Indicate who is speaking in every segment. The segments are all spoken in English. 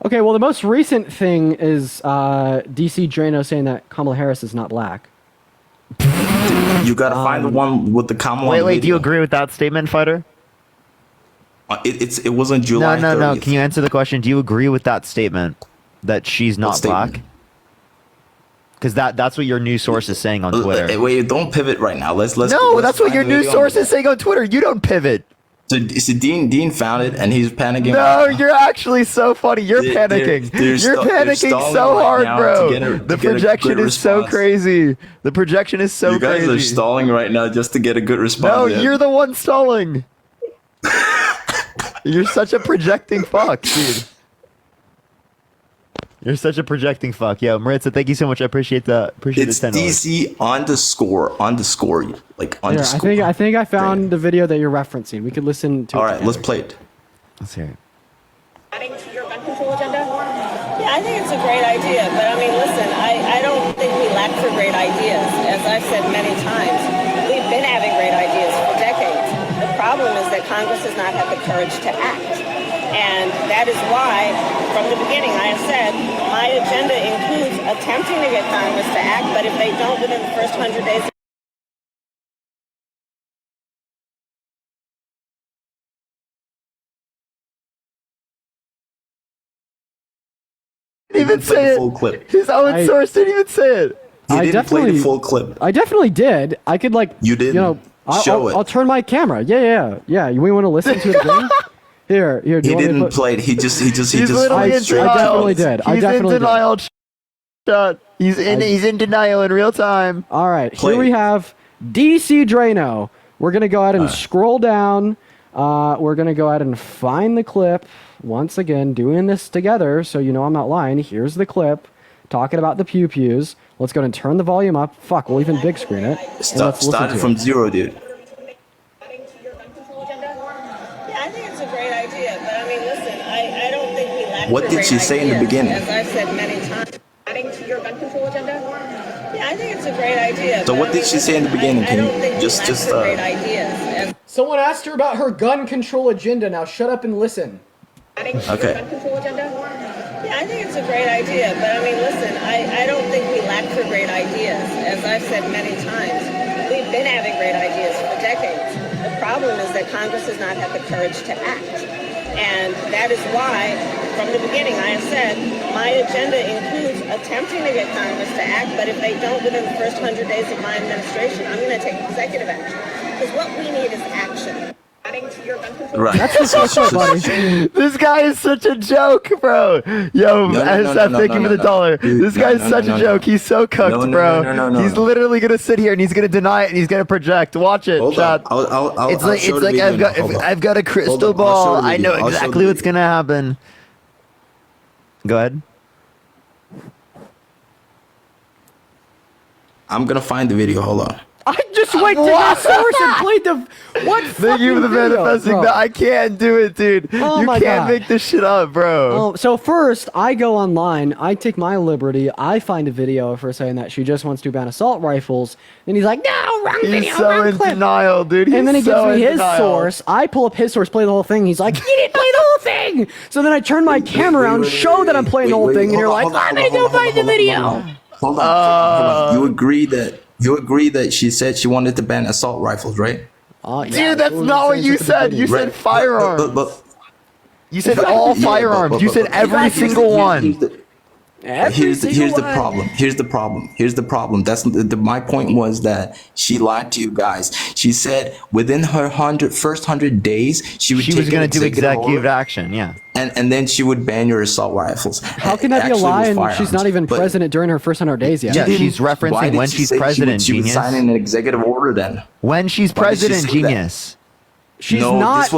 Speaker 1: Okay, well, the most recent thing is DC Drano saying that Kamala Harris is not black.
Speaker 2: You gotta find the one with the Kamala.
Speaker 3: Wait, do you agree with that statement, Fighter?
Speaker 2: It wasn't July.
Speaker 3: No.
Speaker 2: 30th.
Speaker 3: Can you answer the question? Do you agree with that statement that she's not black? Because that's what your news source is saying on Twitter.
Speaker 2: Wait, don't pivot right now. Let's.
Speaker 3: No, that's what your news source is saying on Twitter. You don't pivot.
Speaker 2: So Dean found it, and he's panicking.
Speaker 3: No, you're actually so funny. You're panicking. You're panicking so hard, bro. The projection is so crazy. The projection is so crazy.
Speaker 2: You guys are stalling right now just to get a good response.
Speaker 3: No, you're the one stalling. You're such a projecting fuck, dude. You're such a projecting fuck. Yo, Maritza, thank you so much. I appreciate the
Speaker 2: It's
Speaker 3: $10.
Speaker 2: DC underscore like underscore.
Speaker 1: Here, I think I found the video that you're referencing. We could listen to it.
Speaker 2: All right,
Speaker 1: together.
Speaker 2: let's play it.
Speaker 3: Let's hear it.
Speaker 4: Adding to your gun control agenda? Yeah, I think it's a great idea. But I mean, listen, I don't think we lack for great ideas. As I've said many times, we've been having great ideas for decades. The problem is that Congress has not had the courage to act. And that is why, from the beginning, I have said my agenda includes attempting to get Congress to act, but if they don't within the first 100 days,
Speaker 3: Didn't even say
Speaker 2: Full
Speaker 3: it.
Speaker 2: clip.
Speaker 3: His own source didn't even say it.
Speaker 2: He
Speaker 1: I
Speaker 2: didn't play
Speaker 1: definitely-
Speaker 2: the full clip.
Speaker 1: I definitely did. I could like.
Speaker 2: You didn't.
Speaker 1: You know,
Speaker 2: Show it.
Speaker 1: I'll turn my camera. Yeah. We want to listen to it again? Here. Do
Speaker 2: He
Speaker 1: you want me to
Speaker 2: didn't
Speaker 1: put-
Speaker 2: play it. He just.
Speaker 3: He's
Speaker 2: I
Speaker 3: literally in
Speaker 1: I definitely
Speaker 3: denial.
Speaker 1: did. I
Speaker 3: He's
Speaker 1: definitely
Speaker 3: in
Speaker 1: did.
Speaker 3: denial. Shut. He's in denial in real time.
Speaker 1: All right,
Speaker 2: Play
Speaker 1: here we
Speaker 2: it.
Speaker 1: have DC Drano. We're gonna go ahead and scroll down. We're gonna go ahead and find the clip. Once again, doing this together, so you know I'm not lying. Here's the clip, talking about the pew pews. Let's go ahead and turn the volume up. Fuck, we'll even big screen it. And let's listen
Speaker 2: started
Speaker 1: to
Speaker 2: from
Speaker 1: it.
Speaker 2: zero, dude.
Speaker 4: adding to your gun control agenda? Yeah, I think it's a great idea. But I mean, listen, I don't think we lack
Speaker 2: What
Speaker 4: for
Speaker 2: did
Speaker 4: great
Speaker 2: she say in the
Speaker 4: ideas.
Speaker 2: beginning?
Speaker 4: As I've said many times, adding to your gun control agenda? Yeah, I think it's a great idea.
Speaker 2: So
Speaker 4: but
Speaker 2: what
Speaker 4: I
Speaker 2: did
Speaker 4: mean,
Speaker 2: she say in the
Speaker 4: listen,
Speaker 2: beginning?
Speaker 4: I
Speaker 2: Can
Speaker 4: don't
Speaker 2: you
Speaker 4: think we
Speaker 2: just-
Speaker 4: lack for great ideas. As
Speaker 1: Someone asked her about her gun control agenda. Now shut up and listen.
Speaker 4: adding to
Speaker 2: Okay.
Speaker 4: your gun control agenda? Yeah, I think it's a great idea. But I mean, listen, I don't think we lack for great ideas. As I've said many times, we've been having great ideas for decades. The problem is that Congress has not had the courage to act. And that is why, from the beginning, I have said my agenda includes attempting to get Congress to act, but if they don't within the first 100 days of my administration, I'm going to take executive action. Because what we need is action. Adding to your gun control.
Speaker 2: Right.
Speaker 1: That's what's up, buddy.
Speaker 3: This guy is such a joke, bro. Yo,
Speaker 2: No,
Speaker 3: SF, thank you for the $1.
Speaker 2: Dude,
Speaker 3: This guy's such a joke. He's so cooked, bro.
Speaker 2: No.
Speaker 3: He's literally gonna sit here and he's gonna deny it and he's gonna project. Watch it,
Speaker 2: Hold
Speaker 3: chat.
Speaker 2: on. I'll
Speaker 3: It's
Speaker 2: I'll
Speaker 3: like
Speaker 2: show
Speaker 3: it's
Speaker 2: the
Speaker 3: like
Speaker 2: video
Speaker 3: I've got
Speaker 2: now. Hold on.
Speaker 3: I've got a crystal
Speaker 2: Hold on, I'll show
Speaker 3: ball.
Speaker 2: the
Speaker 3: I
Speaker 2: video.
Speaker 3: know
Speaker 2: I'll show
Speaker 3: exactly
Speaker 2: the
Speaker 3: what's
Speaker 2: video.
Speaker 3: gonna happen. Go ahead.
Speaker 2: I'm gonna find the video. Hold on.
Speaker 1: I just went to the source and played the what?
Speaker 3: Thank you for the
Speaker 1: fucking video,
Speaker 3: manifesting
Speaker 1: bro?
Speaker 3: that. I can't do it, dude.
Speaker 1: Oh
Speaker 3: You
Speaker 1: my
Speaker 3: can't
Speaker 1: God.
Speaker 3: make this shit up, bro.
Speaker 1: Oh, so first, I go online, I take my liberty, I find a video of her saying that she just wants to ban assault rifles, and he's like, no, wrong
Speaker 3: He's
Speaker 1: video,
Speaker 3: so
Speaker 1: wrong
Speaker 3: in
Speaker 1: clip.
Speaker 3: denial, dude.
Speaker 1: And then he
Speaker 3: He's
Speaker 1: gives
Speaker 3: so
Speaker 1: me
Speaker 3: in
Speaker 1: his
Speaker 3: denial.
Speaker 1: source, I pull up his source, play the whole thing, he's like, you didn't play the whole thing! So then I turn my camera around, show that I'm playing the whole thing, and you're like, I'm gonna go find the video!
Speaker 2: Hold on. You agree that she said she wanted to ban assault rifles, right?
Speaker 1: Yeah,
Speaker 3: Dude, that's
Speaker 1: what
Speaker 3: not what
Speaker 1: I'm
Speaker 3: you
Speaker 1: saying at the
Speaker 3: said. You
Speaker 1: beginning.
Speaker 3: said firearms.
Speaker 2: But
Speaker 3: You said all
Speaker 2: yeah,
Speaker 3: firearms. You said every single one.
Speaker 2: Here's the problem. Here's the problem. That's my point was that she lied to you guys. She said within her first 100 days she would
Speaker 3: She
Speaker 2: take
Speaker 3: was going
Speaker 2: an
Speaker 3: to do executive
Speaker 2: order,
Speaker 3: action, yeah.
Speaker 2: and then she would ban your assault rifles.
Speaker 1: How can that be a lie and she's not even president during her first 100 days yet?
Speaker 3: Yeah,
Speaker 2: Didn't-
Speaker 3: she's referencing
Speaker 2: why did
Speaker 3: when
Speaker 2: she
Speaker 3: she's
Speaker 2: say
Speaker 3: president,
Speaker 2: she would
Speaker 3: genius.
Speaker 2: sign an executive order then.
Speaker 3: When she's
Speaker 2: Why did she
Speaker 3: president,
Speaker 2: say that?
Speaker 3: genius.
Speaker 1: She's
Speaker 2: no,
Speaker 1: not.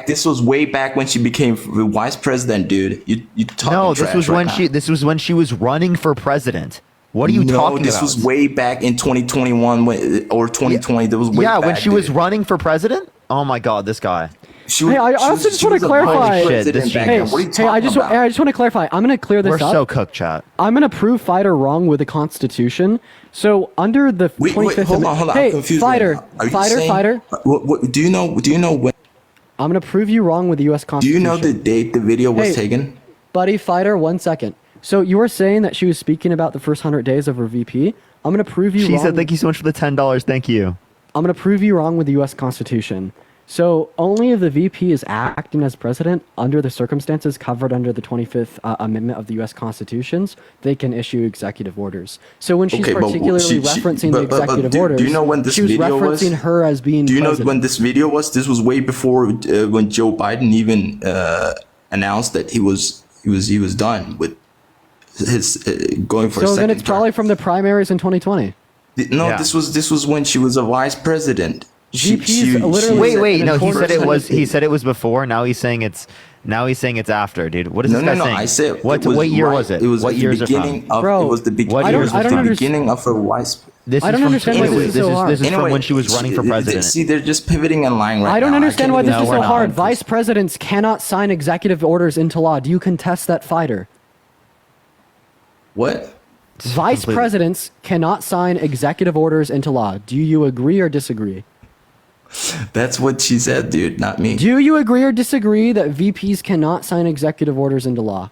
Speaker 2: this was way back when she became vice president, dude. You talking
Speaker 3: No, this
Speaker 2: trash
Speaker 3: was
Speaker 2: right
Speaker 3: when
Speaker 2: now.
Speaker 3: this was when she was running for president. What are you talking
Speaker 2: this
Speaker 3: about?
Speaker 2: was way back in 2021 or 2020. That was way
Speaker 3: yeah,
Speaker 2: back,
Speaker 3: when she was
Speaker 2: dude.
Speaker 3: running for president? Oh my god, this guy.
Speaker 2: She
Speaker 1: Hey, I
Speaker 2: she
Speaker 1: also just
Speaker 2: she
Speaker 1: wanna
Speaker 2: was a
Speaker 1: clarify-
Speaker 2: vice
Speaker 3: Shit, this
Speaker 2: president back
Speaker 3: Hey,
Speaker 2: then. What are you
Speaker 1: Hey, I
Speaker 2: talking about?
Speaker 1: just want to clarify. I'm going to clear this
Speaker 3: We're
Speaker 1: up.
Speaker 3: so cooked, chat.
Speaker 1: I'm going to prove Fighter wrong with the Constitution. So under the 25th
Speaker 2: hold on.
Speaker 1: Hey,
Speaker 2: I'm confused.
Speaker 1: Fighter,
Speaker 2: right now. Are you
Speaker 1: Fighter,
Speaker 2: saying-
Speaker 1: Fighter.
Speaker 2: What, do you know when?
Speaker 1: I'm going to prove you wrong with the U.S.
Speaker 2: Do
Speaker 1: Constitution.
Speaker 2: you know the date the video was
Speaker 1: Hey,
Speaker 2: taken?
Speaker 1: Buddy fighter, 1 second. So you were saying that she was speaking about the first 100 days of her VP. I'm going to prove you wrong.
Speaker 3: She said, thank you so much for the $10. Thank you.
Speaker 1: I'm going to prove you wrong with the U.S. Constitution. So only if the VP is acting as president under the circumstances covered under the 25th Amendment of the U.S. Constitutions, they can issue executive orders. So when she's particularly referencing the executive orders,
Speaker 2: do you know when this
Speaker 1: she was
Speaker 2: video
Speaker 1: referencing her as being
Speaker 2: Do you
Speaker 1: president.
Speaker 2: know when this video was? This was way before when Joe Biden even announced that he was done with his going for a second
Speaker 1: So then it's
Speaker 2: term.
Speaker 1: probably from the primaries in 2020.
Speaker 2: No,
Speaker 3: Yeah.
Speaker 2: this was when she was a vice president.
Speaker 1: VPs literally-
Speaker 3: Wait. No, he
Speaker 1: Enforcement.
Speaker 3: said it was. He said it was before. Now he's saying it's. Now he's saying it's after, dude. What is this guy saying?
Speaker 2: I said
Speaker 3: What year was it?
Speaker 2: It was
Speaker 3: what
Speaker 2: the
Speaker 3: year is it
Speaker 2: beginning
Speaker 3: from?
Speaker 2: of.
Speaker 1: Bro,
Speaker 2: it was the beginning.
Speaker 3: I don't
Speaker 2: the
Speaker 1: understand-
Speaker 2: beginning of her vice.
Speaker 3: This
Speaker 1: I
Speaker 3: is
Speaker 1: don't
Speaker 3: from,
Speaker 1: understand why this
Speaker 3: anyway,
Speaker 1: is so hard.
Speaker 3: This is from when she was running for president.
Speaker 2: See, they're just pivoting and lying right now.
Speaker 1: I don't understand why
Speaker 2: can't
Speaker 1: this
Speaker 2: even-
Speaker 1: is
Speaker 3: No,
Speaker 1: so
Speaker 3: we're
Speaker 1: hard.
Speaker 3: not.
Speaker 1: Vice presidents cannot sign executive orders into law. Do you contest that, fighter?
Speaker 2: What?
Speaker 1: Vice
Speaker 3: Completely.
Speaker 1: presidents cannot sign executive orders into law. Do you agree or disagree?
Speaker 2: That's what she said, dude, not me.
Speaker 1: Do you agree or disagree that VPs cannot sign executive orders into law?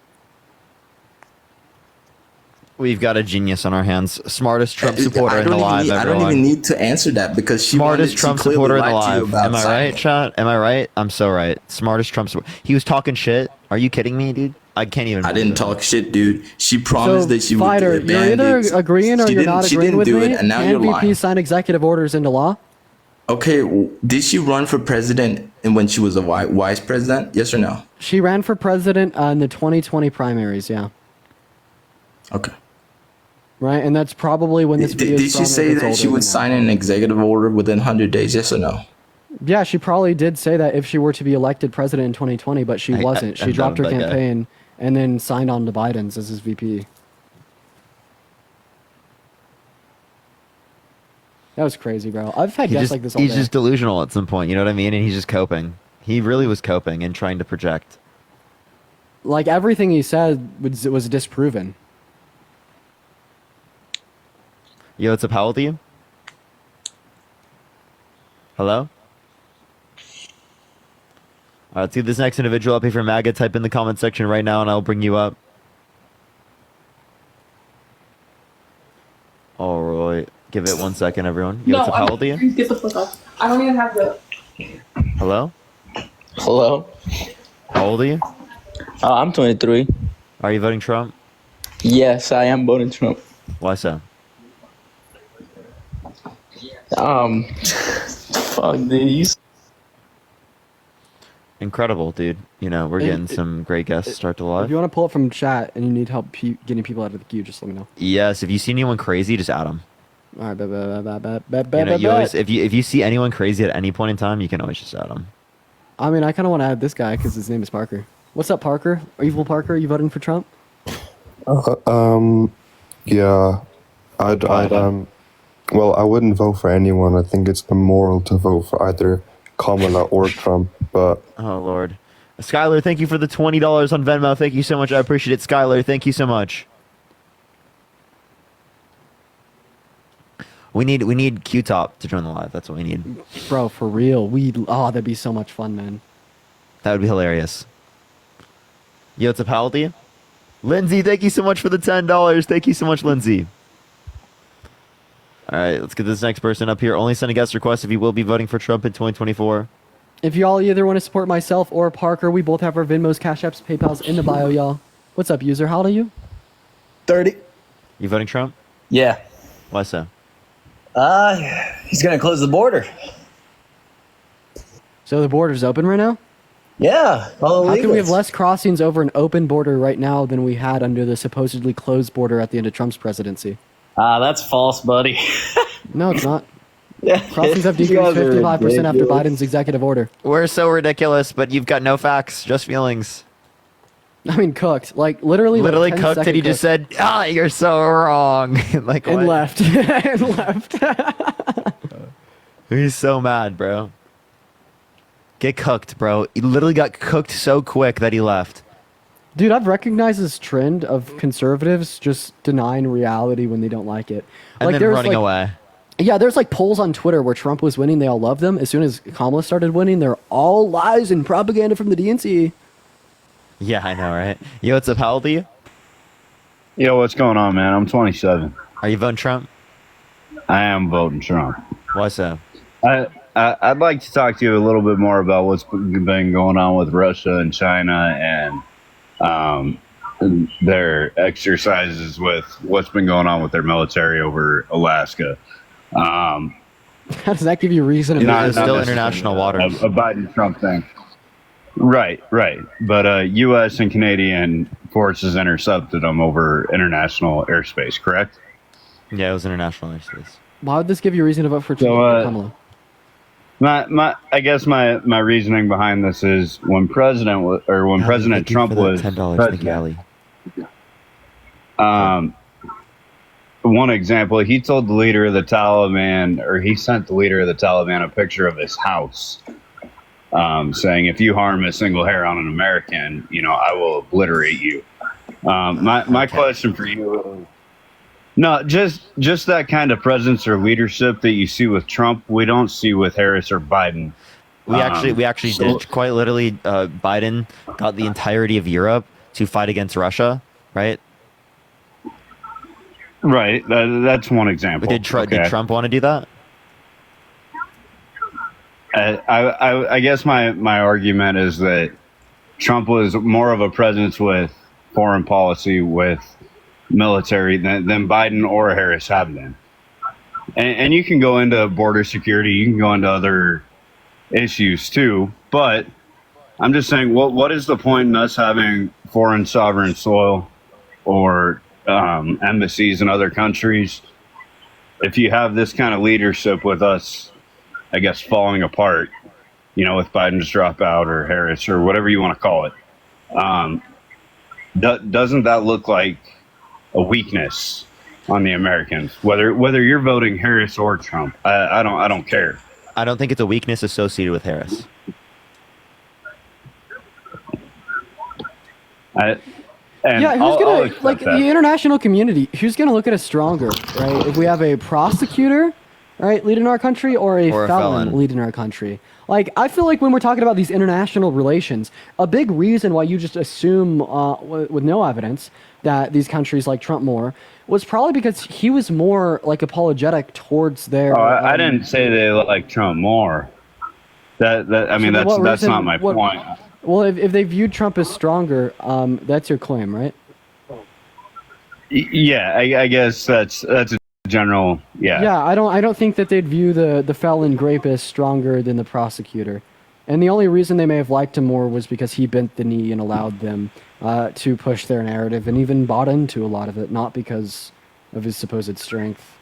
Speaker 3: We've got a genius on our hands. Smartest Trump supporter in the live.
Speaker 2: I don't even need to answer that because she
Speaker 3: Smartest Trump
Speaker 2: clearly
Speaker 3: supporter in the
Speaker 2: lied to you
Speaker 3: live.
Speaker 2: about
Speaker 3: Am I
Speaker 2: signing
Speaker 3: right,
Speaker 2: it.
Speaker 3: chat? Am I right? I'm so right. Smartest Trump supporter. He was talking shit. Are you kidding me, dude? I can't even.
Speaker 2: I didn't talk shit, dude. She promised
Speaker 1: So,
Speaker 2: that she
Speaker 1: fighter,
Speaker 2: would
Speaker 1: you're either agreeing or
Speaker 2: She
Speaker 1: you're
Speaker 2: didn't-
Speaker 1: not
Speaker 2: she
Speaker 1: agreeing
Speaker 2: didn't
Speaker 1: with
Speaker 2: do
Speaker 1: me.
Speaker 2: it, and now
Speaker 1: Can
Speaker 2: you're lying.
Speaker 1: VPs sign executive orders into law?
Speaker 2: Okay, did she run for president and when she was a vice president? Yes or no?
Speaker 1: She ran for president in the 2020 primaries, yeah.
Speaker 2: Okay.
Speaker 1: Right, and that's probably when this video
Speaker 2: Did
Speaker 1: is
Speaker 2: she
Speaker 1: from,
Speaker 2: say
Speaker 1: if it's
Speaker 2: that she
Speaker 1: older
Speaker 2: would
Speaker 1: than
Speaker 2: sign an executive order within 100 days? Yes or no?
Speaker 1: Yeah, she probably did say that if she were to be elected president in 2020, but she wasn't. She
Speaker 3: I'm
Speaker 1: dropped her
Speaker 3: done with that guy.
Speaker 1: campaign and then signed on to Biden's as his VP. That was crazy, bro. I've had guests like this all
Speaker 3: He's
Speaker 1: day.
Speaker 3: just delusional at some point. You know what I mean? And he's just coping. He really was coping and trying to project.
Speaker 1: Like, everything he said was disproven.
Speaker 3: Yo, what's up? How old are you? Hello? All right, let's see this next individual up here for MAGA. Type in the comment section right now and I'll bring you up. All right. Give it 1 second, everyone. Yo, what's up? How old are you?
Speaker 5: Get the fuck off. I don't even have the.
Speaker 3: Hello?
Speaker 6: Hello.
Speaker 3: How old are you?
Speaker 6: I'm 23.
Speaker 3: Are you voting Trump?
Speaker 6: Yes, I am voting Trump.
Speaker 3: Why so?
Speaker 6: Fuck, dude.
Speaker 3: Incredible, dude. You know, we're getting some great guests to start the live.
Speaker 1: If you want to pull up from chat and you need help getting people out of the queue, just let me know.
Speaker 3: Yes, if you see anyone crazy, just add them.
Speaker 1: All right,
Speaker 3: You know, you always, if you see anyone crazy at any point in time, you can always just add them.
Speaker 1: I mean, I kind of want to add this guy because his name is Parker. What's up, Parker? Evil Parker, are you voting for Trump?
Speaker 7: Yeah, well, I wouldn't vote for anyone. I think it's immoral to vote for either Kamala or Trump, but
Speaker 3: Oh, Lord. Skylar, thank you for the $20 on Venmo. Thank you so much. I appreciate it. Skylar, thank you so much. We need Q-Top to join the live. That's what we need.
Speaker 1: Bro, for real. That'd be so much fun, man.
Speaker 3: That would be hilarious. Yo, what's up? How old are you? Lindsay, thank you so much for the $10. Thank you so much, Lindsay. All right, let's get this next person up here. Only send a guest request if you will be voting for Trump in 2024.
Speaker 1: If y'all either want to support myself or Parker, we both have our Venmos, Cash Apps, PayPals in the bio, y'all. What's up, user? How old are you?
Speaker 8: 30.
Speaker 3: You voting Trump?
Speaker 8: Yeah.
Speaker 3: Why so?
Speaker 8: He's gonna close the border.
Speaker 1: So the border's open right now?
Speaker 8: Yeah. All
Speaker 1: How can we have
Speaker 8: illegals.
Speaker 1: less crossings over an open border right now than we had under the supposedly closed border at the end of Trump's presidency?
Speaker 8: That's false, buddy.
Speaker 1: No, it's not.
Speaker 8: Yeah.
Speaker 1: Crossings have
Speaker 8: You
Speaker 1: decreased
Speaker 8: guys are
Speaker 1: 55% after
Speaker 8: ridiculous.
Speaker 1: Biden's executive order.
Speaker 3: We're so ridiculous, but you've got no facts, just feelings.
Speaker 1: I mean, cooked. Like, literally like 10
Speaker 3: Cooked, and he
Speaker 1: second
Speaker 3: just said, you're so wrong. Like,
Speaker 1: and
Speaker 3: what?
Speaker 1: left. And left.
Speaker 3: He's so mad, bro. Get cooked, bro. He literally got cooked so quick that he left.
Speaker 1: Dude, I've recognized this trend of conservatives just denying reality when they don't like it.
Speaker 3: And
Speaker 1: Like,
Speaker 3: then
Speaker 1: there's,
Speaker 3: running
Speaker 1: like,
Speaker 3: away.
Speaker 1: Yeah, there's like polls on Twitter where Trump was winning, they all loved them. As soon as Kamala started winning, they're all lies and propaganda from the DNC.
Speaker 3: Yeah, I know, right? Yo, what's up? How old are you?
Speaker 9: Yo, what's going on, man? I'm 27.
Speaker 3: Are you voting Trump?
Speaker 9: I am voting Trump.
Speaker 3: Why so?
Speaker 9: I'd like to talk to you a little bit more about what's been going on with Russia and China and their exercises with what's been going on with their military over Alaska.
Speaker 1: How does that give you reason?
Speaker 3: It's still international waters.
Speaker 9: A Biden-Trump thing. Right. But U.S. and Canadian forces intercepted them over international airspace, correct?
Speaker 3: Yeah, it was international airspace.
Speaker 1: Why would this give you reason to vote for Trump or Kamala?
Speaker 9: I guess my reasoning behind this is when President Trump was president, one example, he told the leader of the Taliban, or he sent the leader of the Taliban a picture of his house, saying, if you harm a single hair on an American, I will obliterate you. My question for you is, no, just that kind of presence or leadership that you see with Trump, we don't see with Harris or Biden.
Speaker 3: We actually did. Quite literally, Biden got the entirety of Europe to fight against Russia, right?
Speaker 9: Right. That's one example.
Speaker 3: Did Trump want to do that?
Speaker 9: I guess my argument is that Trump was more of a presence with foreign policy, with military than Biden or Harris have been. And you can go into border security, you can go into other issues too, but I'm just saying, what is the point in us having foreign sovereign soil or embassies in other countries if you have this kind of leadership with us, I guess, falling apart, with Biden's dropout or Harris or whatever you want to call it? Doesn't that look like a weakness on the Americans, whether you're voting Harris or Trump? I don't care.
Speaker 3: I don't think it's a weakness associated with Harris.
Speaker 1: Who's gonna the international community? Who's gonna look at us stronger, right? If we have a prosecutor, right, leading our country, or a felon leading our country. I feel like when we're talking about these international relations, a big reason why you just assume with no evidence that these countries like Trump more was probably because he was more apologetic towards their.
Speaker 9: I didn't say they like Trump more. That's not my point.
Speaker 1: Well, if they viewed Trump as stronger, that's your claim, right?
Speaker 9: Yeah, I guess that's a general.
Speaker 1: Yeah, I don't think that they'd view the felon Grape as stronger than the prosecutor, and the only reason they may have liked him more was because he bent the knee and allowed them to push their narrative, and even bought into a lot of it, not because of his supposed strength.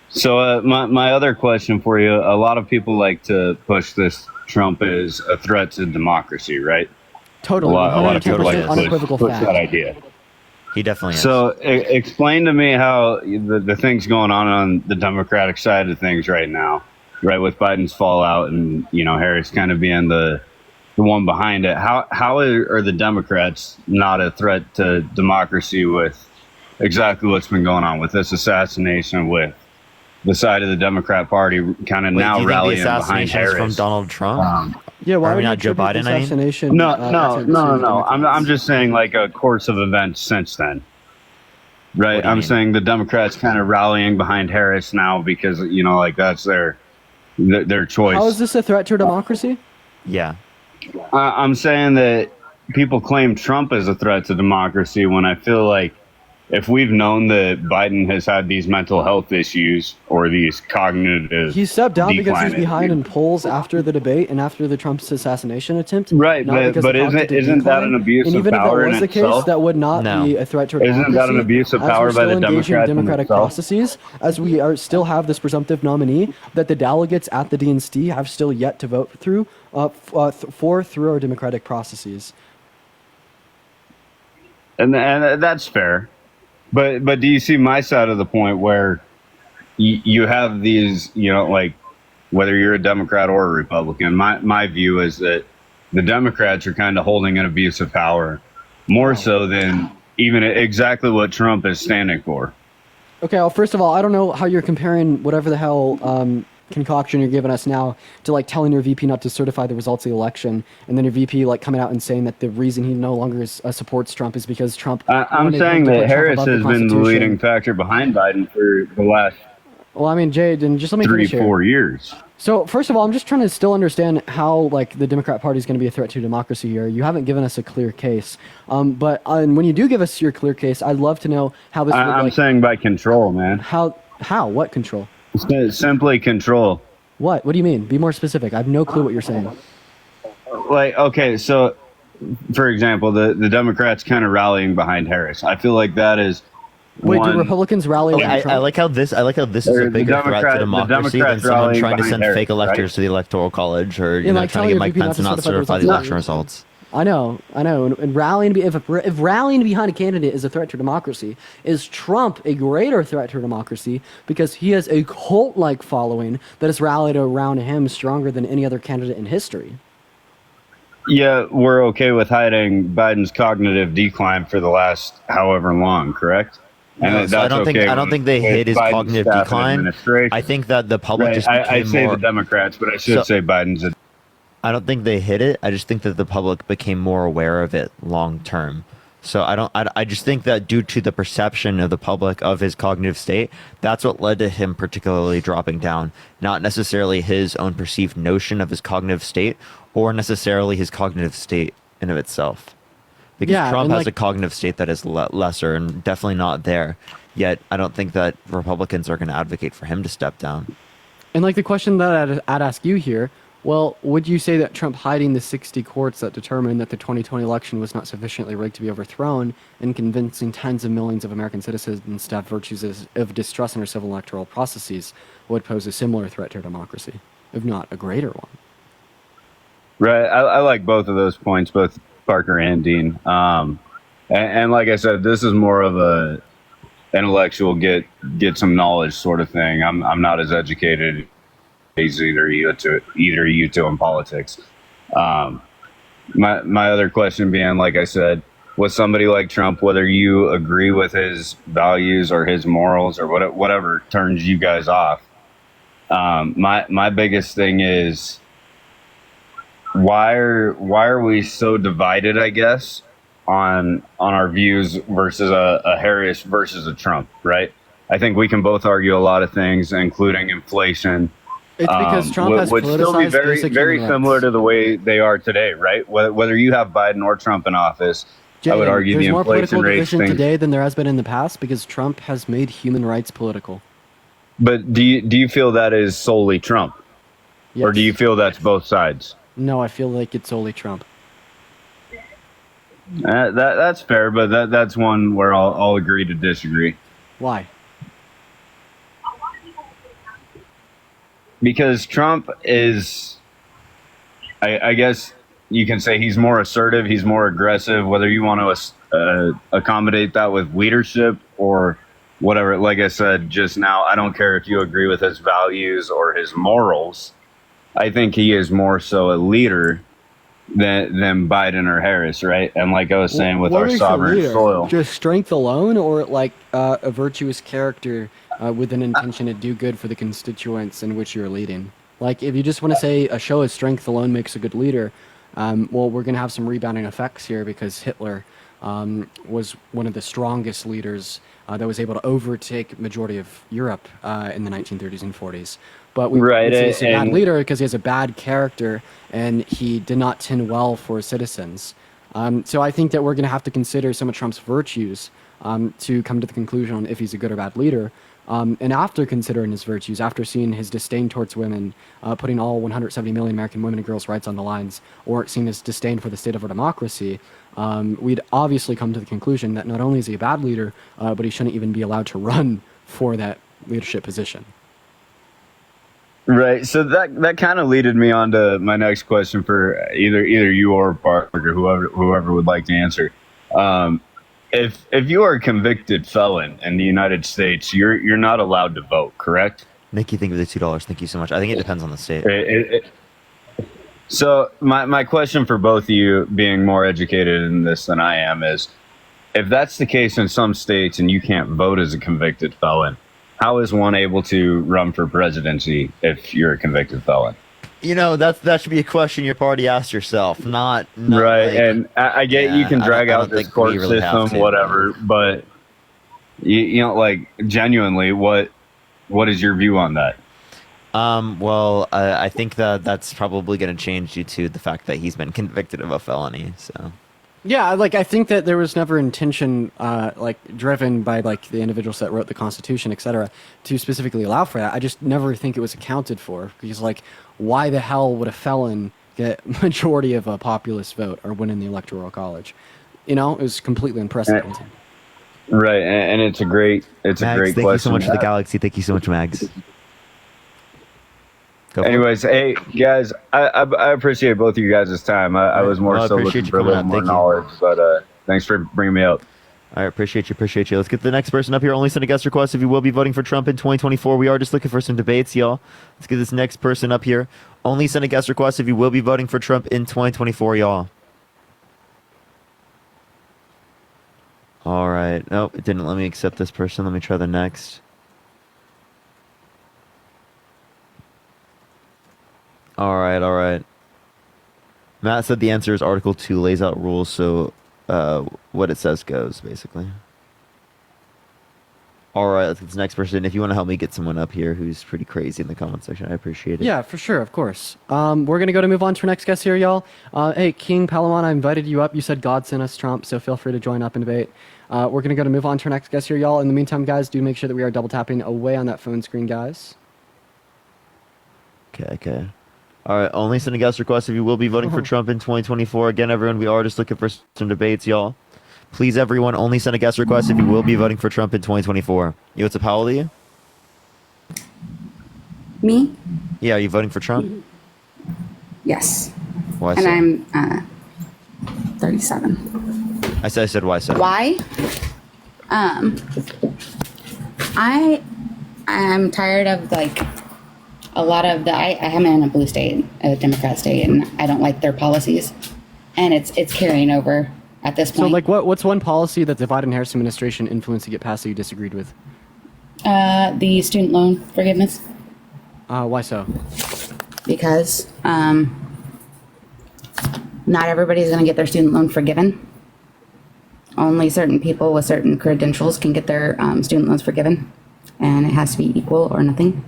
Speaker 9: So my other question for you: a lot of people like to push this Trump is a threat to democracy, right?
Speaker 1: Totally.
Speaker 9: A lot of people like to push that idea.
Speaker 3: He definitely is.
Speaker 9: So explain to me how the things going on the Democratic side of things right now, right, with Biden's fallout and Harris kind of being the one behind it. How are the Democrats not a threat to democracy with exactly what's been going on with this assassination, with the side of the Democrat Party kind of now rallying behind Harris
Speaker 3: from Donald Trump?
Speaker 1: Why
Speaker 3: would not Joe Biden?
Speaker 9: No. I'm just saying a course of events since then. Right. I'm saying the Democrats kind of rallying behind Harris now because that's their choice.
Speaker 1: How is this a threat to democracy?
Speaker 3: Yeah.
Speaker 9: I'm saying that people claim Trump is a threat to democracy when I feel like if we've known that Biden has had these mental health issues or these cognitive,
Speaker 1: he stepped down because he's behind in polls after the debate and after the Trump's assassination attempt.
Speaker 9: Right, but isn't that an abuse of power in itself?
Speaker 1: Even if that was the case, that would not be a threat to democracy.
Speaker 9: Isn't that an abuse of power by the Democrats
Speaker 1: democratic processes, as we still have this presumptive nominee that the delegates at the DNC have still yet to vote through through our democratic processes.
Speaker 9: And that's fair. But do you see my side of the point where you have these, whether you're a Democrat or a Republican, my view is that the Democrats are kind of holding an abuse of power more so than even exactly what Trump is standing for.
Speaker 1: Okay, well, first of all, I don't know how you're comparing whatever the hell concoction you're giving us now to like telling your VP not to certify the results of the election, and then your VP like coming out and saying that the reason he no longer supports Trump is because Trump.
Speaker 9: I'm saying that Harris has been the leading factor behind Biden for the last.
Speaker 1: Well, I mean, Jade, and just let me finish here.
Speaker 9: 3-4 years.
Speaker 1: So first of all, I'm just trying to still understand how like the Democrat Party is going to be a threat to democracy here. You haven't given us a clear case, but when you do give us your clear case, I'd love to know how this.
Speaker 9: I'm saying by control, man.
Speaker 1: How? What control?
Speaker 9: Simply control.
Speaker 1: What? What do you mean? Be more specific. I have no clue what you're saying.
Speaker 9: Like, okay, so for example, the Democrats kind of rallying behind Harris. I feel like that is.
Speaker 1: Wait, do Republicans rally?
Speaker 3: I like how this is a bigger threat to democracy than someone trying to send fake electors to the Electoral College or trying to get Mike Pence to not certify the election results.
Speaker 1: I know. And rallying, if rallying behind a candidate is a threat to democracy, is Trump a greater threat to democracy because he has a cult-like following that has rallied around him stronger than any other candidate in history?
Speaker 9: Yeah, we're okay with hiding Biden's cognitive decline for the last however long, correct?
Speaker 3: And so I don't think they hid his cognitive decline. I think that the public just became
Speaker 9: I say the Democrats, but I should say Biden's.
Speaker 3: I don't think they hid it. I just think that the public became more aware of it long term. So I just think that due to the perception of the public of his cognitive state, that's what led to him particularly dropping down, not necessarily his own perceived notion of his cognitive state or necessarily his cognitive state in of itself. Because Trump has a cognitive state that is lesser and definitely not there. Yet I don't think that Republicans are going to advocate for him to step down.
Speaker 1: And like the question that I'd ask you here, well, would you say that Trump hiding the 60 courts that determined that the 2020 election was not sufficiently rigged to be overthrown and convincing tens of millions of American citizens to have virtues of distrust in our civil electoral processes would pose a similar threat to our democracy, if not a greater one?
Speaker 9: Right. I like both of those points, both Parker and Dean. And like I said, this is more of a intellectual get some knowledge sort of thing. I'm not as educated as either you two in politics. My other question being, like I said, with somebody like Trump, whether you agree with his values or his morals or whatever turns you guys off, my biggest thing is, why are we so divided, I guess, on our views versus a Harris versus a Trump, right? I think we can both argue a lot of things, including inflation.
Speaker 1: It's because Trump has
Speaker 9: would still be very, very similar to the way they are today, right? Whether you have Biden or Trump in office, I would argue the inflation rate
Speaker 1: division today than there has been in the past because Trump has made human rights political.
Speaker 9: But do you feel that is solely Trump, or do you feel that's both sides?
Speaker 1: No, I feel like it's solely Trump.
Speaker 9: That's fair, but that's one where I'll agree to disagree.
Speaker 1: Why?
Speaker 9: Because Trump is, I guess you can say he's more assertive, he's more aggressive, whether you want to accommodate that with leadership or whatever. Like I said just now, I don't care if you agree with his values or his morals. I think he is more so a leader than Biden or Harris, right? And like I was saying, with our sovereign soil.
Speaker 1: Just strength alone, or like a virtuous character with an intention to do good for the constituents in which you're leading? Like, if you just want to say a show of strength alone makes a good leader, well, we're going to have some rebounding effects here because Hitler was one of the strongest leaders that was able to overtake majority of Europe in the 1930s and 40s. But we say he's a bad leader because he has a bad character and he did not tend well for his citizens. So I think that we're going to have to consider some of Trump's virtues to come to the conclusion on if he's a good or bad leader. And after considering his virtues, after seeing his disdain towards women, putting all 170 million American women and girls' rights on the lines, or seeing his disdain for the state of our democracy, we'd obviously come to the conclusion that not only is he a bad leader, but he shouldn't even be allowed to run for that leadership position.
Speaker 9: Right. So that kind of leaded me on to my next question for either you or Parker, whoever would like to answer. If you are a convicted felon in the United States, you're not allowed to vote, correct?
Speaker 3: Nikki, thank you for the $2. Thank you so much. I think it depends on the state.
Speaker 9: So my question for both of you, being more educated in this than I am, is if that's the case in some states and you can't vote as a convicted felon, how is one able to run for presidency if you're a convicted felon?
Speaker 3: You know, that should be a question your party asked yourself, not
Speaker 9: Right,
Speaker 3: like,
Speaker 9: and I get you can drag
Speaker 3: I
Speaker 9: out
Speaker 3: don't
Speaker 9: this
Speaker 3: think
Speaker 9: court
Speaker 3: we really have
Speaker 9: system,
Speaker 3: to.
Speaker 9: whatever, but you know, like genuinely, what is your view on that?
Speaker 3: Well, I think that's probably going to change due to the fact that he's been convicted of a felony. So,
Speaker 1: Yeah, like I think that there was never intention, like driven by like the individuals that wrote the Constitution, et cetera, to specifically allow for that. I just never think it was accounted for because, like, why the hell would a felon get majority of a populist vote or win in the electoral college? You know, it was completely unprecedented.
Speaker 9: Right, and it's a great
Speaker 3: Mags,
Speaker 9: great
Speaker 3: thank
Speaker 9: question.
Speaker 3: you so much for the galaxy. Thank you so much, Mags. Go for it.
Speaker 9: Anyways, hey guys, I appreciate both of you guys' time. I was more
Speaker 3: Well, I
Speaker 9: so
Speaker 3: appreciate
Speaker 9: looking
Speaker 3: you
Speaker 9: for a
Speaker 3: coming
Speaker 9: little
Speaker 3: up.
Speaker 9: more
Speaker 3: Thank you.
Speaker 9: knowledge, but thanks for bringing me up.
Speaker 3: All right, appreciate you. Let's get the next person up here. Only send a guest request if you will be voting for Trump in 2024. We are just looking for some debates, y'all. Let's get this next person up here. Only send a guest request if you will be voting for Trump in 2024, y'all. All right. Nope, it didn't let me accept this person. Let me try the next. All right. Matt said the answer is Article 2 lays out rules, so what it says goes, basically. All right, let's get this next person. If you want to help me get someone up here who's pretty crazy in the comment section, I appreciate it.
Speaker 1: Yeah, for sure, of course. We're going to move on to our next guest here, y'all. Hey, King Palamon, I invited you up. You said God sent us Trump, so feel free to join up and debate. We're going to move on to our next guest here, y'all. In the meantime, guys, do make sure that we are double tapping away on that phone screen, guys.
Speaker 3: Okay. All right, only send a guest request if you will be voting for Trump in 2024. Again, everyone, we are just looking for some debates, y'all. Please, everyone, only send a guest request if you will be voting for Trump in 2024. You, what's up, how old are you?
Speaker 10: Me?
Speaker 3: Yeah, are you voting for Trump?
Speaker 10: Yes.
Speaker 3: Why
Speaker 10: And
Speaker 3: so?
Speaker 10: I'm 37.
Speaker 3: I said why so?
Speaker 10: Why? I'm tired of like a lot of the I am in a blue state, a Democrat state, and I don't like their policies. And it's carrying over at this point.
Speaker 1: So, like, what's one policy that the Biden-Harris administration influenced to get passed that you disagreed with?
Speaker 10: The student loan forgiveness.
Speaker 1: Why so?
Speaker 10: Because not everybody's going to get their student loan forgiven. Only certain people with certain credentials can get their student loans forgiven, and it has to be equal or nothing.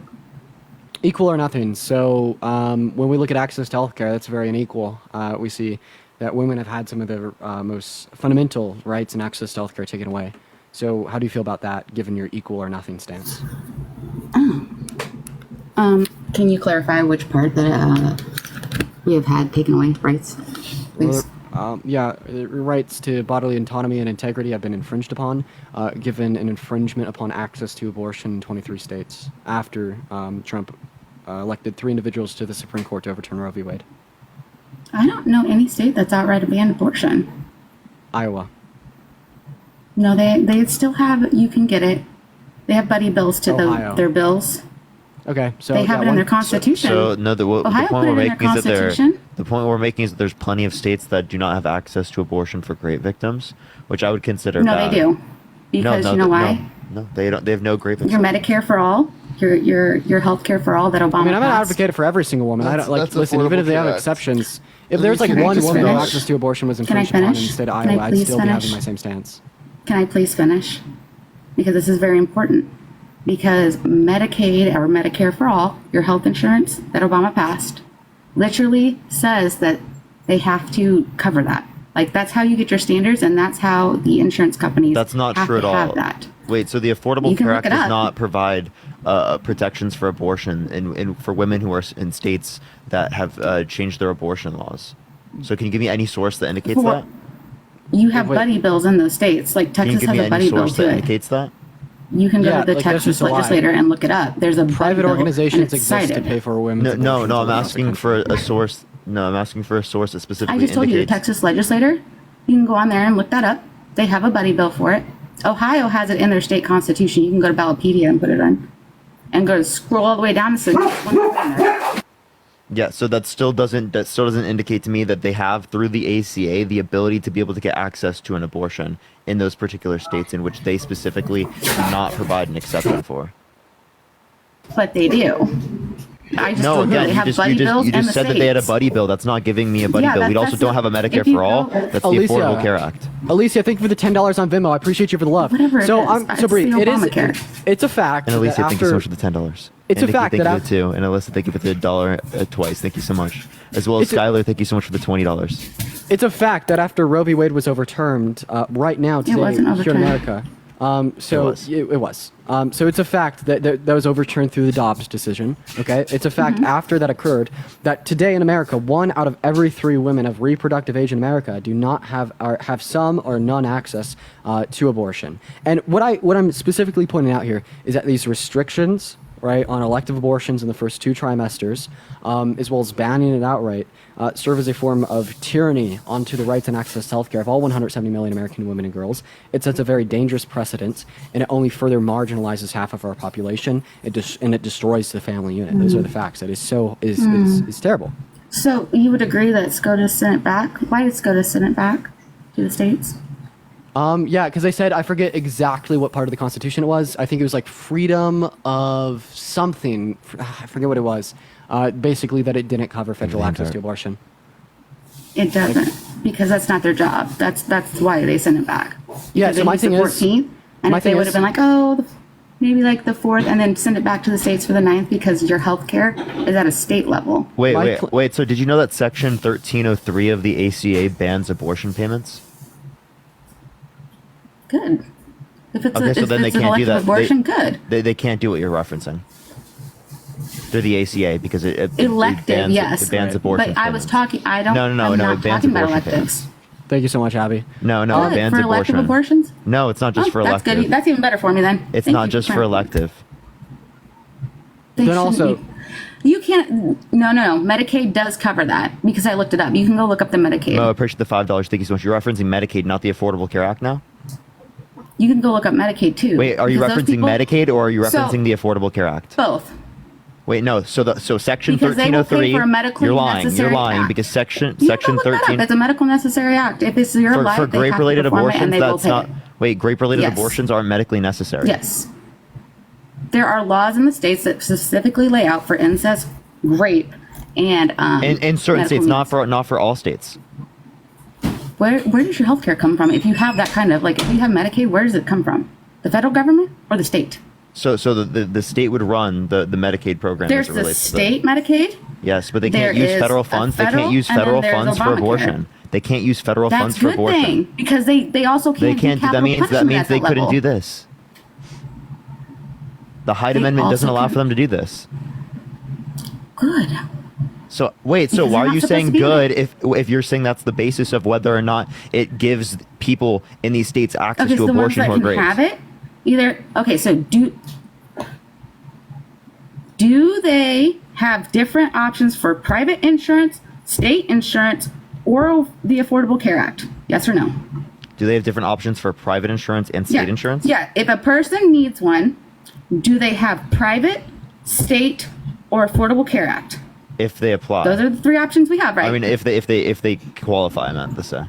Speaker 1: Equal or nothing. So when we look at access to healthcare, that's very unequal. We see that women have had some of their most fundamental rights and access to healthcare taken away. So how do you feel about that, given your equal or nothing stance?
Speaker 10: Can you clarify which part that we have had taken away rights, please?
Speaker 1: Rights to bodily autonomy and integrity have been infringed upon, given an infringement upon access to abortion in 23 states after Trump elected 3 individuals to the Supreme Court to overturn Roe v. Wade.
Speaker 10: I don't know any state that's outright banned abortion.
Speaker 1: Iowa.
Speaker 10: No, they still have, you can get it. They have buddy bills to
Speaker 1: Ohio.
Speaker 10: their bills.
Speaker 1: Okay, so
Speaker 10: They have it in their constitution.
Speaker 3: So no, the
Speaker 10: Ohio
Speaker 3: point
Speaker 10: put
Speaker 3: we're
Speaker 10: it in their
Speaker 3: making is that
Speaker 10: constitution.
Speaker 3: the point we're making is that there's plenty of states that do not have access to abortion for rape victims, which I would consider
Speaker 10: No,
Speaker 3: bad.
Speaker 10: they do. Because you know why?
Speaker 3: No, they don't. They have no rape victims.
Speaker 10: Your Medicare for all, your health care for all that Obama
Speaker 1: I mean, I'm an
Speaker 10: passed.
Speaker 1: advocate for every single woman. I don't like.
Speaker 7: That's
Speaker 1: Listen, even if they have
Speaker 7: Affordable Care Act.
Speaker 1: exceptions, if there's like
Speaker 10: Can I
Speaker 1: one
Speaker 10: just
Speaker 1: woman who
Speaker 10: finish?
Speaker 1: access to abortion was
Speaker 10: Can I
Speaker 1: infringed upon in the
Speaker 10: finish?
Speaker 1: state of
Speaker 10: Can I
Speaker 1: Iowa, I'd
Speaker 10: please
Speaker 1: still be
Speaker 10: finish?
Speaker 1: having my same stance.
Speaker 10: Can I please finish? Because this is very important. Because Medicaid or Medicare for all, your health insurance that Obama passed, literally says that they have to cover that. Like that's how you get your standards, and that's how the insurance companies
Speaker 3: That's not
Speaker 10: have
Speaker 3: true
Speaker 10: to
Speaker 3: at
Speaker 10: have
Speaker 3: all.
Speaker 10: that.
Speaker 3: Wait, so the Affordable
Speaker 10: You can
Speaker 3: Care
Speaker 10: look
Speaker 3: Act
Speaker 10: it
Speaker 3: does
Speaker 10: up.
Speaker 3: not provide protections for abortion in for women who are in states that have changed their abortion laws. So can you give me any source that indicates
Speaker 10: For-
Speaker 3: that?
Speaker 10: You have
Speaker 1: Wait.
Speaker 10: buddy bills in those states. Like
Speaker 3: Can you
Speaker 10: Texas
Speaker 3: give me
Speaker 10: has a
Speaker 3: any
Speaker 10: buddy bill
Speaker 3: source that
Speaker 10: to it.
Speaker 3: indicates that?
Speaker 10: You can go
Speaker 1: Yeah,
Speaker 10: to the
Speaker 1: like, that's
Speaker 10: Texas
Speaker 1: just a lie.
Speaker 10: legislator and look it up. There's a buddy
Speaker 1: Private
Speaker 10: bill,
Speaker 1: organizations
Speaker 10: and it's
Speaker 1: exist to
Speaker 10: cited.
Speaker 1: pay for women's
Speaker 3: No,
Speaker 1: abortions
Speaker 3: I'm
Speaker 1: all across the
Speaker 3: asking
Speaker 1: country.
Speaker 3: for a source. No, I'm asking for a source that specifically
Speaker 10: I just told you the
Speaker 3: indicates.
Speaker 10: Texas legislator. You can go on there and look that up. They have a buddy bill for it. Ohio has it in their state constitution. You can go to Ballotpedia and put it on, and go scroll all the way down to see one that's on there.
Speaker 3: Yeah, so that still doesn't indicate to me that they have through the ACA the ability to be able to get access to an abortion in those particular states in which they specifically do not provide an exception for.
Speaker 10: but they do. I just
Speaker 3: No,
Speaker 10: told you
Speaker 3: again,
Speaker 10: they
Speaker 3: you
Speaker 10: have
Speaker 3: just,
Speaker 10: buddy
Speaker 3: you just,
Speaker 10: bills
Speaker 3: you
Speaker 10: in
Speaker 3: just
Speaker 10: the
Speaker 3: said that they had a
Speaker 10: states.
Speaker 3: buddy bill. That's not giving me a buddy
Speaker 10: Yeah,
Speaker 3: bill. We
Speaker 10: that's
Speaker 3: also don't have a Medicare
Speaker 10: if you
Speaker 3: for all.
Speaker 10: go-
Speaker 3: That's
Speaker 1: Alicia.
Speaker 3: the Affordable Care Act.
Speaker 1: Alicia, thank you for the $10 on Venmo. I appreciate you for the love.
Speaker 10: Whatever it
Speaker 1: so,
Speaker 10: is,
Speaker 1: so
Speaker 10: it's
Speaker 1: Bree,
Speaker 10: the
Speaker 1: it is.
Speaker 10: Obamacare.
Speaker 1: It's a fact.
Speaker 3: And Alicia,
Speaker 1: that
Speaker 3: thank you so
Speaker 1: after-
Speaker 3: much for the $10.
Speaker 1: It's
Speaker 3: and
Speaker 1: a fact
Speaker 3: Nikki,
Speaker 1: that
Speaker 3: thank you for the 2. And Alyssa, thank you for the dollar twice. Thank you so much. As well as
Speaker 1: It's a-
Speaker 3: Skylar, thank you so much for the $20.
Speaker 1: It's a fact that after Roe v. Wade was overturned, right now today
Speaker 10: wasn't
Speaker 1: here in
Speaker 10: overturned.
Speaker 1: America, it was. So it's a fact that was overturned through the Dobbs decision. Okay, it's a fact after that occurred that today in America, 1 out of every 3 women of reproductive age in America do not have some or none access to abortion. And what I'm specifically pointing out here is that these restrictions, right, on elective abortions in the first 2 trimesters, as well as banning it outright, serve as a form of tyranny onto the rights and access to healthcare of all 170 million American women and girls. It sets a very dangerous precedent, and it only further marginalizes half of our population. And it destroys the family unit. Those are the facts. That is terrible.
Speaker 10: So you would agree that SCOTUS sent it back? Why did SCOTUS send it back to the states?
Speaker 1: Yeah, because they said, I forget exactly what part of the Constitution it was. I think it was like freedom of something. I forget what it was. Basically, that it didn't cover federal access to abortion.
Speaker 10: It doesn't, because that's not their job. That's why they sent it back.
Speaker 1: Yeah,
Speaker 10: Because
Speaker 1: so
Speaker 10: they
Speaker 1: my
Speaker 10: used the
Speaker 1: thing is-
Speaker 10: 14th, and
Speaker 1: my
Speaker 10: if they
Speaker 1: thing
Speaker 10: would
Speaker 1: is-
Speaker 10: have been like, maybe like the 4th, and then send it back to the states for the 9th because your health care is at a state level.
Speaker 3: Wait. So did you know that Section 1303 of the ACA bans abortion payments?
Speaker 10: Good. If it's,
Speaker 3: Okay, so then they
Speaker 10: it's an
Speaker 3: can't do
Speaker 10: elective
Speaker 3: that.
Speaker 10: abortion, good.
Speaker 3: They can't do what you're referencing. Through the ACA because it
Speaker 10: Elective,
Speaker 3: bans,
Speaker 10: yes.
Speaker 3: it bans abortion.
Speaker 10: But I was
Speaker 3: payments.
Speaker 10: talking, I don't,
Speaker 3: No,
Speaker 10: I'm
Speaker 3: it
Speaker 10: not
Speaker 3: bans
Speaker 10: talking about
Speaker 3: abortion
Speaker 10: electives.
Speaker 3: payments.
Speaker 1: Thank you so much, Abby.
Speaker 3: No, it
Speaker 10: Good,
Speaker 3: bans
Speaker 10: for
Speaker 3: abortion.
Speaker 10: elective abortions?
Speaker 3: No, it's not just for
Speaker 10: That's
Speaker 3: elective.
Speaker 10: good. That's even better for me then.
Speaker 3: It's
Speaker 10: Thank
Speaker 3: not
Speaker 10: you
Speaker 3: just for
Speaker 10: trying.
Speaker 3: elective.
Speaker 10: They
Speaker 1: Then
Speaker 10: shouldn't
Speaker 1: also-
Speaker 10: be- You can't, no. Medicaid does cover that because I looked it up. You can go look up the Medicaid.
Speaker 3: No, I appreciate the $5. Thank you so much. You're referencing Medicaid, not the Affordable Care Act now?
Speaker 10: You can go look up Medicaid too.
Speaker 3: Wait, are you
Speaker 10: because those
Speaker 3: referencing
Speaker 10: people-
Speaker 3: Medicaid or are you
Speaker 10: So-
Speaker 3: referencing the Affordable Care Act?
Speaker 10: Both.
Speaker 3: Wait, no. So Section
Speaker 10: Because they will pay
Speaker 3: 1303.
Speaker 10: for a medically
Speaker 3: You're lying. You're
Speaker 10: necessary
Speaker 3: lying
Speaker 10: act.
Speaker 3: because Section
Speaker 10: You can go look that
Speaker 3: 13
Speaker 10: up. It's a medical necessary act. If it's your life,
Speaker 3: for
Speaker 10: they have to
Speaker 3: grape-related
Speaker 10: perform it
Speaker 3: abortions.
Speaker 10: and they will
Speaker 3: That's
Speaker 10: pay
Speaker 3: not.
Speaker 10: it.
Speaker 3: Wait, grape-related
Speaker 10: Yes.
Speaker 3: abortions aren't medically necessary.
Speaker 10: Yes. There are laws in the states that specifically lay out for incest, rape, and
Speaker 3: In certain
Speaker 10: medical
Speaker 3: states,
Speaker 10: needs.
Speaker 3: not for all states.
Speaker 10: Where does your healthcare come from? If you have that kind of if you have Medicaid, where does it come from? The federal government or the state?
Speaker 3: So the state would run the Medicaid program
Speaker 10: There's
Speaker 3: as it
Speaker 10: the
Speaker 3: relates
Speaker 10: state Medicaid.
Speaker 3: to that. Yes, but they
Speaker 10: There
Speaker 3: can't use
Speaker 10: is
Speaker 3: federal
Speaker 10: a
Speaker 3: funds. They
Speaker 10: federal,
Speaker 3: can't use
Speaker 10: and then
Speaker 3: federal
Speaker 10: there's
Speaker 3: funds for
Speaker 10: Obamacare.
Speaker 3: abortion. They can't use federal
Speaker 10: That's
Speaker 3: funds
Speaker 10: a
Speaker 3: for
Speaker 10: good
Speaker 3: abortion.
Speaker 10: thing because they also
Speaker 3: They
Speaker 10: can't.
Speaker 3: can't.
Speaker 10: Do
Speaker 3: That means
Speaker 10: punishment at
Speaker 3: they
Speaker 10: that
Speaker 3: couldn't
Speaker 10: level.
Speaker 3: do this. The Hyde
Speaker 10: They
Speaker 3: Amendment doesn't
Speaker 10: also
Speaker 3: allow
Speaker 10: can-
Speaker 3: for them to do this.
Speaker 10: Good.
Speaker 3: So wait, so
Speaker 10: Because
Speaker 3: why
Speaker 10: they're
Speaker 3: are you
Speaker 10: not
Speaker 3: saying
Speaker 10: supposed to be
Speaker 3: good if you're saying that's the basis of whether or not it gives people in these states access
Speaker 10: Okay,
Speaker 3: to
Speaker 10: so the ones
Speaker 3: abortion
Speaker 10: that
Speaker 3: who are
Speaker 10: can
Speaker 3: great?
Speaker 10: have it, either so do they have different options for private insurance, state insurance, or the Affordable Care Act? Yes or no?
Speaker 3: Do they have different options for private insurance and state insurance?
Speaker 10: Yeah. If a person needs one, do they have private, state, or Affordable Care Act?
Speaker 3: If they apply.
Speaker 10: Those are the 3 options we have, right?
Speaker 3: I mean, if they qualify, I meant to say.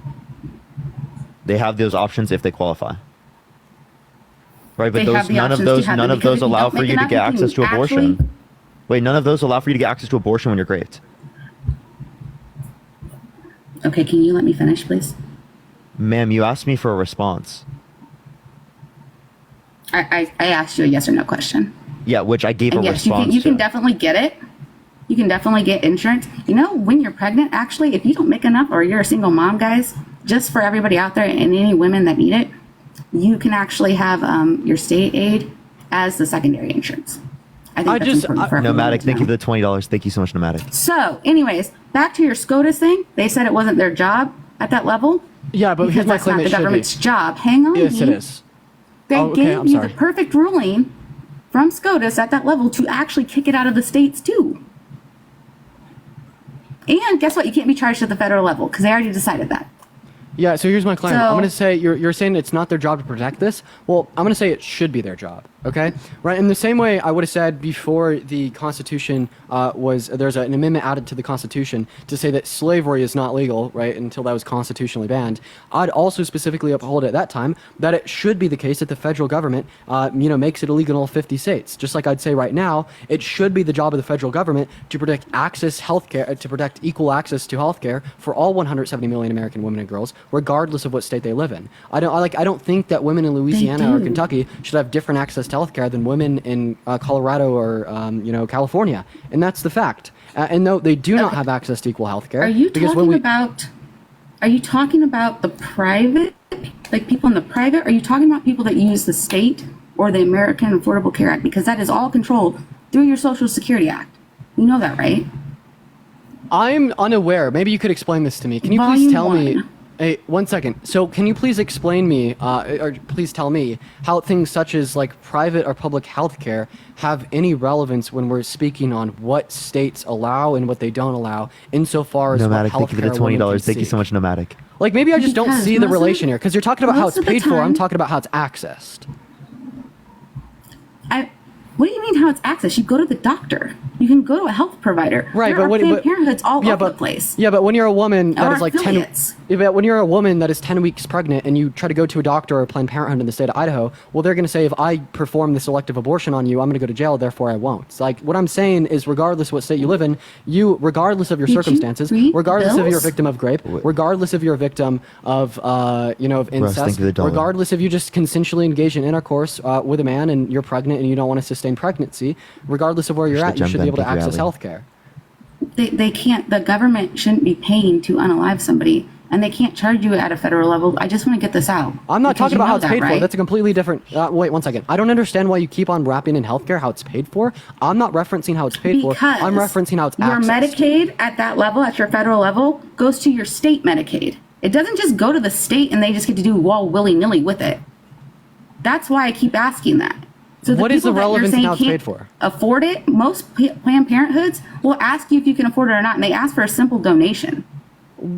Speaker 3: They have those options if they qualify. Right, but
Speaker 10: They have the
Speaker 3: none of
Speaker 10: options to
Speaker 3: those
Speaker 10: have
Speaker 3: none
Speaker 10: them
Speaker 3: of those
Speaker 10: because if you
Speaker 3: allow
Speaker 10: don't
Speaker 3: for
Speaker 10: make
Speaker 3: you to
Speaker 10: enough,
Speaker 3: get
Speaker 10: you can
Speaker 3: access to abortion.
Speaker 10: actually-
Speaker 3: Wait, none of those allow for you to get access to abortion when you're raped.
Speaker 10: Okay, can you let me finish, please?
Speaker 3: Ma'am, you asked me for a response.
Speaker 10: I asked you a yes or no question.
Speaker 3: Yeah, which I gave
Speaker 10: And
Speaker 3: a
Speaker 10: yes,
Speaker 3: response
Speaker 10: you can
Speaker 3: to.
Speaker 10: definitely get it. You can definitely get insurance. You know, when you're pregnant, actually, if you don't make enough or you're a single mom, guys, just for everybody out there and any women that need it, you can actually have your state aid as the secondary insurance. I think that's important for everyone
Speaker 3: Nomadic,
Speaker 10: to
Speaker 3: thank you
Speaker 10: know.
Speaker 3: for the $20. Thank you so much, Nomadic.
Speaker 10: So, anyways, back to your SCOTUS thing. They said it wasn't their job at that level.
Speaker 1: Yeah, but
Speaker 10: because
Speaker 1: here's my
Speaker 10: that's
Speaker 1: claim.
Speaker 10: not
Speaker 1: It
Speaker 10: the
Speaker 1: should be.
Speaker 10: government's job. Hang on.
Speaker 1: Yes, it
Speaker 10: Lee.
Speaker 1: is.
Speaker 10: They
Speaker 1: Oh, okay,
Speaker 10: gave
Speaker 1: I'm
Speaker 10: you
Speaker 1: sorry.
Speaker 10: the perfect ruling from SCOTUS at that level to actually kick it out of the states too. And guess what? You can't be charged at the federal level because they already decided that.
Speaker 1: Yeah, so here's my claim.
Speaker 10: So-
Speaker 1: I'm going to say you're saying it's not their job to protect this. Well, I'm going to say it should be their job. Okay, right. In the same way, I would have said before the Constitution there's an amendment added to the Constitution to say that slavery is not legal, right, until that was constitutionally banned. I'd also specifically uphold at that time that it should be the case that the federal government, makes it illegal in all 50 states. Just like I'd say right now, it should be the job of the federal government to protect to protect equal access to healthcare for all 170 million American women and girls, regardless of what state they live in. I don't think that women in Louisiana or Kentucky should have different access to healthcare than women in Colorado or California, and that's the fact. And no, they do not have access to equal healthcare.
Speaker 10: Are you talking about the private, like people in the private? Are you talking about people that use the state or the American Affordable Care Act? Because that is all controlled through your Social Security Act. You know that, right?
Speaker 1: I'm unaware. Maybe you could explain this to me. Can you please tell me? Hey, 1 second. So can you please explain me, or please tell me, how things such as like private or public health care have any relevance when we're speaking on what states allow and what they don't allow, insofar as
Speaker 3: Nomadic,
Speaker 1: what
Speaker 3: thank you for the $20. Thank you so much, Nomadic.
Speaker 1: Like, maybe I just don't see the relation here, because you're talking about how it's paid for. I'm talking about how it's accessed.
Speaker 10: What do you mean how it's accessed? You go to the doctor. You can go to a health provider.
Speaker 1: Right,
Speaker 10: there are Planned Parenthoods all over the place.
Speaker 1: Yeah, but when you're a woman that
Speaker 10: Or
Speaker 1: is like
Speaker 10: affiliates.
Speaker 1: 10, but when you're a woman that is 10 weeks pregnant and you try to go to a doctor or Planned Parenthood in the state of Idaho, well, they're going to say, if I perform this elective abortion on you, I'm going to go to jail. Therefore, I won't. It's like, what I'm saying is, regardless what state you live in, regardless of your circumstances, regardless if you're a victim of rape, regardless if you're a victim of incest, regardless if you just consensually engage in intercourse with a man and you're pregnant and you don't want to sustain pregnancy, regardless of where you're at, you should be able to access health care.
Speaker 10: They can't, the government shouldn't be paying to unalive somebody, and they can't charge you at a federal level. I just want to get this out.
Speaker 1: I'm not talking about how it's paid for. That's a completely different. Wait 1 second. I don't understand why you keep on wrapping in healthcare how it's paid for. I'm not referencing how it's paid for. I'm referencing how it's accessed.
Speaker 10: Your Medicaid at that level, at your federal level, goes to your state Medicaid. It doesn't just go to the state and they just get to do willy-nilly with it. That's why I keep asking that. So
Speaker 1: what is the relevance in how it's paid for?
Speaker 10: Afford it? Most Planned Parenthoods will ask you if you can afford it or not, and they ask for a simple donation.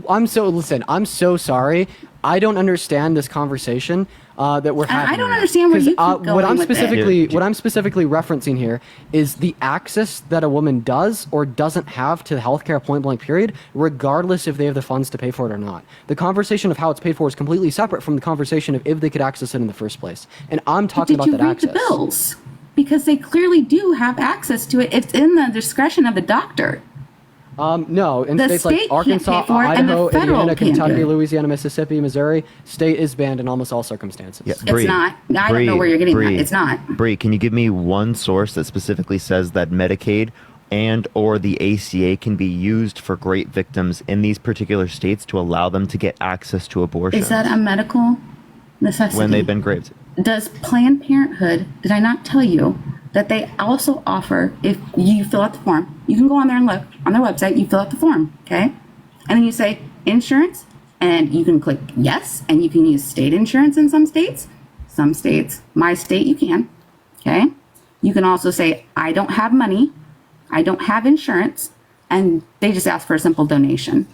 Speaker 1: I'm so sorry. I don't understand this conversation that we're having.
Speaker 10: I don't understand where you keep going
Speaker 1: what I'm
Speaker 10: with
Speaker 1: specifically referencing here is the access that a woman does or doesn't have to healthcare, point blank period, regardless if they have the funds to pay for it or not. The conversation of how it's paid for is completely separate from the conversation of if they could access it in the first place. And I'm talking about that access.
Speaker 10: Did you read the bills? Because they clearly do have access to it. It's in the discretion of the doctor.
Speaker 1: No, in states like Arkansas, Idaho, Indiana, Kentucky, Louisiana, Mississippi, Missouri, state is banned in almost all circumstances.
Speaker 10: Yeah, it's not. I don't know where you're getting that. It's not.
Speaker 3: Bree, can you give me one source that specifically says that Medicaid and or the ACA can be used for rape victims in these particular states to allow them to get access to abortion?
Speaker 10: Is that a medical necessity?
Speaker 3: When they've been raped.
Speaker 10: Does Planned Parenthood, did I not tell you that they also offer, if you fill out the form, you can go on there and look on their website, you fill out the form, okay? And then you say insurance, and you can click yes, and you can use state insurance in some states. Some states, my state, you can, okay? You can also say, I don't have money, I don't have insurance, and they just ask for a simple donation.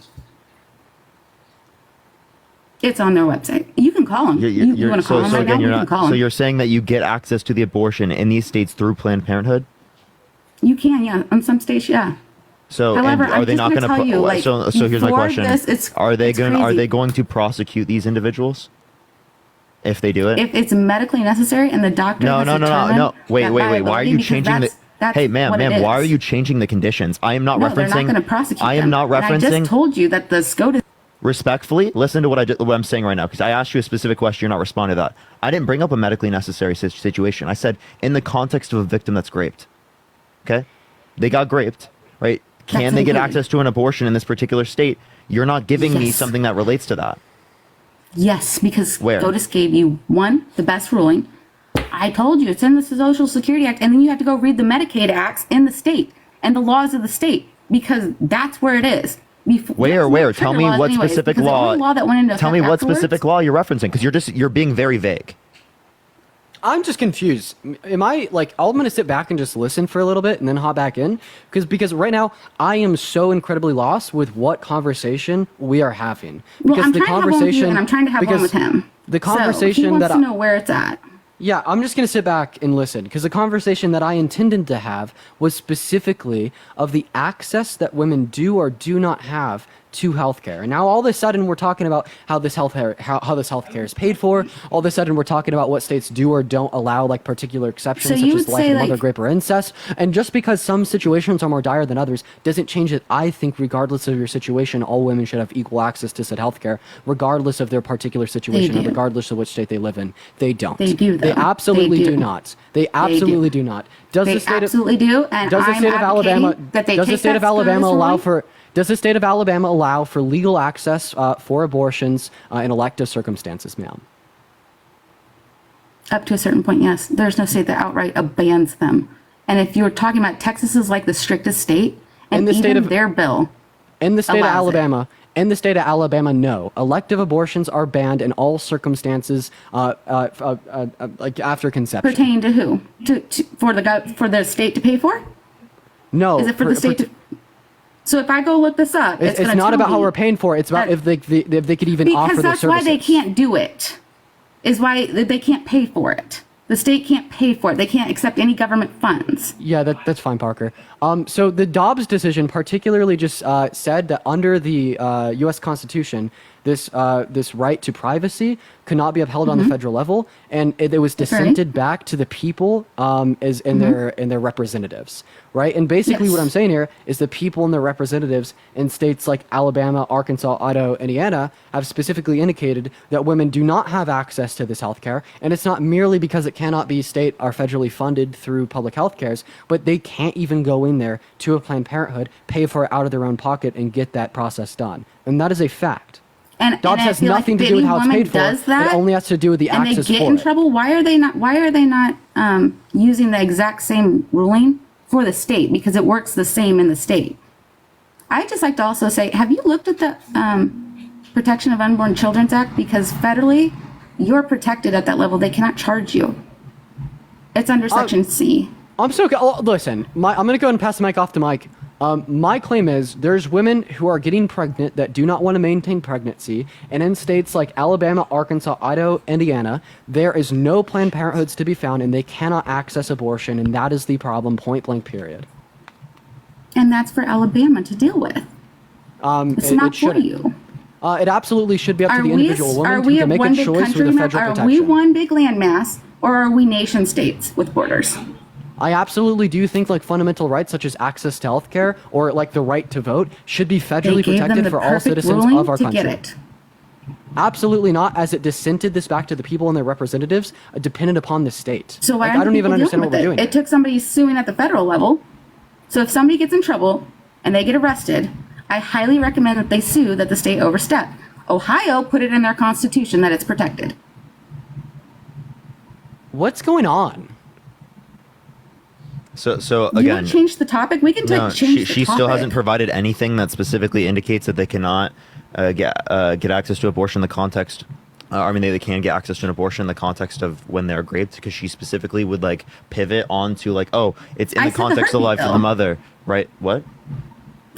Speaker 10: It's on their website. You can call them. You want to call them right now? You can call them.
Speaker 3: So you're saying that you get access to the abortion in these states through Planned Parenthood?
Speaker 10: You can, yeah. On some states, yeah.
Speaker 3: So,
Speaker 10: however,
Speaker 3: are they not going to? So here's my question: Are they going to prosecute these individuals if they do it?
Speaker 10: If it's medically necessary and the doctor
Speaker 3: No. Wait. Why are you changing the? Hey, ma'am, why are you changing the conditions? I am not referencing.
Speaker 10: They're not going to prosecute
Speaker 3: I am not referencing.
Speaker 10: And I just told you that the SCOTUS.
Speaker 3: Respectfully, listen to what I'm saying right now, because I asked you a specific question. You're not responding to that. I didn't bring up a medically necessary situation. I said in the context of a victim that's raped. Okay, they got raped, right? Can they get access to an abortion in this particular state? You're not giving me something that relates to that.
Speaker 10: Yes, because SCOTUS gave you the best ruling. I told you it's in the Social Security Act, and then you have to go read the Medicaid acts in the state and the laws of the state, because that's where it is.
Speaker 3: Where? Tell me what specific law. Tell me what specific law you're referencing, because you're being very vague.
Speaker 1: I'm just confused. Am I I'm going to sit back and just listen for a little bit and then hop back in? Because right now I am so incredibly lost with what conversation we are having.
Speaker 10: Well, I'm trying to have one with you, and I'm trying to have one with him.
Speaker 1: The conversation
Speaker 10: he wants to know where it's at.
Speaker 1: Yeah, I'm just going to sit back and listen because the conversation that I intended to have was specifically of the access that women do or do not have to healthcare. And now all of a sudden we're talking about how this healthcare is paid for. All of a sudden we're talking about what states do or don't allow like particular exceptions,
Speaker 10: So
Speaker 1: such
Speaker 10: you
Speaker 1: as the
Speaker 10: would
Speaker 1: life
Speaker 10: say,
Speaker 1: of the mother,
Speaker 10: like-
Speaker 1: grape, or incest. And just because some situations are more dire than others doesn't change that I think regardless of your situation, all women should have equal access to said healthcare, regardless of their particular situation and
Speaker 10: do.
Speaker 1: regardless of which state they live in. They don't.
Speaker 10: They do,
Speaker 1: They
Speaker 10: though.
Speaker 1: absolutely
Speaker 10: They
Speaker 1: do
Speaker 10: do.
Speaker 1: not. They absolutely do not. Does
Speaker 10: They
Speaker 1: the state
Speaker 10: absolutely do, and
Speaker 1: does the
Speaker 10: I'm
Speaker 1: state of Alabama
Speaker 10: advocating that they
Speaker 1: does the
Speaker 10: take
Speaker 1: state
Speaker 10: that
Speaker 1: of Alabama
Speaker 10: scurrilous
Speaker 1: allow
Speaker 10: ruling.
Speaker 1: for does the state of Alabama allow for legal access for abortions in elective circumstances, ma'am?
Speaker 10: Up to a certain point, yes. There's no state that outright bans them. And if you're talking about Texas is like the strictest state, and
Speaker 1: the
Speaker 10: even
Speaker 1: state of-
Speaker 10: their bill,
Speaker 1: In the state of
Speaker 10: allows it.
Speaker 1: Alabama, no. Elective abortions are banned in all circumstances, like after conception.
Speaker 10: pertain to who? For the state to pay for?
Speaker 1: No,
Speaker 10: Is it for the state to? So if I go look this up,
Speaker 1: It's
Speaker 10: gonna
Speaker 1: not
Speaker 10: tell
Speaker 1: about how
Speaker 10: me
Speaker 1: we're paying for it. It's about
Speaker 10: that-
Speaker 1: if they could even offer
Speaker 10: because
Speaker 1: their
Speaker 10: that's why
Speaker 1: services.
Speaker 10: they can't do it. Is why they can't pay for it. The state can't pay for it. They can't accept any government funds.
Speaker 1: Yeah, that's fine, Parker. So the Dobbs decision particularly just said that under the U.S. Constitution, this right to privacy could not be upheld on the federal level, and it was dissented back to the people as in their representatives, right? And basically,
Speaker 10: Yes.
Speaker 1: what I'm saying here is the people and their representatives in states like Alabama, Arkansas, Idaho, Indiana have specifically indicated that women do not have access to this health care, and it's not merely because it cannot be state or federally funded through public health cares, but they can't even go in there to a Planned Parenthood, pay for it out of their own pocket, and get that process done. And that is a fact.
Speaker 10: And
Speaker 1: Dobbs
Speaker 10: I
Speaker 1: has
Speaker 10: feel
Speaker 1: nothing
Speaker 10: like
Speaker 1: to do with
Speaker 10: if
Speaker 1: how it's
Speaker 10: any
Speaker 1: paid
Speaker 10: woman
Speaker 1: for.
Speaker 10: does that,
Speaker 1: It only has to do with the
Speaker 10: and they
Speaker 1: access
Speaker 10: get
Speaker 1: for
Speaker 10: in
Speaker 1: it.
Speaker 10: trouble. Why are they not using the exact same ruling for the state? Because it works the same in the state. I'd just like to also say, have you looked at the Protection of Unborn Children's Act? Because federally, you're protected at that level. They cannot charge you. It's under Section C.
Speaker 1: I'm so listen. I'm gonna go ahead and pass the mic off to Mike. My claim is there's women who are getting pregnant that do not want to maintain pregnancy, and in states like Alabama, Arkansas, Idaho, Indiana, there is no Planned Parenthoods to be found, and they cannot access abortion, and that is the problem. Point blank. Period.
Speaker 10: And that's for Alabama to deal with. It's not for
Speaker 1: shouldn't.
Speaker 10: you.
Speaker 1: It absolutely should be up to the individual woman
Speaker 10: are
Speaker 1: who
Speaker 10: we
Speaker 1: can make
Speaker 10: one
Speaker 1: a
Speaker 10: big
Speaker 1: choice
Speaker 10: country
Speaker 1: with the
Speaker 10: now?
Speaker 1: federal
Speaker 10: Are
Speaker 1: protection.
Speaker 10: we one big landmass, or are we nation states with borders?
Speaker 1: I absolutely do think like fundamental rights such as access to healthcare or like the right to vote should be federally
Speaker 10: They gave them
Speaker 1: protected
Speaker 10: the
Speaker 1: for all
Speaker 10: perfect
Speaker 1: citizens
Speaker 10: ruling
Speaker 1: of our
Speaker 10: to
Speaker 1: country.
Speaker 10: get it.
Speaker 1: Absolutely not, as it dissented this back to the people and their representatives, dependent upon the state.
Speaker 10: So why
Speaker 1: Like,
Speaker 10: aren't
Speaker 1: I don't even
Speaker 10: people
Speaker 1: understand
Speaker 10: dealing
Speaker 1: what we're
Speaker 10: with
Speaker 1: doing.
Speaker 10: it? It took somebody suing at the federal level. So if somebody gets in trouble and they get arrested, I highly recommend that they sue that the state overstep. Ohio put it in their constitution that it's protected.
Speaker 1: What's going on?
Speaker 3: So
Speaker 10: You
Speaker 3: again,
Speaker 10: want to change the topic? We can
Speaker 3: no,
Speaker 10: change the
Speaker 3: she
Speaker 10: topic.
Speaker 3: still hasn't provided anything that specifically indicates that they cannot get access to abortion in the context. They can get access to an abortion in the context of when they're raped, because she specifically would like pivot onto like, oh, it's in
Speaker 10: I
Speaker 3: the
Speaker 10: said the
Speaker 3: context of the life
Speaker 10: heartbeat
Speaker 3: of the
Speaker 10: bill.
Speaker 3: mother, right? What?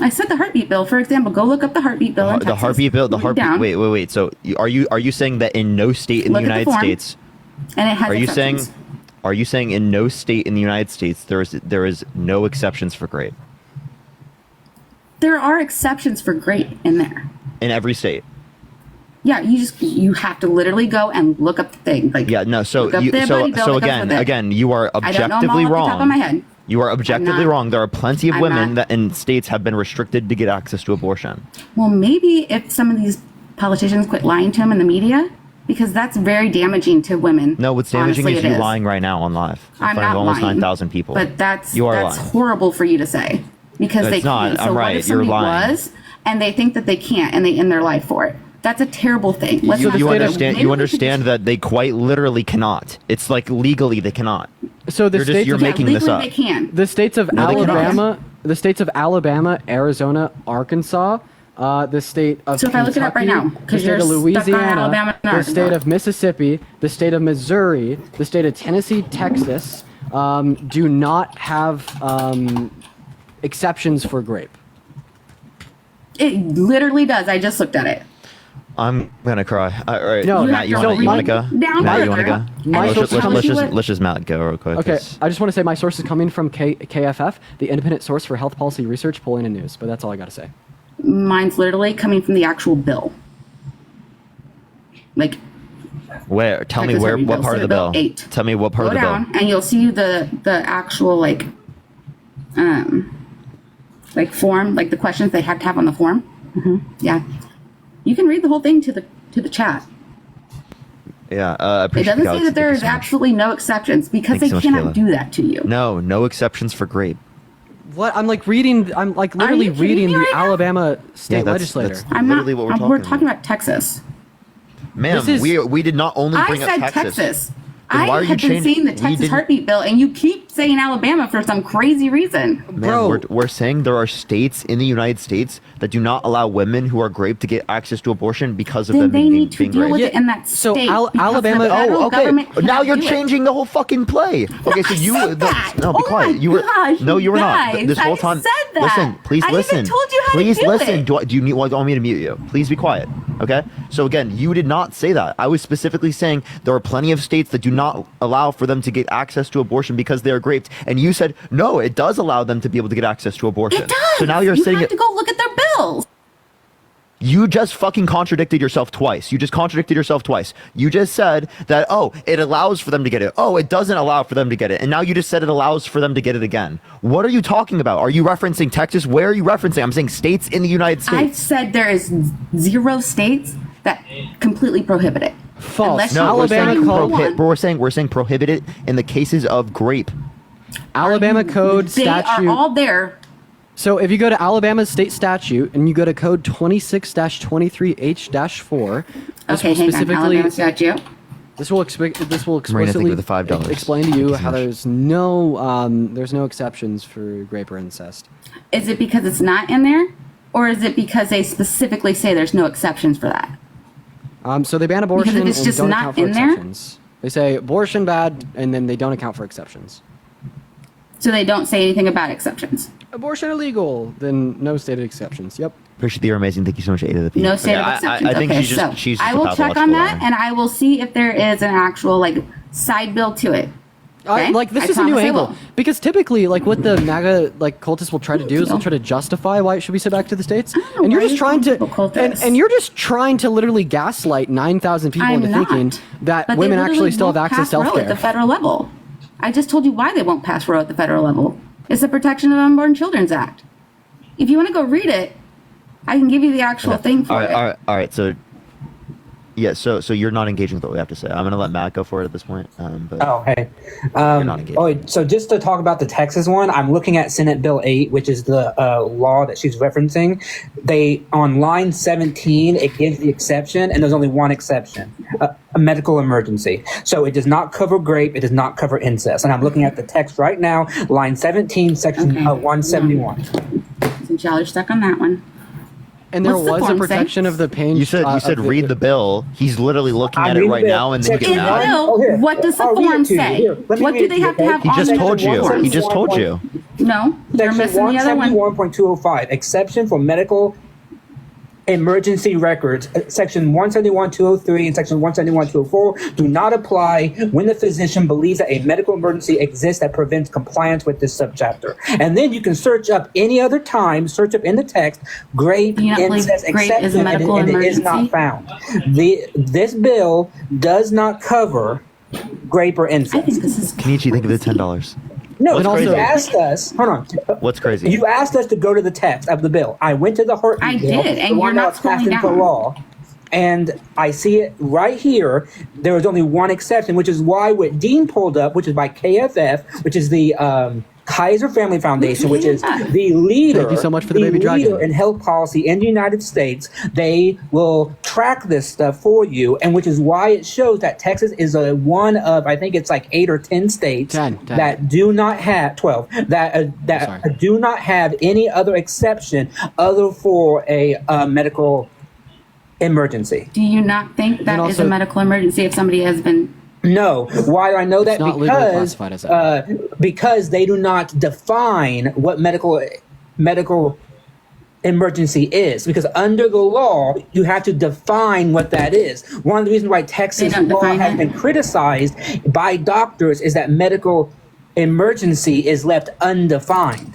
Speaker 10: I said the heartbeat bill, for example. Go look up the heartbeat bill in
Speaker 3: The
Speaker 10: Texas.
Speaker 3: heartbeat bill. The
Speaker 10: Look it
Speaker 3: heartbeat.
Speaker 10: down,
Speaker 3: Wait. So are you saying that in no state in
Speaker 10: Look
Speaker 3: the
Speaker 10: at the
Speaker 3: United
Speaker 10: form.
Speaker 3: States?
Speaker 10: and it has
Speaker 3: Are you saying?
Speaker 10: exceptions.
Speaker 3: Are you saying in no state in the United States there is no exceptions for rape?
Speaker 10: There are exceptions for grape in there.
Speaker 3: In every state.
Speaker 10: Yeah, you have to literally go and look up the thing. Like
Speaker 3: Yeah, no. So
Speaker 10: look up
Speaker 3: you,
Speaker 10: the
Speaker 3: so
Speaker 10: buddy bill
Speaker 3: so
Speaker 10: that goes with it.
Speaker 3: again, you are
Speaker 10: I don't know them
Speaker 3: objectively
Speaker 10: all off the top of my
Speaker 3: wrong.
Speaker 10: head.
Speaker 3: You are objectively
Speaker 10: not-
Speaker 3: wrong. There are plenty of
Speaker 10: I'm
Speaker 3: women
Speaker 10: not-
Speaker 3: that in states have been restricted to get access to abortion.
Speaker 10: Well, maybe if some of these politicians quit lying to them in the media, because that's very damaging to women.
Speaker 3: No, what's damaging
Speaker 10: Honestly,
Speaker 3: is
Speaker 10: it
Speaker 3: you lying right now on live in
Speaker 10: I'm
Speaker 3: front of
Speaker 10: not
Speaker 3: almost
Speaker 10: lying,
Speaker 3: 9,000 people.
Speaker 10: But that's
Speaker 3: You are lying.
Speaker 10: horrible for you to say, because
Speaker 3: No,
Speaker 10: they
Speaker 3: it's not.
Speaker 10: can't. So
Speaker 3: I'm
Speaker 10: what
Speaker 3: right.
Speaker 10: if
Speaker 3: You're
Speaker 10: somebody
Speaker 3: lying.
Speaker 10: was and they think that they can't and they end their life for it? That's a terrible thing. Let's not
Speaker 3: You
Speaker 10: do that.
Speaker 3: understand?
Speaker 10: Maybe
Speaker 3: You
Speaker 10: we should
Speaker 3: understand that they quite literally cannot. It's like legally they cannot.
Speaker 1: So the
Speaker 3: You're
Speaker 1: states
Speaker 3: you're
Speaker 1: of,
Speaker 3: making this
Speaker 10: legally
Speaker 3: up.
Speaker 10: they can.
Speaker 1: the states of
Speaker 3: No, they cannot.
Speaker 1: Alabama, Arizona, Arkansas, the state of
Speaker 10: So if I look it up right
Speaker 1: Kentucky,
Speaker 10: now,
Speaker 1: the
Speaker 10: 'cause
Speaker 1: state
Speaker 10: you're
Speaker 1: of
Speaker 10: stuck on
Speaker 1: Louisiana,
Speaker 10: Alabama and
Speaker 1: the
Speaker 10: Arkansas.
Speaker 1: state of Mississippi, the state of Missouri, the state of Tennessee, Texas, do not have exceptions for grape.
Speaker 10: It literally does. I just looked at it.
Speaker 3: I'm gonna cry. All right,
Speaker 1: No,
Speaker 3: Matt, you want to go?
Speaker 10: Down
Speaker 3: Matt, you want to
Speaker 10: further.
Speaker 3: go?
Speaker 1: My
Speaker 3: Let's just Matt go real quick.
Speaker 1: Okay,
Speaker 3: 'cause-
Speaker 1: I just want to say my source is coming from KFF, the independent source for health policy research, polling, and news. But that's all I got to say.
Speaker 10: Mine's literally coming from the actual bill. Like,
Speaker 3: Where? Tell me
Speaker 10: Texas
Speaker 3: where.
Speaker 10: Army
Speaker 3: What
Speaker 10: bill,
Speaker 3: part of the
Speaker 10: Senate
Speaker 3: bill?
Speaker 10: Bill 8.
Speaker 3: Tell me what part
Speaker 10: go
Speaker 3: of the
Speaker 10: down
Speaker 3: bill.
Speaker 10: and you'll see the actual like form, like the questions they have to have on the form. Yeah, you can read the whole thing to the chat.
Speaker 3: Yeah, I
Speaker 10: It
Speaker 3: appreciate
Speaker 10: doesn't
Speaker 3: the
Speaker 10: say
Speaker 3: Alex.
Speaker 10: that there
Speaker 3: Thank you
Speaker 10: is
Speaker 3: so much.
Speaker 10: absolutely no exceptions because
Speaker 3: Thank you
Speaker 10: they
Speaker 3: so much,
Speaker 10: cannot
Speaker 3: Kayla.
Speaker 10: do that to you.
Speaker 3: No exceptions for grape.
Speaker 1: What? I'm like reading. I'm like literally
Speaker 10: you kidding
Speaker 1: reading
Speaker 10: me
Speaker 1: the
Speaker 10: right now?
Speaker 1: Alabama state
Speaker 3: Yeah, that's
Speaker 1: legislator.
Speaker 10: I'm not.
Speaker 3: literally what we're
Speaker 10: We're
Speaker 3: talking
Speaker 10: talking about Texas.
Speaker 3: Ma'am,
Speaker 1: This is-
Speaker 3: we did not only
Speaker 10: I
Speaker 3: bring
Speaker 10: said
Speaker 3: up
Speaker 10: Texas.
Speaker 3: Then why are
Speaker 10: I
Speaker 3: you
Speaker 10: have been
Speaker 3: changing-
Speaker 10: seeing the
Speaker 3: we
Speaker 10: Texas
Speaker 3: didn't-
Speaker 10: heartbeat bill, and you keep saying Alabama for some crazy reason.
Speaker 3: Ma'am,
Speaker 1: Bro.
Speaker 3: we're saying there are states in the United States that do not allow women who are raped to get access to abortion because of
Speaker 10: Then
Speaker 3: them
Speaker 10: they
Speaker 3: being,
Speaker 10: need to
Speaker 3: being
Speaker 10: deal
Speaker 3: raped.
Speaker 10: with it in that
Speaker 1: So
Speaker 10: state. because
Speaker 1: Alabama-
Speaker 10: the federal
Speaker 3: Oh, okay.
Speaker 10: government
Speaker 3: Now
Speaker 10: cannot
Speaker 3: you're
Speaker 10: do it.
Speaker 3: changing the whole fucking play. Okay, so
Speaker 10: I
Speaker 3: you
Speaker 10: said that.
Speaker 3: no, be
Speaker 10: Oh
Speaker 3: quiet.
Speaker 10: my
Speaker 3: You were
Speaker 10: gosh,
Speaker 3: no, you were not.
Speaker 10: guys,
Speaker 3: This whole
Speaker 10: I
Speaker 3: time.
Speaker 10: said that.
Speaker 3: Listen, please
Speaker 10: I even
Speaker 3: listen.
Speaker 10: told you how to
Speaker 3: please
Speaker 10: do
Speaker 3: listen.
Speaker 10: it.
Speaker 3: Do you want me to mute you? Please be quiet. Okay. So again, you did not say that. I was specifically saying there are plenty of states that do not allow for them to get access to abortion because they are raped, and you said no, it does allow them to be able to get access to abortion.
Speaker 10: It does.
Speaker 3: So now you're
Speaker 10: you
Speaker 3: saying
Speaker 10: have to go look at their bills.
Speaker 3: You just fucking contradicted yourself twice. You just said that, oh, it allows for them to get it. Oh, it doesn't allow for them to get it. And now you just said it allows for them to get it again. What are you talking about? Are you referencing Texas? Where are you referencing? I'm saying states in the United
Speaker 10: I
Speaker 3: States.
Speaker 10: said there is 0 states that completely prohibit it.
Speaker 1: False.
Speaker 10: Unless
Speaker 3: No,
Speaker 10: you
Speaker 3: we're saying,
Speaker 10: sign one.
Speaker 3: we're saying prohibit it in the cases of grape.
Speaker 1: Alabama code
Speaker 10: They
Speaker 1: statute.
Speaker 10: are all there.
Speaker 1: So if you go to Alabama's state statute and you go to code 26-23H-4, this
Speaker 10: Okay,
Speaker 1: will
Speaker 10: hang on.
Speaker 1: specifically
Speaker 10: Alabama statute.
Speaker 1: this will
Speaker 3: Marina, thank you
Speaker 1: explicitly
Speaker 3: for the $5.
Speaker 1: explain to
Speaker 3: Thank
Speaker 1: you
Speaker 3: you so
Speaker 1: how
Speaker 3: much.
Speaker 1: there's no exceptions for rape or incest.
Speaker 10: Is it because it's not in there? Or is it because they specifically say there's no exceptions for that?
Speaker 1: So they ban abortion
Speaker 10: Because if it's
Speaker 1: and
Speaker 10: just
Speaker 1: don't
Speaker 10: not
Speaker 1: account for
Speaker 10: in there?
Speaker 1: exceptions. They say abortion bad, and then they don't account for exceptions.
Speaker 10: So they don't say anything about exceptions.
Speaker 1: Abortion illegal, then no stated exceptions. Yep.
Speaker 3: Appreciate the you're amazing. Thank you so much, Ada the P.
Speaker 10: No state
Speaker 3: Okay,
Speaker 10: of exceptions.
Speaker 3: I think
Speaker 10: okay,
Speaker 3: she's just,
Speaker 10: so
Speaker 3: she's just
Speaker 10: I
Speaker 3: a
Speaker 10: will check on
Speaker 3: pathological
Speaker 10: that,
Speaker 3: liar.
Speaker 10: and I will see if there is an actual like side bill to it. Okay?
Speaker 1: This
Speaker 10: I
Speaker 1: is a new
Speaker 10: promise I
Speaker 1: angle
Speaker 10: will.
Speaker 1: because typically, like what the MAGA cultists will try to do is they'll try to justify why it should be sent back to the states,
Speaker 10: know
Speaker 1: and you're
Speaker 10: why
Speaker 1: just
Speaker 10: you
Speaker 1: trying
Speaker 10: call
Speaker 1: to,
Speaker 10: people cultists.
Speaker 1: and you're just trying to literally gaslight 9,000 people
Speaker 10: I'm
Speaker 1: into
Speaker 10: not.
Speaker 1: thinking that
Speaker 10: But they
Speaker 1: women
Speaker 10: literally
Speaker 1: actually still have
Speaker 10: won't
Speaker 1: access to
Speaker 10: pass Roe at the
Speaker 1: healthcare.
Speaker 10: federal level. I just told you why they won't pass Roe at the federal level. It's the Protection of Unborn Children's Act. If you want to go read it, I can give you the actual thing for it.
Speaker 3: All right. So, yeah. So you're not engaging with what we have to say. I'm gonna let Matt go for it at this point. But
Speaker 11: Oh, hey.
Speaker 3: you're not engaging.
Speaker 11: So just to talk about the Texas one, I'm looking at Senate Bill 8, which is the law that she's referencing. On line 17, it gives the exception, and there's only one exception, a medical emergency. So it does not cover grape, it does not cover incest. And I'm looking at the text right now, line 17, section
Speaker 10: Okay.
Speaker 11: 171.
Speaker 10: Since y'all are stuck on that one.
Speaker 1: And there
Speaker 10: What's the
Speaker 1: was a
Speaker 10: form say?
Speaker 1: protection of the pain.
Speaker 3: You said read the bill. He's literally looking at it
Speaker 11: reading
Speaker 3: right
Speaker 11: the bill.
Speaker 3: now, and then you
Speaker 11: Section
Speaker 3: get
Speaker 10: In the
Speaker 3: mad.
Speaker 10: bill,
Speaker 11: here.
Speaker 10: what does the
Speaker 11: I'll read
Speaker 10: form
Speaker 11: it to you.
Speaker 10: say?
Speaker 11: Here, let me
Speaker 10: What
Speaker 11: read
Speaker 10: do
Speaker 11: it
Speaker 10: they
Speaker 11: to you,
Speaker 10: have to
Speaker 11: okay?
Speaker 10: have
Speaker 3: He
Speaker 10: on
Speaker 3: just
Speaker 10: there?
Speaker 3: told you.
Speaker 11: Section
Speaker 3: He just told
Speaker 11: 1.1.
Speaker 3: you.
Speaker 10: No, you're
Speaker 11: Section
Speaker 10: missing the other one.
Speaker 11: 171.205, exception for medical emergency records. Section 171.203 and section 171.204 do not apply when the physician believes that a medical emergency exists that prevents compliance with this subchapter. And then you can search up any other time, search up in the text, grape,
Speaker 10: Do you not believe
Speaker 11: incest,
Speaker 10: grape is a
Speaker 11: exception,
Speaker 10: medical
Speaker 11: and it is not
Speaker 10: emergency?
Speaker 11: found. This bill does not cover grape or
Speaker 10: I
Speaker 11: incest.
Speaker 10: think this is
Speaker 3: Kenichi, think of the $10.
Speaker 11: No,
Speaker 3: What's
Speaker 11: you
Speaker 3: crazy?
Speaker 11: asked us. Hold on.
Speaker 3: What's crazy?
Speaker 11: You asked us to go to the text of the bill. I went to the heartbeat
Speaker 10: I
Speaker 11: bill,
Speaker 10: did, and
Speaker 11: the one
Speaker 10: you're
Speaker 11: that
Speaker 10: not
Speaker 11: was passed
Speaker 10: scrolling
Speaker 11: into
Speaker 10: down.
Speaker 11: law, and I see it right here. There is only one exception, which is why what Dean pulled up, which is by KFF, which is the Kaiser Family Foundation, which is the leader.
Speaker 1: Thank you so much for the baby
Speaker 11: leader
Speaker 1: dragon.
Speaker 11: in health policy in the United States. They will track this stuff for you, and which is why it shows that Texas is one of, I think it's like 8 or 10 states
Speaker 1: 10.
Speaker 11: that do not have 12 that do not have any other exception other for a medical emergency.
Speaker 10: Do you not think that is
Speaker 1: also-
Speaker 10: a medical emergency if somebody has been?
Speaker 11: No, why do I know that?
Speaker 1: It's not legally classified as that.
Speaker 11: Because they do not define what medical emergency is, because under the law you have to define what that is. One of the reasons why Texas law has been criticized by doctors is that medical emergency is left undefined.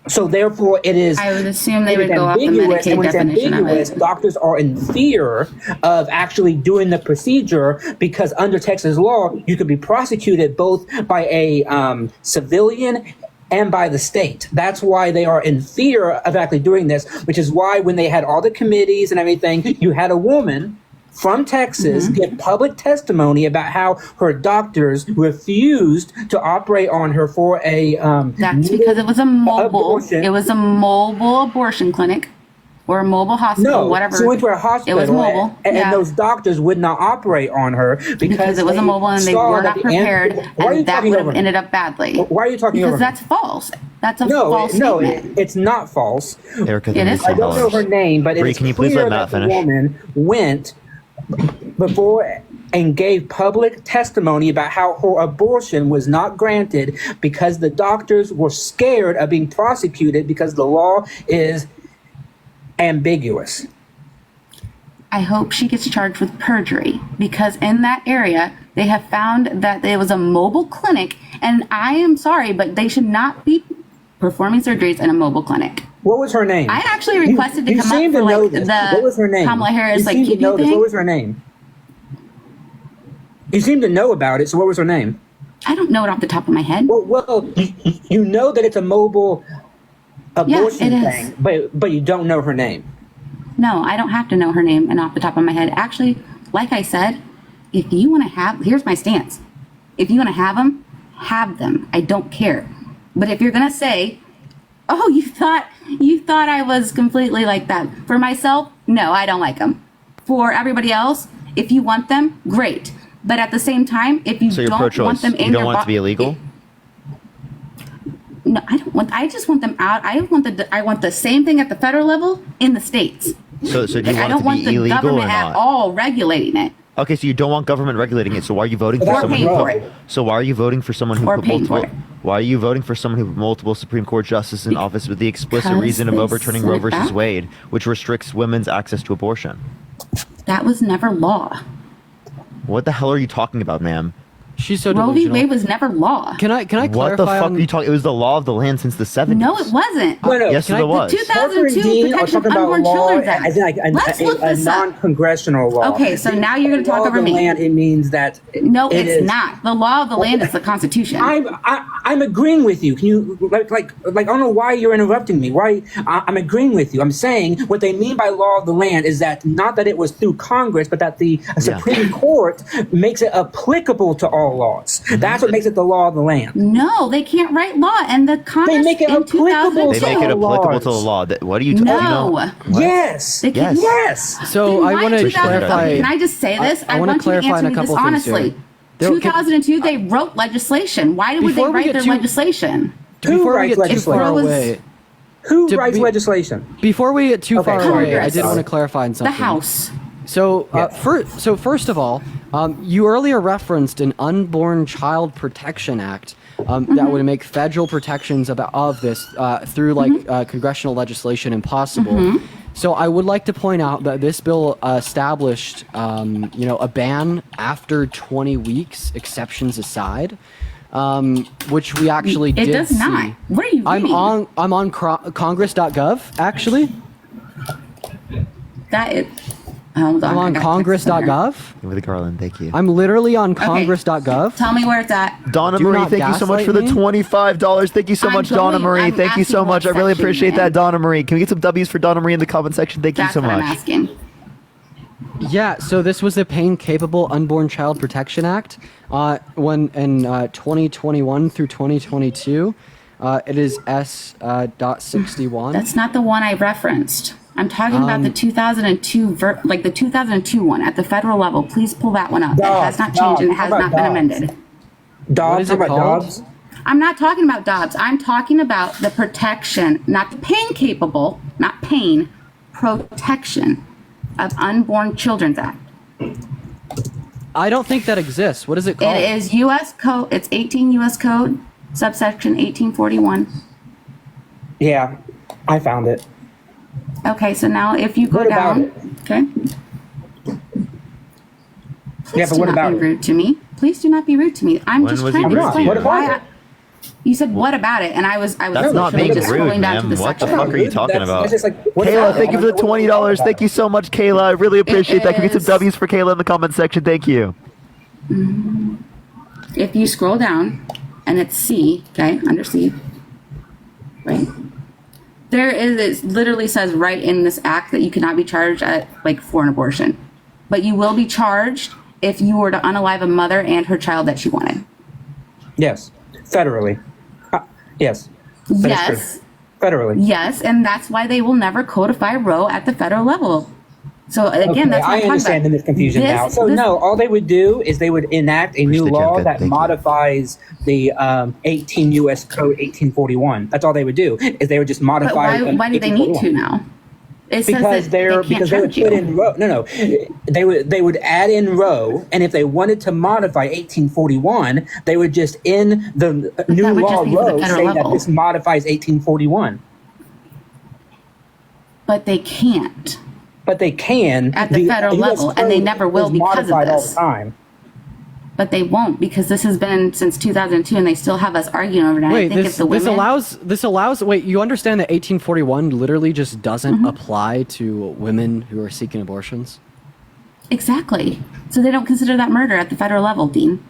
Speaker 11: So therefore it is,
Speaker 10: I would assume they would go off the
Speaker 11: ambiguous, and
Speaker 10: Medicaid
Speaker 11: when it's
Speaker 10: definition of
Speaker 11: ambiguous,
Speaker 10: it.
Speaker 11: doctors are in fear of actually doing the procedure, because under Texas law you could be prosecuted both by a civilian and by the state. That's why they are in fear of actually doing this, which is why when they had all the committees and everything, you had a woman from Texas give public testimony about how her doctors refused to operate on her for a
Speaker 10: That's because it was a mobile.
Speaker 11: abortion.
Speaker 10: It was a mobile abortion clinic or a mobile hospital,
Speaker 11: No,
Speaker 10: whatever.
Speaker 11: she went to a hospital.
Speaker 10: It was mobile,
Speaker 11: and
Speaker 10: yeah.
Speaker 11: those doctors would not operate on her because
Speaker 10: it was a
Speaker 11: they
Speaker 10: mobile and they
Speaker 11: saw
Speaker 10: were
Speaker 11: that
Speaker 10: not
Speaker 11: the
Speaker 10: prepared,
Speaker 11: Why are you
Speaker 10: and that
Speaker 11: talking
Speaker 10: would
Speaker 11: over
Speaker 10: have
Speaker 11: me?
Speaker 10: ended up badly.
Speaker 11: Why are you talking
Speaker 10: because
Speaker 11: over me?
Speaker 10: that's false. That's a
Speaker 11: No,
Speaker 10: false
Speaker 11: no,
Speaker 10: statement.
Speaker 11: it's not false.
Speaker 3: Erica,
Speaker 10: It is
Speaker 11: I don't know her name, but
Speaker 3: Bree,
Speaker 11: it's
Speaker 3: can you please
Speaker 11: clear
Speaker 3: let Matt
Speaker 11: that the
Speaker 3: finish?
Speaker 11: woman went before and gave public testimony about how her abortion was not granted because the doctors were scared of being prosecuted because the law is ambiguous.
Speaker 10: I hope she gets charged with perjury, because in that area they have found that there was a mobile clinic, and I am sorry, but they should not be performing surgeries in a mobile clinic.
Speaker 11: What was her name?
Speaker 10: I actually requested to
Speaker 11: You
Speaker 10: come
Speaker 11: seem
Speaker 10: up
Speaker 11: to
Speaker 10: for
Speaker 11: know
Speaker 10: like
Speaker 11: this.
Speaker 10: the
Speaker 11: What was her name?
Speaker 10: Kamala Harris
Speaker 11: You
Speaker 10: like
Speaker 11: seem to know
Speaker 10: QP
Speaker 11: this.
Speaker 10: thing.
Speaker 11: What was her name? You seem to know about it, so what was her name?
Speaker 10: I don't know it off the top of my head.
Speaker 11: Well, you know that it's a mobile abortion
Speaker 10: it is.
Speaker 11: thing, but you don't know her name.
Speaker 10: No, I don't have to know her name and off the top of my head. Actually, like I said, if you want to have, here's my stance. If you want to have them. I don't care. But if you're going to say, oh, you thought I was completely like that. For myself, no, I don't like them. For everybody else, if you want them, great. But at the same time, if you
Speaker 3: So you're
Speaker 10: don't
Speaker 3: pro-choice.
Speaker 10: want them in
Speaker 3: You don't
Speaker 10: your
Speaker 3: want it to be illegal?
Speaker 10: No, I don't want. I just want them out. I want the same thing at the federal level in the states.
Speaker 3: So do you
Speaker 10: Like, I
Speaker 3: want it
Speaker 10: don't
Speaker 3: to
Speaker 10: want
Speaker 3: be
Speaker 10: the
Speaker 3: illegal or
Speaker 10: government at
Speaker 3: not?
Speaker 10: all regulating it.
Speaker 3: Okay, so you don't want government regulating it. So why are you voting for
Speaker 10: Or
Speaker 3: someone
Speaker 10: paying
Speaker 3: who
Speaker 10: for
Speaker 3: put,
Speaker 10: it.
Speaker 3: So why are you voting for someone who
Speaker 10: Or
Speaker 3: put
Speaker 10: paying for
Speaker 3: multiple?
Speaker 10: it.
Speaker 3: Why are you voting for someone who put multiple Supreme Court justices in office with the explicit
Speaker 10: Because
Speaker 3: reason of
Speaker 10: they
Speaker 3: overturning Roe
Speaker 10: slid
Speaker 3: versus
Speaker 10: back.
Speaker 3: Wade, which restricts women's access to abortion?
Speaker 10: That was never law.
Speaker 3: What the hell are you talking about, ma'am?
Speaker 1: She's so
Speaker 10: Roe v.
Speaker 1: delusional.
Speaker 10: Wade was never law.
Speaker 1: Can I clarify?
Speaker 3: What the fuck
Speaker 1: on-
Speaker 3: are you talking? It was the law of the land since the 70s.
Speaker 10: No, it wasn't.
Speaker 11: No, no.
Speaker 3: Yes,
Speaker 1: Can
Speaker 3: it
Speaker 1: I-
Speaker 3: was.
Speaker 10: The 2002
Speaker 11: Dean are
Speaker 10: Protection
Speaker 11: talking
Speaker 10: of
Speaker 11: about
Speaker 10: Unborn
Speaker 11: law
Speaker 10: Children's Act.
Speaker 11: as in like
Speaker 10: Let's look
Speaker 11: a
Speaker 10: this up.
Speaker 11: non-congressional law.
Speaker 10: Okay, so now you're going to talk
Speaker 11: Law of
Speaker 10: over
Speaker 11: the
Speaker 10: me.
Speaker 11: land, it means that
Speaker 10: No,
Speaker 11: it
Speaker 10: it's
Speaker 11: is-
Speaker 10: not. The law of the land is the Constitution.
Speaker 11: I'm agreeing with you. Can you like I don't know why you're interrupting me. Why I'm agreeing with you. I'm saying what they mean by law of the land is that not that it was through Congress, but that the Supreme Court makes it applicable to all laws. That's what makes it the law of the land.
Speaker 10: No, they can't write law, and the Congress
Speaker 11: make it
Speaker 10: in
Speaker 11: applicable
Speaker 10: 2002.
Speaker 3: They make it applicable to the
Speaker 11: laws.
Speaker 3: law. What are you talking
Speaker 10: No.
Speaker 3: about?
Speaker 11: Yes.
Speaker 10: They can,
Speaker 3: Yes.
Speaker 11: Yes.
Speaker 1: So
Speaker 10: Then
Speaker 1: I
Speaker 10: why
Speaker 1: want
Speaker 10: in
Speaker 1: to
Speaker 10: 2000
Speaker 1: clarify.
Speaker 10: Can I just say this?
Speaker 1: I wanna
Speaker 10: want you to
Speaker 1: clarify on
Speaker 10: answer
Speaker 1: a
Speaker 10: me this
Speaker 1: couple things here.
Speaker 10: honestly.
Speaker 1: There- can-
Speaker 10: 2002, they wrote legislation. Why would they
Speaker 1: Before we
Speaker 10: write
Speaker 1: get
Speaker 10: their
Speaker 1: too-
Speaker 10: legislation?
Speaker 11: Who
Speaker 1: Before we
Speaker 11: writes
Speaker 1: get too
Speaker 11: legislation?
Speaker 1: far
Speaker 10: It was-
Speaker 1: away,
Speaker 11: Who
Speaker 1: to
Speaker 11: writes
Speaker 1: be-
Speaker 11: legislation?
Speaker 1: before we get too
Speaker 11: Okay,
Speaker 1: far away, I
Speaker 10: Congress.
Speaker 1: did want to clarify on
Speaker 10: The
Speaker 1: something.
Speaker 10: House.
Speaker 1: So,
Speaker 11: Yes.
Speaker 1: first of all, you earlier referenced an Unborn Child Protection Act that would make federal protections of this through congressional legislation impossible. So I would like to point out that this bill established, a ban after 20 weeks, exceptions aside, which we actually
Speaker 10: It
Speaker 1: did
Speaker 10: does
Speaker 1: see.
Speaker 10: not. What are you reading?
Speaker 1: I'm on Congress.gov actually.
Speaker 10: That is. Hold on.
Speaker 1: I'm
Speaker 10: I
Speaker 1: on
Speaker 10: gotta text this in there.
Speaker 1: Congress.gov.
Speaker 3: With the Garland, thank you.
Speaker 1: I'm literally on
Speaker 10: Okay.
Speaker 1: Congress.gov.
Speaker 10: Tell me where it's at.
Speaker 3: Donna
Speaker 1: Do
Speaker 3: Marie,
Speaker 1: not
Speaker 3: thank you so much
Speaker 1: gaslight
Speaker 3: for the
Speaker 1: me.
Speaker 3: $25. Thank you so
Speaker 10: I'm
Speaker 3: much,
Speaker 10: totally-
Speaker 3: Donna Marie.
Speaker 10: I'm
Speaker 3: Thank you
Speaker 10: asking
Speaker 3: so much. I
Speaker 10: what
Speaker 3: really
Speaker 10: section
Speaker 3: appreciate
Speaker 10: you're in.
Speaker 3: that, Donna Marie. Can we get some W's for Donna Marie in the comment section? Thank you
Speaker 10: That's
Speaker 3: so
Speaker 10: what I'm
Speaker 3: much.
Speaker 10: asking.
Speaker 1: Yeah, so this was the Pain Capable Unborn Child Protection Act when in 2021 through 2022. It is S.61.
Speaker 10: That's not the one I referenced. I'm talking about the 2002, the 2002 one at the federal level. Please pull that one up. It has not changed and it has
Speaker 11: How
Speaker 10: not
Speaker 11: about
Speaker 10: been
Speaker 11: Dobbs?
Speaker 10: amended.
Speaker 11: Dobbs,
Speaker 1: What is
Speaker 11: how
Speaker 1: it
Speaker 11: about
Speaker 1: called?
Speaker 11: Dobbs?
Speaker 10: I'm not talking about Dobbs. I'm talking about the protection, not the pain capable, not pain, protection of Unborn Children's Act.
Speaker 1: I don't think that exists. What is it called?
Speaker 10: It is U.S. Code. It's 18 U.S. Code, subsection 1841.
Speaker 11: Yeah, I found it.
Speaker 10: Okay, so now if you go
Speaker 11: What about
Speaker 10: down,
Speaker 11: it?
Speaker 10: okay.
Speaker 11: Yeah,
Speaker 10: Please
Speaker 11: but
Speaker 10: do
Speaker 11: what
Speaker 10: not
Speaker 11: about
Speaker 10: be
Speaker 11: it?
Speaker 10: rude to me. Please do not be rude to me. I'm
Speaker 3: When
Speaker 10: just
Speaker 3: was
Speaker 10: trying
Speaker 3: he
Speaker 10: to
Speaker 3: rude to
Speaker 10: explain
Speaker 3: you?
Speaker 11: What about
Speaker 10: why.
Speaker 11: it?
Speaker 10: You said what about it, and I was
Speaker 3: That's not
Speaker 11: no,
Speaker 3: being
Speaker 11: just
Speaker 3: rude,
Speaker 10: scrolling down to
Speaker 3: ma'am.
Speaker 10: the
Speaker 3: What the
Speaker 10: section.
Speaker 3: fuck are you talking
Speaker 11: That's
Speaker 3: about?
Speaker 11: just like, what
Speaker 3: Kayla,
Speaker 11: about
Speaker 3: thank you for the
Speaker 11: it?
Speaker 3: $20. Thank you so much, Kayla. I really appreciate that. Can we get some
Speaker 10: is-
Speaker 3: W's for Kayla in the comment section? Thank you.
Speaker 10: If you scroll down, and it's C, okay, under C, right? There is, it literally says right in this act that you cannot be charged at like for an abortion, but you will be charged if you were to unalive a mother and her child that she wanted.
Speaker 11: Yes, federally. Yes. That is true.
Speaker 10: Yes,
Speaker 11: Federally.
Speaker 10: yes, and that's why they will never codify Roe at the federal level. So again,
Speaker 11: Okay,
Speaker 10: that's what
Speaker 11: I
Speaker 10: I'm talking
Speaker 11: understand
Speaker 10: about.
Speaker 11: the confusion
Speaker 10: This-
Speaker 11: now. So
Speaker 10: this-
Speaker 11: no, all they would do is they would enact a new
Speaker 3: the
Speaker 11: law
Speaker 3: joke,
Speaker 11: that
Speaker 3: thank you.
Speaker 11: modifies the 18 U.S. Code 1841. That's all they would do is they would just
Speaker 10: But
Speaker 11: modify.
Speaker 10: why do they need to
Speaker 11: 1841.
Speaker 10: now? It says
Speaker 11: Because
Speaker 10: that
Speaker 11: they're
Speaker 10: they can't
Speaker 11: because they would
Speaker 10: charge
Speaker 11: put
Speaker 10: you.
Speaker 11: in Roe. No, they would add in Roe, and if they wanted to modify 1841, they would just in the new
Speaker 10: that would
Speaker 11: law
Speaker 10: just be for the
Speaker 11: Roe
Speaker 10: federal
Speaker 11: say
Speaker 10: level.
Speaker 11: that this modifies 1841.
Speaker 10: But they can't.
Speaker 11: But they can
Speaker 10: At the federal
Speaker 11: US
Speaker 10: level, and they
Speaker 11: code
Speaker 10: never will
Speaker 11: is
Speaker 10: because of
Speaker 11: modified all
Speaker 10: this.
Speaker 11: the time.
Speaker 10: But they won't because this has been since 2002, and they still have us arguing over it. And I
Speaker 1: Wait,
Speaker 10: think if
Speaker 1: this
Speaker 10: the women,
Speaker 1: this allows. Wait, you understand that 1841 literally just doesn't apply to women who are seeking abortions?
Speaker 10: exactly. So they don't consider that murder at the federal level, Dean.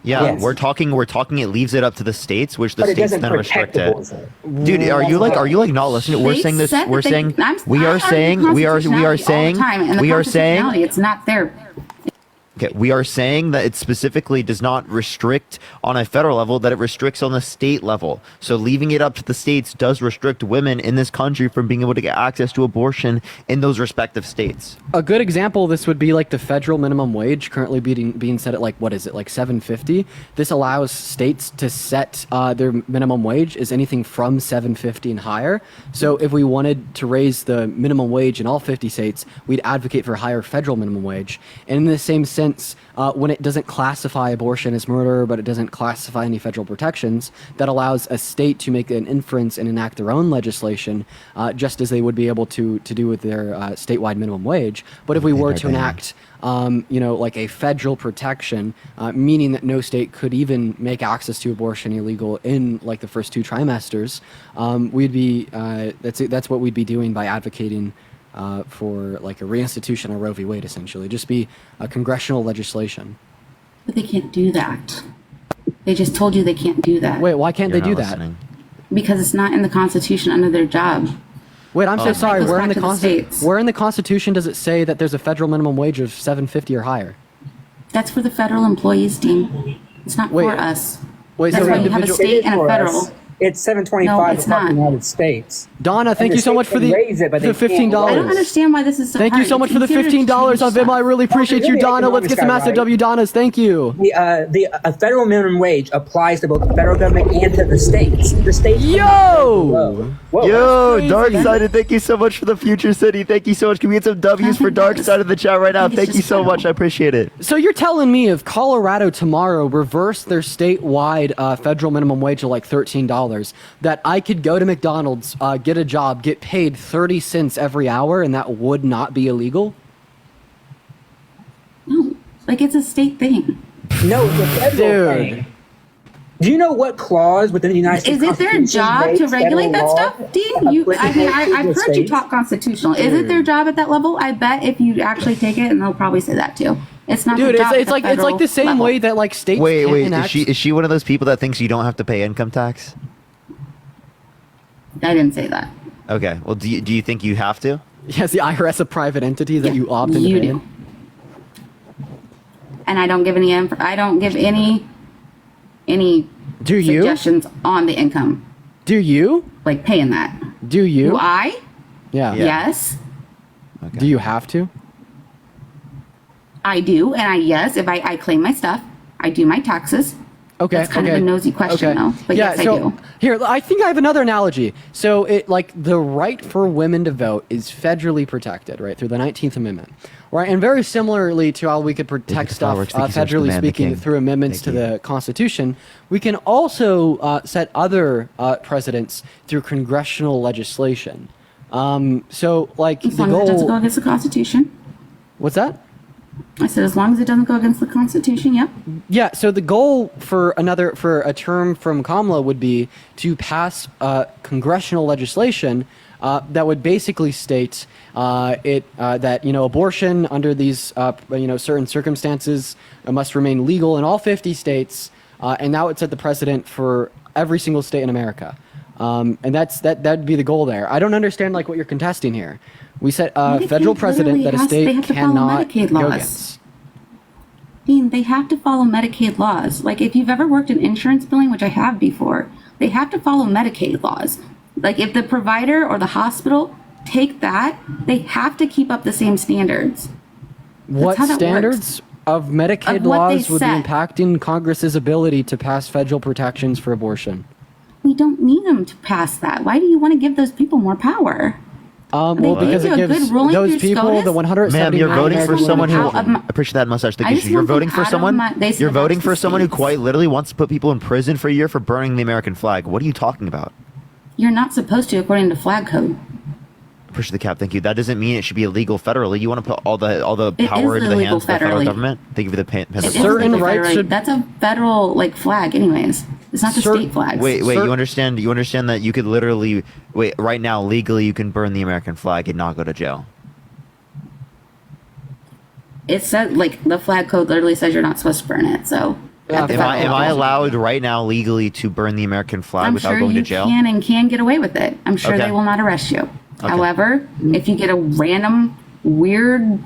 Speaker 3: Yeah,
Speaker 11: Yes.
Speaker 3: we're talking. It leaves it up to the states, which the
Speaker 11: But it
Speaker 3: states
Speaker 11: doesn't
Speaker 3: then
Speaker 11: protect
Speaker 3: restrict it.
Speaker 11: abortion.
Speaker 3: Dude, are you like not listening? We're
Speaker 10: They
Speaker 3: saying this.
Speaker 10: said
Speaker 3: We're
Speaker 10: that they-
Speaker 3: saying
Speaker 10: I'm-
Speaker 3: we
Speaker 10: I
Speaker 3: are
Speaker 10: argue
Speaker 3: saying we are
Speaker 10: constitutionality all the
Speaker 3: saying
Speaker 10: time, and the
Speaker 3: we are saying
Speaker 10: constitutionality, it's not there.
Speaker 3: Okay, we are saying that it specifically does not restrict on a federal level, that it restricts on the state level. So leaving it up to the states does restrict women in this country from being able to get access to abortion in those respective states.
Speaker 1: A good example of this would be like the federal minimum wage currently being set at like, what is it, like $7.50. This allows states to set their minimum wage as anything from $7.50 and higher. So if we wanted to raise the minimum wage in all 50 states, we'd advocate for a higher federal minimum wage. And in the same sense, when it doesn't classify abortion as murder, but it doesn't classify any federal protections, that allows a state to make an inference and enact their own legislation, just as they would be able to do with their statewide minimum wage. But if we were to enact, like a federal protection, meaning that no state could even make access to abortion illegal in like the first 2 trimesters, we'd be that's what we'd be doing by advocating for like a reinstitution of Roe v. Wade, essentially. Just be a congressional legislation.
Speaker 10: But they can't do that. They just told you they can't do that.
Speaker 1: Wait, why can't
Speaker 3: You're
Speaker 1: they do
Speaker 3: not
Speaker 1: that?
Speaker 3: listening.
Speaker 10: Because it's not in the Constitution under their job.
Speaker 1: Wait, I'm so sorry.
Speaker 10: goes
Speaker 1: Where in
Speaker 10: back
Speaker 1: the
Speaker 10: to the states.
Speaker 1: where in the Constitution does it say that there's a federal minimum wage of $7.50 or higher?
Speaker 10: That's for the federal employees, Dean. It's not
Speaker 1: Wait,
Speaker 10: for us.
Speaker 1: Wait,
Speaker 10: That's
Speaker 1: so
Speaker 10: why you have a
Speaker 1: individual.
Speaker 10: state and a
Speaker 11: For us,
Speaker 10: federal.
Speaker 11: It's $7.25
Speaker 10: No, it's
Speaker 11: across the
Speaker 10: not.
Speaker 11: United States.
Speaker 1: Donna, thank
Speaker 11: And
Speaker 1: you
Speaker 11: the
Speaker 1: so much
Speaker 11: state
Speaker 1: for
Speaker 11: can
Speaker 1: the
Speaker 11: raise it, but they can't
Speaker 1: $15.
Speaker 11: lower
Speaker 10: I don't understand why this is so
Speaker 1: Thank you
Speaker 10: hard.
Speaker 1: so much for the
Speaker 10: It's easier to
Speaker 1: $15 on
Speaker 10: change
Speaker 1: Vim. I really appreciate you,
Speaker 11: You're the
Speaker 1: Donna. Let's get some
Speaker 11: economics guy,
Speaker 1: Master W Donnas. Thank you.
Speaker 11: The federal minimum wage applies to both the federal government and to the states. The states.
Speaker 1: Yo!
Speaker 11: Whoa.
Speaker 3: Yo,
Speaker 1: crazy.
Speaker 3: Darksided, thank you so much for the Future City. Thank you so much. Can we get some W's for Darksided in the chat right now?
Speaker 10: I think it's
Speaker 3: Thank you
Speaker 10: just
Speaker 3: so
Speaker 10: federal.
Speaker 3: much. I appreciate it.
Speaker 1: So you're telling me if Colorado tomorrow reversed their statewide federal minimum wage of like $13, that I could go to McDonald's, get a job, get paid 30 cents every hour, and that would not be illegal?
Speaker 10: No, like it's a state thing.
Speaker 11: No, it's a federal
Speaker 1: Dude.
Speaker 11: thing. Do you know what clause within the United States
Speaker 10: Is it their
Speaker 11: Constitution
Speaker 10: job to
Speaker 11: makes
Speaker 10: regulate that
Speaker 11: federal law
Speaker 10: stuff, Dean? I've
Speaker 11: applicable to
Speaker 10: heard you
Speaker 11: states?
Speaker 10: talk constitutional. Is it their job at that level? I bet if you actually take it, and they'll probably say that too. It's not
Speaker 1: Dude,
Speaker 10: their job
Speaker 1: it's
Speaker 10: at
Speaker 1: like
Speaker 10: federal
Speaker 1: the same
Speaker 10: level.
Speaker 1: way that like states
Speaker 3: Wait,
Speaker 1: can't
Speaker 3: wait.
Speaker 1: enact.
Speaker 3: Is she one of those people that thinks you don't have to pay income tax?
Speaker 10: I didn't say that.
Speaker 3: Okay. Well, do you think you have to?
Speaker 1: Yes, the IRS a private entity that
Speaker 10: Yeah,
Speaker 1: you opt into
Speaker 10: you
Speaker 1: pay
Speaker 10: do.
Speaker 1: in?
Speaker 10: And I don't give any. I don't give any
Speaker 1: Do you?
Speaker 10: suggestions on the income,
Speaker 1: Do you?
Speaker 10: like paying that.
Speaker 1: Do you?
Speaker 10: Do I?
Speaker 1: Yeah.
Speaker 10: Yes,
Speaker 1: Do you have to?
Speaker 10: I do, and yes, if I claim my stuff, I do my taxes.
Speaker 1: Okay.
Speaker 10: That's kind
Speaker 1: okay.
Speaker 10: of a nosy question, though. But
Speaker 1: yeah,
Speaker 10: yes,
Speaker 1: so
Speaker 10: I do.
Speaker 1: Here, I think I have another analogy. So, it like the right for women to vote is federally protected, right, through the 19th Amendment, right? And very similarly to how we could protect
Speaker 3: the
Speaker 1: stuff
Speaker 3: fireworks. Thank you so much, the
Speaker 1: federally
Speaker 3: man, the
Speaker 1: speaking
Speaker 3: king.
Speaker 1: through amendments
Speaker 3: Thank
Speaker 1: to
Speaker 3: you.
Speaker 1: the Constitution, we can also set other precedents through congressional legislation. So, like,
Speaker 10: As
Speaker 1: the
Speaker 10: long as it doesn't go
Speaker 1: goal.
Speaker 10: against the Constitution.
Speaker 1: What's that?
Speaker 10: I said, as long as it doesn't go against the Constitution, yep.
Speaker 1: Yeah, so the goal for a term from Kamala would be to pass congressional legislation that would basically state that abortion under these certain circumstances must remain legal in all 50 states, and that would set the precedent for every single state in America. And that'd be the goal there. I don't understand like what you're contesting here. We set a federal precedent that a state cannot go against.
Speaker 10: Dean, they have to follow Medicaid laws. Like, if you've ever worked in insurance billing, which I have before, they have to follow Medicaid laws. Like, if the provider or the hospital take that, they have to keep up the same standards.
Speaker 1: What standards of Medicaid laws would be impacting Congress's ability to pass federal protections for abortion?
Speaker 10: We don't need them to pass that. Why do you want to give those people more power?
Speaker 1: Because it gives those people the 170.
Speaker 3: Ma'am, you're voting for someone who. I appreciate that mustache. You're voting for someone. You're voting for someone who quite literally wants to put people in prison for a year for burning the American flag. What are you talking about?
Speaker 10: You're not supposed to, according to flag code.
Speaker 3: Push the cap. Thank you. That doesn't mean it should be illegal federally. You want to put all the power into the hands of the federal government? Thank you for the
Speaker 1: certain rights should.
Speaker 10: That's a federal flag, anyways. It's not the state flags.
Speaker 3: Wait. You understand that you could literally right now legally you can burn the American flag and not go to jail.
Speaker 10: It said the flag code literally says you're not supposed to burn it. So.
Speaker 3: Am I allowed right now legally to burn the American flag without going to jail?
Speaker 10: I'm sure you can get away with it. I'm sure they will not arrest you. Okay. However, if you get a random weird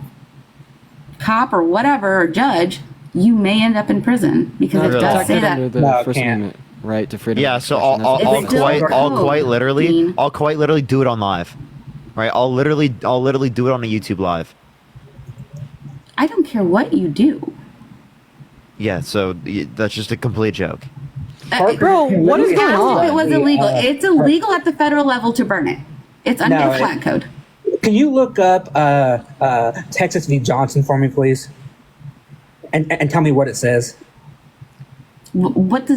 Speaker 10: cop or whatever or judge, you may end up in prison because it does say that.
Speaker 1: Under the First Amendment right to freedom.
Speaker 3: Yeah, so I'll quite literally do it on live. Right? I'll literally do it on a YouTube live.
Speaker 10: I don't care what you do.
Speaker 3: Yeah, so that's just a complete joke.
Speaker 1: Bro, what is going on?
Speaker 10: It was illegal. It's illegal at the federal level to burn it. It's under the flag code.
Speaker 11: Can you look up Texas v. Johnson for me, please? And tell me what it says.
Speaker 10: What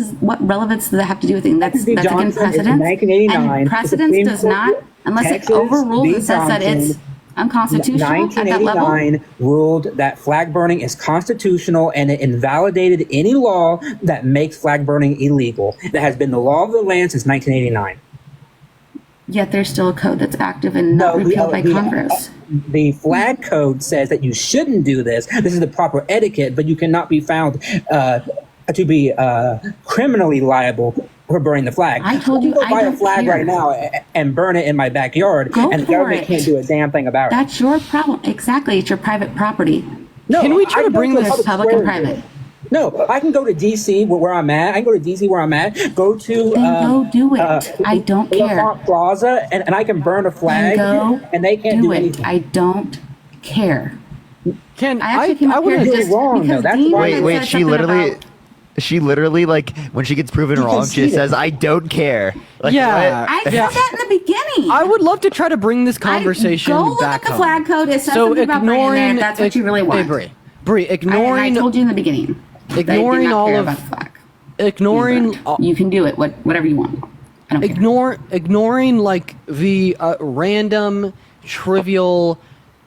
Speaker 10: relevance does that have to do with anything? That's against precedents.
Speaker 11: 1989.
Speaker 10: And precedents does not, unless it overrules and says that it's unconstitutional at that level.
Speaker 11: 1989 ruled that flag burning is constitutional, and it invalidated any law that makes flag burning illegal. That has been the law of the land since 1989.
Speaker 10: Yet there's still a code that's active and not repealed by Congress.
Speaker 11: The flag code says that you shouldn't do this. This is the proper etiquette, but you cannot be found to be criminally liable for burning the flag.
Speaker 10: I told you
Speaker 11: I can go buy a flag right now and burn it in my backyard, and the government can't do a damn thing about it.
Speaker 10: That's your problem. Exactly. It's your private property.
Speaker 11: No,
Speaker 1: can we try to bring this
Speaker 10: public and private?
Speaker 11: No, I can go to D.C. where I'm at. I can go to D.C. where I'm at. Go to
Speaker 10: go do it. I don't care.
Speaker 11: Plaza, and I can burn a flag, and they can't do anything.
Speaker 10: I don't care.
Speaker 1: I would
Speaker 11: do wrong though. That's
Speaker 3: wait. She literally like when she gets proven wrong, she says, "I don't care." Like,
Speaker 1: yeah,
Speaker 10: I said that in the beginning.
Speaker 1: I would love to try to bring this conversation
Speaker 10: go look
Speaker 1: back
Speaker 10: at the flag code. It says something about burning there. That's what you really want.
Speaker 1: Hey, Bree, ignoring.
Speaker 10: I told you in the beginning.
Speaker 1: Ignoring all of. Ignoring.
Speaker 10: You can do it. Whatever you want. I don't
Speaker 1: care. Ignoring like the random, trivial,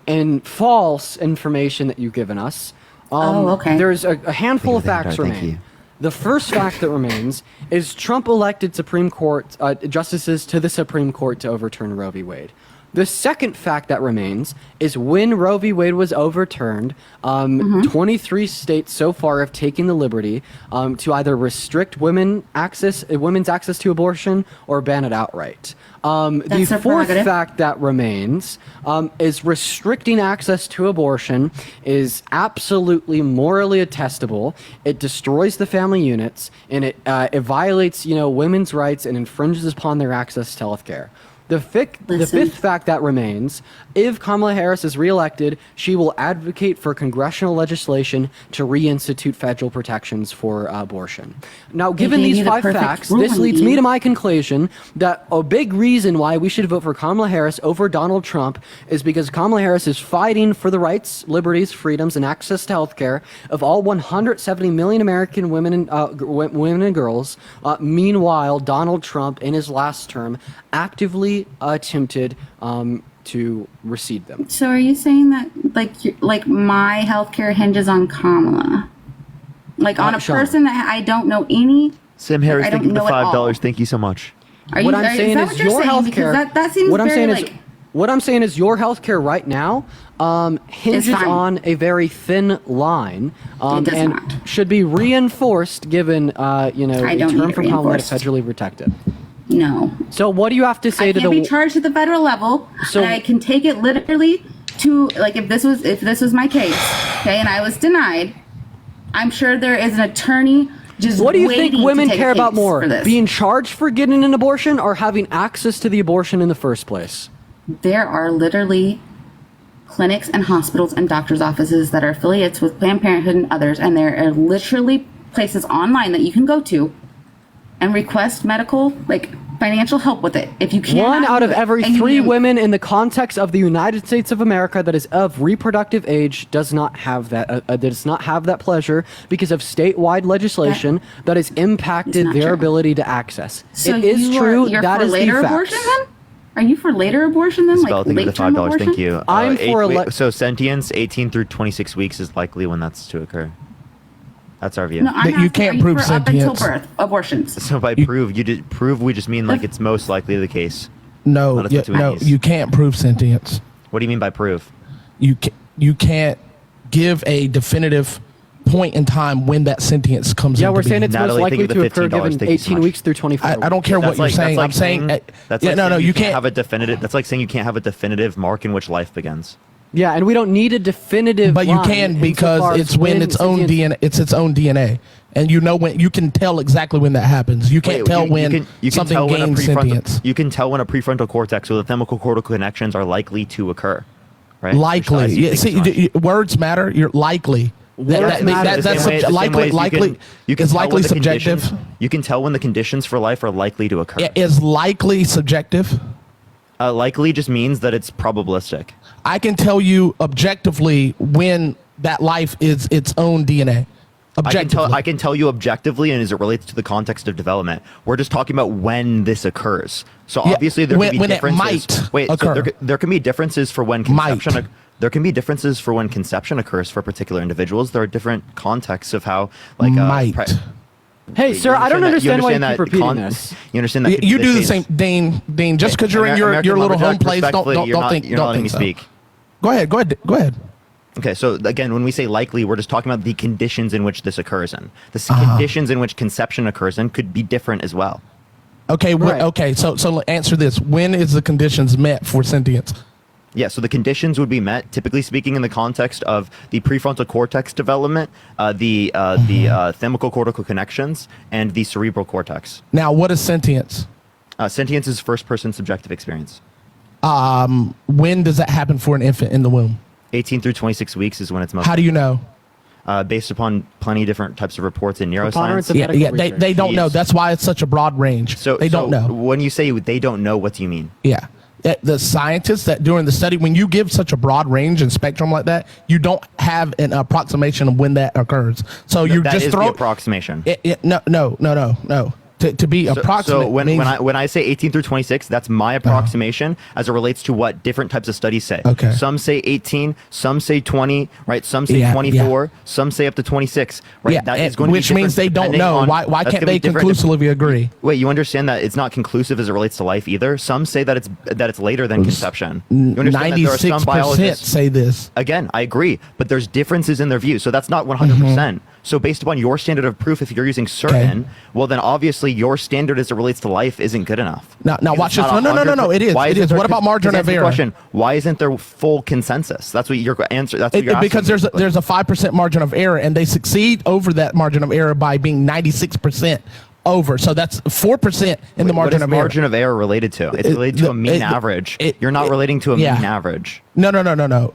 Speaker 1: and false information that you've given us.
Speaker 10: Okay.
Speaker 1: There's a handful of facts remain. The first fact that remains is Trump elected Supreme Court justices to the Supreme Court to overturn Roe v. Wade. The second fact that remains is when Roe v. Wade was overturned, 23 states so far have taken the liberty to either restrict women's access to abortion or ban it outright. The fourth fact that remains is restricting access to abortion is absolutely morally attestable. It destroys the family units, and it violates women's rights and infringes upon their access to health care. The fifth fact that remains, if Kamala Harris is reelected, she will advocate for congressional legislation to reinstitute federal protections for abortion. Now, given these 5 facts, this leads me to my conclusion that a big reason why we should vote for Kamala Harris over Donald Trump is because Kamala Harris is fighting for the rights, liberties, freedoms, and access to health care of all 170 million American women and girls. Meanwhile, Donald Trump, in his last term, actively willfully attempted to receive them.
Speaker 10: So are you saying that like my healthcare hinges on Kamala? Like on a
Speaker 1: Sean.
Speaker 10: person that I don't know any.
Speaker 3: Sam Harris,
Speaker 10: I
Speaker 3: thank
Speaker 10: don't
Speaker 3: you for the
Speaker 10: know at all.
Speaker 3: $5. Thank you so much.
Speaker 1: What I'm saying is your healthcare.
Speaker 10: That seems
Speaker 1: What I'm
Speaker 10: very,
Speaker 1: saying
Speaker 10: like,
Speaker 1: is, what I'm saying is your healthcare right now hinges
Speaker 10: fine.
Speaker 1: on a very thin line,
Speaker 10: It does
Speaker 1: and
Speaker 10: not.
Speaker 1: should be reinforced given
Speaker 10: I
Speaker 1: a
Speaker 10: don't
Speaker 1: term
Speaker 10: need it
Speaker 1: from Kamala
Speaker 10: reinforced.
Speaker 1: federally protected.
Speaker 10: No.
Speaker 1: So what do you have to say
Speaker 10: I
Speaker 1: to
Speaker 10: can't
Speaker 1: the?
Speaker 10: be charged at the federal level,
Speaker 1: So-
Speaker 10: and I can take it literally to like if this was my case, okay, and I was denied. I'm sure there is an attorney just.
Speaker 1: What do you
Speaker 10: waiting
Speaker 1: think
Speaker 10: to
Speaker 1: women
Speaker 10: take a
Speaker 1: care about
Speaker 10: case
Speaker 1: more?
Speaker 10: for this.
Speaker 1: Being charged for getting an abortion or having access to the abortion in the first place?
Speaker 10: There are literally clinics and hospitals and doctors' offices that are affiliates with Planned Parenthood and others, and there are literally places online that you can go to and request medical, like financial help with it. If you can't,
Speaker 1: One out of every 3 women in the context of the United States of America that is of reproductive age does not have that pleasure because of statewide legislation that has impacted
Speaker 10: not
Speaker 1: their
Speaker 10: true.
Speaker 1: ability to access.
Speaker 10: So
Speaker 1: it is
Speaker 10: you
Speaker 1: true.
Speaker 10: You're
Speaker 1: That
Speaker 10: for
Speaker 1: is the
Speaker 10: later
Speaker 1: facts.
Speaker 10: abortion then? Are you for later abortion then?
Speaker 3: Spell,
Speaker 10: Like
Speaker 3: thank you for
Speaker 10: late
Speaker 3: the
Speaker 10: term
Speaker 3: $5.
Speaker 10: abortion?
Speaker 3: Thank you.
Speaker 1: I'm for
Speaker 3: so Sentience, 18 through 26 weeks is likely when that's to occur. That's our view.
Speaker 10: No, I'm
Speaker 12: That you
Speaker 10: asking,
Speaker 12: can't
Speaker 10: are you
Speaker 12: prove
Speaker 10: for up until
Speaker 12: sentience.
Speaker 10: birth abortions.
Speaker 3: So by prove, we just mean like it's most likely the case.
Speaker 12: No,
Speaker 3: Not if it's
Speaker 12: no,
Speaker 3: too
Speaker 12: you can't prove sentience.
Speaker 3: What do you mean by prove?
Speaker 12: You can't give a definitive point in time when that sentience comes
Speaker 1: Yeah,
Speaker 12: into
Speaker 1: we're saying
Speaker 12: being.
Speaker 1: it's
Speaker 3: Natalie,
Speaker 1: most
Speaker 3: thank you
Speaker 1: likely
Speaker 3: for
Speaker 1: to
Speaker 3: the
Speaker 1: occur
Speaker 3: $15.
Speaker 1: given
Speaker 3: Thank you so
Speaker 1: 18
Speaker 3: much.
Speaker 1: weeks through 24
Speaker 12: I don't care what you're saying. I'm saying
Speaker 3: that's
Speaker 12: yeah,
Speaker 3: like
Speaker 12: no,
Speaker 3: saying
Speaker 12: you can't
Speaker 3: have a definitive. That's like saying you can't have a definitive mark in which life begins.
Speaker 1: Yeah, and we don't need a definitive.
Speaker 12: But you
Speaker 1: line
Speaker 12: can
Speaker 1: insofar
Speaker 12: because
Speaker 1: as
Speaker 12: it's when its own
Speaker 1: sentience-
Speaker 12: DNA. It's its own DNA, and you know when you can tell exactly when that happens. You can't tell when something
Speaker 3: tell when a
Speaker 12: gains sentience.
Speaker 3: You can tell when a prefrontal cortex or the thematical cortical connections are likely to occur. Right?
Speaker 12: Likely,
Speaker 3: Which I
Speaker 12: yeah.
Speaker 3: think
Speaker 12: See,
Speaker 3: is much.
Speaker 12: Words matter. You're likely.
Speaker 1: Words matter.
Speaker 12: That's
Speaker 3: The same way
Speaker 12: likely.
Speaker 3: as
Speaker 12: Likely
Speaker 3: you can
Speaker 12: is
Speaker 3: tell
Speaker 12: likely
Speaker 3: when the
Speaker 12: subjective.
Speaker 3: You can tell when the conditions for life are likely to occur.
Speaker 12: Is likely subjective.
Speaker 3: Likely just means that it's probabilistic.
Speaker 12: I can tell you objectively when that life is its own DNA. Objectively.
Speaker 3: I can tell you objectively, and as it relates to the context of development, we're just talking about when this occurs. So
Speaker 12: Yeah,
Speaker 3: obviously there
Speaker 12: when-
Speaker 3: can be
Speaker 12: when it
Speaker 3: differences.
Speaker 12: might
Speaker 3: Wait, so
Speaker 12: occur.
Speaker 3: there can be differences for when
Speaker 12: Might.
Speaker 3: conception. There can be differences for when conception occurs for particular individuals. There are different contexts of how, like,
Speaker 12: Might.
Speaker 1: Hey, sir, I don't understand why you keep repeating
Speaker 3: that
Speaker 1: this.
Speaker 3: You understand that
Speaker 12: You do the
Speaker 3: case-
Speaker 12: same, Dean. Just because you're in your
Speaker 3: American
Speaker 12: little home
Speaker 3: lumberjack,
Speaker 12: place, don't
Speaker 3: respectfully, you're not-
Speaker 12: think.
Speaker 3: You're not
Speaker 12: Don't
Speaker 3: letting me
Speaker 12: think so.
Speaker 3: speak.
Speaker 12: Go ahead.
Speaker 3: Okay, so again, when we say likely, we're just talking about the conditions in which this occurs in. The conditions in which conception occurs in could be different as well.
Speaker 12: Okay.
Speaker 1: Right.
Speaker 12: Okay. So answer this: when is the conditions met for sentience?
Speaker 3: Yeah, so the conditions would be met, typically speaking, in the context of the prefrontal cortex development, the thematical cortical connections, and the cerebral cortex.
Speaker 12: Now, what is sentience?
Speaker 3: Sentience is first-person subjective experience.
Speaker 12: When does that happen for an infant in the womb?
Speaker 3: 18 through 26 weeks is when it's most.
Speaker 12: How do you know?
Speaker 3: Based upon plenty of different types of reports in
Speaker 1: Preponderance
Speaker 3: neuroscience.
Speaker 1: of medical
Speaker 12: They don't know.
Speaker 3: Yes.
Speaker 12: That's why it's such a broad range. They don't know.
Speaker 3: When you say they don't know, what do you mean?
Speaker 12: Yeah. The scientists that during the study, when you give such a broad range and spectrum like that, you don't have an approximation of when that occurs. So you
Speaker 3: That
Speaker 12: just
Speaker 3: is
Speaker 12: throw
Speaker 3: the approximation.
Speaker 12: No. To be approximate.
Speaker 3: So when
Speaker 12: means,
Speaker 3: when I say 18 through 26, that's my approximation as it relates to what different types of studies say.
Speaker 12: Okay.
Speaker 3: Some say 18, some say 20, right? Some say
Speaker 12: Yeah,
Speaker 3: 24, some say up to 26, right?
Speaker 12: yeah,
Speaker 3: That is going to be
Speaker 12: which means
Speaker 3: different
Speaker 12: they don't
Speaker 3: depending
Speaker 12: know.
Speaker 3: on-
Speaker 12: Why
Speaker 3: that's
Speaker 12: can't
Speaker 3: gonna
Speaker 12: they
Speaker 3: be different
Speaker 12: conclusively agree?
Speaker 3: Wait, you understand that it's not conclusive as it relates to life either? Some say that it's later than conception. You understand that there are some
Speaker 12: 96%
Speaker 3: biologists.
Speaker 12: say this.
Speaker 3: Again, I agree, but there's differences in their view, so that's not 100%. So based upon your standard of proof, if you're using certain, well, then obviously your standard as it relates to life isn't good enough.
Speaker 12: Now
Speaker 3: Because
Speaker 12: watch
Speaker 3: it's
Speaker 12: this.
Speaker 3: not
Speaker 12: No. It is.
Speaker 3: Why
Speaker 12: It
Speaker 3: isn't
Speaker 12: is.
Speaker 3: there
Speaker 12: What about margin
Speaker 3: just
Speaker 12: of
Speaker 3: answer the
Speaker 12: error?
Speaker 3: question, why isn't there full consensus? That's what your answer. That's what you're asking.
Speaker 12: Because there's a 5% margin of error, and they succeed over that margin of error by being 96% over. So that's 4% in the margin of error.
Speaker 3: margin of error related to? It's related to a mean average. You're not relating to a mean average.
Speaker 12: No.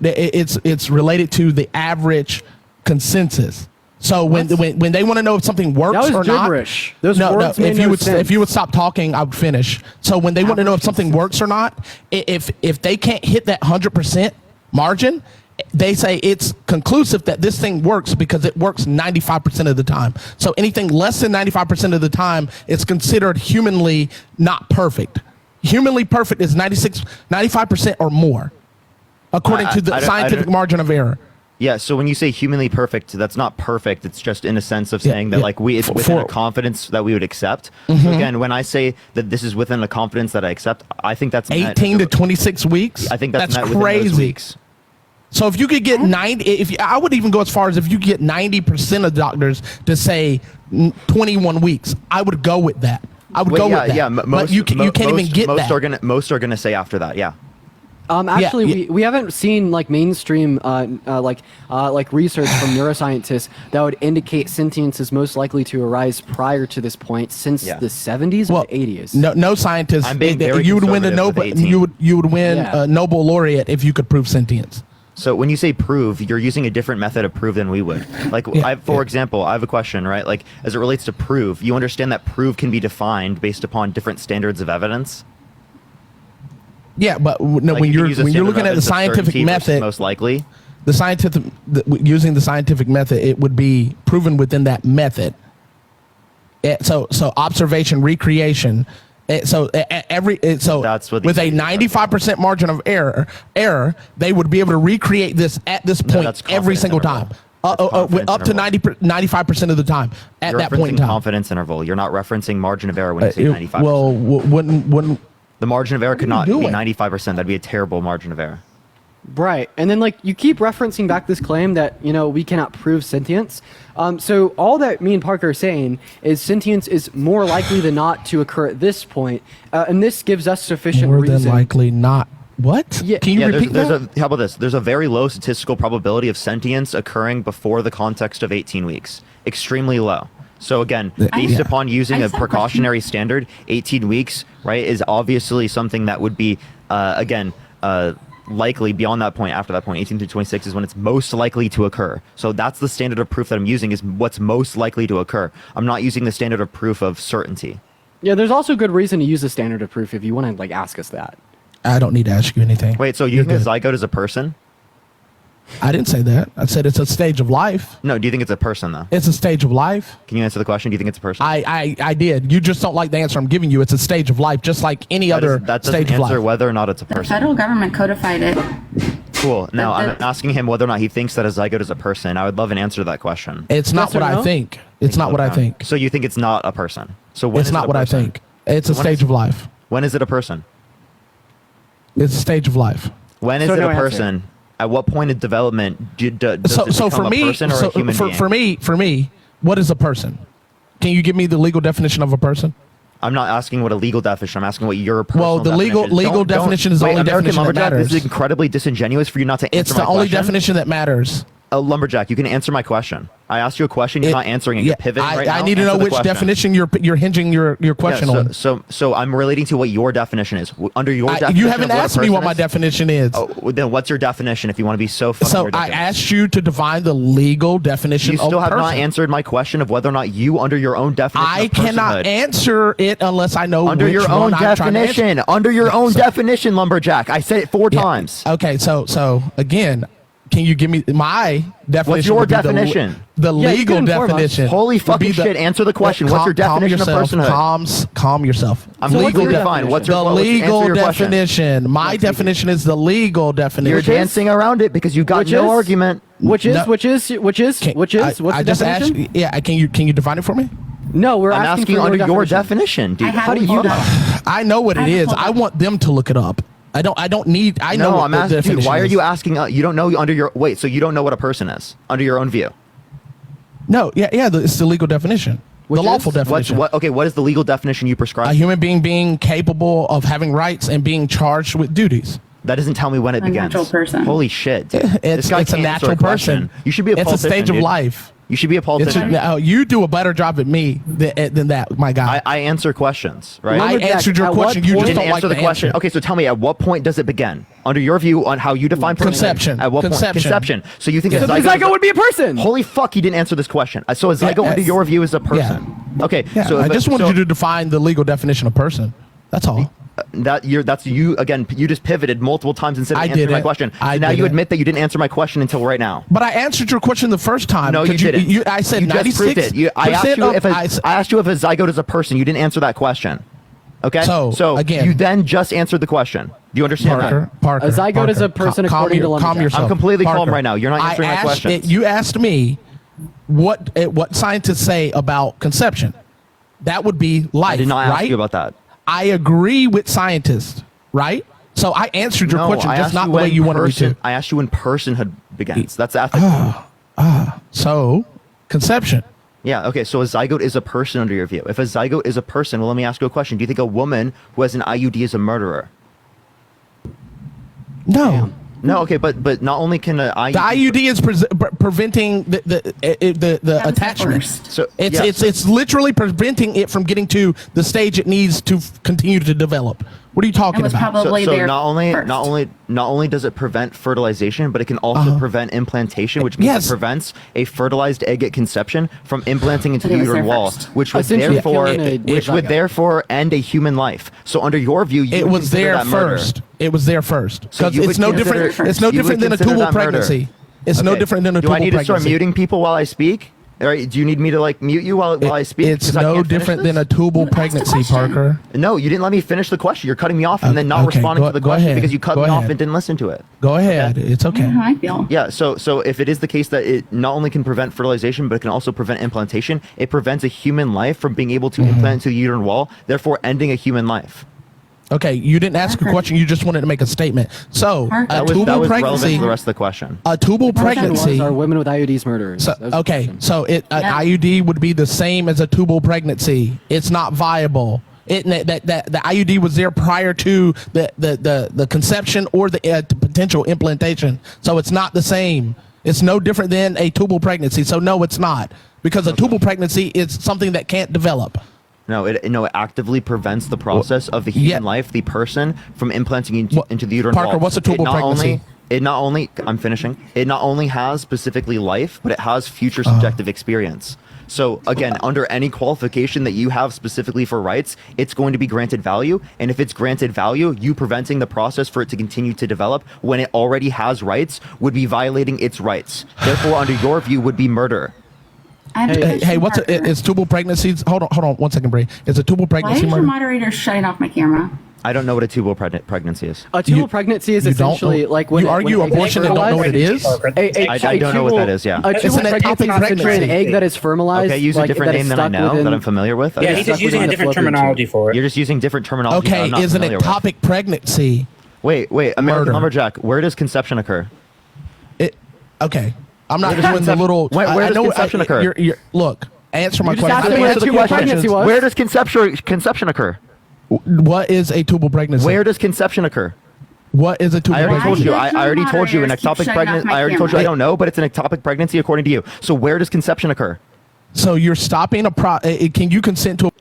Speaker 12: It's related to the average consensus. So when they want to know if something works
Speaker 1: That was
Speaker 12: or
Speaker 1: gibberish.
Speaker 12: not,
Speaker 1: Those words made no sense.
Speaker 12: if you would stop talking, I would finish. So when they want to know if something works or not, if they can't hit that 100% margin, they say it's conclusive that this thing works because it works 95% of the time. So anything less than 95% of the time, it's considered humanly not perfect. Humanly perfect is 95% or more, according to the scientific margin of error.
Speaker 3: Yeah, so when you say humanly perfect, that's not perfect. It's just in a sense of saying that like it's within a confidence that we would accept. So again, when I say that this is within a confidence that I accept, I think that's
Speaker 12: 18 to 26 weeks.
Speaker 3: I think that's
Speaker 12: crazy.
Speaker 3: Within those weeks.
Speaker 12: So if you could get 90, I would even go as far as if you get 90% of doctors to say 21 weeks, I would go with that. I would go with that.
Speaker 3: Yeah,
Speaker 12: but you can't even get that.
Speaker 3: Most are gonna say after that. Yeah.
Speaker 1: Actually, we haven't seen like mainstream like research from neuroscientists that would indicate sentience is most likely to arise prior to this point since the 70s or the 80s.
Speaker 12: No scientists.
Speaker 3: I'm being very
Speaker 12: you would win a Nobel. You would win a Nobel laureate if you could prove sentience.
Speaker 3: So when you say prove, you're using a different method of prove than we would. Like, for example, I have a question, right? Like, as it relates to prove, you understand that prove can be defined based upon different standards of evidence.
Speaker 12: Yeah, but no, when you're looking at the scientific method,
Speaker 3: most likely,
Speaker 12: using the scientific method, it would be proven within that method. So observation, recreation. So with a 95% margin of error, they would be able to recreate this at this point every single time. Up to 95% of the time at that point in time.
Speaker 3: Confidence interval. You're not referencing margin of error when you say 95%.
Speaker 12: Well, when
Speaker 3: the margin of error could not be 95%. That'd be a terrible margin of error.
Speaker 1: Right. And then like you keep referencing back this claim that, we cannot prove sentience. So all that me and Parker are saying is sentience is more likely than not to occur at this point. And this gives us sufficient reason.
Speaker 12: More than likely not. What?
Speaker 1: Yeah.
Speaker 12: Can you repeat that?
Speaker 3: How about this? There's a very low statistical probability of sentience occurring before the context of 18 weeks. Extremely low. So again, based upon using a precautionary standard, 18 weeks, right, is obviously something that would be, likely beyond that point. After that point, 18 to 26 is when it's most likely to occur. So that's the standard of proof that I'm using, is what's most likely to occur. I'm not using the standard of proof of certainty.
Speaker 1: Yeah, there's also good reason to use the standard of proof if you want to ask us that.
Speaker 12: I don't need to ask you anything.
Speaker 3: Wait, so you think a zygote is a person?
Speaker 12: I didn't say that. I said it's a stage of life.
Speaker 3: No, do you think it's a person though?
Speaker 12: It's a stage of life.
Speaker 3: Can you answer the question? Do you think it's a person?
Speaker 12: I did. You just don't like the answer I'm giving you. It's a stage of life, just like any other stage of life.
Speaker 3: That doesn't answer whether or not it's a person.
Speaker 10: The federal government codified it.
Speaker 3: Cool. Now I'm asking him whether or not he thinks that a zygote is a person. I would love an answer to that question.
Speaker 12: It's not what I think. It's not what I think.
Speaker 3: So you think it's not a person? So when
Speaker 12: it's not what I think. It's a stage of life.
Speaker 3: When is it a person?
Speaker 12: It's a stage of life.
Speaker 3: When is it a person? At what point in development does it become a person or a human being?
Speaker 12: For me, what is a person? Can you give me the legal definition of a person?
Speaker 3: I'm not asking what a legal definition. I'm asking what your personal definition.
Speaker 12: Well, the legal definition is the only definition that matters.
Speaker 3: This is incredibly disingenuous for you not to answer my question.
Speaker 12: It's the only definition that matters.
Speaker 3: Lumberjack, you can answer my question. I asked you a question. You're not answering it. You're pivoting right now.
Speaker 12: I need to know which definition you're hinging your question on.
Speaker 3: So I'm relating to what your definition is. Under your definition,
Speaker 12: you haven't asked me what my definition is.
Speaker 3: Oh, then what's your definition if you want to be so fucking ridiculous?
Speaker 12: I asked you to define the legal definition of person.
Speaker 3: You still have not answered my question of whether or not you, under your own definition
Speaker 12: I cannot answer it unless I know
Speaker 3: under your own definition. Under your own definition, Lumberjack. I said it 4 times.
Speaker 12: Okay, so again, can you give me my definition?
Speaker 3: What's your definition?
Speaker 12: The legal definition.
Speaker 3: Holy fucking shit! Answer the question. What's your definition of personhood?
Speaker 12: Calm yourself.
Speaker 3: I'm legally defined. What's your
Speaker 12: legal definition? My definition is the legal definition.
Speaker 3: You're dancing around it because you got no argument.
Speaker 1: Which is? What's the definition?
Speaker 12: Yeah, can you define it for me?
Speaker 1: No, we're
Speaker 3: asking under your definition, dude.
Speaker 1: How do you define?
Speaker 12: I know what it is. I want them to look it up. I don't need. I know.
Speaker 3: No,
Speaker 12: what
Speaker 3: I'm
Speaker 12: the
Speaker 3: asking. Dude,
Speaker 12: definition
Speaker 3: why are
Speaker 12: is.
Speaker 3: you asking? You don't know under your wait. So you don't know what a person is under your own view.
Speaker 12: No, it's the legal definition, the lawful definition.
Speaker 3: What is the legal definition you prescribe?
Speaker 12: A human being capable of having rights and being charged with duties.
Speaker 3: That doesn't tell me when it begins.
Speaker 10: Natural person.
Speaker 3: Holy shit, dude.
Speaker 12: It's a natural person.
Speaker 3: You should be a politician.
Speaker 12: It's a stage of life.
Speaker 3: You should be a politician.
Speaker 12: You do a better job at me than that, my guy.
Speaker 3: I answer questions, right?
Speaker 12: I answered your question. You just don't like the question.
Speaker 3: Okay, so tell me, at what point does it begin? Under your view on how you define person.
Speaker 12: Conception.
Speaker 3: At what point? Conception. So you think
Speaker 1: a zygote would be a person?
Speaker 3: Holy fuck, you didn't answer this question. So a zygote under your view is a person. Yeah. Okay,
Speaker 12: so I just wanted you to define the legal definition of person. That's all.
Speaker 3: That's you again. You just pivoted multiple times instead of answering my question. So now you admit that you didn't answer my question until right now.
Speaker 12: But I answered your question the first time.
Speaker 3: No, you didn't.
Speaker 12: I said
Speaker 3: you
Speaker 12: 96.
Speaker 3: I asked you if a zygote is a person. You didn't answer that question. Okay.
Speaker 12: So, again,
Speaker 3: you then just answered the question. Do you understand that?
Speaker 12: Parker,
Speaker 1: A zygote is a person according to
Speaker 12: calm
Speaker 1: Lumberjack.
Speaker 12: yourself.
Speaker 3: I'm completely calm
Speaker 12: Parker,
Speaker 3: right now. You're not answering my questions.
Speaker 12: You asked me what scientists say about conception. That would be life.
Speaker 3: I did not ask
Speaker 12: right?
Speaker 3: you about that.
Speaker 12: I agree with scientists, right? So I answered your question, just not the way you wanted me to.
Speaker 3: I asked you when personhood begins. That's ethical.
Speaker 12: So conception.
Speaker 3: Yeah, okay, so a zygote is a person under your view. If a zygote is a person, well, let me ask you a question. Do you think a woman who has an IUD is a murderer?
Speaker 12: No.
Speaker 3: No, okay, but not only can an IUD...
Speaker 12: The IUD is preventing the attachment.
Speaker 3: So
Speaker 12: It's literally preventing it from getting to the stage it needs to continue to develop. What are you talking about?
Speaker 3: So not only does it prevent fertilization, but it can also prevent implantation, which means it prevents a fertilized egg at conception from implanting into the uterine wall, which would therefore end a human life. So under your view,
Speaker 12: it was there first. It was there first. Because it's no different. It's no different than a tubal pregnancy. It's no different than a tubal pregnancy.
Speaker 3: Do I need to start muting people while I speak? All right, do you need me to mute you while I speak?
Speaker 12: It's no different than a tubal pregnancy, Parker.
Speaker 3: No, you didn't let me finish the question. You're cutting me off and then not responding to the question because you cut me off and didn't listen to it.
Speaker 12: Go ahead. Okay? It's okay.
Speaker 10: I feel.
Speaker 3: Yeah, so if it is the case that it not only can prevent fertilization, but it can also prevent implantation, it prevents a human life from being able to implant into the uterine wall, therefore ending a human life.
Speaker 12: Okay, you didn't ask a question. You just wanted to make a statement. So, a tubal pregnancy.
Speaker 3: The rest of the question.
Speaker 12: A tubal pregnancy.
Speaker 1: Are women with IUDs murderers?
Speaker 12: So, okay, so an IUD would be the same as a tubal pregnancy. It's not viable. The IUD was there prior to the conception or the potential implantation. So it's not the same. It's no different than a tubal pregnancy. So no, it's not, because a tubal pregnancy is something that can't develop.
Speaker 3: No, it actively prevents the process of the human life, the person, from implanting into the uterine wall.
Speaker 12: Parker, what's a tubal pregnancy?
Speaker 3: I'm finishing. It not only has specifically life, but it has future subjective experience. So again, under any qualification that you have specifically for rights, it's going to be granted value. And if it's granted value, you preventing the process for it to continue to develop when it already has rights would be violating its rights. Therefore, under your view, would be murder.
Speaker 12: Hey, is tubal pregnancies? Hold on 1 second, Bree. Is a tubal pregnancy?
Speaker 10: Why is your moderator shutting off my camera?
Speaker 3: I don't know what a tubal pregnancy is.
Speaker 1: A tubal pregnancy is essentially like when
Speaker 12: you argue abortion and don't know what it is.
Speaker 3: I don't know what that is. Yeah,
Speaker 1: it's an ectopic pregnancy. An egg that is fertilized.
Speaker 3: Okay, use a different name than I know that I'm familiar with.
Speaker 11: Yeah, he's just using a different terminology for it.
Speaker 3: You're just using different terminology.
Speaker 12: Okay, is an ectopic pregnancy?
Speaker 3: Wait, American Lumberjack. Where does conception occur?
Speaker 12: Okay, I'm not doing the little.
Speaker 3: Where does conception occur?
Speaker 12: Look, answer my question.
Speaker 3: Where does conception occur?
Speaker 12: What is a tubal pregnancy?
Speaker 3: Where does conception occur?
Speaker 12: What is a tubal pregnancy?
Speaker 3: I already told you an ectopic pregnancy. I already told you I don't know, but it's an ectopic pregnancy according to you. So where does conception occur?
Speaker 12: So you're stopping can you consent to?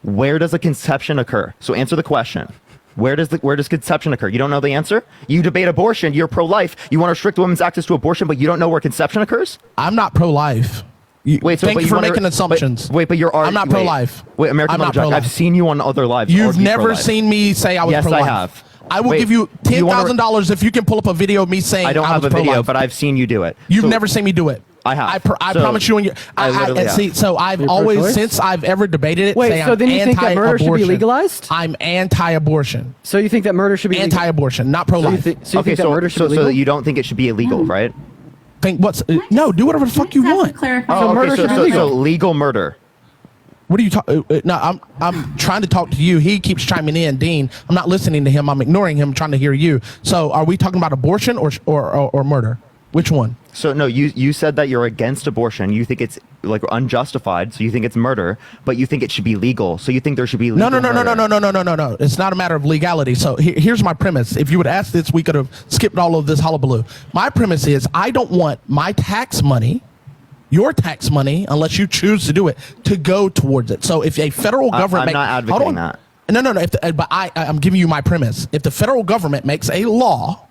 Speaker 3: Where does a conception occur? So answer the question. Where does conception occur? You don't know the answer? You debate abortion. You're pro-life. You want to restrict women's access to abortion, but you don't know where conception occurs?
Speaker 12: I'm not pro-life. Thank you for making assumptions.
Speaker 3: But you're
Speaker 12: I'm not pro-life.
Speaker 3: Wait, American Lumberjack, I've seen you on other lives.
Speaker 12: You've never seen me say I was pro-life.
Speaker 3: Yes, I have.
Speaker 12: I will give you $10,000 if you can pull up a video of me saying I
Speaker 3: don't have a video, but I've seen you do it.
Speaker 12: You've never seen me do it.
Speaker 3: I have.
Speaker 12: I promise you. So I've always, since I've ever debated it.
Speaker 1: Wait, so then you think that murder should be legalized?
Speaker 12: I'm anti-abortion.
Speaker 1: So you think that murder should be
Speaker 12: anti-abortion, not pro-life?
Speaker 1: So you think that murder should be legal?
Speaker 3: So you don't think it should be illegal, right?
Speaker 12: No, do whatever the fuck you want.
Speaker 3: So legal murder.
Speaker 12: What are you talking? No, I'm trying to talk to you. He keeps chiming in, Dean. I'm not listening to him. I'm ignoring him, trying to hear you. So are we talking about abortion or murder? Which one?
Speaker 3: So no, you said that you're against abortion. You think it's like unjustified, so you think it's murder, but you think it should be legal. So you think there should be legal
Speaker 12: No. It's not a matter of legality. So here's my premise. If you would ask this, we could have skipped all of this hullabaloo. My premise is I don't want my tax money, your tax money, unless you choose to do it, to go towards it. So if a federal government...
Speaker 3: I'm not advocating that.
Speaker 12: No. But I'm giving you my premise. If the federal government makes a law,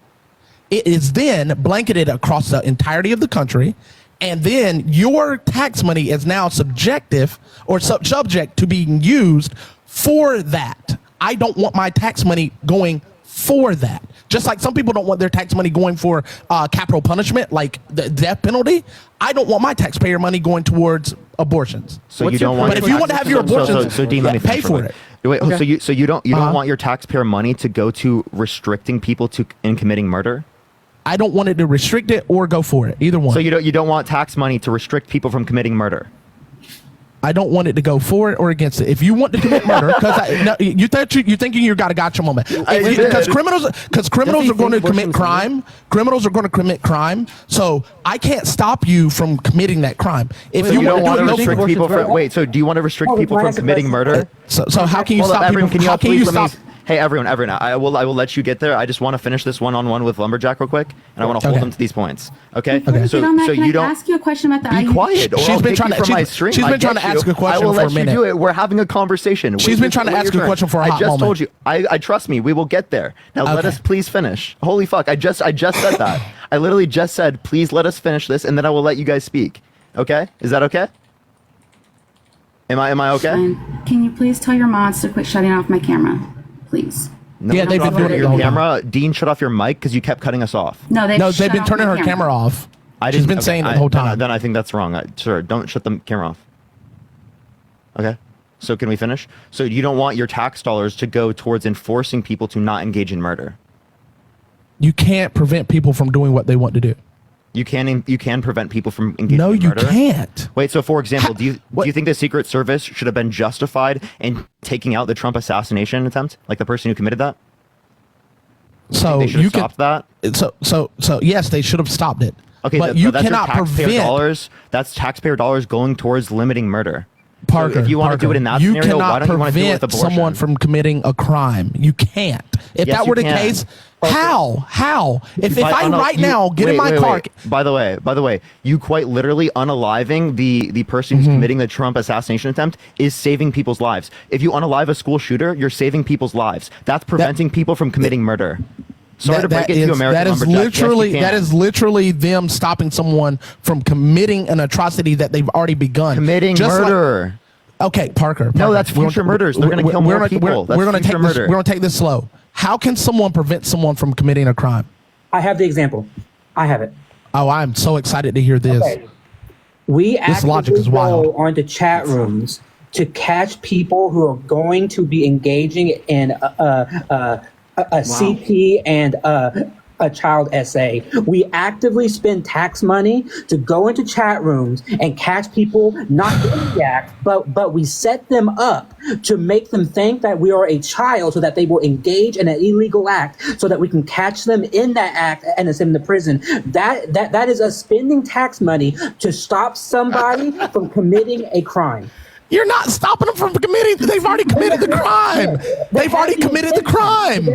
Speaker 12: it is then blanketed across the entirety of the country, and then your tax money is now subjective or subject to being used for that. I don't want my tax money going for that, Just like some people don't want their tax money going for capital punishment, like the death penalty. I don't want my taxpayer money going towards abortions.
Speaker 3: So you don't want.
Speaker 12: But if you want to have your abortions,
Speaker 3: so Dean, let me
Speaker 12: pay
Speaker 3: finish
Speaker 12: for
Speaker 3: real
Speaker 12: it.
Speaker 3: quick. Wait,
Speaker 12: Okay.
Speaker 3: so you don't want your taxpayer money to go to restricting people in committing murder?
Speaker 12: I don't want it to restrict it or go for it. Either one.
Speaker 3: So you don't want tax money to restrict people from committing murder?
Speaker 12: I don't want it to go for it or against it. If you want to commit murder, because you thinking you got a gotcha moment. Because criminals are going to commit crime. Criminals are going to commit crime. So I can't stop you from committing that crime. If
Speaker 3: So
Speaker 12: you
Speaker 3: don't want to
Speaker 12: do it,
Speaker 3: restrict people from so do you want to restrict people from committing murder?
Speaker 12: So how can you stop
Speaker 3: everyone,
Speaker 12: people? How can you stop?
Speaker 3: Hey, everyone, I will let you get there. I just want to finish this one-on-one with Lumberjack real quick, and I want to hold them to these points. Okay?
Speaker 10: So you don't ask you a question about the
Speaker 3: be quiet. Or
Speaker 12: she's
Speaker 3: I'll
Speaker 12: been
Speaker 3: kick
Speaker 12: trying
Speaker 3: you
Speaker 12: to.
Speaker 3: from my stream.
Speaker 12: She's been trying to ask a question for a minute.
Speaker 3: I will let you do it. We're having a conversation.
Speaker 12: She's been trying to ask a question for a hot
Speaker 3: moment. I just told
Speaker 12: moment.
Speaker 3: you. I trust me. We will get there. Now let us please finish. Holy fuck! I just said that. I literally just said, please let us finish this, and then I will let you guys speak. Okay? Is that okay? Am I okay?
Speaker 10: Can you please tell your mods to quit shutting off my camera, please?
Speaker 3: No,
Speaker 12: yeah, they've been doing it
Speaker 3: your camera. Dean, shut off your mic because you kept cutting us off.
Speaker 10: No, they've
Speaker 12: been turning her camera off. She's been saying it the whole time.
Speaker 3: Then I think that's wrong. Sir, don't shut the camera off. Okay. So can we finish? So you don't want your tax dollars to go towards enforcing people to not engage in murder.
Speaker 12: You can't prevent people from doing what they want to do.
Speaker 3: You can prevent people from engaging in murder?
Speaker 12: No, you can't.
Speaker 3: Wait, so for example, do you think the Secret Service should have been justified in taking out the Trump assassination attempt? Like the person who committed that?
Speaker 12: So
Speaker 3: they should have stopped that?
Speaker 12: So yes, they should have stopped it.
Speaker 3: Okay,
Speaker 12: but you
Speaker 3: that's
Speaker 12: cannot
Speaker 3: taxpayer
Speaker 12: prevent
Speaker 3: dollars. That's taxpayer dollars going towards limiting murder.
Speaker 12: Parker,
Speaker 3: so if you want to do it in that
Speaker 12: you
Speaker 3: scenario, why don't you want to do it with
Speaker 12: cannot
Speaker 3: abortion?
Speaker 12: prevent someone from committing a crime. You can't. If
Speaker 3: Yes,
Speaker 12: that were
Speaker 3: you
Speaker 12: the
Speaker 3: can.
Speaker 12: case, how? If I right now get in my car.
Speaker 3: By the way, you quite literally unaliving the person who's committing the Trump assassination attempt is saving people's lives. If you unalive a school shooter, you're saving people's lives. That's preventing people from committing murder. Sorry to break it to you, American lumberjack.
Speaker 12: That is literally them stopping someone from committing an atrocity that they've already begun.
Speaker 3: Committing murder.
Speaker 12: Okay, Parker.
Speaker 3: No, that's future murders. They're going to kill more people.
Speaker 12: We're going to take this slow. How can someone prevent someone from committing a crime?
Speaker 11: I have the example. I have it.
Speaker 12: Oh, I'm so excited to hear this.
Speaker 11: Okay. We
Speaker 12: This logic is
Speaker 11: actively
Speaker 12: wild.
Speaker 11: go onto chat rooms to catch people who are going to be engaging in a CP and a child essay. We actively spend tax money to go into chat rooms and catch people not in the act, but we set them up to make them think that we are a child so that they will engage in an illegal act so that we can catch them in that act and send them to prison. That is us spending tax money to stop somebody from committing a crime.
Speaker 12: You're not stopping them from committing. They've already committed the crime. They've already committed the crime.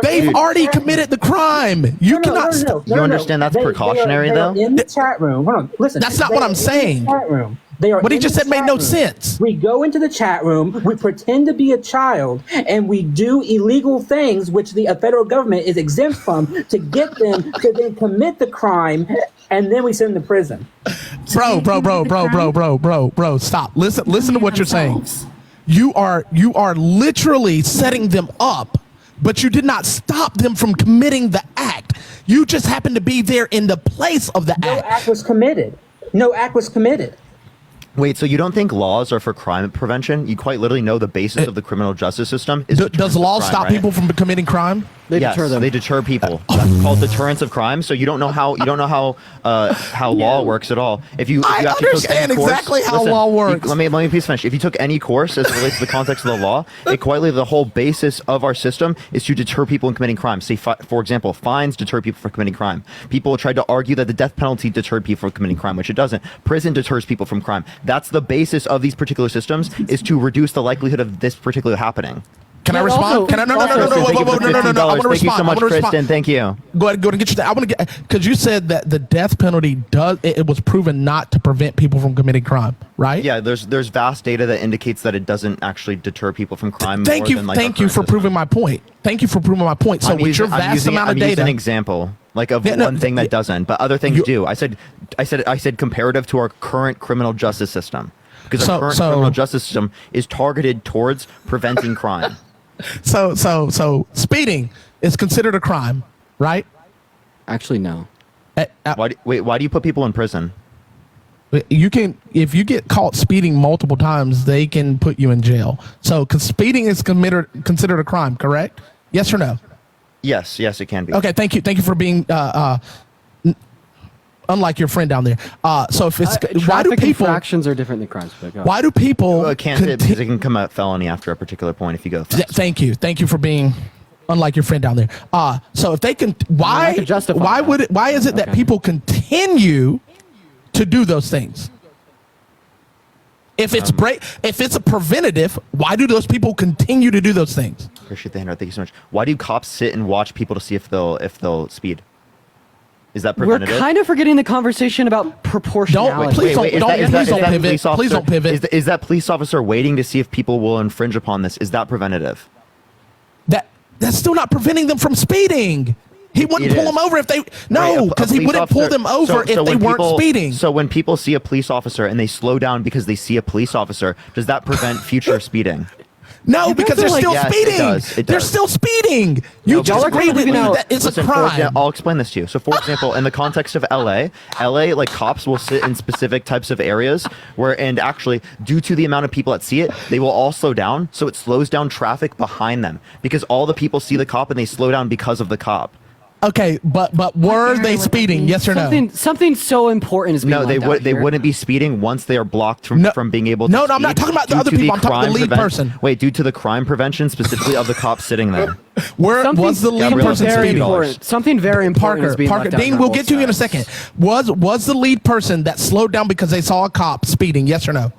Speaker 12: They've already committed the crime. You cannot.
Speaker 3: You understand that's precautionary,
Speaker 11: they
Speaker 3: though?
Speaker 11: are in the chat room. Hold on, listen.
Speaker 12: That's not what I'm saying.
Speaker 11: Chat room. They are
Speaker 12: What he
Speaker 11: in
Speaker 12: just
Speaker 11: the
Speaker 12: said made
Speaker 11: chat
Speaker 12: no
Speaker 11: room.
Speaker 12: sense.
Speaker 11: We go into the chat room, we pretend to be a child, and we do illegal things which the federal government is exempt from to get them to then commit the crime, and then we send them to prison.
Speaker 12: Bro, stop. Listen to what you're saying. You are literally setting them up, but you did not stop them from committing the act. You just happened to be there in the place of the act.
Speaker 11: No act was committed. No act was committed.
Speaker 3: Wait, so you don't think laws are for crime prevention? You quite literally know the basis of the criminal justice system is
Speaker 12: Does law
Speaker 3: crime,
Speaker 12: stop
Speaker 3: right?
Speaker 12: people from committing crime?
Speaker 1: They deter them.
Speaker 3: They deter people. That's called deterrence of crime. So you don't know how law works at all. If you
Speaker 12: I
Speaker 3: actually took any
Speaker 12: understand
Speaker 3: course,
Speaker 12: exactly how
Speaker 3: listen,
Speaker 12: law works.
Speaker 3: Let me please finish. If you took any course as it relates to the context of the law, it quite literally the whole basis of our system is to deter people in committing crime. Say, for example, fines deter people from committing crime. People tried to argue that the death penalty deterred people from committing crime, which it doesn't. Prison deters people from crime. That's the basis of these particular systems, is to reduce the liklikelihood of this particular happening.
Speaker 12: Can I respond? No. I want to respond.
Speaker 3: Thank you so much, Kristen. Thank you.
Speaker 12: Go ahead and get you that. I want to get, because you said that the death penalty it was proven not to prevent people from committing crime, right?
Speaker 3: Yeah, there's vast data that indicates that it doesn't actually deter people from crime.
Speaker 12: Thank you for proving my point. Thank you for proving my point. So with your vast amount of data,
Speaker 3: I'm using an example of one thing that doesn't, but other things do. I said comparative to our current criminal justice system, because our current criminal justice system is targeted towards preventing crime.
Speaker 12: So speeding is considered a crime, right?
Speaker 1: Actually, no.
Speaker 3: Why do you put people in prison?
Speaker 12: You can, if you get caught speeding multiple times, they can put you in jail. So, because speeding is considered a crime, correct? Yes or no?
Speaker 3: Yes, it can be.
Speaker 12: Okay, thank you for being unlike your friend down there. So if it's why do people
Speaker 1: infractions are different than crimes?
Speaker 12: Why do people?
Speaker 3: Well, it can't because it can come out felony after a particular point if you go fast.
Speaker 12: Thank you for being unlike your friend down there. So if they can, why is it that people continue to do those things? If it's a preventative, why do those people continue to do those things?
Speaker 3: Appreciate the handout. Thank you so much. Why do cops sit and watch people to see if they'll speed? Is that preventative?
Speaker 1: We're kind of forgetting the conversation about proportionality.
Speaker 12: Please don't pivot.
Speaker 3: Is that police officer waiting to see if people will infringe upon this? Is that preventative?
Speaker 12: That's still not preventing them from speeding. He wouldn't pull them over if they because he wouldn't pull them over if they weren't speeding.
Speaker 3: So when people see a police officer and they slow down because they see a police officer, does that prevent future speeding?
Speaker 12: No, because they're still speeding.
Speaker 3: It does.
Speaker 12: They're still speeding. You just agree with me that it's a crime.
Speaker 3: I'll explain this to you. So, for example, in the context of LA, like cops will sit in specific types of areas and actually, due to the amount of people that see it, they will all slow down. So it slows down traffic behind them because all the people see the cop and they slow down because of the cop.
Speaker 12: Okay, but were they speeding? Yes or no?
Speaker 1: Something so important is being
Speaker 3: they wouldn't be speeding once they are blocked from being able to
Speaker 12: No,
Speaker 3: speed
Speaker 12: I'm not talking about the other people. I'm talking about the lead person.
Speaker 3: Wait, due to the crime prevention, specifically of the cops sitting there.
Speaker 12: Was the lead person speeding?
Speaker 1: Something very important is being
Speaker 12: Parker,
Speaker 1: left out
Speaker 12: Dean, we'll get to you in a second. Was the lead person that slowed down because they saw a cop speeding? Yes or no?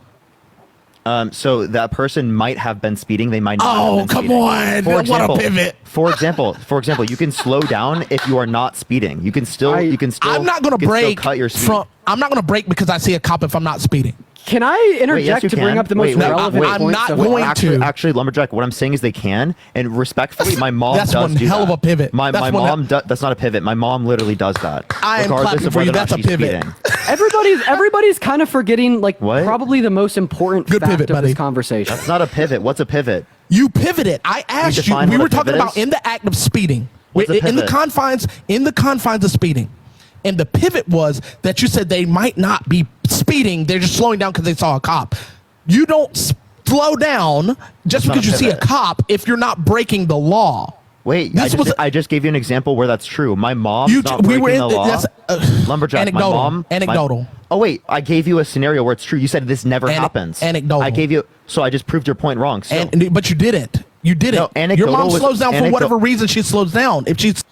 Speaker 3: So that person might have been speeding. They might not.
Speaker 12: Oh, come on! What a pivot.
Speaker 3: For example, you can slow down if you are not speeding. You can still.
Speaker 12: I'm not going to break.
Speaker 3: Cut your speed.
Speaker 12: I'm not going to break because I see a cop if I'm not speeding.
Speaker 1: Can I interject to bring up the most relevant points?
Speaker 12: I'm not going to.
Speaker 3: Actually, Lumberjack, what I'm saying is they can. And respectfully, my mom
Speaker 12: that's
Speaker 3: does
Speaker 12: one hell of a pivot.
Speaker 3: My mom that's not a pivot. My mom literally does that.
Speaker 12: I am clapping for you. That's a pivot.
Speaker 1: Everybody's kind of forgetting probably the most important fact of this conversation.
Speaker 3: That's not a pivot. What's a pivot?
Speaker 12: You pivoted. I asked you. We were talking about in the act of speeding. In the confines of speeding. And the pivot was that you said they might not be speeding. They're just slowing down because they saw a cop. You don't slow down just because you see a cop if you're not breaking the law.
Speaker 3: Wait, I just gave you an example where that's true. My mom's not breaking the law. Lumberjack,
Speaker 12: anecdotal.
Speaker 3: Oh, wait, I gave you a scenario where it's true. You said this never happens.
Speaker 12: Anecdotal.
Speaker 3: So I just proved your point wrong.
Speaker 12: But you didn't. You didn't.
Speaker 3: No,
Speaker 12: your mom slows down for whatever reason she slows down. If she's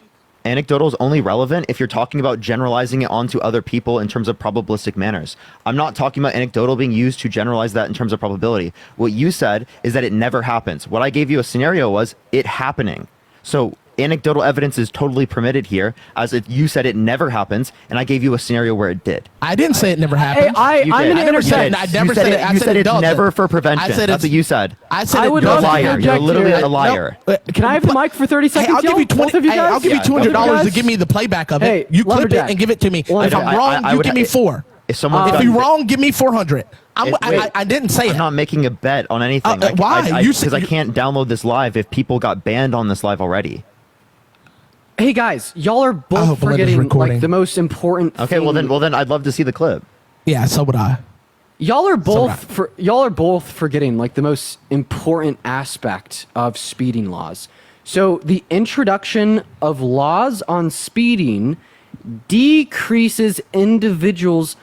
Speaker 3: anecdotal is only relevant if you're talking about generalizing it onto other people in terms of probabilistic manners. I'm not talking about anecdotal being used to generalize that in terms of probability. What you said is that it never happens. What I gave you a scenario was it happening. So anecdotal evidence is totally permitted here, as if you said it never happens, and I gave you a scenario where it did.
Speaker 12: I didn't say it never happened.
Speaker 1: I'm going to interject.
Speaker 12: I never said it. I said
Speaker 3: it's
Speaker 12: it
Speaker 3: never for prevention. That's what you said.
Speaker 12: I said
Speaker 3: you're a liar. You're literally a liar.
Speaker 1: Can I have the mic for 30 seconds?
Speaker 12: I'll give you I'll give you $200 to give me the playback of it. You clip it and give it to me. If I'm wrong, you give me $4.
Speaker 3: If
Speaker 12: you're wrong, give me $400. I didn't say it.
Speaker 3: I'm not making a bet on anything.
Speaker 12: Why?
Speaker 3: Because I can't download this live if people got banned on this live already.
Speaker 1: Hey guys, y'all are both forgetting the most important thing.
Speaker 3: Okay, well then I'd love to see the clip.
Speaker 12: Yeah, so would I.
Speaker 1: Y'all are both forgetting the most important aspect of speeding laws. So the introduction of laws on speeding decreases individuals'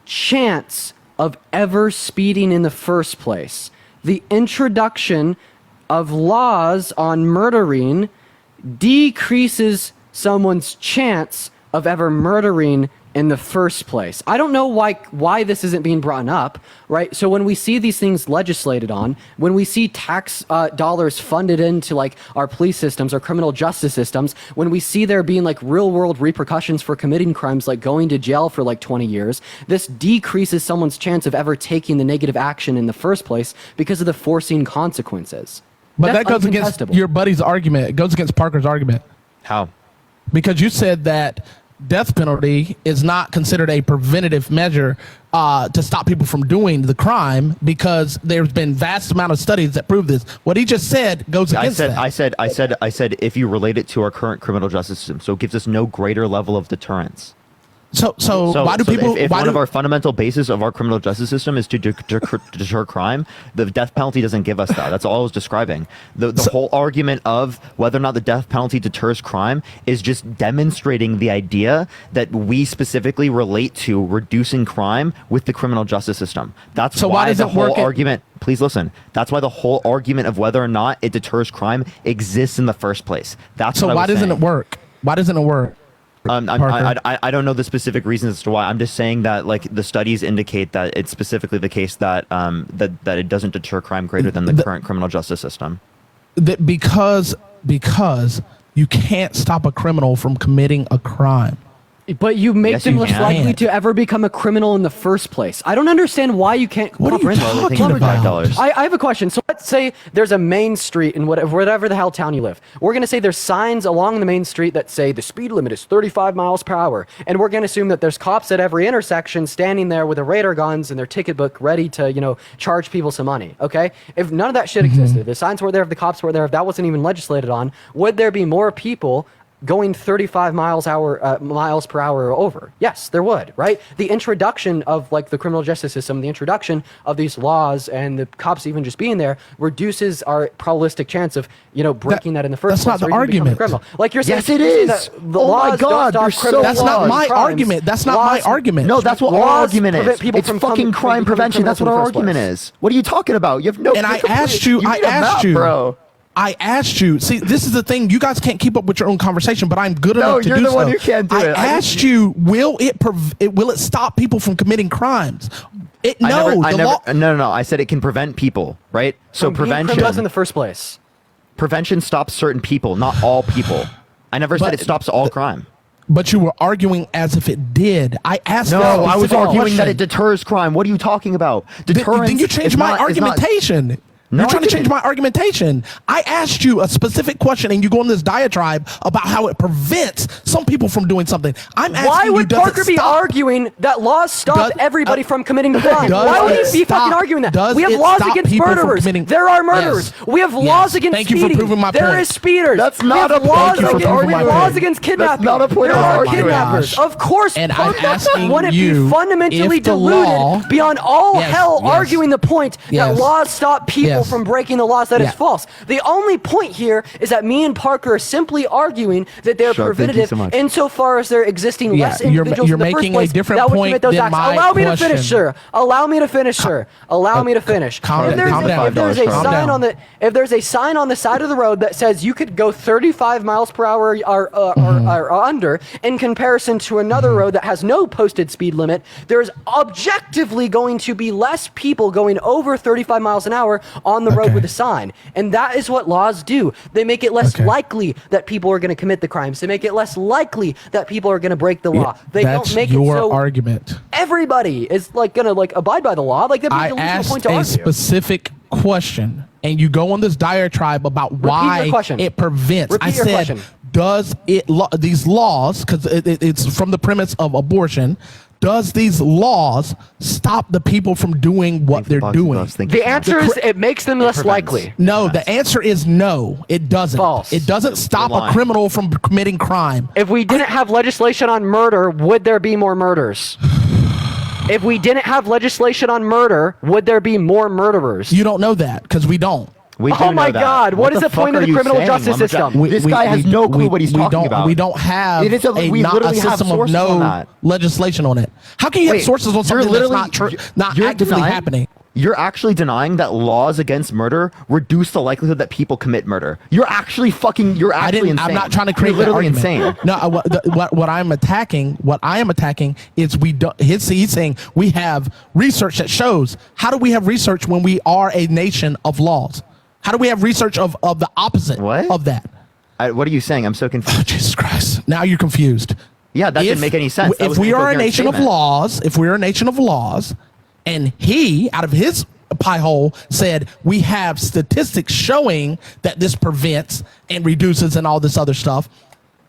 Speaker 1: chance of ever speeding in the first place. The introduction of laws on murdering decreases someone's chance of ever murdering in the first place. I don't know why this isn't being brought up, right? So when we see these things legislated on, when we see tax dollars funded into our police systems, our criminal justice systems, when we see there being real world repercussions for committing crimes like going to jail for 20 years, this decreases someone's chance of ever taking the negative action in the first place because of the foreseen consequences.
Speaker 12: But that goes against your buddy's argument. It goes against Parker's argument.
Speaker 3: How?
Speaker 12: Because you said that death penalty is not considered a preventative measure to stop people from doing the crime, because there's been vast amount of studies that prove this. What he just said goes against that.
Speaker 3: I said if you relate it to our current criminal justice system, so it gives us no greater level of deterrence.
Speaker 12: So why do people?
Speaker 3: If one of our fundamental bases of our criminal justice system is to deter crime, the death penalty doesn't give us that. That's all I was describing. The whole argument of whether or not the death penalty deters crime is just demonstrating the idea that we specifically relate to reducing crime with the criminal justice system. That's why the whole argument. Please listen. That's why the whole argument of whether or not it deters crime exists in the first place. That's
Speaker 12: so. Why doesn't it work? Why doesn't it work?
Speaker 3: I don't know the specific reasons as to why. I'm just saying that like the studies indicate that it's specifically the case that that it doesn't deter crime greater than the current criminal justice system.
Speaker 12: That because you can't stop a criminal from committing a crime.
Speaker 1: But you make them less likely to ever become a criminal in the first place. I don't understand why you can't.
Speaker 12: What are you talking about?
Speaker 1: I have a question. So let's say there's a main street in whatever the hell town you live. We're going to say there's signs along the main street that say the speed limit is 35 miles per hour. And we're going to assume that there's cops at every intersection standing there with their radar guns and their ticket book ready to, charge people some money. Okay? If none of that shit existed, the signs were there, if the cops were there, if that wasn't even legislated on, would there be more people going 35 miles per hour or over? Yes, there would, right? The introduction of like the criminal justice system, the introduction of these laws and the cops even just being there reduces our probabilistic chance of, breaking that in the first place.
Speaker 12: That's not the argument.
Speaker 1: Like you're saying,
Speaker 3: yes, it is.
Speaker 1: The laws don't stop criminal
Speaker 12: that's not my argument. That's not my argument.
Speaker 3: No, that's what our argument is. It's fucking crime prevention. That's what our argument is. What are you talking about? You have no.
Speaker 12: And I asked you,
Speaker 3: bro.
Speaker 12: I asked you. See, this is the thing. You guys can't keep up with your own conversation, but I'm good enough to do so.
Speaker 3: No, you're the one who can't do it.
Speaker 12: I asked you, will it stop people from committing crimes?
Speaker 3: No. I said it can prevent people, right? So prevention.
Speaker 1: Criminals in the first place.
Speaker 3: Prevention stops certain people, not all people. I never said it stops all crime.
Speaker 12: But you were arguing as if it did. I asked.
Speaker 3: No, I was arguing that it deters crime. What are you talking about? Deterrence.
Speaker 12: Then you changed my argumentation.
Speaker 3: No,
Speaker 12: You're trying to change my argumentation. I asked you a specific question, and you go on this diatribe about how it prevents some people from doing something. I'm asking
Speaker 1: why would
Speaker 12: you,
Speaker 1: Parker be arguing that laws stop everybody from committing the crime? Why would he be fucking arguing that? We have laws against murderers. There are murderers. Yes. We have laws against speeding.
Speaker 12: Thank you for proving my point.
Speaker 1: There is speeders.
Speaker 3: That's not a point.
Speaker 1: We have laws against kidnapping.
Speaker 3: That's not a point.
Speaker 1: There are kidnappers. Of course,
Speaker 12: and I'm asking
Speaker 1: wouldn't
Speaker 12: you
Speaker 1: be fundamentally deluded beyond all hell arguing the point that laws stop people from breaking the law. That is false. The only point here is that me and Parker are simply arguing that they're preventative insofar as they're existing less individuals in the first place that would commit those acts. Allow me to finish, sir. Allow me to finish, sir. Allow me to finish. If there's a sign on the side of the road that says you could go 35 miles per hour or under in comparison to another road that has no posted speed limit, there's objectively going to be less people going over 35 miles an hour on the road with a sign. And that is what laws do. They make it less likely that people are going to commit the crimes. They make it less likely that people are going to break the law. They don't make it so
Speaker 12: your argument.
Speaker 1: Everybody is like going to abide by the law. Like that
Speaker 12: I asked point to a specific question, and you go on this diatribe about why it prevents. I said, does these laws, because it's from the premise of abortion, does these laws stop the people from doing what they're doing?
Speaker 1: The answer is it makes them less likely.
Speaker 12: No, the answer is no, it doesn't.
Speaker 1: False.
Speaker 12: It doesn't stop a criminal from committing crime.
Speaker 1: If we didn't have legislation on murder, would there be more murders? If we didn't have legislation on murder, would there be more murderers?
Speaker 12: You don't know that, because we don't.
Speaker 1: Oh my God! What is the point of the criminal justice system?
Speaker 3: This guy has no clue what he's talking about.
Speaker 12: We don't have a system of no legislation on it. How can you have sources on something that's not actively happening?
Speaker 3: You're actually denying that laws against murder reduce the likelihood that people commit murder. You're actually insane.
Speaker 12: I'm not trying to create
Speaker 3: literally
Speaker 12: insane. No, what I am attacking is he's saying we have research that shows. How do we have research when we are a nation of laws? How do we have research of the opposite of that?
Speaker 3: What are you saying? I'm so confused.
Speaker 12: Oh, Jesus Christ. Now you're confused.
Speaker 3: Yeah, that didn't make any sense.
Speaker 12: If we are a nation of laws, and he, out of his pie hole, said we have statistics showing that this prevents and reduces and all this other stuff,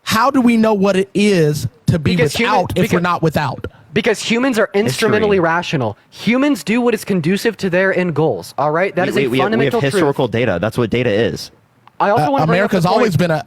Speaker 12: how do we know what it is to be
Speaker 1: Because
Speaker 12: without if we're not without.
Speaker 1: Because humans are instrumentally rational. Humans do what is conducive to their end goals. All right, that is a fundamental
Speaker 3: we have historical data. That's what data is.
Speaker 1: I also want to
Speaker 12: America's always been a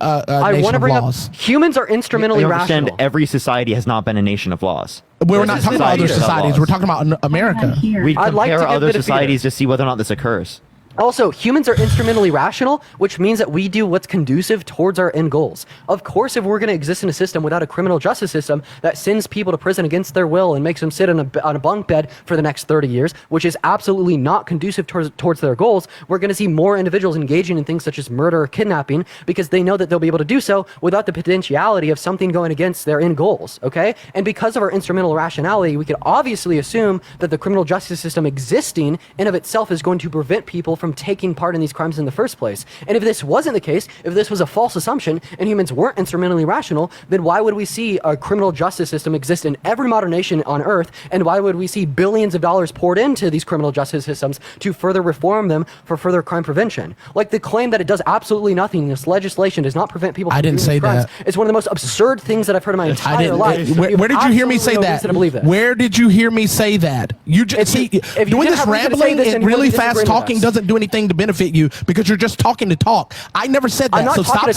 Speaker 12: nation of laws.
Speaker 1: Humans are instrumentally rational.
Speaker 3: Every society has not been a nation of laws.
Speaker 12: We're not talking about other societies. We're talking about America.
Speaker 3: We compare other societies to see whether or not this occurs.
Speaker 1: Also, humans are instrumentally rational, which means that we do what's conducive towards our end goals. Of course, if we're going to exist in a system without a criminal justice system that sends people to prison against their will and makes them sit on a bunk bed for the next 30 years, which is absolutely not conducive towards their goals, we're going to see more individuals engaging in things such as murder or kidnapping because they know that they'll be able to do so without the potentiality of something going against their end goals, okay? And because of our instrumental rationality, we could obviously assume that the criminal justice system existing in of itself is going to prevent people from taking part in these crimes in the first place. And if this wasn't the case, if this was a false assumption and humans weren't instrumentally rational, then why would we see a criminal justice system exist in every modern nation on earth? And why would we see billions of dollars poured into these criminal justice systems to further reform them for further crime prevention? Like the claim that it does absolutely nothing, this legislation does not prevent people from
Speaker 12: I didn't
Speaker 1: doing
Speaker 12: say
Speaker 1: these crimes,
Speaker 12: that.
Speaker 1: is one of the most absurd things that I've heard in my entire life.
Speaker 12: Where did you hear me say that? Where did you hear me say that? You just see, doing this rambling and really fast talking doesn't do anything to benefit you because you're just talking to talk. I never said that. So stop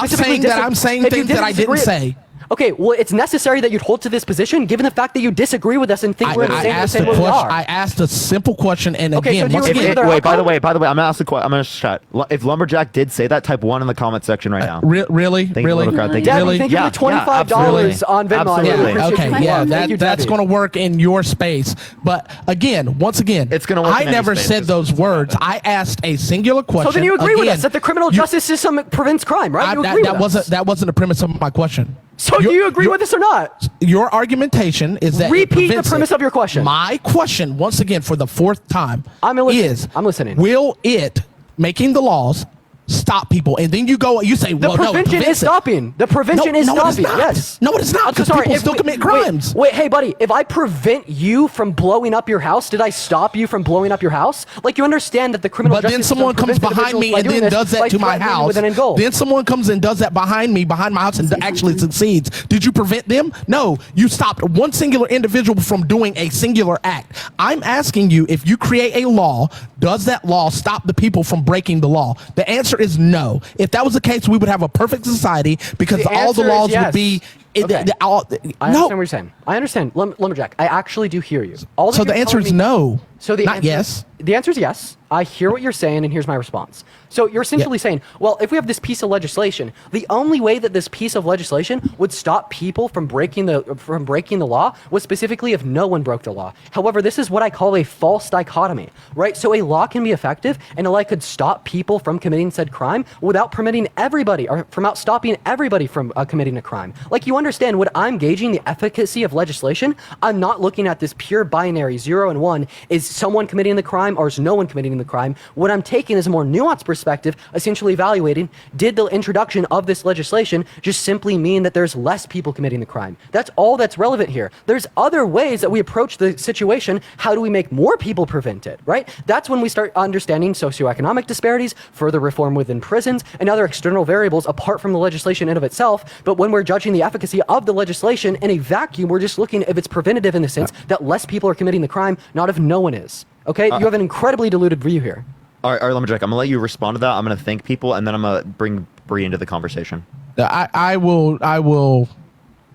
Speaker 12: saying that I'm saying things that I didn't say.
Speaker 1: Okay, well, it's necessary that you hold to this position, given the fact that you disagree with us and think we're in the same way we are.
Speaker 12: I asked a simple question, and
Speaker 1: okay,
Speaker 12: again,
Speaker 3: wait. By the way, I'm gonna ask a question. I'm gonna chat. If Lumberjack did say that, type 1 in the comment section right now.
Speaker 12: Really?
Speaker 1: Thank you for the $25 on Venmo.
Speaker 12: Yeah, okay, yeah, that's going to work in your space. But again, once again,
Speaker 3: it's gonna work
Speaker 12: I never said those words. I asked a singular question.
Speaker 1: So then you agree with us that the criminal justice system prevents crime, right? You agree with us.
Speaker 12: That wasn't the premise of my question.
Speaker 1: So do you agree with this or not?
Speaker 12: Your argumentation is that
Speaker 1: repeat the premise of your question.
Speaker 12: My question, once again, for the fourth time, I'm listening. Will it, making the laws, stop people? And then you say, well,
Speaker 1: the prevention is stopping. The prevention is stopping. Yes.
Speaker 12: No, it is not. Because people still commit crimes.
Speaker 1: Wait, hey, buddy, if I prevent you from blowing up your house, did I stop you from blowing up your house? Like, you understand that the criminal justice system
Speaker 12: then someone comes behind me and then does that to my house. Then someone comes and does that behind my house and actually succeeds. Did you prevent them? No. You stopped one singular individual from doing a singular act. I'm asking you, if you create a law, does that law stop the people from breaking the law? The answer is no. If that was the case, we would have a perfect society because all the laws would be.
Speaker 1: I understand what you're saying. I understand, Lumberjack. I actually do hear you.
Speaker 12: So the answer is no.
Speaker 1: Not yes. The answer is yes. I hear what you're saying, and here's my response. So you're essentially saying, well, if we have this piece of legislation, the only way that this piece of legislation would stop people from breaking the law was specifically if no one broke the law. However, this is what I call a false dichotomy, right? So a law can be effective, and a law could stop people from committing said crime without permitting everybody, or from stopping everybody from committing a crime. Like, you understand, when I'm gauging the efficacy of legislation, I'm not looking at this pure binary 0 and 1. Is someone committing the crime or is no one committing the crime? What I'm taking is a more nuanced perspective, essentially evaluating, did the introduction of this legislation just simply mean that there's less people committing the crime? That's all that's relevant here. There's other ways that we approach the situation. How do we make more people prevent it, right? That's when we start understanding socioeconomic disparities, further reform within prisons, and other external variables apart from the legislation in of itself. But when we're judging the efficacy of the legislation in a vacuum, we're just looking if it's preventative in the sense that less people are committing the crime, not if no one is. Okay? You have an incredibly diluted view here.
Speaker 3: All right, Lumberjack, I'm going to let you respond to that. I'm going to thank people, and then I'm going to bring Bree into the conversation.
Speaker 12: I will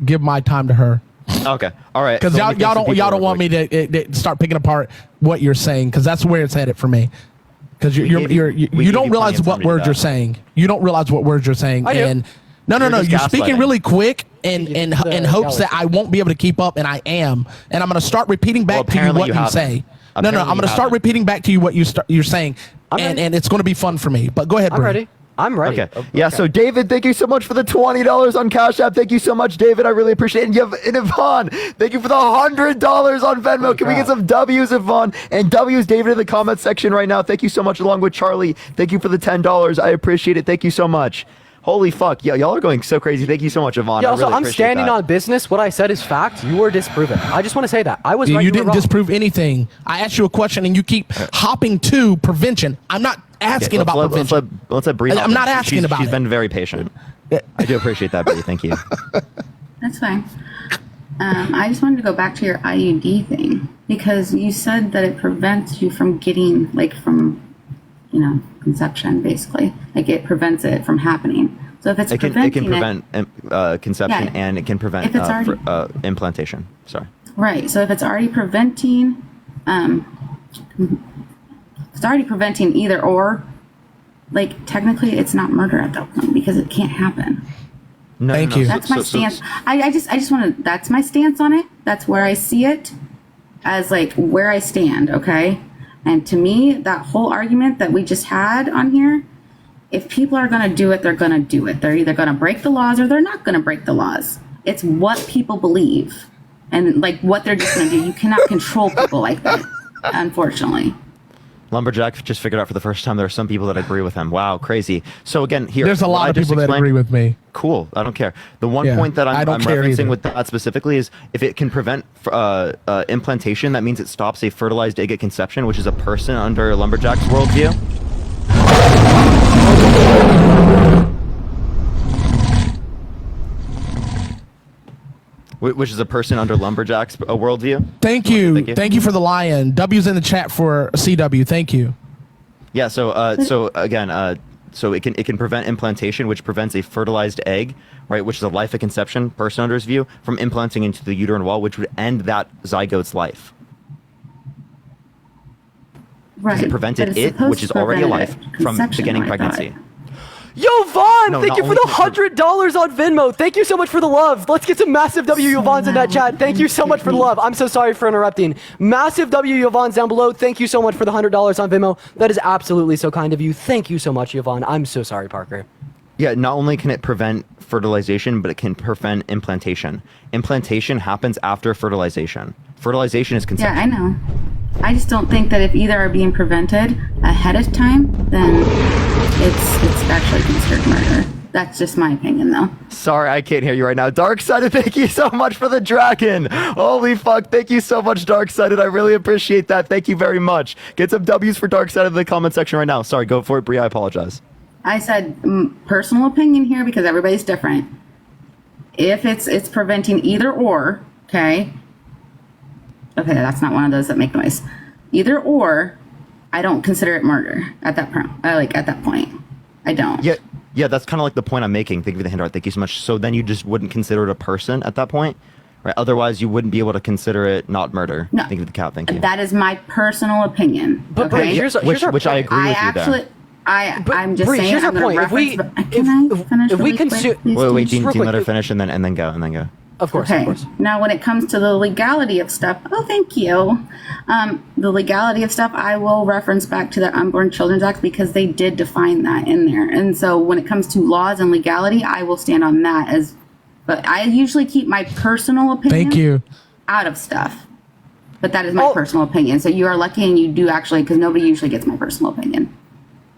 Speaker 12: give my time to her.
Speaker 3: Okay. All right.
Speaker 12: Because y'all don't want me to start picking apart what you're saying, because that's where it's headed for me. Because you don't realize what words you're saying. You don't realize what words you're saying. And no. You're speaking really quick in hopes that I won't be able to keep up, and I am. And I'm going to start repeating back to you what you say. No, I'm going to start repeating back to you what you're saying, and it's going to be fun for me. But go ahead, Bree.
Speaker 1: I'm ready.
Speaker 13: Okay. Yeah, so David, thank you so much for the $20 on Cash App. Thank you so much, David. I really appreciate it. And Yvonne, thank you for the $100 on Venmo. Can we get some W's, Yvonne? And W's, David, in the comment section right now. Thank you so much, along with Charlie. Thank you for the $10. I appreciate it. Thank you so much. Holy fuck. Yeah, y'all are going so crazy. Thank you so much, Yvonne.
Speaker 1: Yeah, also, I'm standing on business. What I said is fact. You were disproven. I just want to say that. I was right.
Speaker 12: You didn't disprove anything. I asked you a question, and you keep hopping to prevention. I'm not asking about prevention.
Speaker 3: Let's let Bree.
Speaker 12: I'm not asking about it.
Speaker 3: She's been very patient. I do appreciate that, Bree. Thank you.
Speaker 10: That's fine. I just wanted to go back to your IUD thing because you said that it prevents you from getting, like, from, conception, basically. Like, it prevents it from happening. So if it's
Speaker 3: it can prevent conception, and it can prevent
Speaker 10: if it's already,
Speaker 3: implantation. Sorry.
Speaker 10: Right. So if it's already preventing, either or, like, technically it's not murder at that point because it can't happen.
Speaker 12: Thank you.
Speaker 10: That's my stance. I just want to. That's my stance on it. That's where I see it, as like where I stand. Okay, and to me, that whole argument that we just had on here, if people are going to do it, they're going to do it. They're either going to break the laws or they're not going to break the laws. It's what people believe, and like what they're just going to do. You cannot control people like that, unfortunately.
Speaker 3: Lumberjack just figured out for the first time there are some people that agree with him. Wow, crazy. So again, here
Speaker 12: there's a lot of people that agree with me.
Speaker 3: Cool, I don't care. The one point that I'm referencing with that specifically is if it can prevent implantation, that means it stops a fertilized egg at conception, which is a person under Lumberjack's worldview. Which is a person under Lumberjack's worldview.
Speaker 12: Thank you. Thank you for the lion. W's in the chat for CW. Thank you.
Speaker 3: Yeah. So again, so it can prevent implantation, which prevents a fertilized egg, right? Which is a life at conception, person under his view, from implanting into the uterine wall, which would end that zygote's life.
Speaker 10: Right.
Speaker 3: It prevented it, which is already alive, from beginning pregnancy.
Speaker 1: Yo, Vaughn,
Speaker 3: No,
Speaker 1: thank
Speaker 3: not
Speaker 1: you for
Speaker 3: only
Speaker 1: the $100 on Venmo. Thank you so much for the love. Let's get some massive W Yvonne's in that chat. Thank you so much for the love. I'm so sorry for interrupting. Massive W Yvonne's down below. Thank you so much for the $100 on Venmo. That is absolutely so kind of you. Thank you so much, Yvonne. I'm so sorry, Parker.
Speaker 3: Yeah, not only can it prevent fertilization, but it can prevent implantation. Implantation happens after fertilization. Fertilization is conception.
Speaker 10: Yeah, I know. I just don't think that if either are being prevented ahead of time, then it's actually considered murder. That's just my opinion, though.
Speaker 13: Sorry, I can't hear you right now. Darksided, thank you so much for the dragon. Holy fuck, thank you so much, Darksided. I really appreciate that. Thank you very much. Get some W's for Darksided in the comment section right now. Sorry, go for it, Brie. I apologize.
Speaker 10: I said personal opinion here because everybody's different. If it's preventing either or, okay, that's not one of those that make noise. Either or, I don't consider it murder at that point. At that point, I don't.
Speaker 3: Yeah, that's kind of like the point I'm making. Thank you for the handout. Thank you so much. So then you just wouldn't consider it a person at that point, right? Otherwise, you wouldn't be able to consider it not murder.
Speaker 10: No.
Speaker 3: Thank you for the cat. Thank you.
Speaker 10: That is my personal opinion.
Speaker 1: But
Speaker 10: okay?
Speaker 3: Which I agree with you there.
Speaker 10: I'm just
Speaker 1: Bree,
Speaker 10: saying.
Speaker 1: here's our point. If we consume,
Speaker 3: wait, Dean, let her finish and then go.
Speaker 1: Of course,
Speaker 10: okay.
Speaker 1: Of course.
Speaker 10: Now, when it comes to the legality of stuff, thank you. The legality of stuff, I will reference back to the Unborn Children's Act because they did define that in there. And so when it comes to laws and legality, I will stand on that but I usually keep my personal opinion out of stuff. But that is my personal opinion. So you are lucky and you do actually, because nobody usually gets my personal opinion.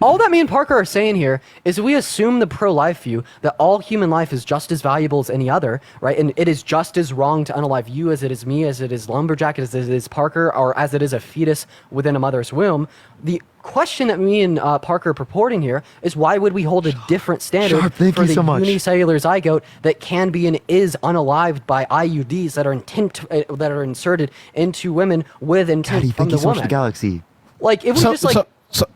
Speaker 1: All that me and Parker are saying here is we assume the pro-life view that all human life is just as valuable as any other, right? And it is just as wrong to unalive you as it is me, as it is Lumberjack, as it is Parker, or as it is a fetus within a mother's womb. The question that me and Parker are purporting here is why would we hold a different standard for the unicellular zygote that can be and is unalived by IUDs that are inserted into women with intent from the woman?
Speaker 3: Galaxy.
Speaker 1: Like, if we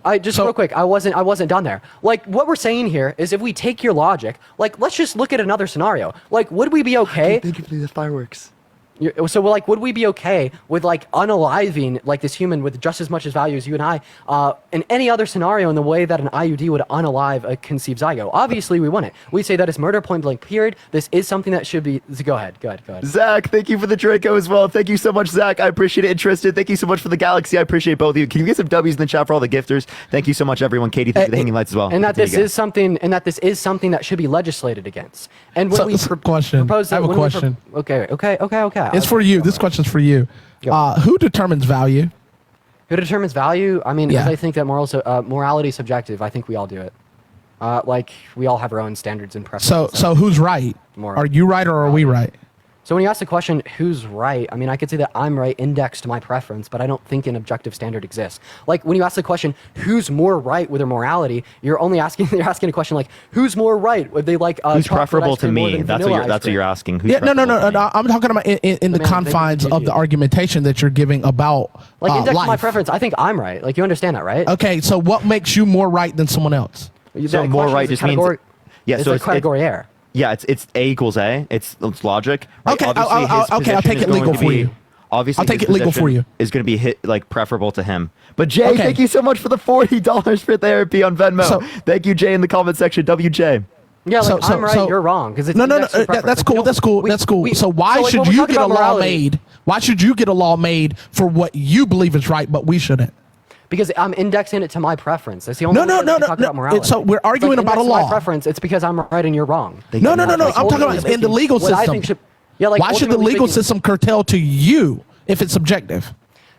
Speaker 1: real quick, I wasn't done there. Like, what we're saying here is if we take your logic, like, let's just look at another scenario. Like, would we be okay?
Speaker 13: Thank you for the fireworks.
Speaker 1: So, like, would we be okay with, like, unaliving, like, this human with just as much as value as you and I, in any other scenario in the way that an IUD would unalive a conceived zygote? Obviously, we wouldn't. We say that is murder, point blank, period. This is something that should be... Go ahead.
Speaker 13: Zach, thank you for the Draco as well. Thank you so much, Zach. I appreciate it. Tristan, thank you so much for the Galaxy. I appreciate both of you. Can you get some W's in the chat for all the gifters? Thank you so much, everyone. Katie, thank you for the hanging lights as well.
Speaker 1: And that this is something that should be legislated against. And when propose...
Speaker 12: I have a question.
Speaker 1: Okay.
Speaker 12: It's for you. This question's for you. Who determines value?
Speaker 1: Who determines value? I mean, because I think that morality is subjective. I think we all do it. Like, we all have our own standards and preferences.
Speaker 12: So who's right? Are you right or are we right?
Speaker 1: So when you ask the question, who's right? I mean, I could say that I'm right indexed to my preference, but I don't think an objective standard exists. Like when you ask the question, who's more right with their morality, you're asking a question like, who's more right? Would they like
Speaker 3: who's preferable to me? That's what you're asking. Who's
Speaker 12: no. I'm talking about in the confines of the argumentation that you're giving about
Speaker 1: like indexed to
Speaker 12: life.
Speaker 1: my preference. I think I'm right. Like you understand that, right?
Speaker 12: Okay, so what makes you more right than someone else?
Speaker 3: So more right just means
Speaker 1: it's
Speaker 3: so
Speaker 1: like category air.
Speaker 3: Yeah, it's A equals A. It's logic. Right?
Speaker 12: Okay, I'll take it legal for you.
Speaker 3: Obviously,
Speaker 12: I'll take it legal for you.
Speaker 3: Is going to be like preferable to him.
Speaker 13: But Jay, thank you so much for the $40 for therapy on Venmo. Thank you, Jay, in the comment section. WJ.
Speaker 1: Yeah, like I'm right, you're wrong. Because
Speaker 12: no. That's cool. That's cool. So why should you get a law made? Why should you get a law made for what you believe is right, but we shouldn't?
Speaker 1: Because I'm indexing it to my preference. That's the only way we talk about morality.
Speaker 12: So we're arguing about a law.
Speaker 1: My preference. It's because I'm right and you're wrong.
Speaker 12: No. I'm talking about in the legal system. Why should the legal system curtail to you if it's subjective?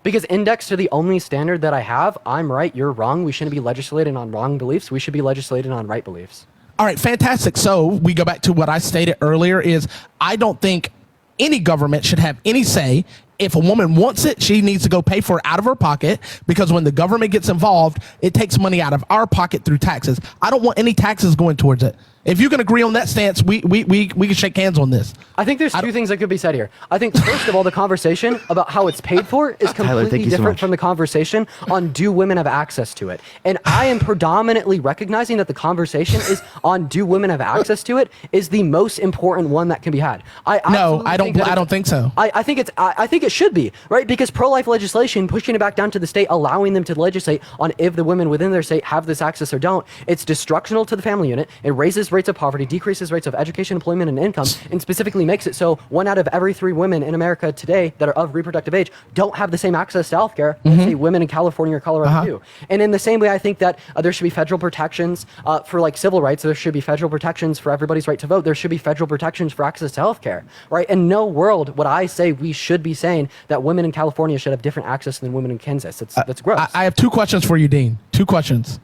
Speaker 1: Because indexed to the only standard that I have, I'm right, you're wrong. We shouldn't be legislating on wrong beliefs. We should be legislating on right beliefs.
Speaker 12: All right, fantastic. So we go back to what I stated earlier is I don't think any government should have any say. If a woman wants it, she needs to go pay for it out of her pocket, because when the government gets involved, it takes money out of our pocket through taxes. I don't want any taxes going towards it. If you can agree on that stance, we can shake hands on this.
Speaker 1: I think there's two things that could be said here. I think, first of all, the conversation about how it's paid for is completely different from the conversation on do women have access to it. And I am predominantly recognizing that the conversation is on do women have access to it is the most important one that can be had.
Speaker 12: I don't think so.
Speaker 1: I think it should be, right? Because pro-life legislation, pushing it back down to the state, allowing them to legislate on if the women within their state have this access or don't, it's destructional to the family unit. It raises rates of poverty, decreases rates of education, employment, and income, and specifically makes it so 1 out of every 3 women in America today that are of reproductive age don't have the same access to healthcare as say women in California or Colorado do. And in the same way, I think that there should be federal protections for like civil rights. There should be federal protections for everybody's right to vote. There should be federal protections for access to healthcare, right? In no world would I say we should be saying that women in California should have different access than women in Kansas. That's gross.
Speaker 12: I have 2 questions for you, Dean. 2 questions,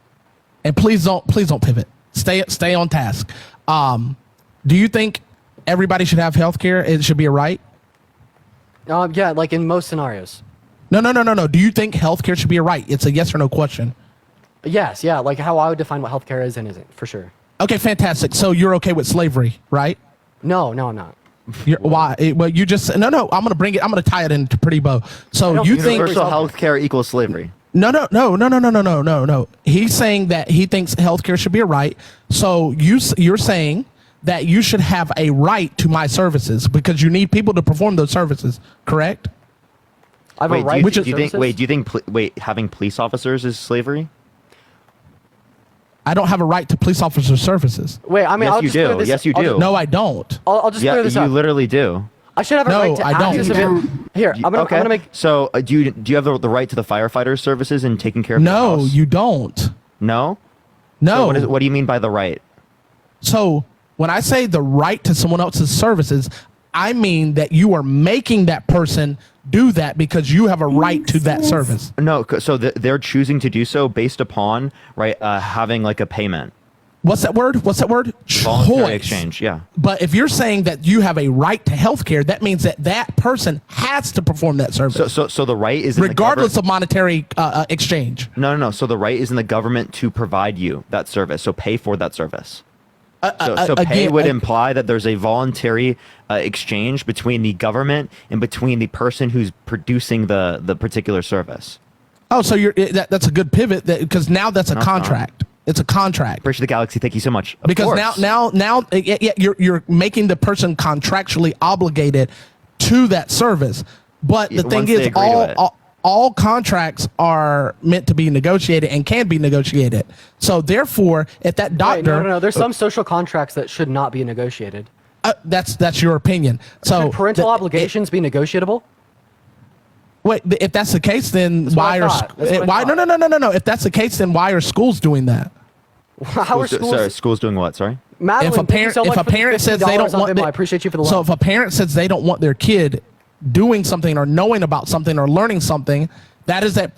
Speaker 12: and please don't pivot. Stay on task. Do you think everybody should have health care? It should be a right?
Speaker 1: Yeah, like in most scenarios.
Speaker 12: No. Do you think health care should be a right? It's a yes or no question.
Speaker 1: Yes, yeah, like how I would define what healthcare is and isn't, for sure.
Speaker 12: Okay, fantastic. So you're okay with slavery, right?
Speaker 1: No, I'm not.
Speaker 12: Why? Well, you just no. I'm gonna tie it into pretty bow. So you think
Speaker 3: universal health care equals slavery?
Speaker 12: No. He's saying that he thinks healthcare should be a right. So you're saying that you should have a right to my services because you need people to perform those services, correct?
Speaker 1: I have a right to services?
Speaker 3: Do you think having police officers is slavery?
Speaker 12: I don't have a right to police officer services.
Speaker 1: Wait, I mean,
Speaker 3: Yes, you do.
Speaker 12: No, I don't.
Speaker 1: I'll just clear this up.
Speaker 3: You literally do.
Speaker 1: I should have a right to access to it. Here, I'm gonna make.
Speaker 3: So, do you have the right to the firefighter services and taking care of your house?
Speaker 12: No, you don't.
Speaker 3: No?
Speaker 12: No.
Speaker 3: So what do you mean by the right?
Speaker 12: So, when I say the right to someone else's services, I mean that you are making that person do that because you have a right to that service.
Speaker 3: No, so they're choosing to do so based upon having like a payment.
Speaker 12: What's that word?
Speaker 3: Voluntary exchange, yeah.
Speaker 12: But if you're saying that you have a right to health care, that means that person has to perform that service.
Speaker 3: So the right is in
Speaker 12: regardless of monetary exchange.
Speaker 3: No. So the right is in the government to provide you that service. So pay for that service. So pay would imply that there's a voluntary exchange between the government and between the person who's producing the particular service.
Speaker 12: Oh, so that's a good pivot because now that's a contract. It's a contract.
Speaker 3: Appreciate the galaxy. Thank you so much.
Speaker 12: Because now, you're making the person contractually obligated to that service. But the thing is, all contracts are meant to be negotiated and can be negotiated. So therefore, if that doctor,
Speaker 1: no, there's some social contracts that should not be negotiated.
Speaker 12: That's your opinion. So
Speaker 1: should parental obligations be negotiable?
Speaker 12: Wait, if that's the case, then why are no? If that's the case, then why are schools doing that?
Speaker 1: How are schools?
Speaker 3: Sorry, schools doing what? Sorry.
Speaker 1: Madeline,
Speaker 12: if a parent says they don't want,
Speaker 1: I appreciate you for the love.
Speaker 12: So if a parent says they don't want their kid doing something or knowing about something or learning something, that is that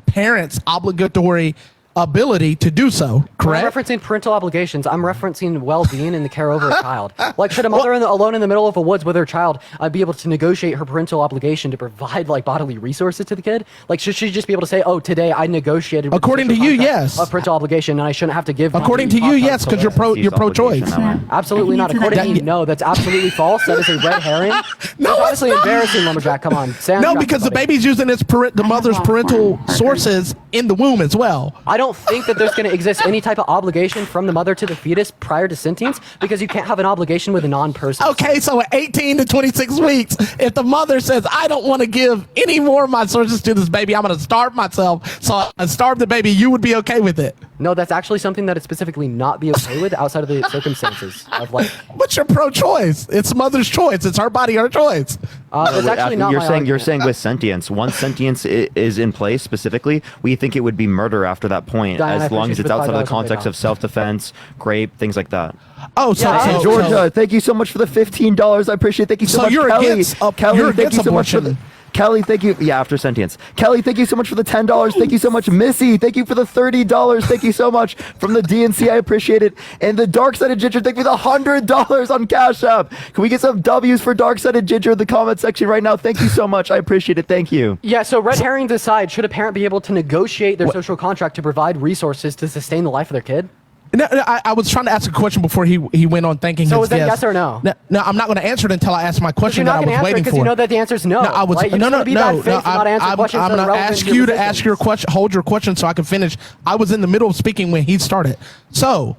Speaker 12: parent's obligatory ability to do so,
Speaker 1: When
Speaker 12: correct?
Speaker 1: I'm referencing parental obligations, I'm referencing well-being and the care over a child. Like, should a mother alone in the middle of the woods with her child be able to negotiate her parental obligation to provide like bodily resources to the kid? Like, should she just be able to say, "Oh, today I negotiated"?
Speaker 12: According to you, yes.
Speaker 1: A parental obligation, and I shouldn't have to give.
Speaker 12: According to you, yes, because you're pro-choice.
Speaker 1: Absolutely not. According to you, no. That's absolutely false. That is a red herring.
Speaker 12: No,
Speaker 1: That's honestly embarrassing, Lumberjack. Come on.
Speaker 12: No, because the baby's using the mother's parental sources in the womb as well.
Speaker 1: I don't think that there's going to exist any type of obligation from the mother to the fetus prior to sentience, because you can't have an obligation with a non-person.
Speaker 12: Okay, so at 18 to 26 weeks, if the mother says, I don't want to give any more of my sources to this baby, I'm going to starve myself, so I starve the baby, you would be okay with it?
Speaker 1: No, that's actually something that it's specifically not be okay with outside of the circumstances of like.
Speaker 12: But you're pro-choice. It's mother's choice. It's her body, her choice.
Speaker 1: It's actually not.
Speaker 3: You're saying with sentience, once sentience is in place specifically, we think it would be murder after that point,
Speaker 1: Diane,
Speaker 3: as long as it's outside of the
Speaker 1: $5
Speaker 3: context of self-defense, rape, things like that.
Speaker 12: Oh, so,
Speaker 1: Yeah,
Speaker 12: so
Speaker 13: Georgia, thank you so much for the $15. I appreciate it. Thank you so much,
Speaker 12: you're
Speaker 13: Kelly.
Speaker 12: against
Speaker 13: Kelly,
Speaker 12: you're
Speaker 13: thank
Speaker 12: against
Speaker 13: you so much for the.
Speaker 12: abortion.
Speaker 13: Kelly, thank you.
Speaker 3: Yeah, after sentience.
Speaker 13: Kelly, thank you so much for the $10. Thank you so much, Missy. Thank you for the $30. Thank you so much from the DNC. I appreciate it. And the Dark Sided Ginger, thank you for the $100 on Cash App. Can we get some W's for Dark Sided Ginger in the comment section right now? Thank you so much. I appreciate it. Thank you.
Speaker 1: Yeah, so red herrings aside, should a parent be able to negotiate their social contract to provide resources to sustain the life of their kid?
Speaker 12: No, I was trying to ask a question before he went on thanking
Speaker 1: So
Speaker 12: his
Speaker 1: is that
Speaker 12: guest.
Speaker 1: yes or no?
Speaker 12: No, I'm not going to answer it until I ask my question
Speaker 1: You're
Speaker 12: that
Speaker 1: not
Speaker 12: I
Speaker 1: going to
Speaker 12: was
Speaker 1: answer
Speaker 12: waiting
Speaker 1: because
Speaker 12: for.
Speaker 1: you know that the answer is no.
Speaker 12: No, I was
Speaker 1: right? You're
Speaker 12: no,
Speaker 1: just
Speaker 12: no,
Speaker 1: gonna be
Speaker 12: no,
Speaker 1: bad
Speaker 12: no.
Speaker 1: faith and not answer
Speaker 12: I'm
Speaker 1: questions that
Speaker 12: going
Speaker 1: are
Speaker 12: to
Speaker 1: relevant
Speaker 12: ask
Speaker 1: to
Speaker 12: you
Speaker 1: your
Speaker 12: to ask
Speaker 1: positions.
Speaker 12: your question. Hold your question so I can finish. I was in the middle of speaking when he started. So,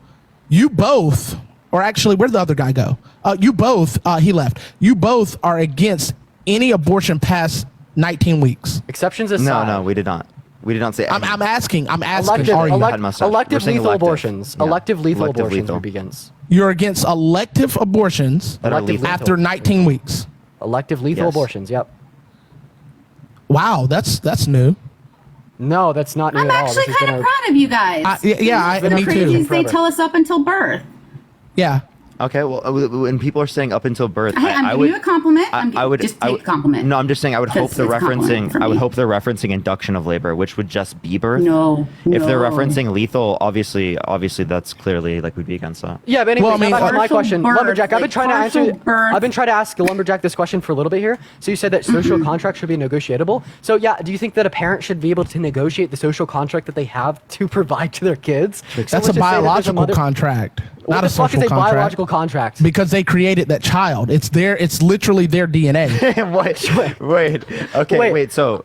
Speaker 12: you both, or actually, where'd the other guy go? You both, he left. You both are against any abortion past 19 weeks.
Speaker 1: Exceptions aside.
Speaker 3: No, we did not. We did not say.
Speaker 12: I'm asking.
Speaker 1: Elective,
Speaker 12: Are you?
Speaker 1: elective lethal abortions.
Speaker 3: Yeah.
Speaker 1: Elective lethal
Speaker 3: Elective
Speaker 1: abortions
Speaker 3: lethal.
Speaker 1: begins.
Speaker 12: You're against elective abortions
Speaker 3: That are lethal.
Speaker 12: after 19 weeks.
Speaker 1: Elective lethal
Speaker 3: Yes.
Speaker 1: abortions. Yep.
Speaker 12: Wow, that's new.
Speaker 1: No, that's not new
Speaker 10: I'm
Speaker 1: at all.
Speaker 10: actually
Speaker 1: This has been
Speaker 10: kind of
Speaker 1: a-
Speaker 10: proud of you guys.
Speaker 12: Me
Speaker 10: Crazies
Speaker 12: too.
Speaker 10: they tell us up until birth.
Speaker 12: Yeah.
Speaker 3: Okay, well, when people are saying up until birth,
Speaker 10: Hey, I'm
Speaker 3: I
Speaker 10: giving
Speaker 3: would.
Speaker 10: you a compliment.
Speaker 3: I would
Speaker 10: just
Speaker 3: I
Speaker 10: take
Speaker 3: would-
Speaker 10: a compliment.
Speaker 3: No, I'm just saying I would hope
Speaker 10: Because
Speaker 3: they're
Speaker 10: it's a compliment
Speaker 3: referencing.
Speaker 10: for
Speaker 3: I would
Speaker 10: me.
Speaker 3: hope they're referencing induction of labor, which would just be birth.
Speaker 10: No.
Speaker 3: If they're
Speaker 10: no.
Speaker 3: referencing lethal, obviously that's clearly like we'd be against that.
Speaker 1: Yeah, but anyway,
Speaker 12: Well, I mean,
Speaker 1: back to my
Speaker 10: partial
Speaker 1: question,
Speaker 10: birth,
Speaker 1: Lumberjack. I've been
Speaker 10: like
Speaker 1: trying to answer.
Speaker 10: partial birth.
Speaker 1: I've been trying to ask Lumberjack this question for a little bit here. So you said that social contracts should be negotiable. So yeah, do you think that a parent should be able to negotiate the social contract that they have to provide to their kids? So
Speaker 12: That's
Speaker 1: let's
Speaker 12: a
Speaker 1: just say that there's
Speaker 12: biological
Speaker 1: mother-
Speaker 12: contract,
Speaker 1: What
Speaker 12: not
Speaker 1: the
Speaker 12: a
Speaker 1: fuck
Speaker 12: social
Speaker 1: is a
Speaker 12: contract.
Speaker 1: biological contract?
Speaker 12: Because they created that child. It's literally their DNA.
Speaker 3: wait. Okay,
Speaker 1: Wait.
Speaker 3: wait. So,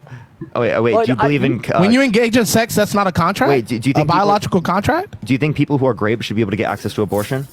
Speaker 3: wait.
Speaker 1: Well,
Speaker 3: Do you believe in?
Speaker 12: When you engage in sex, that's not a contract.
Speaker 3: Wait, do you think
Speaker 12: a
Speaker 3: people-
Speaker 12: biological contract?
Speaker 3: Do you think people who are raped should be able to get access to abortion?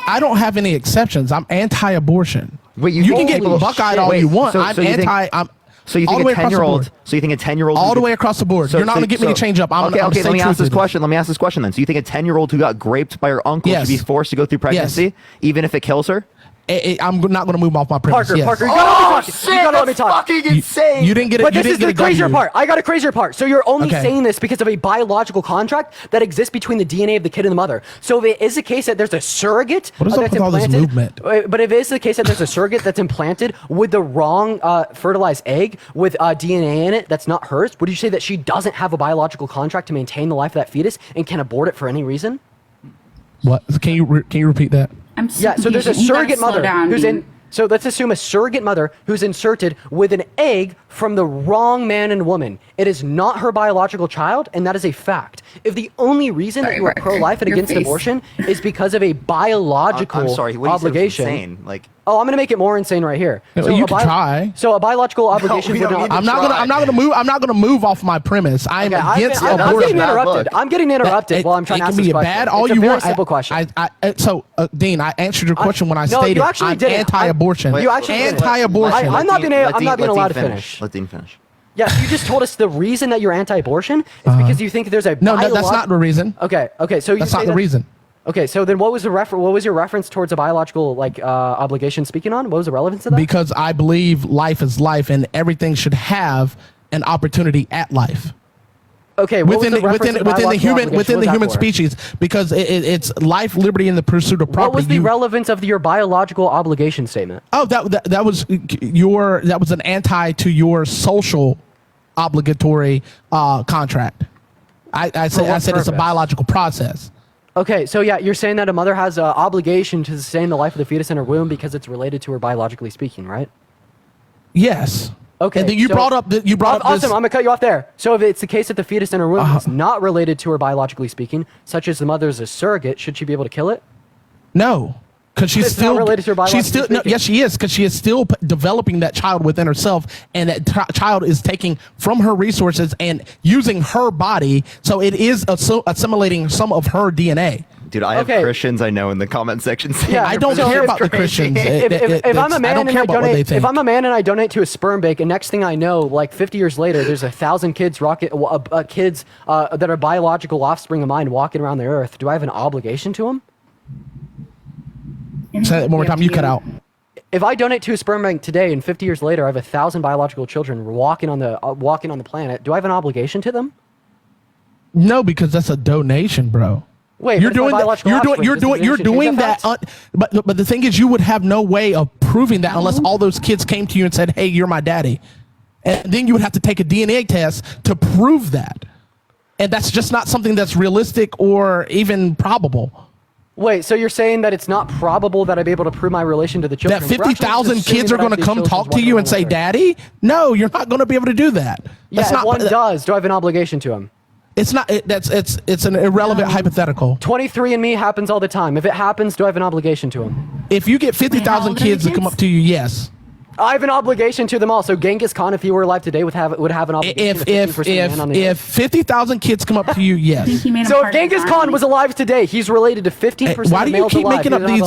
Speaker 12: I don't have any exceptions. I'm anti-abortion.
Speaker 3: Wait,
Speaker 12: you can get
Speaker 3: Holy
Speaker 12: buck-eyed
Speaker 3: shit.
Speaker 12: all
Speaker 3: Wait,
Speaker 12: you want.
Speaker 3: so-
Speaker 12: I'm
Speaker 3: so you think-
Speaker 12: anti. I'm
Speaker 3: So you
Speaker 12: all
Speaker 3: think
Speaker 12: the way
Speaker 3: a
Speaker 12: across the
Speaker 3: 10-year-old?
Speaker 12: board.
Speaker 3: So you think a 10-year-old?
Speaker 12: all the way across the board. You're not going to get me to change up. I'm
Speaker 3: okay.
Speaker 12: I'm
Speaker 3: Let
Speaker 12: saying
Speaker 3: me ask
Speaker 12: truth
Speaker 3: this
Speaker 12: to
Speaker 3: question. Let me ask this question then. So you think a 10-year-old who got raped by her uncle
Speaker 12: Yes.
Speaker 3: should be forced to go through pregnancy, even if it kills her?
Speaker 12: I'm not going to move off my premise.
Speaker 1: Parker,
Speaker 12: yes.
Speaker 1: Parker, you gotta let me talk. You gotta let me talk.
Speaker 13: Fucking insane.
Speaker 12: You didn't get it.
Speaker 1: But
Speaker 12: you
Speaker 1: this
Speaker 12: didn't
Speaker 1: is
Speaker 12: get
Speaker 1: the
Speaker 12: a gun
Speaker 1: crazier
Speaker 12: you.
Speaker 1: part. I got a crazier part. So you're only
Speaker 12: Okay.
Speaker 1: saying this because of a biological contract that exists between the DNA of the kid and the mother. So if it is the case that there's a surrogate
Speaker 12: What is up
Speaker 1: that's
Speaker 12: with all this
Speaker 1: implanted,
Speaker 12: movement?
Speaker 1: But if it is the case that there's a surrogate that's implanted with the wrong fertilized egg with DNA in it that's not hers, would you say that she doesn't have a biological contract to maintain the life of that fetus and can abort it for any reason?
Speaker 12: What? Can you repeat that?
Speaker 10: I'm
Speaker 1: Yeah, so there's a
Speaker 10: you gotta
Speaker 1: surrogate
Speaker 10: slow
Speaker 1: mother
Speaker 10: down,
Speaker 1: who's
Speaker 10: dude.
Speaker 1: in. So let's assume a surrogate mother who's inserted with an egg from the wrong man and woman. It is not her biological child, and that is a fact. If the only reason that you are pro-life and
Speaker 10: Your
Speaker 1: against
Speaker 10: face.
Speaker 1: abortion is because of a biological
Speaker 3: I'm sorry. What
Speaker 1: obligation.
Speaker 3: You said was insane. Like,
Speaker 1: Oh, I'm going to make it more insane right here.
Speaker 12: No, you
Speaker 1: a
Speaker 12: can try.
Speaker 1: So a biological obligation
Speaker 13: we
Speaker 1: would
Speaker 13: don't
Speaker 1: not.
Speaker 13: need to
Speaker 12: I'm not gonna move off my premise. I'm
Speaker 1: Okay,
Speaker 12: against
Speaker 1: I'm
Speaker 12: abortion.
Speaker 1: getting
Speaker 13: bad
Speaker 1: interrupted.
Speaker 13: look.
Speaker 1: I'm getting interrupted
Speaker 12: It-
Speaker 1: while I'm trying
Speaker 12: it
Speaker 1: to ask
Speaker 12: can
Speaker 1: this
Speaker 12: be
Speaker 1: question.
Speaker 12: bad all
Speaker 1: it's
Speaker 12: you
Speaker 1: a very
Speaker 12: want.
Speaker 1: simple question.
Speaker 12: Dean, I answered your question when I
Speaker 1: No, you
Speaker 12: stated
Speaker 1: actually
Speaker 12: I'm
Speaker 1: didn't.
Speaker 12: anti-abortion.
Speaker 1: You actually didn't.
Speaker 12: anti-abortion.
Speaker 1: I'm not being allowed to finish.
Speaker 3: Let Dean finish.
Speaker 1: Yeah, you just told us the reason that you're anti-abortion is because you think there's a
Speaker 12: No, that's not the reason.
Speaker 1: Okay, so you
Speaker 12: That's
Speaker 1: say
Speaker 12: not the
Speaker 1: that-
Speaker 12: reason.
Speaker 1: Okay, so then what was your reference towards a biological obligation speaking on? What was the relevance of that?
Speaker 12: Because I believe life is life, and everything should have an opportunity at life.
Speaker 1: Okay, what was the reference of
Speaker 12: within the
Speaker 1: biological
Speaker 12: human
Speaker 1: obligation?
Speaker 12: within
Speaker 1: What
Speaker 12: the
Speaker 1: was
Speaker 12: human
Speaker 1: that for?
Speaker 12: species, because it's life, liberty, and the pursuit of property.
Speaker 1: What was the
Speaker 12: You-
Speaker 1: relevance of your biological obligation statement?
Speaker 12: Oh, that was an anti to your social obligatory contract. I said it's a biological process.
Speaker 1: Okay, so yeah, you're saying that a mother has an obligation to sustain the life of the fetus in her womb because it's related to her biologically speaking, right?
Speaker 12: Yes.
Speaker 1: Okay.
Speaker 12: And then you brought up this.
Speaker 1: Awesome. I'm gonna cut you off there. So if it's the case that the fetus in her womb is not related to her biologically speaking, such as the mother is a surrogate, should she be able to kill it?
Speaker 12: No, because she's still
Speaker 1: not related to her biologically
Speaker 12: she's still no,
Speaker 1: speaking.
Speaker 12: yes, she is, because she is still developing that child within herself, and that child is taking from her resources and using her body. So it is assimilating some of her DNA.
Speaker 3: Dude, I have Christians I know in the comment section saying
Speaker 1: Yeah,
Speaker 12: I don't care about the Christians.
Speaker 1: If I'm a man and I donate,
Speaker 12: if
Speaker 1: I'm a man and I donate to a sperm bank, and next thing I know, like 50 years later, there's 1,000 kids kids that are biological offspring of mine walking around the earth. Do I have an obligation to them?
Speaker 12: Say that one more time. You cut out.
Speaker 1: If I donate to a sperm bank today, and 50 years later, I have 1,000 biological children walking on the planet, do I have an obligation to them?
Speaker 12: No, because that's a donation, bro.
Speaker 1: Wait,
Speaker 12: you're doing that. You're doing that. But the thing is, you would have no way of proving that unless all those kids came to you and said, "Hey, you're my daddy," and then you would have to take a DNA test to prove that, and that's just not something that's realistic or even probable.
Speaker 1: Wait, so you're saying that it's not probable that I'd be able to prove my relation to the children?
Speaker 12: That 50,000 kids are going to come talk to you and say, "Daddy"? No, you're not going to be able to do that.
Speaker 1: Yeah, if one does, do I have an obligation to him?
Speaker 12: It's not. It's an irrelevant hypothetical.
Speaker 1: 23andMe happens all the time. If it happens, do I have an obligation to him?
Speaker 12: If you get 50,000 kids to come up to you, yes.
Speaker 1: I have an obligation to them all. So Genghis Khan, if he were alive today, would have an obligation.
Speaker 12: If 50,000 kids come up to you, yes.
Speaker 1: So if Genghis Khan was alive today, he's related to 15%
Speaker 12: Why
Speaker 1: of
Speaker 12: do you
Speaker 1: males
Speaker 12: keep
Speaker 1: alive.
Speaker 12: making up these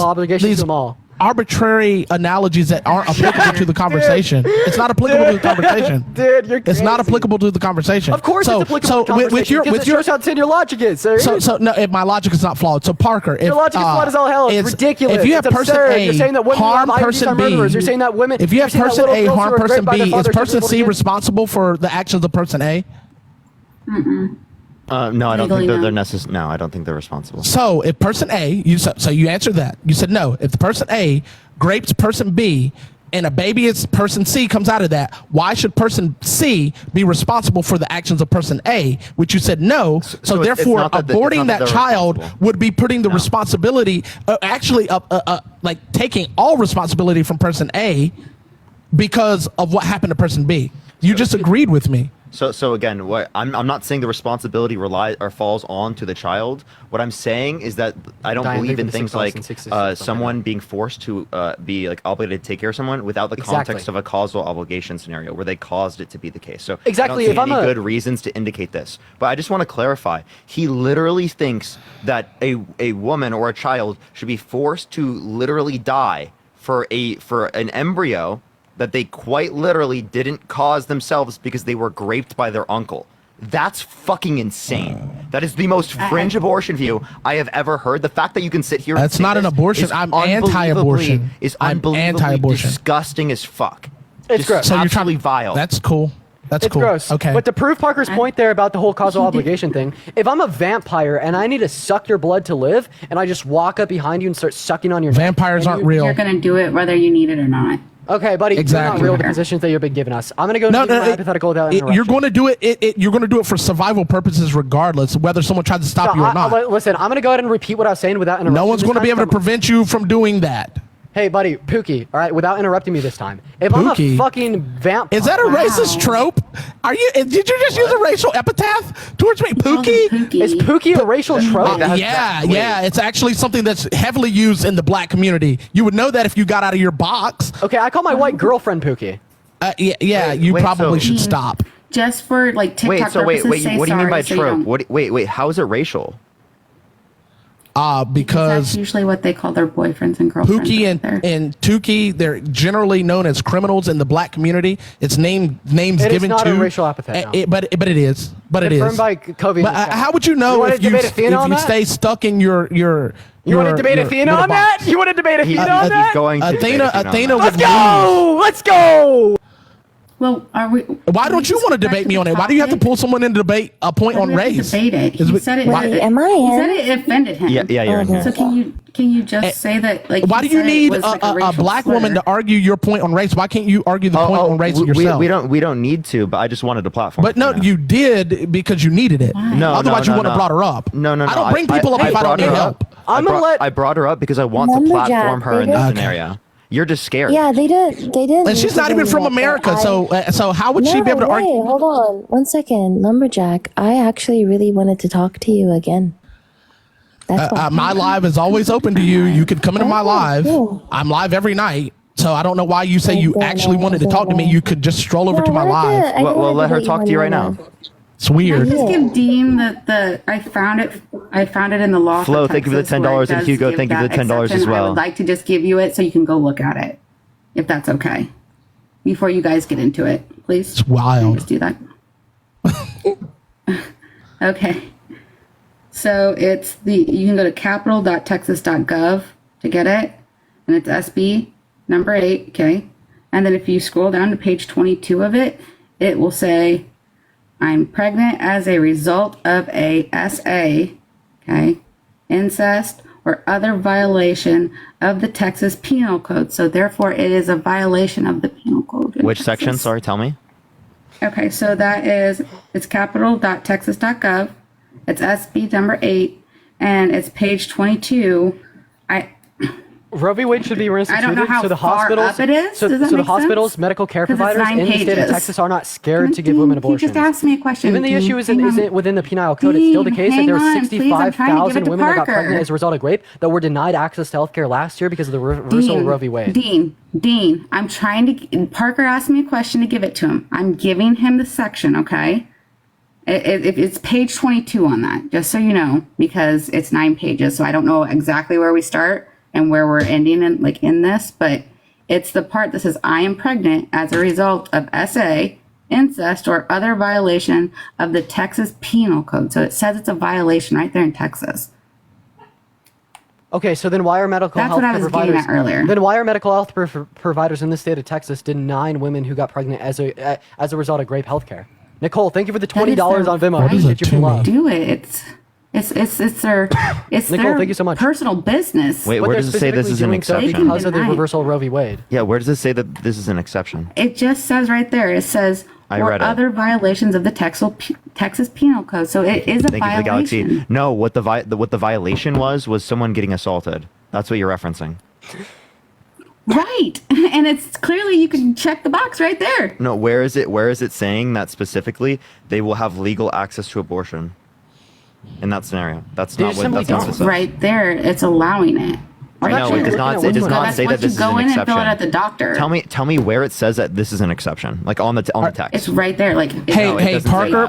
Speaker 12: arbitrary analogies that aren't applicable to the conversation? It's not applicable to the conversation.
Speaker 1: Dude, you're crazy.
Speaker 12: It's not applicable to the conversation.
Speaker 1: Of course, it's applicable to the conversation. It shows how thin your logic is.
Speaker 12: So no, if my logic is not flawed. So Parker,
Speaker 1: your logic is flawed as all hell. It's ridiculous.
Speaker 12: If you have
Speaker 1: it's
Speaker 12: person
Speaker 1: absurd.
Speaker 12: A
Speaker 1: You're saying that women
Speaker 12: harm
Speaker 1: who have IUDs
Speaker 12: person
Speaker 1: are
Speaker 12: B,
Speaker 1: murderers. You're saying that women.
Speaker 12: if you have person A harm person B, is person C
Speaker 1: responsible?
Speaker 12: responsible for the actions of person A?
Speaker 3: No, I don't think they're necessary. No, I don't think they're responsible.
Speaker 12: So if person A, you answered that. You said no. If the person A grapes person B and a baby is person C comes out of that, why should person C be responsible for the actions of person A? Which you said no. So therefore, aborting that child would be putting the responsibility, like taking all responsibility from person A because of what happened to person B. You just agreed with me.
Speaker 3: So again, what I'm not saying the responsibility falls on to the child. What I'm saying is that I don't believe in things like someone being forced to be like obligated to take care of someone without the context of a causal obligation scenario where they caused it to be the case. So
Speaker 1: exactly,
Speaker 3: I don't see any good reasons to indicate this. But I just want to clarify. He literally thinks that a woman or a child should be forced to literally die for an embryo that they quite literally didn't cause themselves because they were raped by their uncle. That's fucking insane. That is the most fringe abortion view I have ever heard. The fact that you can sit here and
Speaker 12: That's not an abortion. I'm anti-abortion.
Speaker 3: Is unbelievably disgusting as fuck.
Speaker 1: It's gross.
Speaker 12: So you're trying
Speaker 3: to vile.
Speaker 12: That's cool. That's
Speaker 1: it's
Speaker 12: cool.
Speaker 1: Gross.
Speaker 12: Okay.
Speaker 1: But to prove Parker's point there about the whole causal obligation thing, if I'm a vampire and I need to suck your blood to live, and I just walk up behind you and start sucking on your
Speaker 12: vampires aren't real.
Speaker 10: You're gonna do it whether you need it or not.
Speaker 1: Okay, buddy.
Speaker 12: Exactly.
Speaker 1: You're not real. The positions that you've been giving us. I'm gonna go to my hypothetical without interruption.
Speaker 12: You're going to do it. You're going to do it for survival purposes, regardless of whether someone tries to stop you or not.
Speaker 1: Listen, I'm gonna go ahead and repeat what I was saying without interrupting.
Speaker 12: No one's going to be able to prevent you from doing that.
Speaker 1: Hey, buddy, Pookie. All right, without interrupting me this time. If I'm a fucking vampire,
Speaker 12: is that a racist trope? Are you? Did you just use a racial epitaph towards me, Pookie?
Speaker 1: Is Pookie a racial trope?
Speaker 12: Yeah. It's actually something that's heavily used in the black community. You would know that if you got out of your box.
Speaker 1: Okay, I call my white girlfriend Pookie.
Speaker 12: You probably should stop.
Speaker 10: Just for like TikTok purposes.
Speaker 3: What do you mean by trope? Wait. How is it racial?
Speaker 12: Because
Speaker 10: that's usually what they call their boyfriends and girlfriends.
Speaker 12: Pookie and Tukey, they're generally known as criminals in the black community. It's names given to.
Speaker 1: It's not a racial epithet. No.
Speaker 12: But it is. But it is.
Speaker 1: Confirmed by COVID.
Speaker 12: But how would you know if you stay stuck in your?
Speaker 1: You want to debate Athena on that? You want to debate Athena on that?
Speaker 12: Athena.
Speaker 1: Let's go.
Speaker 10: Well, are we?
Speaker 12: Why don't you want to debate me on it? Why do you have to pull someone in to debate a point on race?
Speaker 10: Debate it. He said it.
Speaker 14: Wait, am I
Speaker 10: He
Speaker 14: in?
Speaker 10: said it offended him.
Speaker 3: Yeah, you're in here.
Speaker 10: So can you just say that? Like,
Speaker 12: why do you need a black woman to argue your point on race? Why can't you argue the point on race yourself?
Speaker 3: We don't need to, but I just wanted a platform.
Speaker 12: But no, you did because you needed it.
Speaker 3: No,
Speaker 12: otherwise you wouldn't have brought her up.
Speaker 3: No.
Speaker 12: I don't bring people up if I don't need help.
Speaker 3: I brought her up because I want to platform her in this scenario. You're just scared.
Speaker 14: Yeah, they didn't.
Speaker 12: And she's not even from America, so how would she be able to argue?
Speaker 14: Hold on, 1 second, Lumberjack. I actually really wanted to talk to you again. That's why.
Speaker 12: My live is always open to you. You could come into my live. I'm live every night. So I don't know why you say you actually wanted to talk to me. You could just stroll over to my live.
Speaker 3: Well, let her talk to you right now.
Speaker 12: It's weird.
Speaker 10: Just give Dean the I found it in the law.
Speaker 3: Flo, thank you for the $10, and Hugo, thank you for the $10 as well.
Speaker 10: I would like to just give you it so you can go look at it, if that's okay. Before you guys get into it, please.
Speaker 12: It's wild.
Speaker 10: Just do that. Okay. So you can go to capital.texas.gov to get it, and it's SB number 8. Okay, and then if you scroll down to page 22 of it, it will say, I'm pregnant as a result of a SA, okay, incest or other violation of the Texas Penal Code. So therefore, it is a violation of the Penal Code.
Speaker 3: Which section? Sorry, tell me.
Speaker 10: Okay, so it's capital.texas.gov. It's SB number 8, and it's page 22.
Speaker 1: Roe v. Wade should be reinstituted.
Speaker 10: I don't know how
Speaker 1: so the
Speaker 10: far
Speaker 1: hospitals,
Speaker 10: up it is.
Speaker 1: So,
Speaker 10: Does that
Speaker 1: so the
Speaker 10: make
Speaker 1: hospitals,
Speaker 10: sense?
Speaker 1: medical care
Speaker 10: 'Cause it's
Speaker 1: providers
Speaker 10: 9
Speaker 1: in the state of
Speaker 10: pages.
Speaker 1: Texas are not scared to give women abortions.
Speaker 10: You just asked me a question.
Speaker 1: Even the issue isn't within the penal code. It's still the case that
Speaker 10: hang
Speaker 1: there were
Speaker 10: on, please, I'm trying to give it
Speaker 1: 65,000
Speaker 10: to
Speaker 1: women that got
Speaker 10: Parker.
Speaker 1: pregnant as a result of rape that were denied access to health care last year because of the reversal of Roe v. Wade.
Speaker 10: Dean, I'm trying to. Parker asked me a question to give it to him. I'm giving him the section, okay? It's page 22 on that, just so you know, because it's 9 pages. So I don't know exactly where we start and where we're ending in this, but it's the part that says I am pregnant as a result of SA, incest, or other violation of the Texas Penal Code. So it says it's a violation right there in Texas.
Speaker 1: Okay, so then why are medical health providers
Speaker 10: earlier?
Speaker 1: Then why are medical health providers in the state of Texas denying women who got pregnant as a result of rape health care? Nicole, thank you for the $20 on Venmo. Appreciate your love.
Speaker 10: Do it. It's their
Speaker 1: Nicole,
Speaker 10: their
Speaker 1: thank you so much.
Speaker 10: personal business.
Speaker 3: Wait, where does it say this is an exception?
Speaker 1: Because of the reversal of Roe v. Wade.
Speaker 3: Yeah, where does it say that this is an exception?
Speaker 10: It just says right there. It says
Speaker 3: I
Speaker 10: or
Speaker 3: read it.
Speaker 10: other violations of the Texas Penal Code. So it is a
Speaker 3: Thank you for the
Speaker 10: violation.
Speaker 3: galaxy. No, what the violation was someone getting assaulted. That's what you're referencing.
Speaker 10: Right, and it's clearly you can check the box right there.
Speaker 3: No, where is it saying that specifically they will have legal access to abortion? In that scenario, that's not what it says.
Speaker 10: Right there, it's allowing it.
Speaker 3: I know it does not. It does not say that this is an
Speaker 10: Go in and fill it
Speaker 3: exception.
Speaker 10: at the doctor.
Speaker 3: Tell me where it says that this is an exception, like on the text.
Speaker 10: It's right there. Like
Speaker 12: Hey, Parker.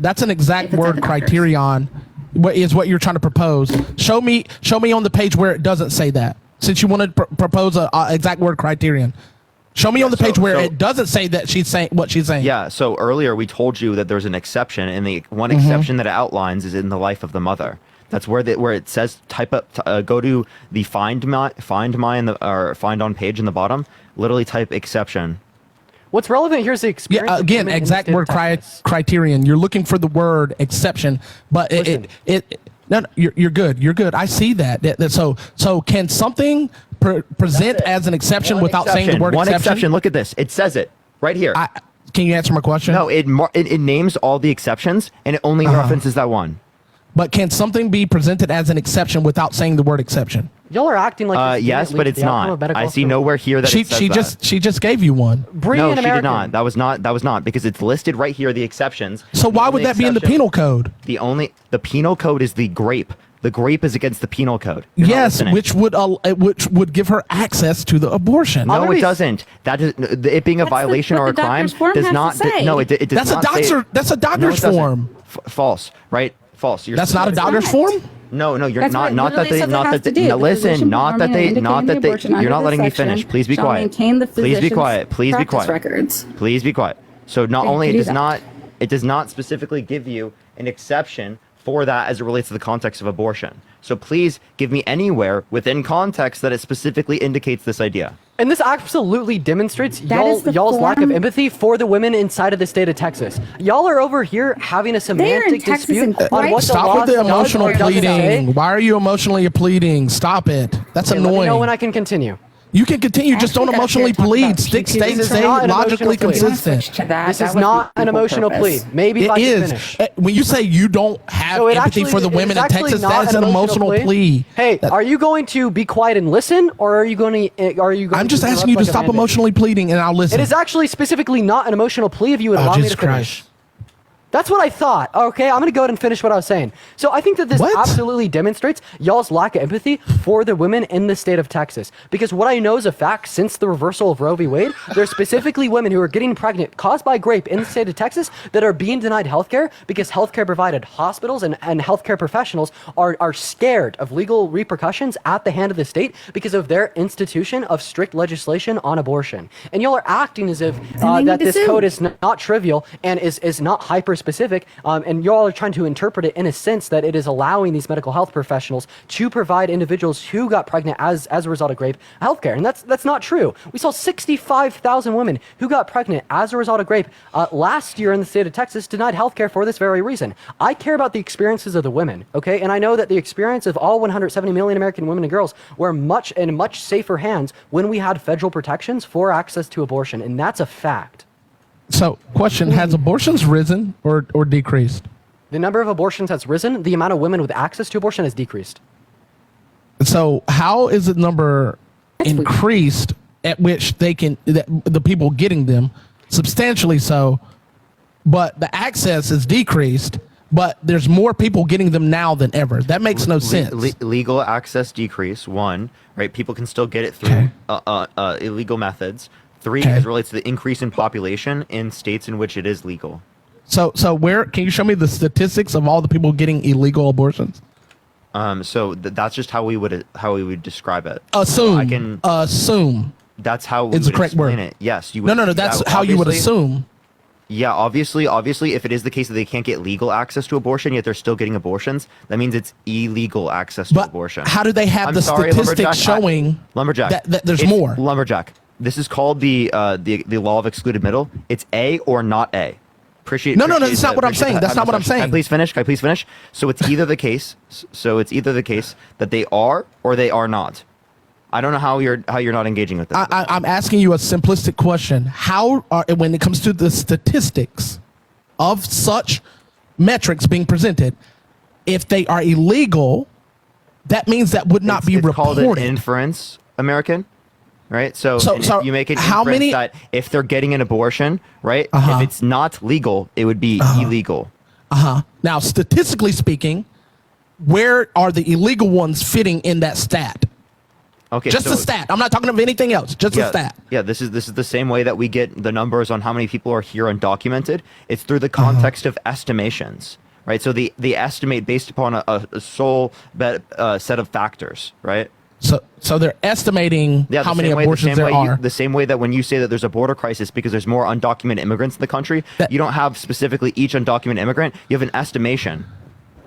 Speaker 12: That's an exact word criterion. What is what you're trying to propose? Show me on the page where it doesn't say that. Since you want to propose a exact word criterion, show me on the page where it doesn't say that she's saying what she's saying.
Speaker 3: Yeah. So earlier we told you that there's an exception, and the one exception that it outlines is in the life of the mother. That's where it says go to the find on page in the bottom. Literally type exception.
Speaker 1: What's relevant here is the experience.
Speaker 12: Yeah, again, exact word criterion. You're looking for the word exception, but no, you're good. You're good. I see that. So can something present as an exception without saying the word
Speaker 3: one
Speaker 12: exception?
Speaker 3: exception. Look at this. It says it right here.
Speaker 12: Can you answer my question?
Speaker 3: No, it names all the exceptions and it only references that one.
Speaker 12: But can something be presented as an exception without saying the word exception?
Speaker 1: Y'all are acting like
Speaker 3: yes, but it's not. I see nowhere here that it says
Speaker 12: she just gave you one.
Speaker 3: No, she did not. That was not because it's listed right here. The exceptions.
Speaker 12: So why would that be in the penal code?
Speaker 3: The penal code is the grape. The grape is against the penal code.
Speaker 12: Yes, which would give her access to the abortion.
Speaker 3: No, it doesn't. That is it being a violation or a crime does not. No, it does
Speaker 12: not. That's a doctor's form.
Speaker 3: False, right? False.
Speaker 12: That's not a doctor's form.
Speaker 3: No, you're not. Not that they. Listen. Not that they. You're not letting me finish. Please be quiet. Please be quiet. Please be quiet. Please be quiet. So not only it does not specifically give you an exception for that as it relates to the context of abortion. So please give me anywhere within context that it specifically indicates this idea.
Speaker 1: And this absolutely demonstrates
Speaker 10: That is
Speaker 1: y'all's
Speaker 10: the
Speaker 1: lack of
Speaker 10: form-
Speaker 1: empathy for the women inside of the state of Texas. Y'all are over here having a semantic
Speaker 10: Texas
Speaker 1: dispute
Speaker 10: and
Speaker 1: on what the
Speaker 12: Stop
Speaker 1: law
Speaker 12: with the
Speaker 1: does
Speaker 12: emotional
Speaker 1: or doesn't say.
Speaker 12: pleading. Why are you emotionally pleading? Stop it. That's
Speaker 1: Okay, let me
Speaker 12: annoying.
Speaker 1: know when I can continue.
Speaker 12: You can continue, just don't emotionally plead. Stick, stay,
Speaker 1: This is
Speaker 12: stay
Speaker 1: not an
Speaker 12: logically
Speaker 1: emotional plea.
Speaker 12: consistent.
Speaker 1: This is not an emotional plea. Maybe if
Speaker 12: It
Speaker 1: I can
Speaker 12: is.
Speaker 1: finish.
Speaker 12: When you say you don't have
Speaker 1: So it
Speaker 12: empathy
Speaker 1: actually-
Speaker 12: for the
Speaker 1: it
Speaker 12: women
Speaker 1: is
Speaker 12: in
Speaker 1: actually
Speaker 12: Texas,
Speaker 1: not
Speaker 12: that is an emotional plea.
Speaker 1: Hey, are you going to be quiet and listen, or are you going to?
Speaker 12: I'm just asking you to stop emotionally pleading, and I'll listen.
Speaker 1: It is actually specifically not an emotional plea if you would allow me
Speaker 12: Jesus
Speaker 1: to finish.
Speaker 12: Christ.
Speaker 1: That's what I thought. Okay, I'm going to go ahead and finish what I was saying. So I think that this absolutely demonstrates y'all's lack of empathy for the women in the state of Texas. Because what I know is a fact, since the reversal of Roe v. Wade, there's specifically women who are getting pregnant caused by rape in the state of Texas that are being denied healthcare because healthcare provided hospitals and healthcare professionals are scared of legal repercussions at the hand of the state because of their institution of strict legislation on abortion. And y'all are acting as if that this code is not trivial and is not hyper specific, and y'all are trying to interpret it in a sense that it is allowing these medical health professionals to provide individuals who got pregnant as a result of rape healthcare, and that's not true. We saw 65,000 women who got pregnant as a result of rape last year in the state of Texas denied healthcare for this very reason. I care about the experiences of the women, okay, and I know that the experience of all 170 million American women and girls were in much safer hands when we had federal protections for access to abortion, and that's a fact.
Speaker 12: So, question, has abortions risen or decreased?
Speaker 1: The number of abortions has risen. The amount of women with access to abortion has decreased.
Speaker 12: So, how is the number increased at which the people getting them substantially so, but the access is decreased, but there's more people getting them now than ever? That makes no sense.
Speaker 3: Legal access decrease, one, right? People can still get it through illegal methods. Three, as it relates to the increase in population in states in which it is legal.
Speaker 12: So where can you show me the statistics of all the people getting illegal abortions?
Speaker 3: So that's just how we would describe it.
Speaker 12: Assume.
Speaker 3: I can
Speaker 12: assume.
Speaker 3: That's how we
Speaker 12: it's
Speaker 3: would
Speaker 12: the correct
Speaker 3: explain
Speaker 12: word.
Speaker 3: it. Yes, you would.
Speaker 12: No. That's how you would assume.
Speaker 3: Yeah, obviously, if it is the case that they can't get legal access to abortion, yet they're still getting abortions, that means it's illegal access to abortion.
Speaker 12: How do they have the statistics showing
Speaker 3: Lumberjack,
Speaker 12: that there's more?
Speaker 3: Lumberjack. This is called the law of excluded middle. It's A or not A.
Speaker 12: No, that's not what I'm saying. That's not what I'm saying.
Speaker 3: Can I please finish? So it's either the case. That they are or they are not. I don't know how you're not engaging with this.
Speaker 12: I'm asking you a simplistic question. When it comes to the statistics of such metrics being presented, if they are illegal, that means that would not be
Speaker 3: it's
Speaker 12: reported.
Speaker 3: Called an inference, American. Right, so you make an
Speaker 12: how
Speaker 3: inference
Speaker 12: many,
Speaker 3: that if they're getting an abortion, right, if it's not legal, it would be illegal.
Speaker 12: Now, statistically speaking, where are the illegal ones fitting in that stat?
Speaker 3: Okay,
Speaker 12: just a stat. I'm not talking of anything else. Just a stat.
Speaker 3: Yeah, this is the same way that we get the numbers on how many people are here undocumented. It's through the context of estimations, right? So they estimate based upon a sole set of factors, right?
Speaker 12: So they're estimating how many abortions there are.
Speaker 3: The same way that when you say that there's a border crisis because there's more undocumented immigrants in the country, you don't have specifically each undocumented immigrant. You have an estimation.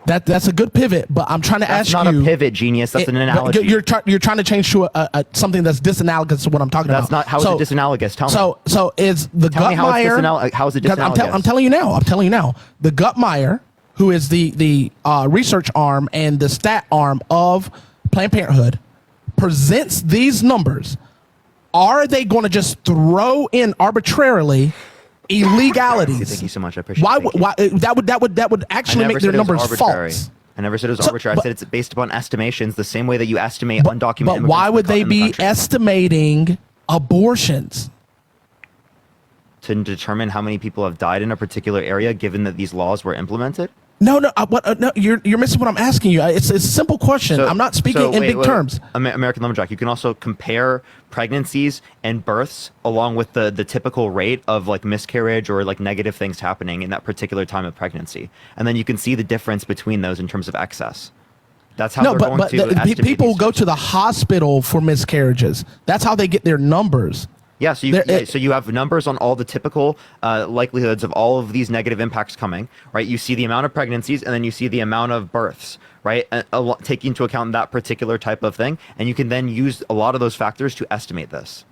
Speaker 12: That's a good pivot, but I'm trying to ask you.
Speaker 3: That's not a pivot, genius. That's an analogy.
Speaker 12: You're trying to change to something that's disanalogous to what I'm talking about.
Speaker 3: That's not how is it disanalogous. Tell me.
Speaker 12: So is the Guttmeyer?
Speaker 3: How is it disanalogous?
Speaker 12: I'm telling you now. The Guttmeyer, who is the research arm and the stat arm of Planned Parenthood, presents these numbers. Are they going to just throw in arbitrarily illegalities?
Speaker 3: Thank you so much. I appreciate it.
Speaker 12: Why that would actually make their numbers false.
Speaker 3: I never said it was arbitrary. I said it's based upon estimations, the same way that you estimate undocumented immigrants.
Speaker 12: But why would they be estimating abortions?
Speaker 3: To determine how many people have died in a particular area, given that these laws were implemented?
Speaker 12: No, you're missing what I'm asking you. It's a simple question. I'm not speaking in big terms.
Speaker 3: American Lumberjack, you can also compare pregnancies and births along with the typical rate of like miscarriage or like negative things happening in that particular time of pregnancy. And then you can see the difference between those in terms of excess. That's how they're going to estimate
Speaker 12: people
Speaker 3: these
Speaker 12: go to the hospital for miscarriages. That's how they get their numbers.
Speaker 3: Yeah, so you have numbers on all the typical likelihoods of all of these negative impacts coming, right? You see the amount of pregnancies, and then you see the amount of births, right? Taking into account that particular type of thing, and you can then use a lot of those factors to estimate this.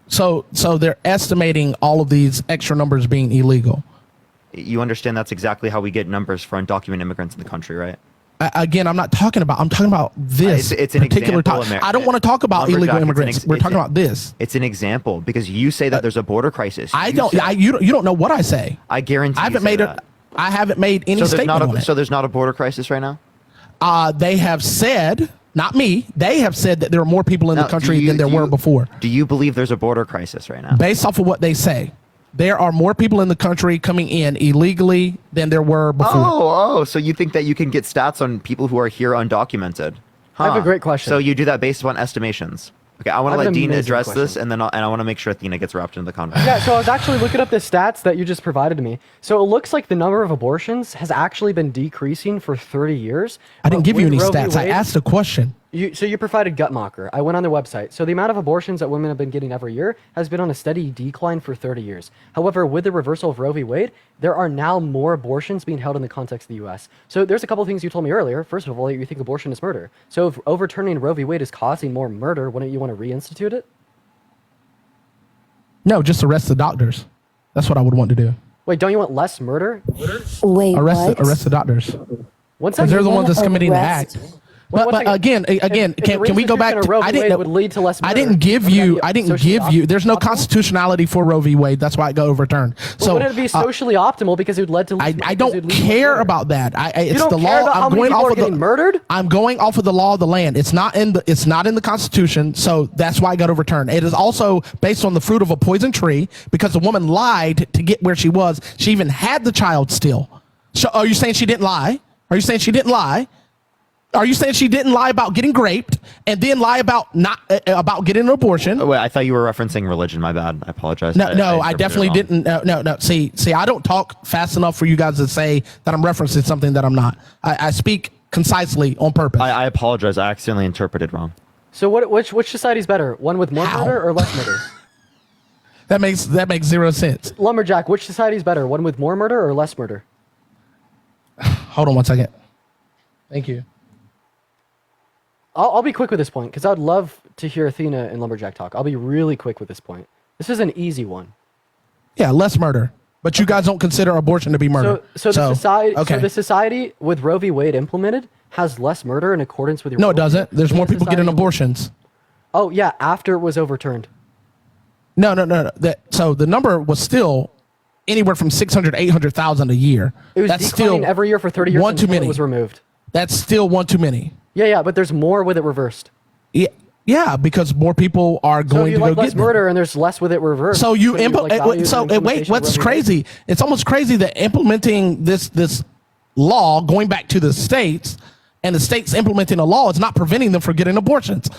Speaker 12: So they're estimating all of these extra numbers being illegal.
Speaker 3: You understand that's exactly how we get numbers for undocumented immigrants in the country, right?
Speaker 12: Again, I'm talking about this
Speaker 3: It's an
Speaker 12: particular
Speaker 3: example,
Speaker 12: topic. I don't want to talk about illegal immigrants. We're talking about this.
Speaker 3: It's an example because you say that there's a border crisis.
Speaker 12: You don't know what I say.
Speaker 3: I guarantee.
Speaker 12: I haven't made any statement on it.
Speaker 3: So there's not a border crisis right now?
Speaker 12: They have said, not me, they have said that there are more people in the country than there were before.
Speaker 3: Do you believe there's a border crisis right now?
Speaker 12: Based off of what they say. There are more people in the country coming in illegally than there were before.
Speaker 3: Oh, so you think that you can get stats on people who are here undocumented?
Speaker 1: I have a great question.
Speaker 3: So you do that based upon estimations. Okay, I want to let Dean address this, and then I want to make sure Athena gets wrapped into the conversation.
Speaker 1: Yeah, so I was actually looking up the stats that you just provided to me. So it looks like the number of abortions has actually been decreasing for 30 years.
Speaker 12: I didn't give you any stats. I asked a question.
Speaker 1: So you provided Guttmacher. I went on their website. So the amount of abortions that women have been getting every year has been on a steady decline for 30 years. However, with the reversal of Roe v. Wade, there are now more abortions being held in the context of the U.S. So there's a couple of things you told me earlier. First of all, you think abortion is murder. So if overturning Roe v. Wade is causing more murder, wouldn't you want to reinstitute it?
Speaker 12: No, just arrest the doctors. That's what I would want to do.
Speaker 1: Wait, don't you want less murder?
Speaker 14: Wait,
Speaker 12: arrest the doctors. Because they're the ones that's committing the act. But again, can we go back? I didn't give you. There's no constitutionality for Roe v. Wade. That's why it got overturned. So
Speaker 1: wouldn't it be socially optimal because it would lead to?
Speaker 12: I don't care about that. It's the law. I'm going off of the murdered. I'm going off of the law of the land. It's not in the Constitution. So that's why it got overturned. It is also based on the fruit of a poison tree because the woman lied to get where she was. She even had the child still. So are you saying she didn't lie? Are you saying she didn't lie? Are you saying she didn't lie about getting raped and then lie about about getting an abortion?
Speaker 3: Oh, wait, I thought you were referencing religion. My bad. I apologize.
Speaker 12: No, I definitely didn't. No. See, I don't talk fast enough for you guys to say that I'm referencing something that I'm not. I speak concisely on purpose.
Speaker 3: I apologize. I accidentally interpreted wrong.
Speaker 1: So which society is better? One with more murder or less murder?
Speaker 12: That makes zero sense.
Speaker 1: Lumberjack, which society is better? One with more murder or less murder?
Speaker 12: Hold on one second. Thank you.
Speaker 1: I'll be quick with this point because I'd love to hear Athena and Lumberjack talk. I'll be really quick with this point. This is an easy one.
Speaker 12: Yeah, less murder. But you guys don't consider abortion to be murder.
Speaker 1: So the society with Roe v. Wade implemented has less murder in accordance with your...
Speaker 12: No, it doesn't. There's more people getting abortions.
Speaker 1: Oh, yeah, after it was overturned.
Speaker 12: No. So the number was still anywhere from 600 to 800,000 a year.
Speaker 1: It was declining every year for 30 years
Speaker 12: one too many.
Speaker 1: It was removed.
Speaker 12: That's still one too many.
Speaker 1: Yeah, but there's more with it reversed.
Speaker 12: Yeah, because more people are going to go get
Speaker 1: less murder, and there's less with it reversed.
Speaker 12: So wait, what's crazy? It's almost crazy that implementing this law, going back to the states, and the states implementing a law is not preventing them from getting abortions.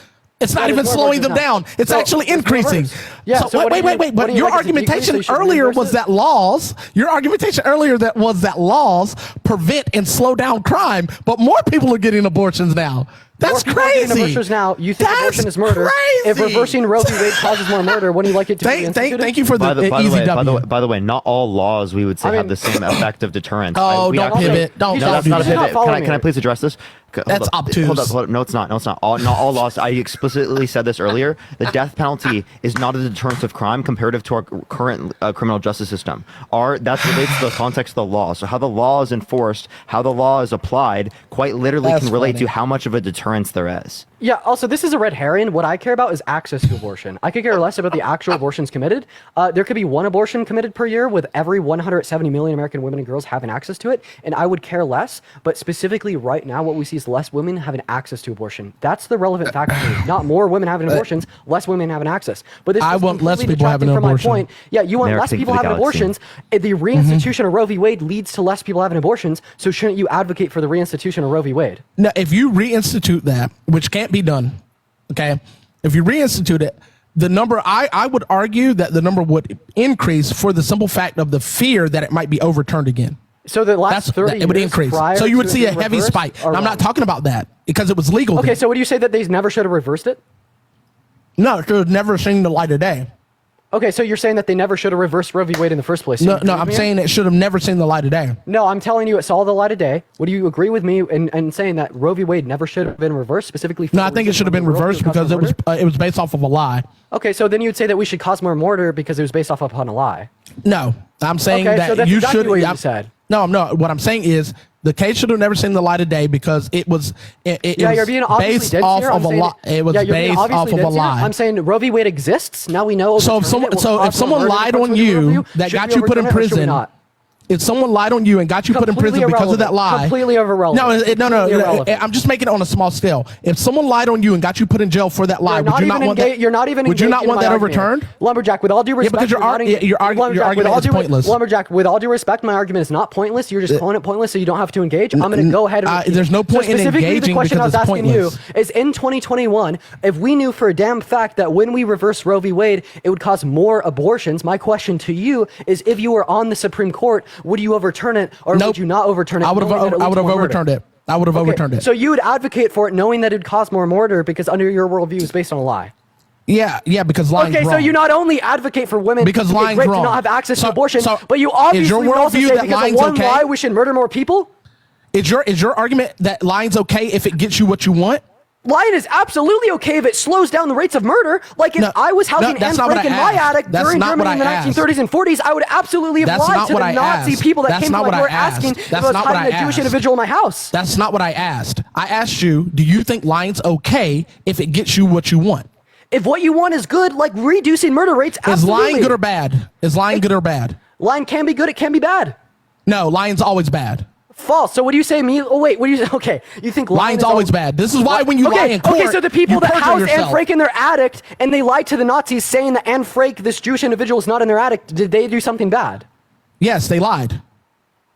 Speaker 12: It's not even slowing them down. It's actually increasing.
Speaker 1: Yeah.
Speaker 12: So wait. But your argumentation earlier was that laws. Your argumentation earlier was that laws prevent and slow down crime, but more people are getting abortions now. That's crazy.
Speaker 1: Abortions now. You think abortion is murder? Crazy. If reversing Roe v. Wade causes more murder, wouldn't you like it to be instituted?
Speaker 12: Thank you for the easy W.
Speaker 3: By the way, not all laws we would say have the same effect of deterrence.
Speaker 12: Oh, don't pivot.
Speaker 3: That's not a pivot. Can I please address this?
Speaker 12: That's obtuse.
Speaker 3: Hold up. No, it's not. Not all laws. I explicitly said this earlier. The death penalty is not a deterrence of crime comparative to our current criminal justice system. That relates to the context of the law. So how the law is enforced, how the law is applied, quite literally can relate to how much of a deterrence there is.
Speaker 1: Yeah, also, this is a red herring. What I care about is access to abortion. I could care less about the actual abortions committed. There could be one abortion committed per year with every 170 million American women and girls having access to it, and I would care less. But specifically right now, what we see is less women having access to abortion. That's the relevant factor to me. Not more women having abortions, less women having access. But this
Speaker 12: I want less people having an abortion.
Speaker 1: My point. Yeah, you want less people having abortions. The reinstitution of Roe v. Wade leads to less people having abortions, so shouldn't you advocate for the reinstitution of Roe v. Wade?
Speaker 12: Now, if you reinstitute that, which can't be done, okay? If you reinstitute it, the number, I would argue that the number would increase for the simple fact of the fear that it might be overturned again.
Speaker 1: So the last 30 years,
Speaker 12: it would increase. So you would see a heavy spike. I'm not talking about that because it was legal.
Speaker 1: Okay, so would you say that they never should have reversed it?
Speaker 12: No, it should have never seen the light of day.
Speaker 1: Okay, so you're saying that they never should have reversed Roe v. Wade in the first place?
Speaker 12: No, I'm saying it should have never seen the light of day.
Speaker 1: No, I'm telling you it saw the light of day. Would you agree with me in saying that Roe v. Wade never should have been reversed specifically?
Speaker 12: No, I think it should have been reversed because it was based off of a lie.
Speaker 1: Okay, so then you'd say that we should cause more murder because it was based off upon a lie.
Speaker 12: No, I'm saying
Speaker 1: okay,
Speaker 12: that
Speaker 1: so that's
Speaker 12: you
Speaker 1: exactly
Speaker 12: should.
Speaker 1: What you said.
Speaker 12: No, I'm not. What I'm saying is the case should have never seen the light of day because it was.
Speaker 1: You're being
Speaker 12: based off of a lie. It was based off of a lie.
Speaker 1: I'm saying Roe v. Wade exists. Now we know.
Speaker 12: So if someone lied on you that got you put in prison. If someone lied on you and got you put in prison because of that lie,
Speaker 1: completely irrelevant.
Speaker 12: No. I'm just making it on a small scale. If someone lied on you and got you put in jail for that lie, would you not want that?
Speaker 1: You're not even.
Speaker 12: Would you not want that overturned?
Speaker 1: Lumberjack, with all due respect,
Speaker 12: because your argument is pointless.
Speaker 1: Lumberjack, with all due respect, my argument is not pointless. You're just calling it pointless, so you don't have to engage. I'm going to go ahead and.
Speaker 12: There's no point in engaging because it's pointless.
Speaker 1: The question I was asking you is: in 2021, if we knew for a damn fact that when we reverse Roe v. Wade, it would cause more abortions, my question to you is: if you were on the Supreme Court, would you overturn it? Or would you not overturn it?
Speaker 12: I would have overturned it. I would have overturned it.
Speaker 1: So you would advocate for it knowing that it would cause more murder because under your worldview is based on a lie.
Speaker 12: Yeah, because lying's wrong.
Speaker 1: Okay, so you not only advocate for women
Speaker 12: because lying's
Speaker 1: to
Speaker 12: wrong.
Speaker 1: not have access to abortion, but you obviously would also say because of one lie we should murder more people?
Speaker 12: Is your argument that lying's okay if it gets you what you want?
Speaker 1: Lying is absolutely okay if it slows down the rates of murder. Like if I was housing Anne Frank in my attic during Germany in the 1930s and 40s, I would absolutely have lied to the Nazi people that came to my door asking if I was hiding a Jewish individual in my house.
Speaker 12: That's not what I asked. I asked you, do you think lying's okay if it gets you what you want?
Speaker 1: If what you want is good, like reducing murder rates, absolutely.
Speaker 12: Is lying good or bad? Is lying good or bad?
Speaker 1: Lying can be good, it can be bad.
Speaker 12: No, lying's always bad.
Speaker 1: False. So what do you say? What do you say? Okay, you think
Speaker 12: lying's always bad. This is why when you lie in court,
Speaker 1: okay, so the people that housed Anne Frank in their attic and they lied to the Nazis saying that Anne Frank, this Jewish individual, is not in their attic, did they do something bad?
Speaker 12: Yes, they lied.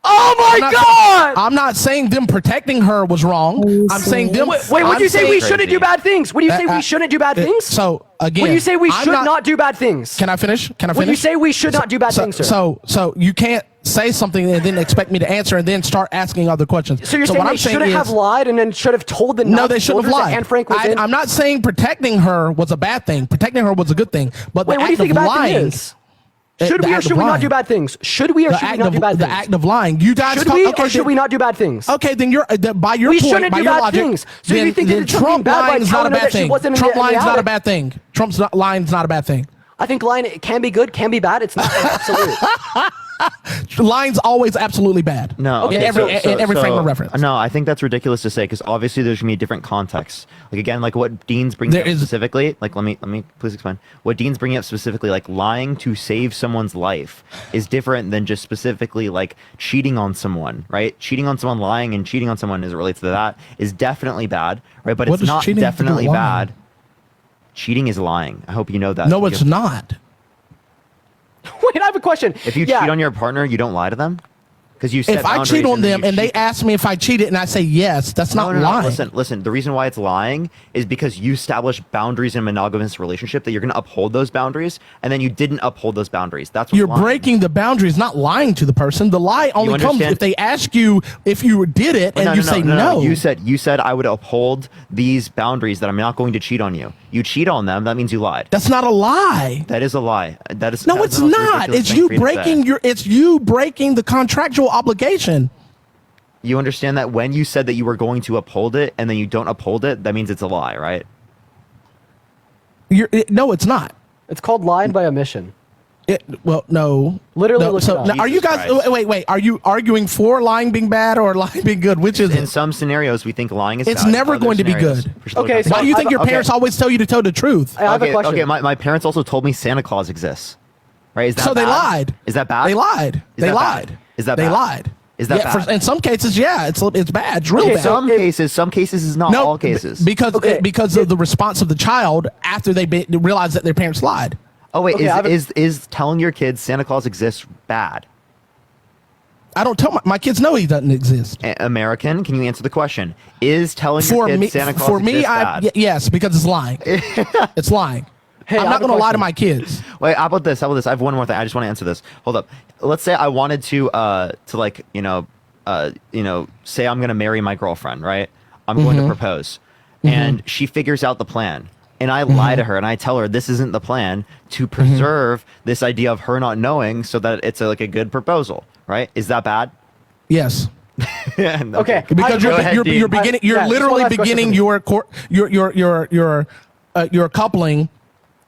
Speaker 1: Oh my God!
Speaker 12: I'm not saying them protecting her was wrong. I'm saying them.
Speaker 1: Wait, would you say we shouldn't do bad things? Would you say we shouldn't do bad things?
Speaker 12: So again,
Speaker 1: would you say we should not do bad things?
Speaker 12: Can I finish?
Speaker 1: Would you say we should not do bad things, sir?
Speaker 12: So you can't say something and then expect me to answer and then start asking other questions.
Speaker 1: So you're saying they shouldn't have lied and then should have told the Nazis
Speaker 12: no, they shouldn't have lied.
Speaker 1: Anne Frank was in?
Speaker 12: I'm not saying protecting her was a bad thing. Protecting her was a good thing. But
Speaker 1: wait, what do you think a bad thing is? Should we or should we not do bad things? Should we or should we not do bad things?
Speaker 12: The act of lying. You guys
Speaker 1: should we or should we not do bad things?
Speaker 12: Okay, then you're by your
Speaker 1: we
Speaker 12: point,
Speaker 1: shouldn't
Speaker 12: by
Speaker 1: do
Speaker 12: your
Speaker 1: bad
Speaker 12: logic,
Speaker 1: things. So you think that
Speaker 12: Trump lying is not a bad thing.
Speaker 1: Trump
Speaker 12: lying is not a bad thing. Trump's lying is not a bad thing.
Speaker 1: I think lying can be good, can be bad. It's not absolute.
Speaker 12: Lying's always absolutely bad.
Speaker 3: No,
Speaker 12: in every frame of reference.
Speaker 3: No, I think that's ridiculous to say because obviously there's gonna be different contexts. Like again, like what Dean's bringing up specifically. Like let me please explain what Dean's bringing up specifically. Like lying to save someone's life is different than just specifically like cheating on someone, right? Cheating on someone, lying and cheating on someone as it relates to that is definitely bad, right? But it's not definitely bad. Cheating is lying. I hope you know that.
Speaker 12: No, it's not.
Speaker 1: Wait, I have a question.
Speaker 3: If you cheat on your partner, you don't lie to them? Because you
Speaker 12: if I cheat on them and they ask me if I cheated and I say yes, that's not lying.
Speaker 3: Listen. The reason why it's lying is because you establish boundaries in a monogamous relationship that you're going to uphold those boundaries, and then you didn't uphold those boundaries. That's what
Speaker 12: you're breaking the boundaries, not lying to the person. The lie only comes if they ask you if you did it and you say no.
Speaker 3: You said I would uphold these boundaries that I'm not going to cheat on you. You cheat on them, that means you lied.
Speaker 12: That's not a lie.
Speaker 3: That is a lie. It's
Speaker 12: not. It's you breaking the contractual obligation.
Speaker 3: You understand that when you said that you were going to uphold it and then you don't uphold it, that means it's a lie, right?
Speaker 12: No, it's not.
Speaker 1: It's called lying by omission.
Speaker 12: No.
Speaker 1: Literally,
Speaker 12: no. So now, are you guys? Wait. Are you arguing for lying being bad or lying being good? Which is
Speaker 3: in some scenarios we think lying is.
Speaker 12: It's
Speaker 3: bad.
Speaker 12: never going to be good.
Speaker 1: Okay.
Speaker 12: So why do you think your parents always tell you to tell the truth?
Speaker 1: I have a question.
Speaker 3: Okay. My parents also told me Santa Claus exists. Right? Is that
Speaker 12: so
Speaker 3: bad?
Speaker 12: They lied.
Speaker 3: Is that bad?
Speaker 12: They lied. They lied.
Speaker 3: Is that
Speaker 12: bad? They lied.
Speaker 3: Is that bad?
Speaker 12: In some cases, yeah, it's bad. It's real bad.
Speaker 3: Some cases is not all cases.
Speaker 12: Because of the response of the child after they realized that their parents lied.
Speaker 3: Oh wait, is telling your kids Santa Claus exists bad?
Speaker 12: I don't tell my kids know he doesn't exist.
Speaker 3: American, can you answer the question? Is telling your kids Santa Claus exists bad?
Speaker 12: Yes, because it's lying. It's lying.
Speaker 1: Hey,
Speaker 12: I'm not going to lie to my kids.
Speaker 3: Wait, how about this? I have one more thing. I just want to answer this. Hold up. Let's say I wanted to like, say I'm going to marry my girlfriend, right? I'm going to propose. And she figures out the plan. and I lie to her and I tell her this isn't the plan to preserve this idea of her not knowing so that it's like a good proposal, right? Is that bad?
Speaker 12: Yes.
Speaker 3: Yeah, no.
Speaker 1: Okay.
Speaker 12: Because you're beginning. You're literally beginning your coupling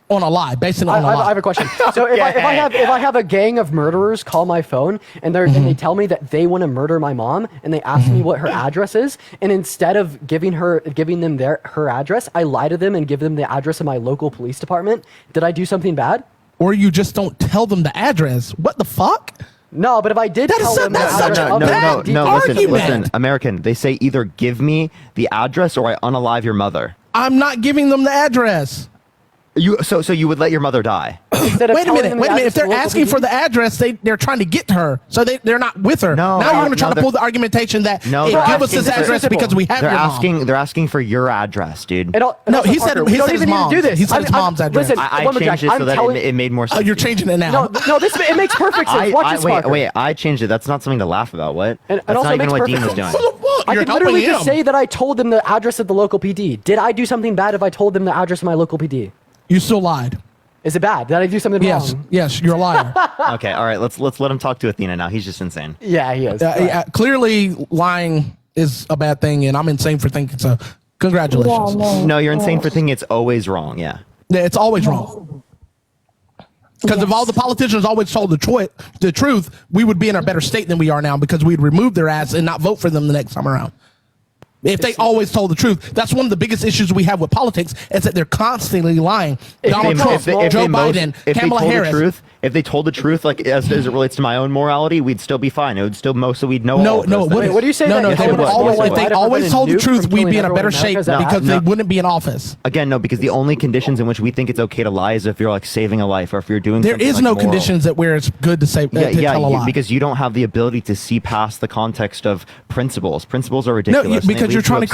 Speaker 12: on a lie, based on a lie.
Speaker 1: I have a question. So if I have a gang of murderers call my phone and they tell me that they want to murder my mom and they ask me what her address is, and instead of giving them her address, I lie to them and give them the address of my local police department, did I do something bad?
Speaker 12: Or you just don't tell them the address. What the fuck?
Speaker 1: No, but if I did tell them
Speaker 3: no, listen, American, they say either give me the address or I unalive your mother.
Speaker 12: I'm not giving them the address.
Speaker 3: So you would let your mother die?
Speaker 12: Wait a minute. If they're asking for the address, they're trying to get to her, so they're not with her.
Speaker 3: No,
Speaker 12: now you're going to try to pull the argumentation that give us this address because we have your mom.
Speaker 3: They're asking for your address, dude.
Speaker 12: No, he said his mom's. He said his mom's address.
Speaker 1: Listen,
Speaker 3: I changed it so that it made more sense.
Speaker 12: Oh, you're changing it now.
Speaker 1: No, it makes perfect sense. Watch this.
Speaker 3: Wait, I changed it. That's not something to laugh about. What?
Speaker 1: And
Speaker 3: That's
Speaker 1: also
Speaker 3: not even
Speaker 1: makes
Speaker 3: what Dean was
Speaker 1: perfect
Speaker 3: doing.
Speaker 1: sense. I could literally just say that I told them the address of the local PD. Did I do something bad if I told them the address of my local PD?
Speaker 12: You still lied.
Speaker 1: Is it bad? Did I do something wrong?
Speaker 12: Yes, you're a liar.
Speaker 3: Okay, all right. Let's let him talk to Athena now. He's just insane.
Speaker 1: Yeah, he is.
Speaker 12: Clearly, lying is a bad thing, and I'm insane for thinking so. Congratulations.
Speaker 3: No, you're insane for thinking it's always wrong. Yeah,
Speaker 12: it's always wrong. Because if all the politicians always told the truth, we would be in a better state than we are now because we'd remove their ass and not vote for them the next time around. If they always told the truth, that's one of the biggest issues we have with politics is that they're constantly lying. Donald Trump, Joe Biden, Kamala Harris.
Speaker 3: If they told the truth, like as it relates to my own morality, we'd still be fine. It would still we'd know.
Speaker 12: No, what do you say? No, if they always told the truth, we'd be in a better shape because they wouldn't be in office.
Speaker 3: Again, no, because the only conditions in which we think it's okay to lie is if you're like saving a life or if you're doing.
Speaker 12: There is no conditions that where it's good to say tell a lie.
Speaker 3: Because you don't have the ability to see past the context of principles. Principles are ridiculous.
Speaker 12: No, because you're trying to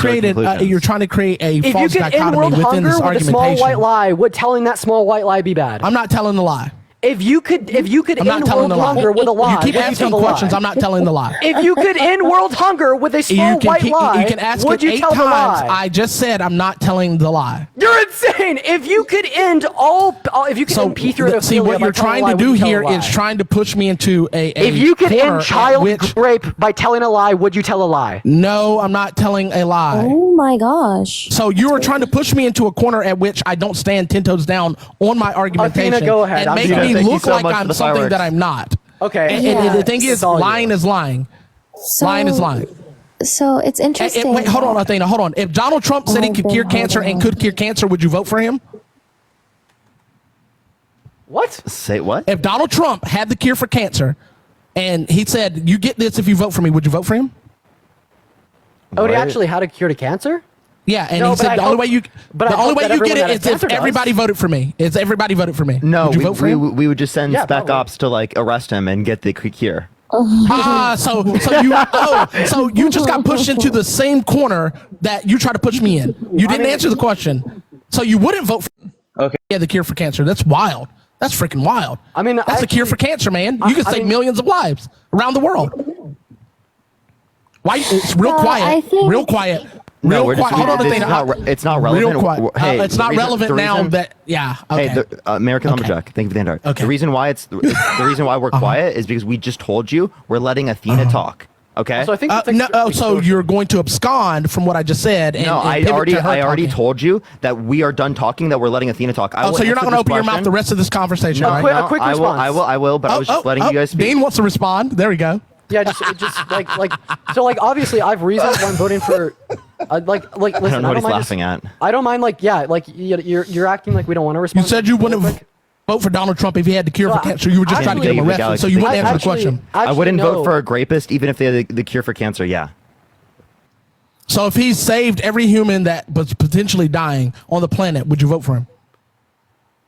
Speaker 12: create a false dichotomy within this argumentation.
Speaker 1: With a small white lie, would telling that small white lie be bad?
Speaker 12: I'm not telling the lie.
Speaker 1: If you could end world hunger with a lie,
Speaker 12: you keep asking questions. I'm not telling the lie.
Speaker 1: If you could end world hunger with a small white lie,
Speaker 12: you can ask
Speaker 1: would
Speaker 12: it
Speaker 1: you
Speaker 12: 8
Speaker 1: tell the
Speaker 12: times.
Speaker 1: lie?
Speaker 12: I just said I'm not telling the lie.
Speaker 1: You're insane. If you could end if you could end pedophilia,
Speaker 12: see what you're trying to do here is trying to push me into a
Speaker 1: if you could end child rape by telling a lie, would you tell a lie?
Speaker 12: No, I'm not telling a lie.
Speaker 14: Oh my gosh.
Speaker 12: So you are trying to push me into a corner at which I don't stand 10 toes down on my argumentation.
Speaker 1: Athena, go ahead.
Speaker 12: And make me look like I'm something that I'm not.
Speaker 1: Okay.
Speaker 12: And the thing is, lying is lying. Lying is lying.
Speaker 14: So it's interesting.
Speaker 12: Wait, hold on, Athena. Hold on. If Donald Trump said he could cure cancer and could cure cancer, would you vote for him?
Speaker 1: What?
Speaker 3: Say what?
Speaker 12: If Donald Trump had the cure for cancer and he said, you get this if you vote for me, would you vote for him?
Speaker 1: Oh, he actually had a cure to cancer?
Speaker 12: Yeah, and he said the only way you get it is if everybody voted for me. It's everybody voted for me.
Speaker 3: No,
Speaker 12: would you vote for him?
Speaker 3: we would just send spec ops to like arrest him and get the cure.
Speaker 12: So you just got pushed into the same corner that you tried to push me in. You didn't answer the question, so you wouldn't vote for the cure for cancer. That's wild. That's freaking wild.
Speaker 1: I mean,
Speaker 12: that's a cure for cancer, man. You can save millions of lives around the world. Why? It's real quiet. Real quiet.
Speaker 3: No, it's not relevant.
Speaker 12: Hey, it's not relevant now.
Speaker 3: Hey, American Lumberjack. Thank you for the invite.
Speaker 12: Okay.
Speaker 3: The reason why we're quiet is because we just told you we're letting Athena talk. Okay.
Speaker 1: So I think
Speaker 12: so you're going to abscond from what I just said. And,
Speaker 3: I already told you that we are done talking. That we're letting Athena talk.
Speaker 12: So you're not going to open your mouth the rest of this conversation, right?
Speaker 1: A quick response.
Speaker 3: I will. But I was just letting you guys speak.
Speaker 12: Dean wants to respond. There we go.
Speaker 1: Yeah, just like obviously I have reasons why I'm voting for listen,
Speaker 3: I don't know what he's laughing at.
Speaker 1: I don't mind you're acting like we don't want to respond.
Speaker 12: You said you wouldn't vote for Donald Trump if he had the cure for cancer. You were just trying to get him arrested, so you wouldn't answer the question.
Speaker 3: I wouldn't vote for a rapist even if they had the cure for cancer. Yeah.
Speaker 12: So if he saved every human that was potentially dying on the planet, would you vote for him?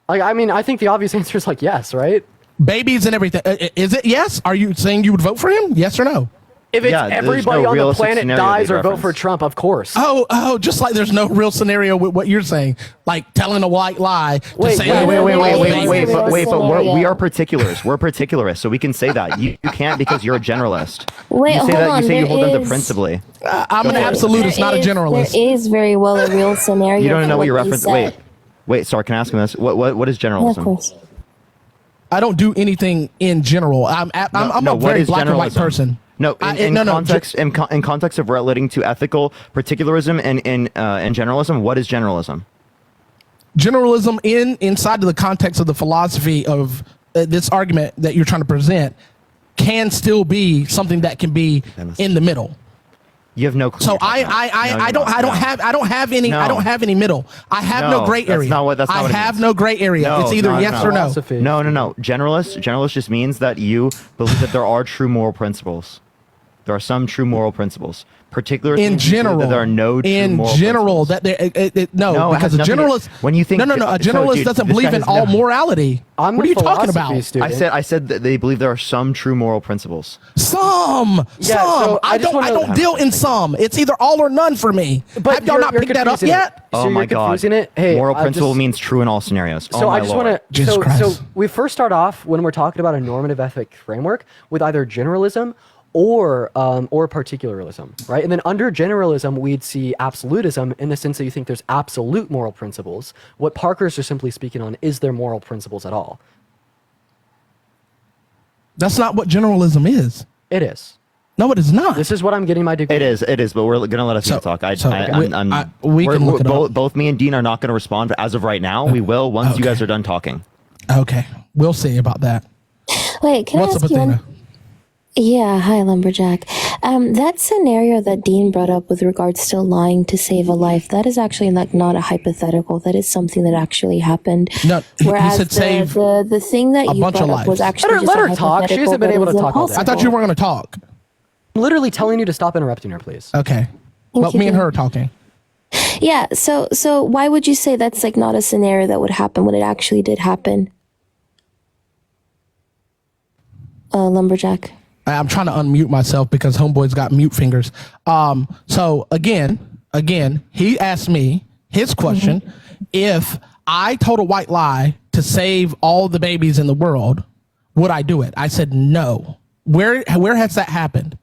Speaker 1: I mean, I think the obvious answer is yes, right?
Speaker 12: Babies and everything. Is it yes? Are you saying you would vote for him? Yes or no?
Speaker 1: If it's everybody on the planet dies or vote for Trump, of course.
Speaker 12: Oh, just like there's no real scenario with what you're saying, like telling a white lie.
Speaker 3: Wait, but we are particulars. We're particularists, so we can say that. You can't because you're a generalist.
Speaker 14: Wait,
Speaker 3: you say
Speaker 14: hold
Speaker 3: that.
Speaker 14: on,
Speaker 3: You say you hold them to principally.
Speaker 12: I'm an absolutist, not a generalist.
Speaker 14: There is very well a real scenario.
Speaker 3: You don't know what you're referencing. Wait. Wait, sorry, can I ask him this? What is
Speaker 14: Yeah, of
Speaker 3: generalism?
Speaker 14: course.
Speaker 12: I don't do anything in general. I'm a
Speaker 3: what
Speaker 12: very
Speaker 3: is
Speaker 12: black and white
Speaker 3: generalism?
Speaker 12: person.
Speaker 3: No, in context of relating to ethical particularism and generalism, what is generalism?
Speaker 12: Generalism inside of the context of the philosophy of this argument that you're trying to present can still be something that can be in the middle.
Speaker 3: You have no clue.
Speaker 12: So I don't have any middle. I have no gray area. I have no gray area. It's either yes or no.
Speaker 3: No. Generalist just means that you believe that there are true moral principles. There are some true moral principles. Particularly
Speaker 12: in general,
Speaker 3: that there are no true
Speaker 12: in
Speaker 3: moral
Speaker 12: general
Speaker 3: principles.
Speaker 12: Because a generalist
Speaker 3: when you think
Speaker 12: a generalist doesn't believe in all morality. What are you talking about?
Speaker 3: Student. I said that they believe there are some true moral principles.
Speaker 12: Some.
Speaker 1: So
Speaker 12: I don't deal in some. It's either all or none for me.
Speaker 1: But
Speaker 12: have y'all not picked that up yet?
Speaker 3: Oh my God!
Speaker 1: Hey,
Speaker 3: moral principle means true in all scenarios.
Speaker 1: So I just want to. So we first start off when we're talking about a normative ethic framework with either generalism or particularism, right? And then under generalism, we'd see absolutism in the sense that you think there's absolute moral principles. What Parker's just simply speaking on is there moral principles at all?
Speaker 12: That's not what generalism is.
Speaker 1: It is.
Speaker 12: No, it is not.
Speaker 1: This is what I'm getting my degree.
Speaker 3: It is, but we're gonna let us talk.
Speaker 12: We can look it up.
Speaker 3: Both me and Dean are not gonna respond, but as of right now, we will once you guys are done talking.
Speaker 12: Okay, we'll see about that.
Speaker 14: Wait, can I ask you one? Yeah, hi, Lumberjack. That scenario that Dean brought up with regards to lying to save a life, that is actually not a hypothetical. That is something that actually happened.
Speaker 12: No,
Speaker 14: whereas
Speaker 12: he said save
Speaker 14: the thing that you brought up was actually
Speaker 1: let her talk. She hasn't been able to talk all day.
Speaker 12: I thought you were going to talk.
Speaker 1: I'm literally telling you to stop interrupting her, please.
Speaker 12: Okay. Well, me and her are talking.
Speaker 14: Yeah, so why would you say that's not a scenario that would happen when it actually did happen? Lumberjack.
Speaker 12: I'm trying to unmute myself because homeboy's got mute fingers. So again, he asked me his question. If I told a white lie to save all the babies in the world, would I do it? I said no. Where has that happened?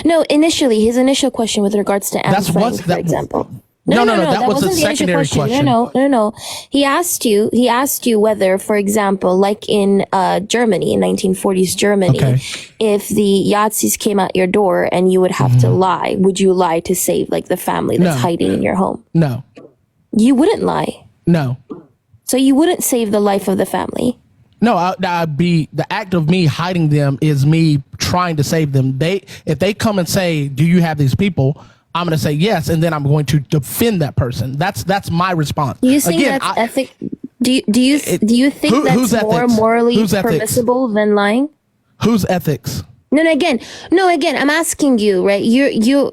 Speaker 14: No, his initial question with regards to Anne Frank, for example. No.
Speaker 12: That was a secondary question.
Speaker 14: No. He asked you whether, for example, like in Germany, in 1940s Germany, if the Yazis came at your door and you would have to lie, would you lie to save the family that's hiding in your home?
Speaker 12: No.
Speaker 14: You wouldn't lie.
Speaker 12: No.
Speaker 14: So you wouldn't save the life of the family.
Speaker 12: No, I'd be the act of me hiding them is me trying to save them. If they come and say, "Do you have these people?" I'm going to say yes, and then I'm going to defend that person. That's my response.
Speaker 14: Do you think that's ethic? Do you think that's more morally permissible than lying?
Speaker 12: Whose ethics?
Speaker 14: No. Again, I'm asking you, right? You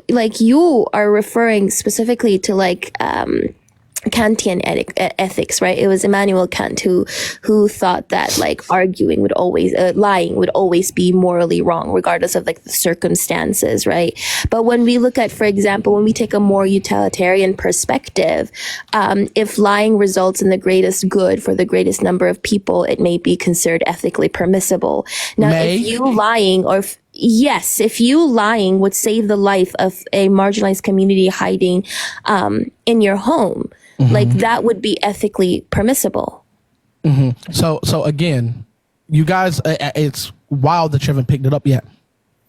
Speaker 14: are referring specifically to Kantian ethics, right? It was Immanuel Kant who thought that lying would always be morally wrong, regardless of the circumstances, right? But when we look at, for example, when we take a more utilitarian perspective, if lying results in the greatest good for the greatest number of people, it may be considered ethically permissible. Now, if you lying would save the life of a marginalized community hiding in your home, that would be ethically permissible.
Speaker 12: So again, you guys, it's wild that you haven't picked it up yet.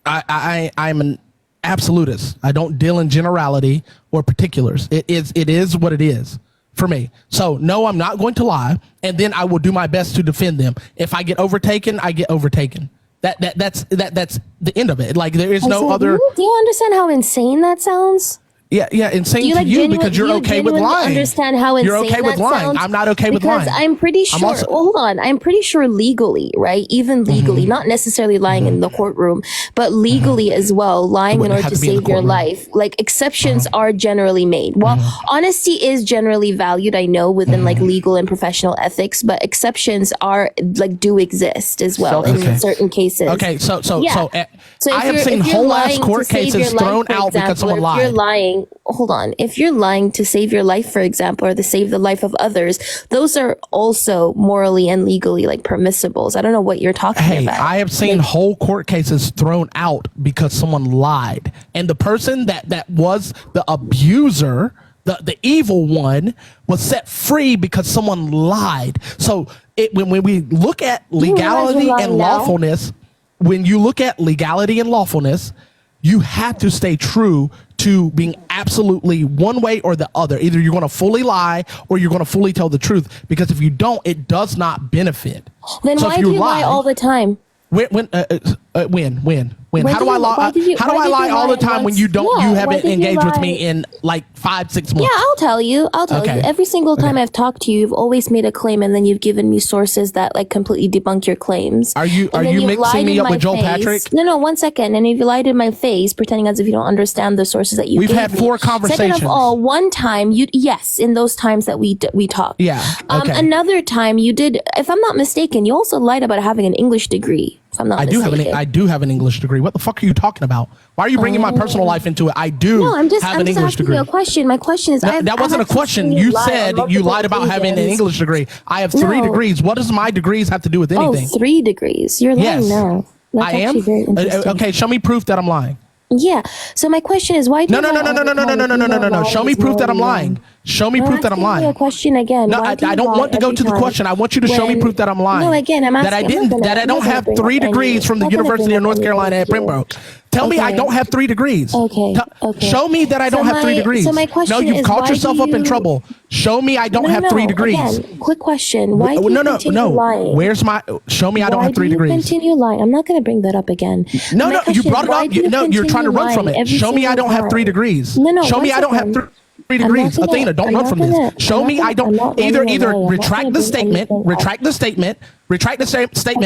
Speaker 12: I'm an absolutist. I don't deal in generality or particulars. It is what it is for me. So no, I'm not going to lie, and then I will do my best to defend them. If I get overtaken, I get overtaken. That's the end of it. There is no other.
Speaker 14: Do you understand how insane that sounds?
Speaker 12: Yeah, insane to you because you're okay with lying.
Speaker 14: Understand how insane
Speaker 12: you're okay with lying.
Speaker 14: Sounds?
Speaker 12: I'm not okay with lying.
Speaker 14: Because I'm pretty sure. Hold on, I'm pretty sure legally, right? Even legally, not necessarily lying in the courtroom, but legally as well, lying in order to save your life. Exceptions are generally made. Well, honesty is generally valued. I know within legal and professional ethics, but exceptions are do exist as well in certain cases.
Speaker 12: Okay, so I have seen whole ass court cases thrown out because someone lied.
Speaker 14: If you're lying. Hold on. If you're lying to save your life, for example, or to save the life of others, those are also morally and legally permissibles. I don't know what you're talking about.
Speaker 12: I have seen whole court cases thrown out because someone lied. And the person that was the abuser, The evil one was set free because someone lied. So when we look at legality and lawfulness, when you look at legality and lawfulness, you have to stay true to being absolutely one way or the other. Either you're going to fully lie or you're going to fully tell the truth. Because if you don't, it does not benefit.
Speaker 14: Then why do you lie all the time?
Speaker 12: When? How do I lie all the time when you don't? You haven't engaged with me in like 5-6 months.
Speaker 14: Yeah, I'll tell you. Every single time I've talked to you, you've always made a claim, and then you've given me sources that like completely debunk your claims.
Speaker 12: Are you mixing me up with Joel Patrick?
Speaker 14: No, 1 second. And if you lied in my face, pretending as if you don't understand the sources that you.
Speaker 12: We've had 4 conversations.
Speaker 14: Second of all, one time in those times that we talked.
Speaker 12: Yeah. Okay.
Speaker 14: Another time you did, if I'm not mistaken, you also lied about having an English degree. If I'm not mistaken.
Speaker 12: I do have an English degree. What the fuck are you talking about? Why are you bringing my personal life into it? I do have an English degree.
Speaker 14: You a question. My question is,
Speaker 12: that wasn't a question. You said you lied about having an English degree. I have 3 degrees. What does my degrees have to do with anything?
Speaker 14: 3 degrees. You're lying now. That's
Speaker 12: I am.
Speaker 14: Very interesting.
Speaker 12: Okay, show me proof that I'm lying.
Speaker 14: Yeah. So my question is, why do you
Speaker 12: No. Show me proof that I'm lying. Show me proof that I'm lying.
Speaker 14: A question again.
Speaker 12: No, I don't want to go to the question. I want you to show me proof that I'm lying.
Speaker 14: No, again, I'm asking.
Speaker 12: That I don't have 3 degrees from the University of North Carolina at Pembroke. Tell me I don't have 3 degrees.
Speaker 14: Okay.
Speaker 12: Show me that I don't have 3 degrees.
Speaker 14: So my question is,
Speaker 12: you've caught yourself up in trouble. Show me I don't have 3 degrees.
Speaker 14: Again, quick question. Why do you continue lying?
Speaker 12: Where's my? Show me I don't have 3 degrees.
Speaker 14: Continue lying. I'm not going to bring that up again.
Speaker 12: No, you brought it up. No, you're trying to run from it. Show me I don't have 3 degrees.
Speaker 14: No.
Speaker 12: Show me I don't have 3 degrees. Athena, don't run from this. Show me I don't. Either retract the statement,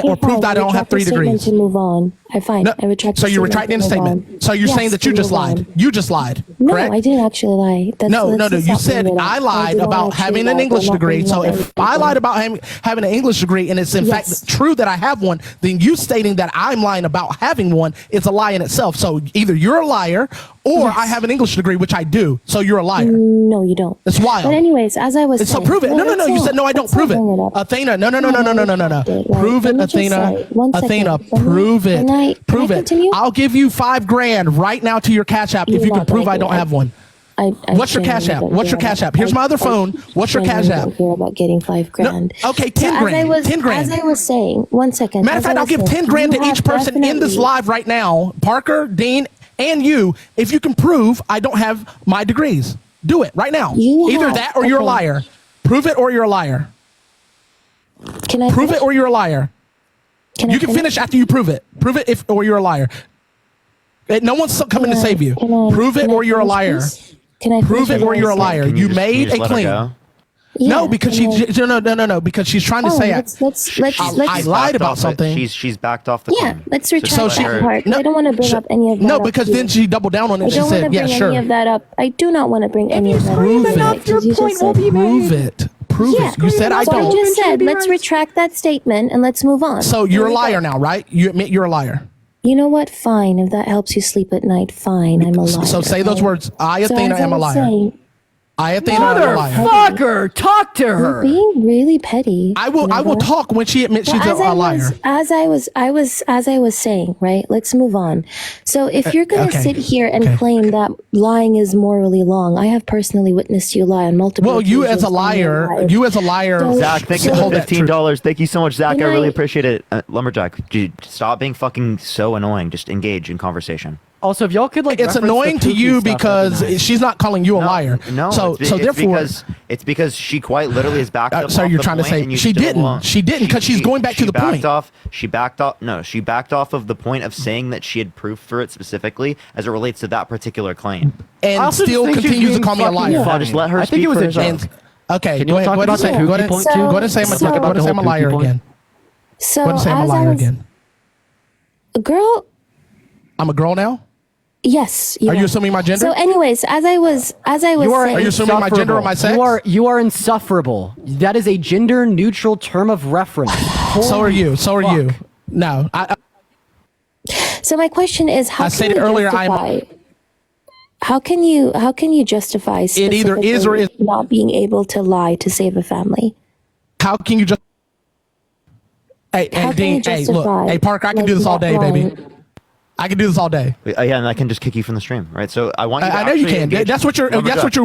Speaker 12: or prove that I don't have 3 degrees.
Speaker 14: To move on. Fine. I retract.
Speaker 12: So you're retracting the statement. So you're saying that you just lied. You just lied.
Speaker 14: No,
Speaker 12: correct?
Speaker 14: I didn't actually lie.
Speaker 12: No. You said I lied about having an English degree. So if I lied about having an English degree and it's in fact true that I have one, then you stating that I'm lying about having one is a lie in itself. So either you're a liar or I have an English degree, which I do. So you're a liar.
Speaker 14: No, you don't.
Speaker 12: It's wild.
Speaker 14: But anyways, as I was saying.
Speaker 12: So prove it. No. You said no, I don't. Prove it. Athena, no. Prove it, Athena. Athena, prove it. Prove it. I'll give you $5,000 right now to your Cash App if you can prove I don't have one. What's your Cash App? What's your Cash App? Here's my other phone. What's your Cash App?
Speaker 14: About getting $5,000.
Speaker 12: No, okay, 10 grand. 10 grand.
Speaker 14: As I was saying, 1 second.
Speaker 12: Matter of fact, I'll give 10 grand to each person in this live right now. Parker, Dean, and you, if you can prove I don't have my degrees. Do it right now. Either that or you're a liar. Prove it or you're a liar.
Speaker 14: Can I
Speaker 12: prove it or you're a liar? You can finish after you prove it. Prove it or you're a liar. No one's coming to save you. Prove it or you're a liar. Prove it or you're a liar. You made a claim. No, because no, because she's trying to say I lied about something.
Speaker 3: She's backed off the claim.
Speaker 14: Let's retract that part. I don't want to bring up any of that.
Speaker 12: No, because then she doubled down on it.
Speaker 14: I don't want to bring any of that up. I do not want to bring any of that up.
Speaker 12: Prove it. Your point will be made. Prove it. Prove it. You said I don't.
Speaker 14: I just said let's retract that statement and let's move on.
Speaker 12: So you're a liar now, right? You admit you're a liar.
Speaker 14: You know what? Fine. If that helps you sleep at night, fine. I'm a liar.
Speaker 12: So say those words. I, Athena, am a liar. I, Athena,
Speaker 13: Motherfucker, talk to her.
Speaker 14: You're being really petty.
Speaker 12: I will talk when she admits she's a liar.
Speaker 14: As I was saying, right? Let's move on. So if you're going to sit here and claim that lying is morally wrong, I have personally witnessed you lie on multiple occasions.
Speaker 12: You as a liar,
Speaker 3: Zach, thank you for $15. Thank you so much, Zach. I really appreciate it. Lumberjack, dude, stop being fucking so annoying. Just engage in conversation.
Speaker 1: Also, if y'all could
Speaker 12: it's annoying to you because she's not calling you a liar.
Speaker 3: No,
Speaker 12: so therefore,
Speaker 3: it's because she quite literally is backed up.
Speaker 12: So you're trying to say she didn't? She didn't because she's going back to the point.
Speaker 3: She backed off. No, she backed off of the point of saying that she had proof for it specifically as it relates to that particular claim,
Speaker 12: and still continues to call me a liar.
Speaker 3: Just let her speak for herself.
Speaker 12: Okay, go ahead and say I'm a liar again.
Speaker 14: So
Speaker 12: go ahead and say I'm a liar again.
Speaker 14: Girl,
Speaker 12: I'm a girl now.
Speaker 14: Yes.
Speaker 12: Are you assuming my gender?
Speaker 14: So, anyways, as I was saying,
Speaker 12: are you assuming my gender or my sex?
Speaker 1: You are insufferable. That is a gender neutral term of reference.
Speaker 12: So are you. No.
Speaker 14: So my question is, how can you justify
Speaker 12: it either is or is
Speaker 14: not being able to lie to save a family?
Speaker 12: How can you just? Hey, Dean. Hey, look. Hey, Parker. I can do this all day, baby. I can do this all day.
Speaker 3: Yeah, and I can just kick you from the stream, right? So I want you to
Speaker 12: I know you can.
Speaker 3: engage.
Speaker 12: That's what you're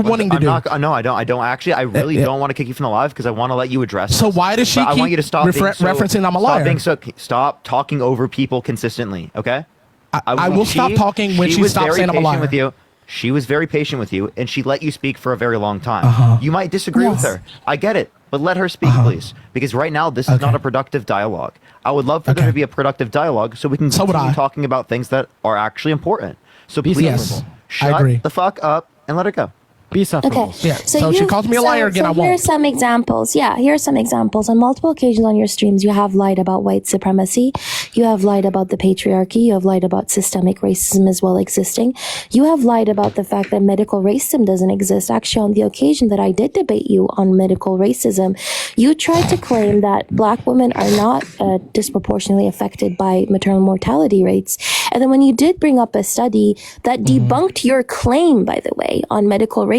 Speaker 12: wanting to do.
Speaker 3: No, I don't. I don't actually. I really don't want to kick you from the live because I want to let you address.
Speaker 12: So why does she keep
Speaker 3: I want you to stop
Speaker 12: referencing I'm a liar?
Speaker 3: Stop talking over people consistently, okay?
Speaker 12: I will stop talking when she stops saying I'm a liar.
Speaker 3: With you. She was very patient with you, and she let you speak for a very long time. You might disagree with her. I get it, but let her speak, please. Because right now, this is not a productive dialogue. I would love for there to be a productive dialogue so we can continue talking about things that are actually important. So please, shut the fuck up and let it go.
Speaker 1: Be self-critical.
Speaker 12: Yeah. So she calls me a liar again. I won't.
Speaker 14: Here are some examples. Yeah, here are some examples. On multiple occasions on your streams, you have lied about white supremacy. You have lied about the patriarchy. You have lied about systemic racism as well existing. You have lied about the fact that medical racism doesn't exist. Actually, on the occasion that I did debate you on medical racism, you tried to claim that Black women are not disproportionately affected by maternal mortality rates. And then when you did bring up a study that debunked your claim, by the way, on medical racism,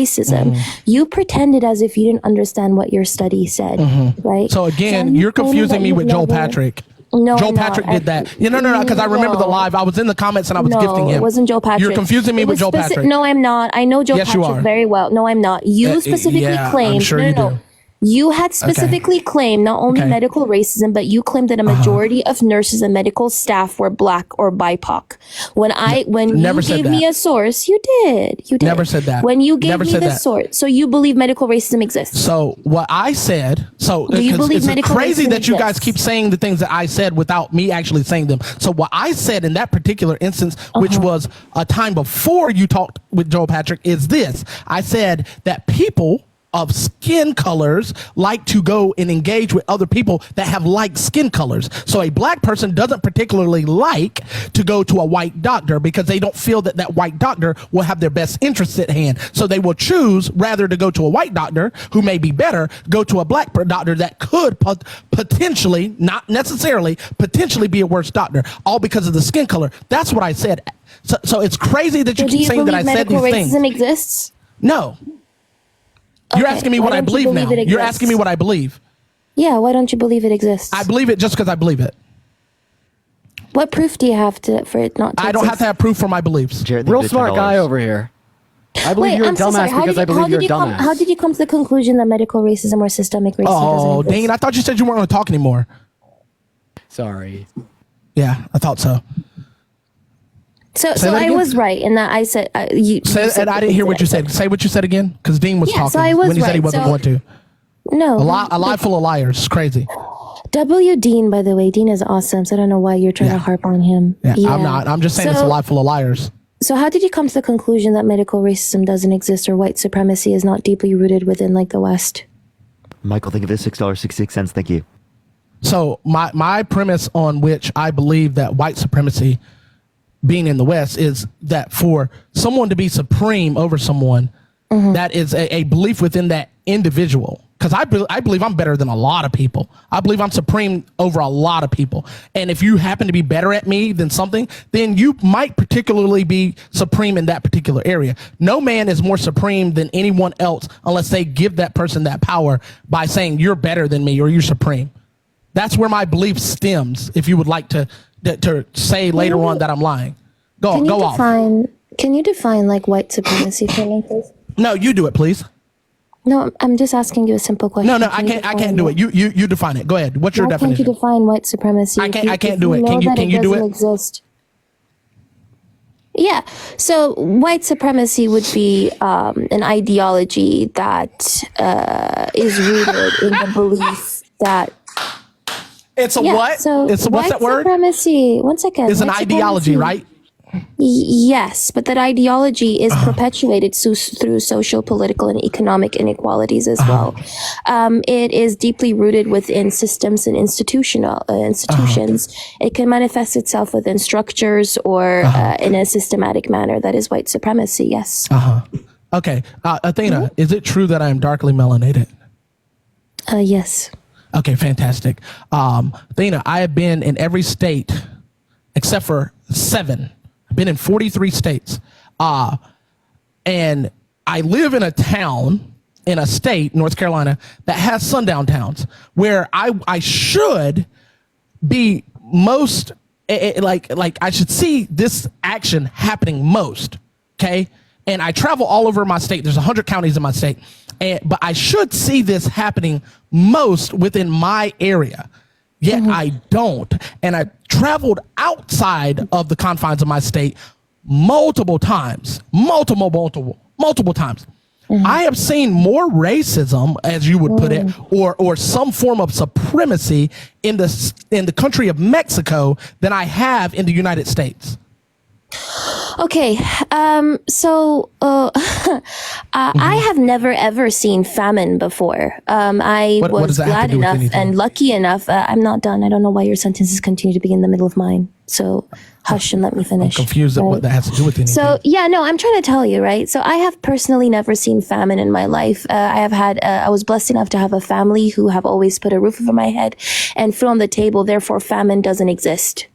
Speaker 14: you pretended as if you didn't understand what your study said, right?
Speaker 12: So again, you're confusing me with Joel Patrick.
Speaker 14: No,
Speaker 12: Joel Patrick did that. No, because I remember the live. I was in the comments and I was gifting him.
Speaker 14: It wasn't Joel Patrick.
Speaker 12: You're confusing me with Joel Patrick.
Speaker 14: No, I'm not. I know Joel Patrick very well. No, I'm not. You specifically claimed.
Speaker 12: I'm sure you do.
Speaker 14: You had specifically claimed not only medical racism, but you claimed that a majority of nurses and medical staff were Black or BIPOC. When you gave me a source, you did.
Speaker 12: Never said that.
Speaker 14: When you gave me the source, so you believe medical racism exists.
Speaker 12: So what I said,
Speaker 14: do you believe
Speaker 12: it's
Speaker 14: medical
Speaker 12: crazy
Speaker 14: racism
Speaker 12: that you guys
Speaker 14: exists?
Speaker 12: keep saying the things that I said without me actually saying them. So what I said in that particular instance, which was a time before you talked with Joel Patrick, is this. I said that people of skin colors like to go and engage with other people that have like skin colors. So a Black person doesn't particularly like to go to a white doctor because they don't feel that that white doctor will have their best interests at hand. So they will choose rather to go to a white doctor who may be better, go to a Black doctor that could potentially, not necessarily, potentially be a worse doctor, all because of the skin color. That's what I said. So it's crazy that you keep saying that I said these things.
Speaker 14: Do you believe medical racism exists?
Speaker 12: No. You're asking me what I believe now. You're asking me what I believe.
Speaker 14: Yeah, why don't you believe it exists?
Speaker 12: I believe it just because I believe it.
Speaker 14: What proof do you have for it not to
Speaker 12: I don't have to have proof for my beliefs.
Speaker 1: Real smart guy over here. I believe you're a dumbass because I believe you're a dumbass.
Speaker 14: How did you come to the conclusion that medical racism or systemic racism doesn't exist?
Speaker 12: Dang it, I thought you said you weren't going to talk anymore.
Speaker 1: Sorry.
Speaker 12: Yeah, I thought so.
Speaker 14: So I was right in that I said you said
Speaker 12: and I didn't hear what you said. Say what you said again, because Dean was talking
Speaker 14: so I was
Speaker 12: when he said he
Speaker 14: right.
Speaker 12: wasn't going to.
Speaker 14: No,
Speaker 12: a lie full of liars. It's crazy.
Speaker 14: W. Dean, by the way, Dean is awesome. So I don't know why you're trying to harp on him.
Speaker 12: Yeah, I'm not. I'm just saying it's a lie full of liars.
Speaker 14: So how did you come to the conclusion that medical racism doesn't exist or white supremacy is not deeply rooted within like the West?
Speaker 3: Michael, think of it, $6.66. Thank you.
Speaker 12: So my premise on which I believe that white supremacy being in the West is that for someone to be supreme over someone, that is a belief within that individual. Because I believe I'm better than a lot of people. I believe I'm supreme over a lot of people. And if you happen to be better at me than something, then you might particularly be supreme in that particular area. No man is more supreme than anyone else unless they give that person that power by saying you're better than me or you're supreme. That's where my belief stems, if you would like to say later on that I'm lying. Go off.
Speaker 14: Can you define like white supremacy for me, please?
Speaker 12: No, you do it, please.
Speaker 14: No, I'm just asking you a simple question.
Speaker 12: No, I can't do it. You define it. Go ahead. What's your definition?
Speaker 14: Can't you define white supremacy?
Speaker 12: I can't do it. Can you do it?
Speaker 14: Exist? Yeah. So white supremacy would be an ideology that is rooted in the belief that
Speaker 12: it's a what?
Speaker 14: So
Speaker 12: it's what's that word?
Speaker 14: Supremacy. One second.
Speaker 12: It's an ideology, right?
Speaker 14: Yes, but that ideology is perpetuated through social, political, and economic inequalities as well. It is deeply rooted within systems and institutions. It can manifest itself within structures or in a systematic manner. That is white supremacy, yes.
Speaker 12: Okay. Athena, is it true that I am darkly melanated?
Speaker 14: Yes.
Speaker 12: Okay, fantastic. Athena, I have been in every state except for 7. I've been in 43 states. And I live in a town, in a state, North Carolina, that has sundown towns where I should be most like I should see this action happening most. Okay. And I travel all over my state. There's 100 counties in my state. But I should see this happening most within my area. Yet I don't. And I traveled outside of the confines of my state multiple times. Multiple times. I have seen more racism, as you would put it, or some form of supremacy in the country of Mexico than I have in the United States.
Speaker 14: Okay, so I have never ever seen famine before. I
Speaker 12: What
Speaker 14: was
Speaker 12: does that have
Speaker 14: glad
Speaker 12: to do with
Speaker 14: enough
Speaker 12: anything?
Speaker 14: and lucky enough. I'm not done. I don't know why your sentences continue to be in the middle of mine. So hush and let me finish.
Speaker 12: Confused at what that has to do with anything.
Speaker 14: So yeah, no, I'm trying to tell you, right? So I have personally never seen famine in my life. I was blessed enough to have a family who have always put a roof over my head and food on the table. Therefore, famine doesn't exist.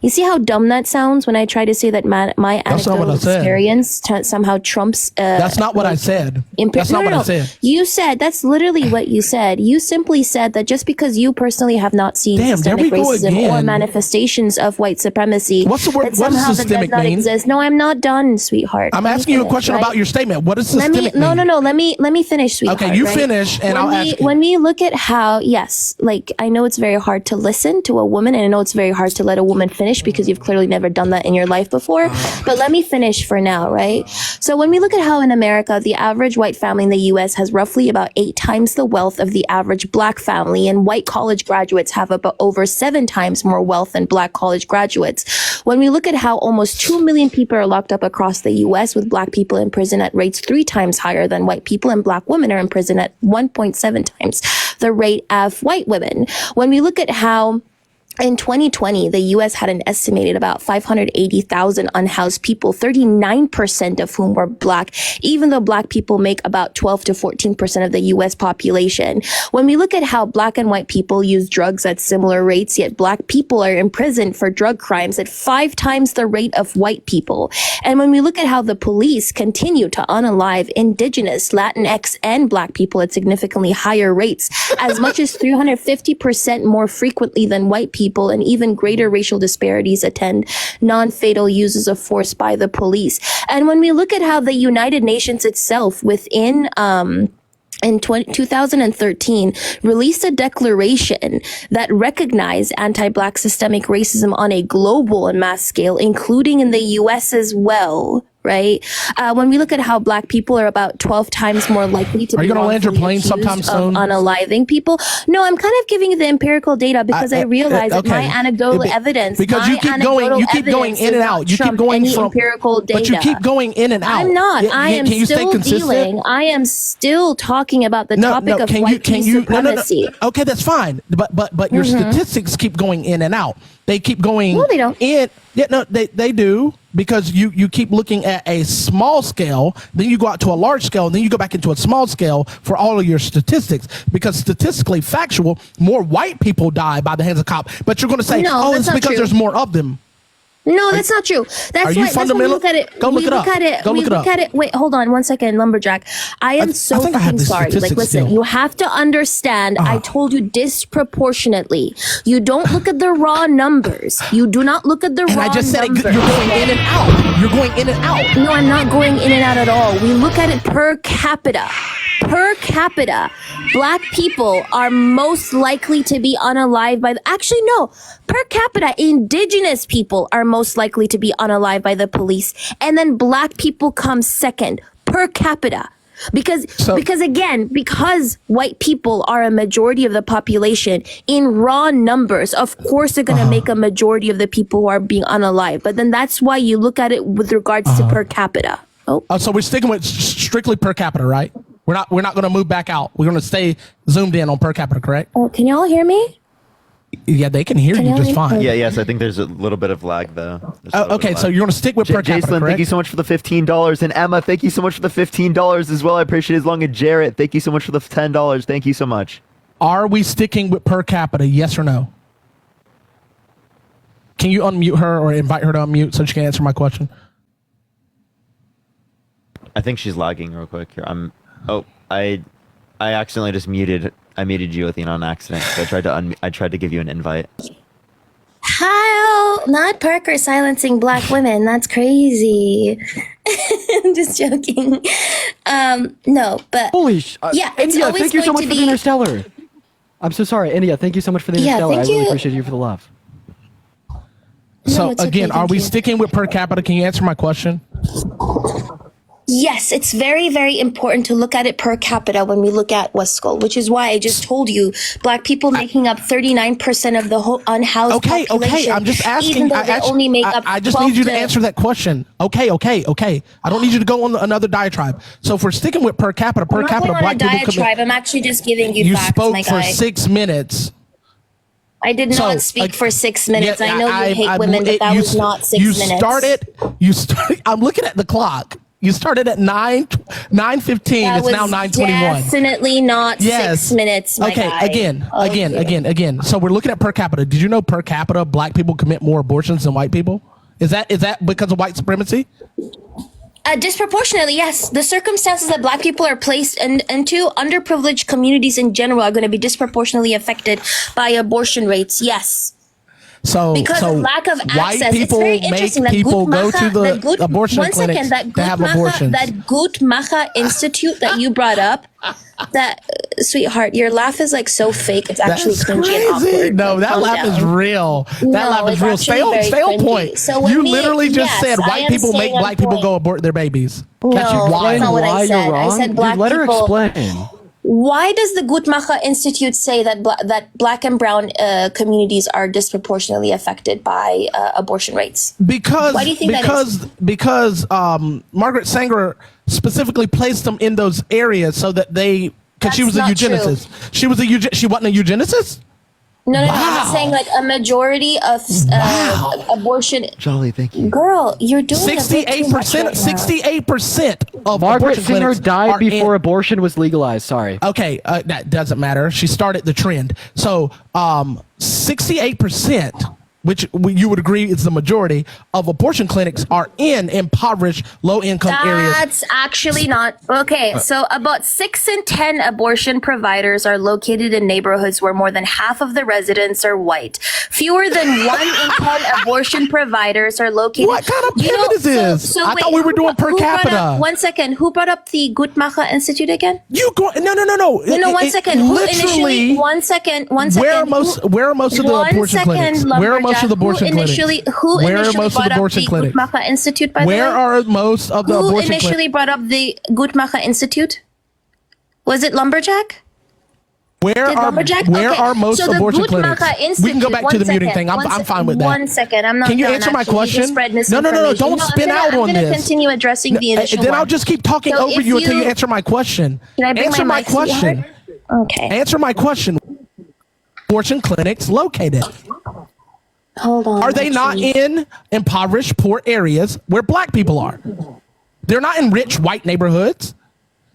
Speaker 14: You see how dumb that sounds when I try to say that my anecdotal experience somehow trumps.
Speaker 12: That's not what I said. That's not what I said.
Speaker 14: You said that's literally what you said. You simply said that just because you personally have not seen systemic racism or manifestations of white supremacy,
Speaker 12: what's the word? What does systemic mean?
Speaker 14: Exist. No, I'm not done, sweetheart.
Speaker 12: I'm asking you a question about your statement. What does systemic mean?
Speaker 14: No. Let me finish, sweetheart.
Speaker 12: Okay, you finish, and I'll ask you.
Speaker 14: When we look at how, yes, like I know it's very hard to listen to a woman, and I know it's very hard to let a woman finish because you've clearly never done that in your life before. But let me finish for now, right? So when we look at how in America, the average white family in the US has roughly about 8 times the wealth of the average black family, and white college graduates have about over 7 times more wealth than black college graduates. When we look at how almost 2 million people are locked up across the US, with black people in prison at rates 3 times higher than white people, and black women are in prison at 1.7 times the rate of white women. When we look at how in 2020, the U.S. had an estimated about 580,000 unhoused people, 39% of whom were black, even though black people make about 12 to 14% of the U.S. population. When we look at how black and white people use drugs at similar rates, yet black people are imprisoned for drug crimes at 5 times the rate of white people. And when we look at how the police continue to unalive Indigenous, Latinx, and black people at significantly higher rates, as much as 350% more frequently than white people, and even greater racial disparities attend non-fatal uses of force by the police. And when we look at how the United Nations itself within in 2013, released a declaration that recognized anti-black systemic racism on a global and mass scale, including in the U.S. as well. Right? When we look at how black people are about 12 times more likely to be unaliving people. No, I'm kind of giving you the empirical data because I realize that my anecdotal evidence,
Speaker 12: because you keep going in and out. You keep going from
Speaker 14: empirical data.
Speaker 12: But you keep going in and out.
Speaker 14: I'm not. I am still dealing. I am still talking about the topic of white supremacy.
Speaker 12: Okay, that's fine. But your statistics keep going in and out. They keep going.
Speaker 14: No, they don't.
Speaker 12: Yeah, no, they do, because you keep looking at a small scale, then you go out to a large scale, and then you go back into a small scale for all of your statistics. Because statistically factual, more white people die by the hands of cops. But you're going to say, it's because there's more of them.
Speaker 14: No, that's not true. That's why we look at it.
Speaker 12: Go look it up.
Speaker 14: We look at it. Wait, hold on 1 second, Lumberjack. I am so fucking sorry. Like, listen, you have to understand. I told you disproportionately. You don't look at the raw numbers. You do not look at the raw numbers.
Speaker 12: And I just said you're going in and out. You're going in and out.
Speaker 14: No, I'm not going in and out at all. We look at it per capita. Per capita, black people are most likely to be unalived by actually, no. Per capita, indigenous people are most likely to be unalived by the police. And then black people come second per capita. Because white people are a majority of the population in raw numbers, of course they're going to make a majority of the people who are being unalived. But then that's why you look at it with regards to per capita.
Speaker 12: So we're sticking with strictly per capita, right? We're not going to move back out. We're going to stay zoomed in on per capita, correct?
Speaker 14: Oh, can y'all hear me?
Speaker 12: Yeah, they can hear you just fine.
Speaker 3: Yes, I think there's a little bit of lag though.
Speaker 12: Okay, so you're going to stick with per capita,
Speaker 3: Jason,
Speaker 12: correct?
Speaker 3: thank you so much for the $15. And Emma, thank you so much for the $15 as well. I appreciate it. As long as Jarrett, thank you so much for the $10. Thank you so much.
Speaker 12: Are we sticking with per capita, yes or no? Can you unmute her or invite her to unmute so she can answer my question?
Speaker 3: I think she's lagging real quick here. I accidentally just muted. I muted you, Athena, on accident. So I tried to give you an invite.
Speaker 14: Hi. not Parker silencing black women. That's crazy. I'm just joking. No, but yeah, it's
Speaker 1: India,
Speaker 14: always
Speaker 1: thank you so
Speaker 14: going
Speaker 1: much
Speaker 14: to
Speaker 1: for the
Speaker 14: be.
Speaker 1: Interstellar. I'm so sorry, India. Thank you so much for the
Speaker 14: Yeah,
Speaker 1: Interstellar. I
Speaker 14: thank
Speaker 1: really
Speaker 14: you.
Speaker 1: appreciate you for the love.
Speaker 12: So
Speaker 14: it's okay,
Speaker 12: again, are
Speaker 14: thank
Speaker 12: we
Speaker 14: you.
Speaker 12: sticking with per capita? Can you answer my question?
Speaker 14: Yes, it's very, very important to look at it per capita when we look at Westskoll, which is why I just told you black people making up 39% of the whole unhoused
Speaker 12: Okay,
Speaker 14: population.
Speaker 12: I'm just asking.
Speaker 14: Even though they only make up
Speaker 12: I just
Speaker 14: 12
Speaker 12: need you to
Speaker 14: to-
Speaker 12: answer that question. Okay. I don't need you to go on another diatribe. So if we're sticking with per capita,
Speaker 14: I'm not going on a
Speaker 12: black people
Speaker 14: diatribe. I'm actually just giving you
Speaker 12: You
Speaker 14: facts,
Speaker 12: spoke
Speaker 14: my
Speaker 12: for
Speaker 14: guy.
Speaker 12: 6 minutes.
Speaker 14: I did
Speaker 12: So,
Speaker 14: not speak for 6 minutes.
Speaker 12: Yeah,
Speaker 14: I know you hate women, but that was not 6 minutes.
Speaker 12: You started. I'm looking at the clock. You started at 9:15.
Speaker 14: That
Speaker 12: It's now
Speaker 14: was
Speaker 12: 9:21.
Speaker 14: definitely not 6 minutes, my
Speaker 12: Okay,
Speaker 14: guy.
Speaker 12: again. So we're looking at per capita. Did you know per capita black people commit more abortions than white people? Is that because of white supremacy?
Speaker 14: Disproportionately, yes. The circumstances that black people are placed into underprivileged communities in general are going to be disproportionately affected by abortion rates. Yes.
Speaker 12: So
Speaker 14: Because of lack of
Speaker 12: white
Speaker 14: access, it's
Speaker 12: people
Speaker 14: very
Speaker 12: make
Speaker 14: interesting that
Speaker 12: people go to the abortion
Speaker 14: one second,
Speaker 12: clinics
Speaker 14: that
Speaker 12: to have abortions.
Speaker 14: That Guttmacher Institute that you brought up, that sweetheart, your laugh is like so fake. It's actually
Speaker 12: That's
Speaker 14: cringy and
Speaker 12: crazy.
Speaker 14: awkward.
Speaker 12: No, that
Speaker 14: Calm
Speaker 12: laugh is
Speaker 14: down.
Speaker 12: real. That
Speaker 14: No,
Speaker 12: laugh is
Speaker 14: it's
Speaker 12: real.
Speaker 14: actually very
Speaker 12: Stay on
Speaker 14: cringy.
Speaker 12: point.
Speaker 14: So when
Speaker 12: You
Speaker 14: we-
Speaker 12: literally just
Speaker 14: yes,
Speaker 12: said
Speaker 14: I
Speaker 12: white
Speaker 14: am
Speaker 12: people make
Speaker 14: staying on
Speaker 12: black people
Speaker 14: point.
Speaker 12: go abort their babies.
Speaker 14: No,
Speaker 12: That's
Speaker 14: that's
Speaker 12: why.
Speaker 14: not what I
Speaker 1: Why
Speaker 14: said.
Speaker 1: you're
Speaker 14: I
Speaker 1: wrong?
Speaker 14: said black
Speaker 1: Dude, let her
Speaker 14: people.
Speaker 1: explain.
Speaker 14: Why does the Guttmacher Institute say that that black and brown communities are disproportionately affected by abortion rates?
Speaker 12: Because
Speaker 14: Why do you think that is?
Speaker 12: because Margaret Sanger specifically placed them in those areas so that they because she was
Speaker 14: That's
Speaker 12: a
Speaker 14: not true.
Speaker 12: eugenicist. She wasn't a eugenicist.
Speaker 14: No, I'm
Speaker 12: Wow.
Speaker 14: saying like a majority of abortion.
Speaker 13: Jolly, thank you.
Speaker 14: Girl, you're doing a bit too much
Speaker 12: 68%.
Speaker 14: right now.
Speaker 12: 68% of
Speaker 1: Margaret
Speaker 12: abortion
Speaker 1: Singer
Speaker 12: clinics
Speaker 1: died
Speaker 12: are
Speaker 1: before abortion was legalized. Sorry.
Speaker 12: Okay, that doesn't matter. She started the trend. So, 68%, which you would agree is the majority of abortion clinics, are in impoverished, low-income areas.
Speaker 14: That's actually not okay. So about 6 in 10 abortion providers are located in neighborhoods where more than half of the residents are white. Fewer than 1 in 10 abortion providers are located.
Speaker 12: What kind of pivot is this? I thought we were doing per
Speaker 14: who brought
Speaker 12: capita.
Speaker 14: up- 1 second. Who brought up the Guttmacher Institute again?
Speaker 12: You go? No.
Speaker 14: No, 1 second. Who initially?
Speaker 12: Literally,
Speaker 14: 1 second. 1
Speaker 12: where
Speaker 14: second.
Speaker 12: are most of the
Speaker 14: One
Speaker 12: abortion
Speaker 14: second,
Speaker 12: clinics? Where are most of the abortion clinics?
Speaker 14: Who
Speaker 12: Where are
Speaker 14: initially
Speaker 12: most of
Speaker 14: brought
Speaker 12: the
Speaker 14: up
Speaker 12: abortion
Speaker 14: the
Speaker 12: clinics?
Speaker 14: Guttmacher Institute? By the way,
Speaker 12: Where are most of the
Speaker 14: who
Speaker 12: abortion
Speaker 14: initially
Speaker 12: clinics?
Speaker 14: brought up the Guttmacher Institute? Was it Lumberjack?
Speaker 12: Where
Speaker 14: Did Lumberjack?
Speaker 12: are
Speaker 14: Okay,
Speaker 12: most
Speaker 14: so the
Speaker 12: abortion
Speaker 14: Guttmacher
Speaker 12: clinics?
Speaker 14: Institute,
Speaker 12: We can go back to the muting
Speaker 14: second,
Speaker 12: thing. I'm fine with that.
Speaker 14: 1 second. I'm not.
Speaker 12: Can you
Speaker 14: done,
Speaker 12: answer my
Speaker 14: actually. You just
Speaker 12: question?
Speaker 14: spread
Speaker 12: No.
Speaker 14: misinformation.
Speaker 12: Don't spin out
Speaker 14: I'm
Speaker 12: on
Speaker 14: gonna
Speaker 12: this.
Speaker 14: continue addressing the initial
Speaker 12: Then
Speaker 14: one.
Speaker 12: I'll just keep talking
Speaker 14: So
Speaker 12: over
Speaker 14: if
Speaker 12: you until you
Speaker 14: you-
Speaker 12: answer my question.
Speaker 14: Can I bring
Speaker 12: Answer
Speaker 14: my
Speaker 12: my
Speaker 14: mic, sweetheart?
Speaker 12: question.
Speaker 14: Okay.
Speaker 12: Answer my question. Abortion clinics located?
Speaker 14: Hold on.
Speaker 12: Are they not
Speaker 14: actually.
Speaker 12: in impoverished, poor areas where black people are? They're not in rich white neighborhoods.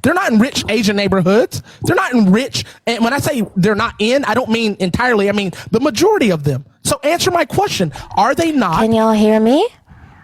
Speaker 12: They're not in rich Asian neighborhoods. They're not in rich. And when I say they're not in, I don't mean entirely. I mean the majority of them. So answer my question. Are they not?
Speaker 14: Can y'all hear me?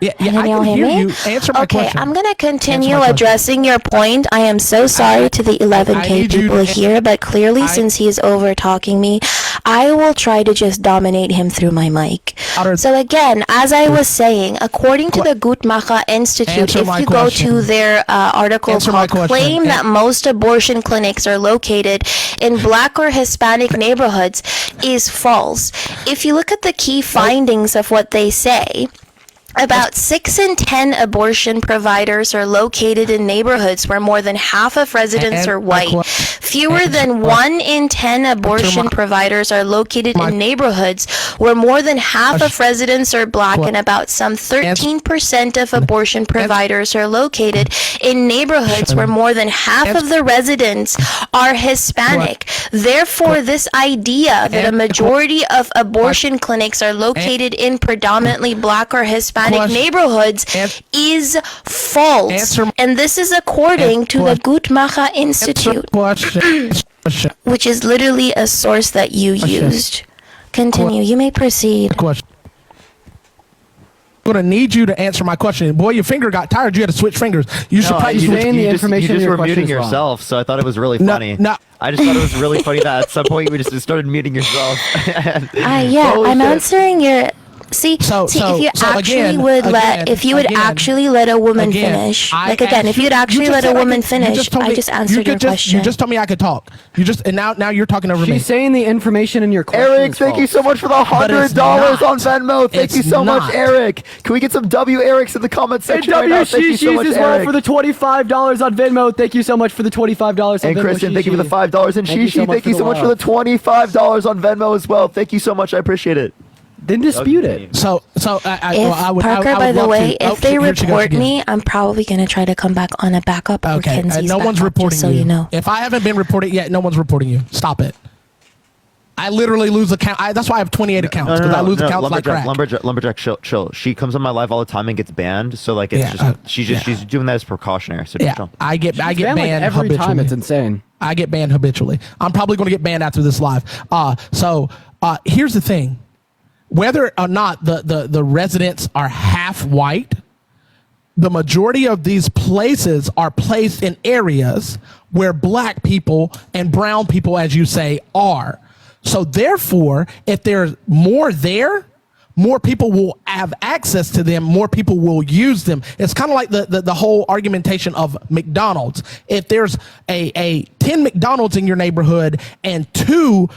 Speaker 12: Yeah,
Speaker 14: Can
Speaker 12: I
Speaker 14: y'all
Speaker 12: can
Speaker 14: hear
Speaker 12: hear
Speaker 14: me?
Speaker 12: you. Answer my
Speaker 14: Okay,
Speaker 12: question.
Speaker 14: I'm gonna continue
Speaker 12: Answer my question.
Speaker 14: addressing your point. I am so sorry to the
Speaker 12: I
Speaker 14: 11K
Speaker 12: need you
Speaker 14: people
Speaker 12: to-
Speaker 14: here, but clearly since he is over talking me, I will try to just dominate him through my mic. So again, as I was saying, according to the Guttmacher Institute,
Speaker 12: Answer
Speaker 14: if
Speaker 12: my
Speaker 14: you go
Speaker 12: question.
Speaker 14: to their article
Speaker 12: Answer my
Speaker 14: called
Speaker 12: question.
Speaker 14: "Claim that most abortion clinics are located in Black or Hispanic neighborhoods" is false. If you look at the key findings of what they say, about 6 in 10 abortion providers are located in neighborhoods where more than half of residents are white. Fewer than 1 in 10 abortion providers are located in neighborhoods where more than half of residents are black, and about some 13% of abortion providers are located in neighborhoods where more than half of the residents are Hispanic. Therefore, this idea that a majority of abortion clinics are located in predominantly black or Hispanic neighborhoods is false. And this is according to the Guttmacher Institute, which is literally a source that you used. Continue. You may proceed.
Speaker 12: Question. I'm gonna need you to answer my question. Boy, your finger got tired. You had to switch fingers. You should probably switch.
Speaker 3: You just were muting yourself, so I thought it was really funny.
Speaker 12: No.
Speaker 3: I just thought it was really funny that at some point you just started muting yourself.
Speaker 14: Yeah, I'm answering your. See,
Speaker 12: So
Speaker 14: if you actually
Speaker 12: again,
Speaker 14: would
Speaker 12: again,
Speaker 14: actually let a woman
Speaker 12: again,
Speaker 14: finish,
Speaker 12: I
Speaker 14: like again, if
Speaker 12: asked
Speaker 14: you'd actually
Speaker 12: just
Speaker 14: let a
Speaker 12: said I
Speaker 14: woman
Speaker 12: could-
Speaker 14: finish,
Speaker 12: told
Speaker 14: I
Speaker 12: me-
Speaker 14: just answered your question.
Speaker 12: You just told me I could talk. And now you're talking over me.
Speaker 1: She's saying the information in your question
Speaker 13: Eric,
Speaker 1: is
Speaker 13: thank you
Speaker 1: false.
Speaker 13: so much for the
Speaker 12: But it's
Speaker 13: $100 on
Speaker 12: not.
Speaker 13: Venmo. Thank you
Speaker 12: It's
Speaker 13: so much,
Speaker 12: not.
Speaker 13: Eric. Can we get some W Erics in the comment
Speaker 1: And
Speaker 13: section right
Speaker 1: W
Speaker 13: now? Thank you so much,
Speaker 1: as well
Speaker 13: Eric.
Speaker 1: for the $25 on Venmo. Thank you so much for the $25 on
Speaker 13: And
Speaker 1: Venmo.
Speaker 13: Kristen, thank you for the $5. And
Speaker 1: Thank you
Speaker 13: Shishi,
Speaker 1: so much
Speaker 13: thank you
Speaker 1: for
Speaker 13: so
Speaker 1: the
Speaker 13: much for the $25 on Venmo as well. Thank you so much. I appreciate it.
Speaker 1: Then dispute it.
Speaker 12: So
Speaker 14: Parker, by the way, if they report me, I'm probably gonna try to come back on a backup. Or
Speaker 12: Okay,
Speaker 14: Kenzie's
Speaker 12: no one's
Speaker 14: backup,
Speaker 12: reporting
Speaker 14: just so
Speaker 12: you.
Speaker 14: you know.
Speaker 12: If I haven't been reported yet, no one's reporting you. Stop it. I literally lose account. That's why I have 28 accounts because I lose accounts like crack.
Speaker 3: Lumberjack, chill. She comes on my live all the time and gets banned. So like, it's she's doing that as precautionary. So just chill.
Speaker 12: I get banned
Speaker 1: like every
Speaker 12: habitually.
Speaker 1: time. It's insane.
Speaker 12: I get banned habitually. I'm probably going to get banned after this live. Here's the thing: whether or not the residents are half white, the majority of these places are placed in areas where black people and brown people, as you say, are. So therefore, if there's more there, more people will have access to them, more people will use them. It's kind of like the whole argumentation of McDonald's. If there's a 10 McDonald's in your neighborhood and 2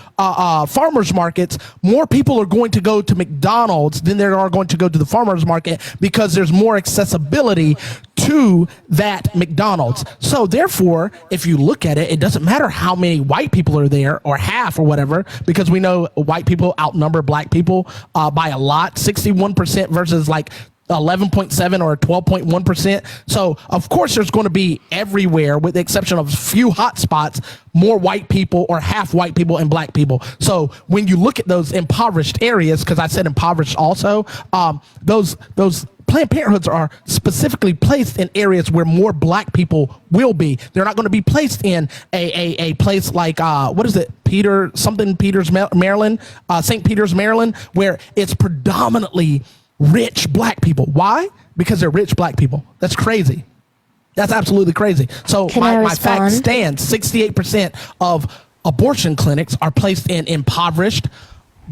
Speaker 12: farmers markets, more people are going to go to McDonald's than there are going to go to the farmers market because there's more accessibility to that McDonald's. So therefore, if you look at it, it doesn't matter how many white people are there or half or whatever, because we know white people outnumber black people by a lot, 61% versus like 11.7 or 12.1%. So of course there's going to be everywhere, with the exception of a few hot spots, more white people or half white people and black people. So when you look at those impoverished areas, because I said impoverished also, those Planned Parenthoods are specifically placed in areas where more black people will be. They're not going to be placed in a place like, what is it, Maryland, St. Peter's, Maryland, where it's predominantly rich black people. Why? Because they're rich black people. That's crazy. That's absolutely crazy. So my fact stands, 68% of abortion clinics are placed in impoverished,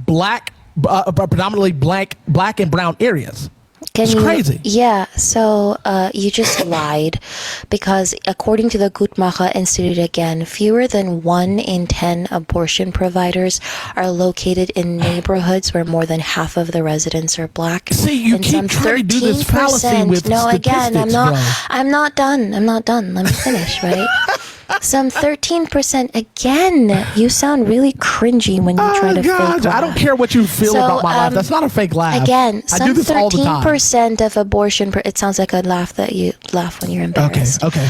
Speaker 12: predominantly black and brown areas. It's crazy.
Speaker 14: Yeah, so you just lied, because according to the Guttmacher Institute, again, fewer than 1 in 10 abortion providers are located in neighborhoods where more than half of the residents are black.
Speaker 12: See, you
Speaker 14: and
Speaker 12: keep trying to do this fallacy with
Speaker 14: again, I'm not done. Let me finish, right? Some 13%. Again, you sound really cringy when you try to fake laugh.
Speaker 12: I don't care what you feel about my laugh. That's not a fake laugh.
Speaker 14: Again,
Speaker 12: I do this all the time.
Speaker 14: 13% of abortion. It sounds like a laugh that you laugh when you're embarrassed.
Speaker 12: Okay.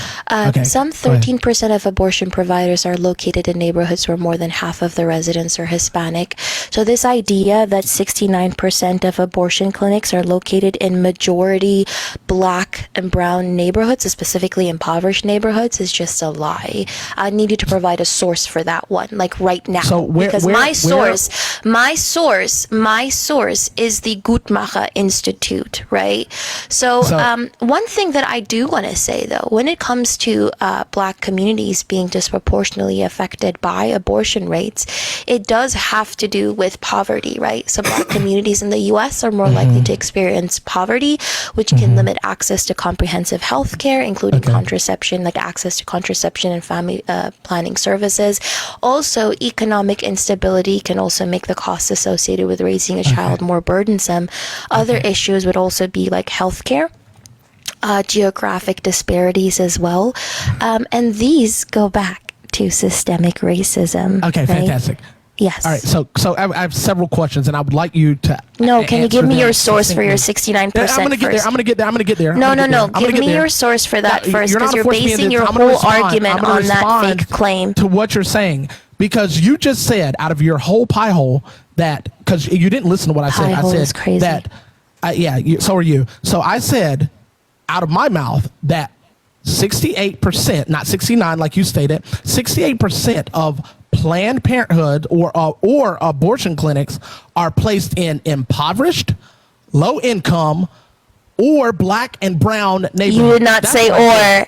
Speaker 14: Some 13% of abortion providers are located in neighborhoods where more than half of the residents are Hispanic. So this idea that 69% of abortion clinics are located in majority black and brown neighborhoods, specifically impoverished neighborhoods, is just a lie. I need you to provide a source for that one, like right now.
Speaker 12: So
Speaker 14: my source is the Guttmacher Institute, right? So one thing that I do want to say, though, when it comes to black communities being disproportionately affected by abortion rates, it does have to do with poverty, right? So black communities in the U.S. are more likely to experience poverty, which can limit access to comprehensive health care, including contraception, like access to contraception and family planning services. Also, economic instability can also make the costs associated with raising a child more burdensome. Other issues would also be like healthcare, geographic disparities as well. And these go back to systemic racism.
Speaker 12: Okay,
Speaker 14: right?
Speaker 12: fantastic.
Speaker 14: Yes.
Speaker 12: All right. So I have several questions, and I would like you to.
Speaker 14: No, can you give me your source for your 69%?
Speaker 12: I'm gonna get there.
Speaker 14: No. Give me your source for that first, because you're basing your whole argument on that fake claim.
Speaker 12: To what you're saying, because you just said out of your whole pie hole that, because you didn't listen to what I said.
Speaker 14: Pie hole
Speaker 12: I said
Speaker 14: is crazy.
Speaker 12: that. So are you. So I said out of my mouth that 68%, not 69, like you stated, 68% of Planned Parenthood or abortion clinics are placed in impoverished, low income, or black and brown neighborhoods.
Speaker 14: You did not say or.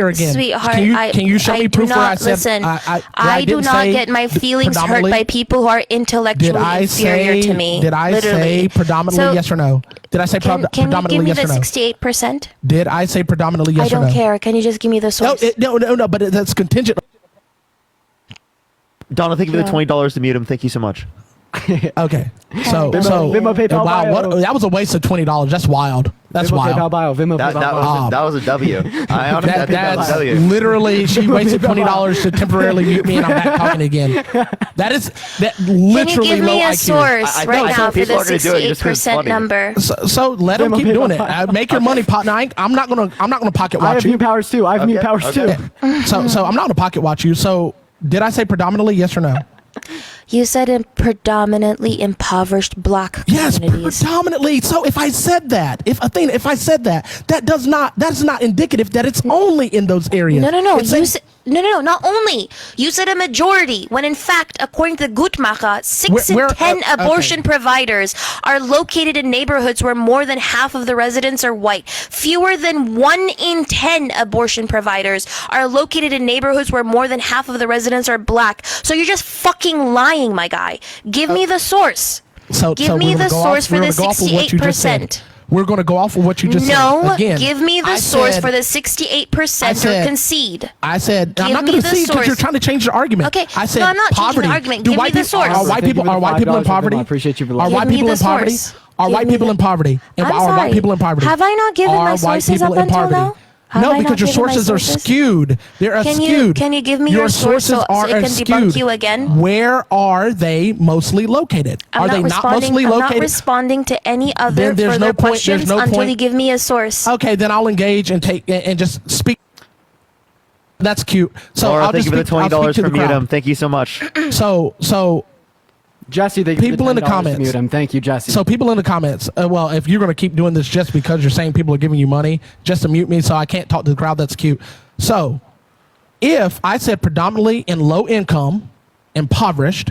Speaker 12: liar again.
Speaker 14: Sweetheart,
Speaker 12: Can you show
Speaker 14: I
Speaker 12: me
Speaker 14: do
Speaker 12: proof where I
Speaker 14: not
Speaker 12: said
Speaker 14: listen.
Speaker 12: I
Speaker 14: do
Speaker 12: didn't
Speaker 14: not
Speaker 12: say
Speaker 14: get my feelings hurt
Speaker 12: predominantly?
Speaker 14: by people who are intellectually inferior to me.
Speaker 12: Did I
Speaker 14: literally.
Speaker 12: say predominantly
Speaker 14: So,
Speaker 12: yes or no? Did I say
Speaker 14: Can you
Speaker 12: predominantly
Speaker 14: give me
Speaker 12: yes
Speaker 14: the
Speaker 12: or no?
Speaker 14: 68%?
Speaker 12: Did I say predominantly yes
Speaker 14: I
Speaker 12: or no?
Speaker 14: don't care. Can you just give me the source?
Speaker 12: No, but that's contingent.
Speaker 3: Donna, thank you for the $20 to mute him. Thank you so much.
Speaker 12: Okay. So,
Speaker 1: Venmo, PayPal,
Speaker 12: wow,
Speaker 1: bio.
Speaker 12: that was a waste of $20. That's wild. That's
Speaker 1: Venmo,
Speaker 12: wild.
Speaker 1: PayPal, bio. Venmo,
Speaker 3: That
Speaker 1: PayPal, bio.
Speaker 3: was a W. I honestly think that was a
Speaker 12: That's
Speaker 3: W.
Speaker 12: literally, she wasted $20 to temporarily mute me, and I'm back talking again. That literally
Speaker 14: Can you give me
Speaker 12: low
Speaker 14: a
Speaker 12: IQ.
Speaker 14: source
Speaker 3: I
Speaker 14: right
Speaker 3: know
Speaker 14: now for
Speaker 3: people
Speaker 14: the
Speaker 3: are gonna do it just 'cause it's
Speaker 14: 68%
Speaker 3: funny.
Speaker 14: number?
Speaker 12: So let them
Speaker 1: Venmo,
Speaker 12: keep
Speaker 1: PayPal,
Speaker 12: doing it.
Speaker 1: bio.
Speaker 12: Make your money, partner. I'm not gonna pocket
Speaker 1: I
Speaker 12: watch
Speaker 1: have
Speaker 12: you.
Speaker 1: mute powers too. I have mute powers
Speaker 3: okay.
Speaker 1: too.
Speaker 12: So I'm not gonna pocket watch you. So did I say predominantly? Yes or no?
Speaker 14: You said in predominantly impoverished black
Speaker 12: Yes,
Speaker 14: communities.
Speaker 12: predominantly. So if I said that, that's not indicative that it's only in those areas.
Speaker 14: No.
Speaker 12: It's saying-
Speaker 14: No. Not only you said a majority, when in fact, according to Guttmacher, 6 in
Speaker 12: Where-
Speaker 14: 10 abortion
Speaker 12: okay.
Speaker 14: providers are located in neighborhoods where more than half of the residents are white. Fewer than 1 in 10 abortion providers are located in neighborhoods where more than half of the residents are black. So you're just fucking lying, my guy. Give me the source. Give me the source for the 68%.
Speaker 12: We're going to go off of what you just said.
Speaker 14: No,
Speaker 12: Again,
Speaker 14: give me the
Speaker 12: I
Speaker 14: source
Speaker 12: said-
Speaker 14: for the 68% or concede.
Speaker 12: I said, I'm
Speaker 14: Give
Speaker 12: not
Speaker 14: me
Speaker 12: going to
Speaker 14: the
Speaker 12: see because you're
Speaker 14: source.
Speaker 12: trying to change the argument.
Speaker 14: Okay,
Speaker 12: I said
Speaker 14: no, I'm not changing the
Speaker 12: poverty.
Speaker 14: argument.
Speaker 12: Do
Speaker 14: Give me
Speaker 12: white
Speaker 14: the
Speaker 12: people,
Speaker 14: source.
Speaker 12: Are white people in poverty?
Speaker 1: I appreciate you for
Speaker 12: Are
Speaker 1: listening.
Speaker 12: white
Speaker 14: Give me
Speaker 12: people
Speaker 14: the
Speaker 12: in poverty?
Speaker 14: source.
Speaker 12: Are
Speaker 14: Give
Speaker 12: white
Speaker 14: me
Speaker 12: people
Speaker 14: the-
Speaker 12: in poverty? And
Speaker 14: I'm
Speaker 12: are white
Speaker 14: sorry.
Speaker 12: people in poverty?
Speaker 14: Have I not given
Speaker 12: Are
Speaker 14: my
Speaker 12: white
Speaker 14: sources
Speaker 12: people
Speaker 14: up
Speaker 12: in
Speaker 14: until
Speaker 12: poverty?
Speaker 14: now? Have
Speaker 12: No,
Speaker 14: I not
Speaker 12: because your
Speaker 14: given my
Speaker 12: sources are
Speaker 14: sources?
Speaker 12: skewed. They're
Speaker 14: Can
Speaker 12: skewed.
Speaker 14: you give me your source so it can debunk you again?
Speaker 12: Where are they mostly located?
Speaker 14: I'm
Speaker 12: Are
Speaker 14: not
Speaker 12: they not mostly
Speaker 14: I'm not
Speaker 12: located?
Speaker 14: responding to any other
Speaker 12: Then there's
Speaker 14: further
Speaker 12: no point- there's
Speaker 14: questions
Speaker 12: no
Speaker 14: until
Speaker 12: point-
Speaker 14: you give me a source.
Speaker 12: Okay, then I'll engage and take and just speak. That's cute. So
Speaker 3: Laura,
Speaker 12: I'll
Speaker 3: thank
Speaker 12: just
Speaker 3: you for the
Speaker 12: speak- I'll speak
Speaker 3: $20
Speaker 12: to the
Speaker 3: from mute
Speaker 12: crowd.
Speaker 3: him. Thank you so much.
Speaker 12: So
Speaker 1: Jesse, thank you for
Speaker 12: people in the
Speaker 1: $10 to
Speaker 12: comments.
Speaker 1: mute him. Thank you, Jesse.
Speaker 12: So people in the comments, well, if you're going to keep doing this just because you're saying people are giving you money, just to mute me so I can't talk to the crowd, that's cute. So if I said predominantly in low income, impoverished,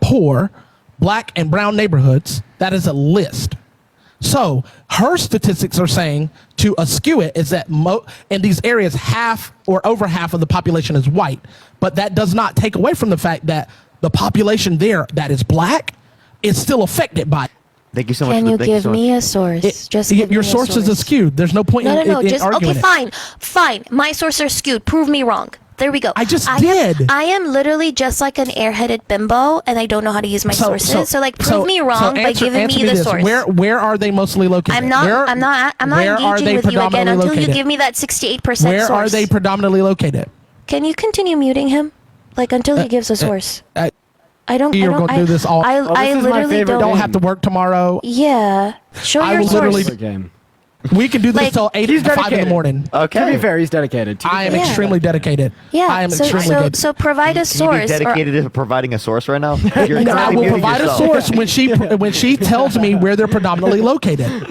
Speaker 12: poor, black and brown neighborhoods, that is a list. So her statistics are saying to askew it is that in these areas, half or over half of the population is white. But that does not take away from the fact that the population there that is black is still affected by it.
Speaker 3: Thank you so much.
Speaker 14: Can you
Speaker 3: thank you
Speaker 14: give
Speaker 3: so much.
Speaker 14: me a source? Just give
Speaker 12: Your
Speaker 14: me a
Speaker 12: sources are
Speaker 14: source.
Speaker 12: skewed. There's no point
Speaker 14: No,
Speaker 12: in
Speaker 14: just
Speaker 12: arguing
Speaker 14: okay,
Speaker 12: it.
Speaker 14: fine. My sources are skewed. Prove me wrong. There we go.
Speaker 12: I just did.
Speaker 14: I am literally just like an airheaded bimbo, and I don't know how to use my sources. So prove me wrong by giving me the source.
Speaker 12: Where are they mostly located?
Speaker 14: I'm not
Speaker 12: where are
Speaker 14: engaging
Speaker 12: they
Speaker 14: with you again
Speaker 12: predominantly
Speaker 14: until you
Speaker 12: located?
Speaker 14: give me that 68%
Speaker 12: Where
Speaker 14: source.
Speaker 12: are they predominantly located?
Speaker 14: Can you continue muting him? Like until he gives a source. I don't.
Speaker 12: You're going to do this all.
Speaker 14: I
Speaker 1: this is my
Speaker 14: literally
Speaker 1: favorite
Speaker 14: don't.
Speaker 12: Don't have to work tomorrow.
Speaker 14: Yeah. Show
Speaker 12: I
Speaker 14: your
Speaker 12: will
Speaker 14: source.
Speaker 12: literally-
Speaker 1: game.
Speaker 12: We can do this
Speaker 14: Like,
Speaker 12: till 8
Speaker 1: he's
Speaker 12: 5 in the
Speaker 1: dedicated.
Speaker 12: morning.
Speaker 1: To
Speaker 3: Okay.
Speaker 1: be fair, he's dedicated.
Speaker 12: I am
Speaker 14: Yeah.
Speaker 12: extremely dedicated.
Speaker 14: Yeah.
Speaker 12: I am extremely good.
Speaker 14: So provide a
Speaker 3: Can you be
Speaker 14: source.
Speaker 3: dedicated to providing a source right now? You're
Speaker 12: I
Speaker 3: exactly
Speaker 12: will
Speaker 3: muting
Speaker 12: provide a
Speaker 3: yourself.
Speaker 12: source when she tells me where they're predominantly located.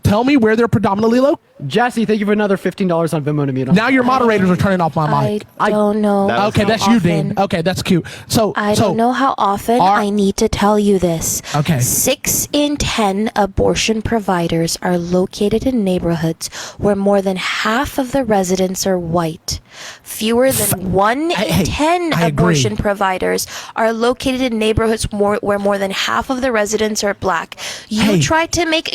Speaker 12: Tell me where they're predominantly located.
Speaker 1: Jesse, thank you for another $15 on Venmo to mute him.
Speaker 12: Now your moderators are turning off my
Speaker 14: I
Speaker 12: mic.
Speaker 14: don't know.
Speaker 3: That was-
Speaker 12: Okay,
Speaker 14: how
Speaker 12: that's you,
Speaker 14: often.
Speaker 12: Dean. Okay, that's cute. So
Speaker 14: I don't know how often I need to tell you this.
Speaker 12: Okay.
Speaker 14: 6 in 10 abortion providers are located in neighborhoods where more than half of the residents are white. Fewer than 1 in 10
Speaker 12: I agree.
Speaker 14: abortion providers are located in neighborhoods where more than half of the residents are black. You tried to make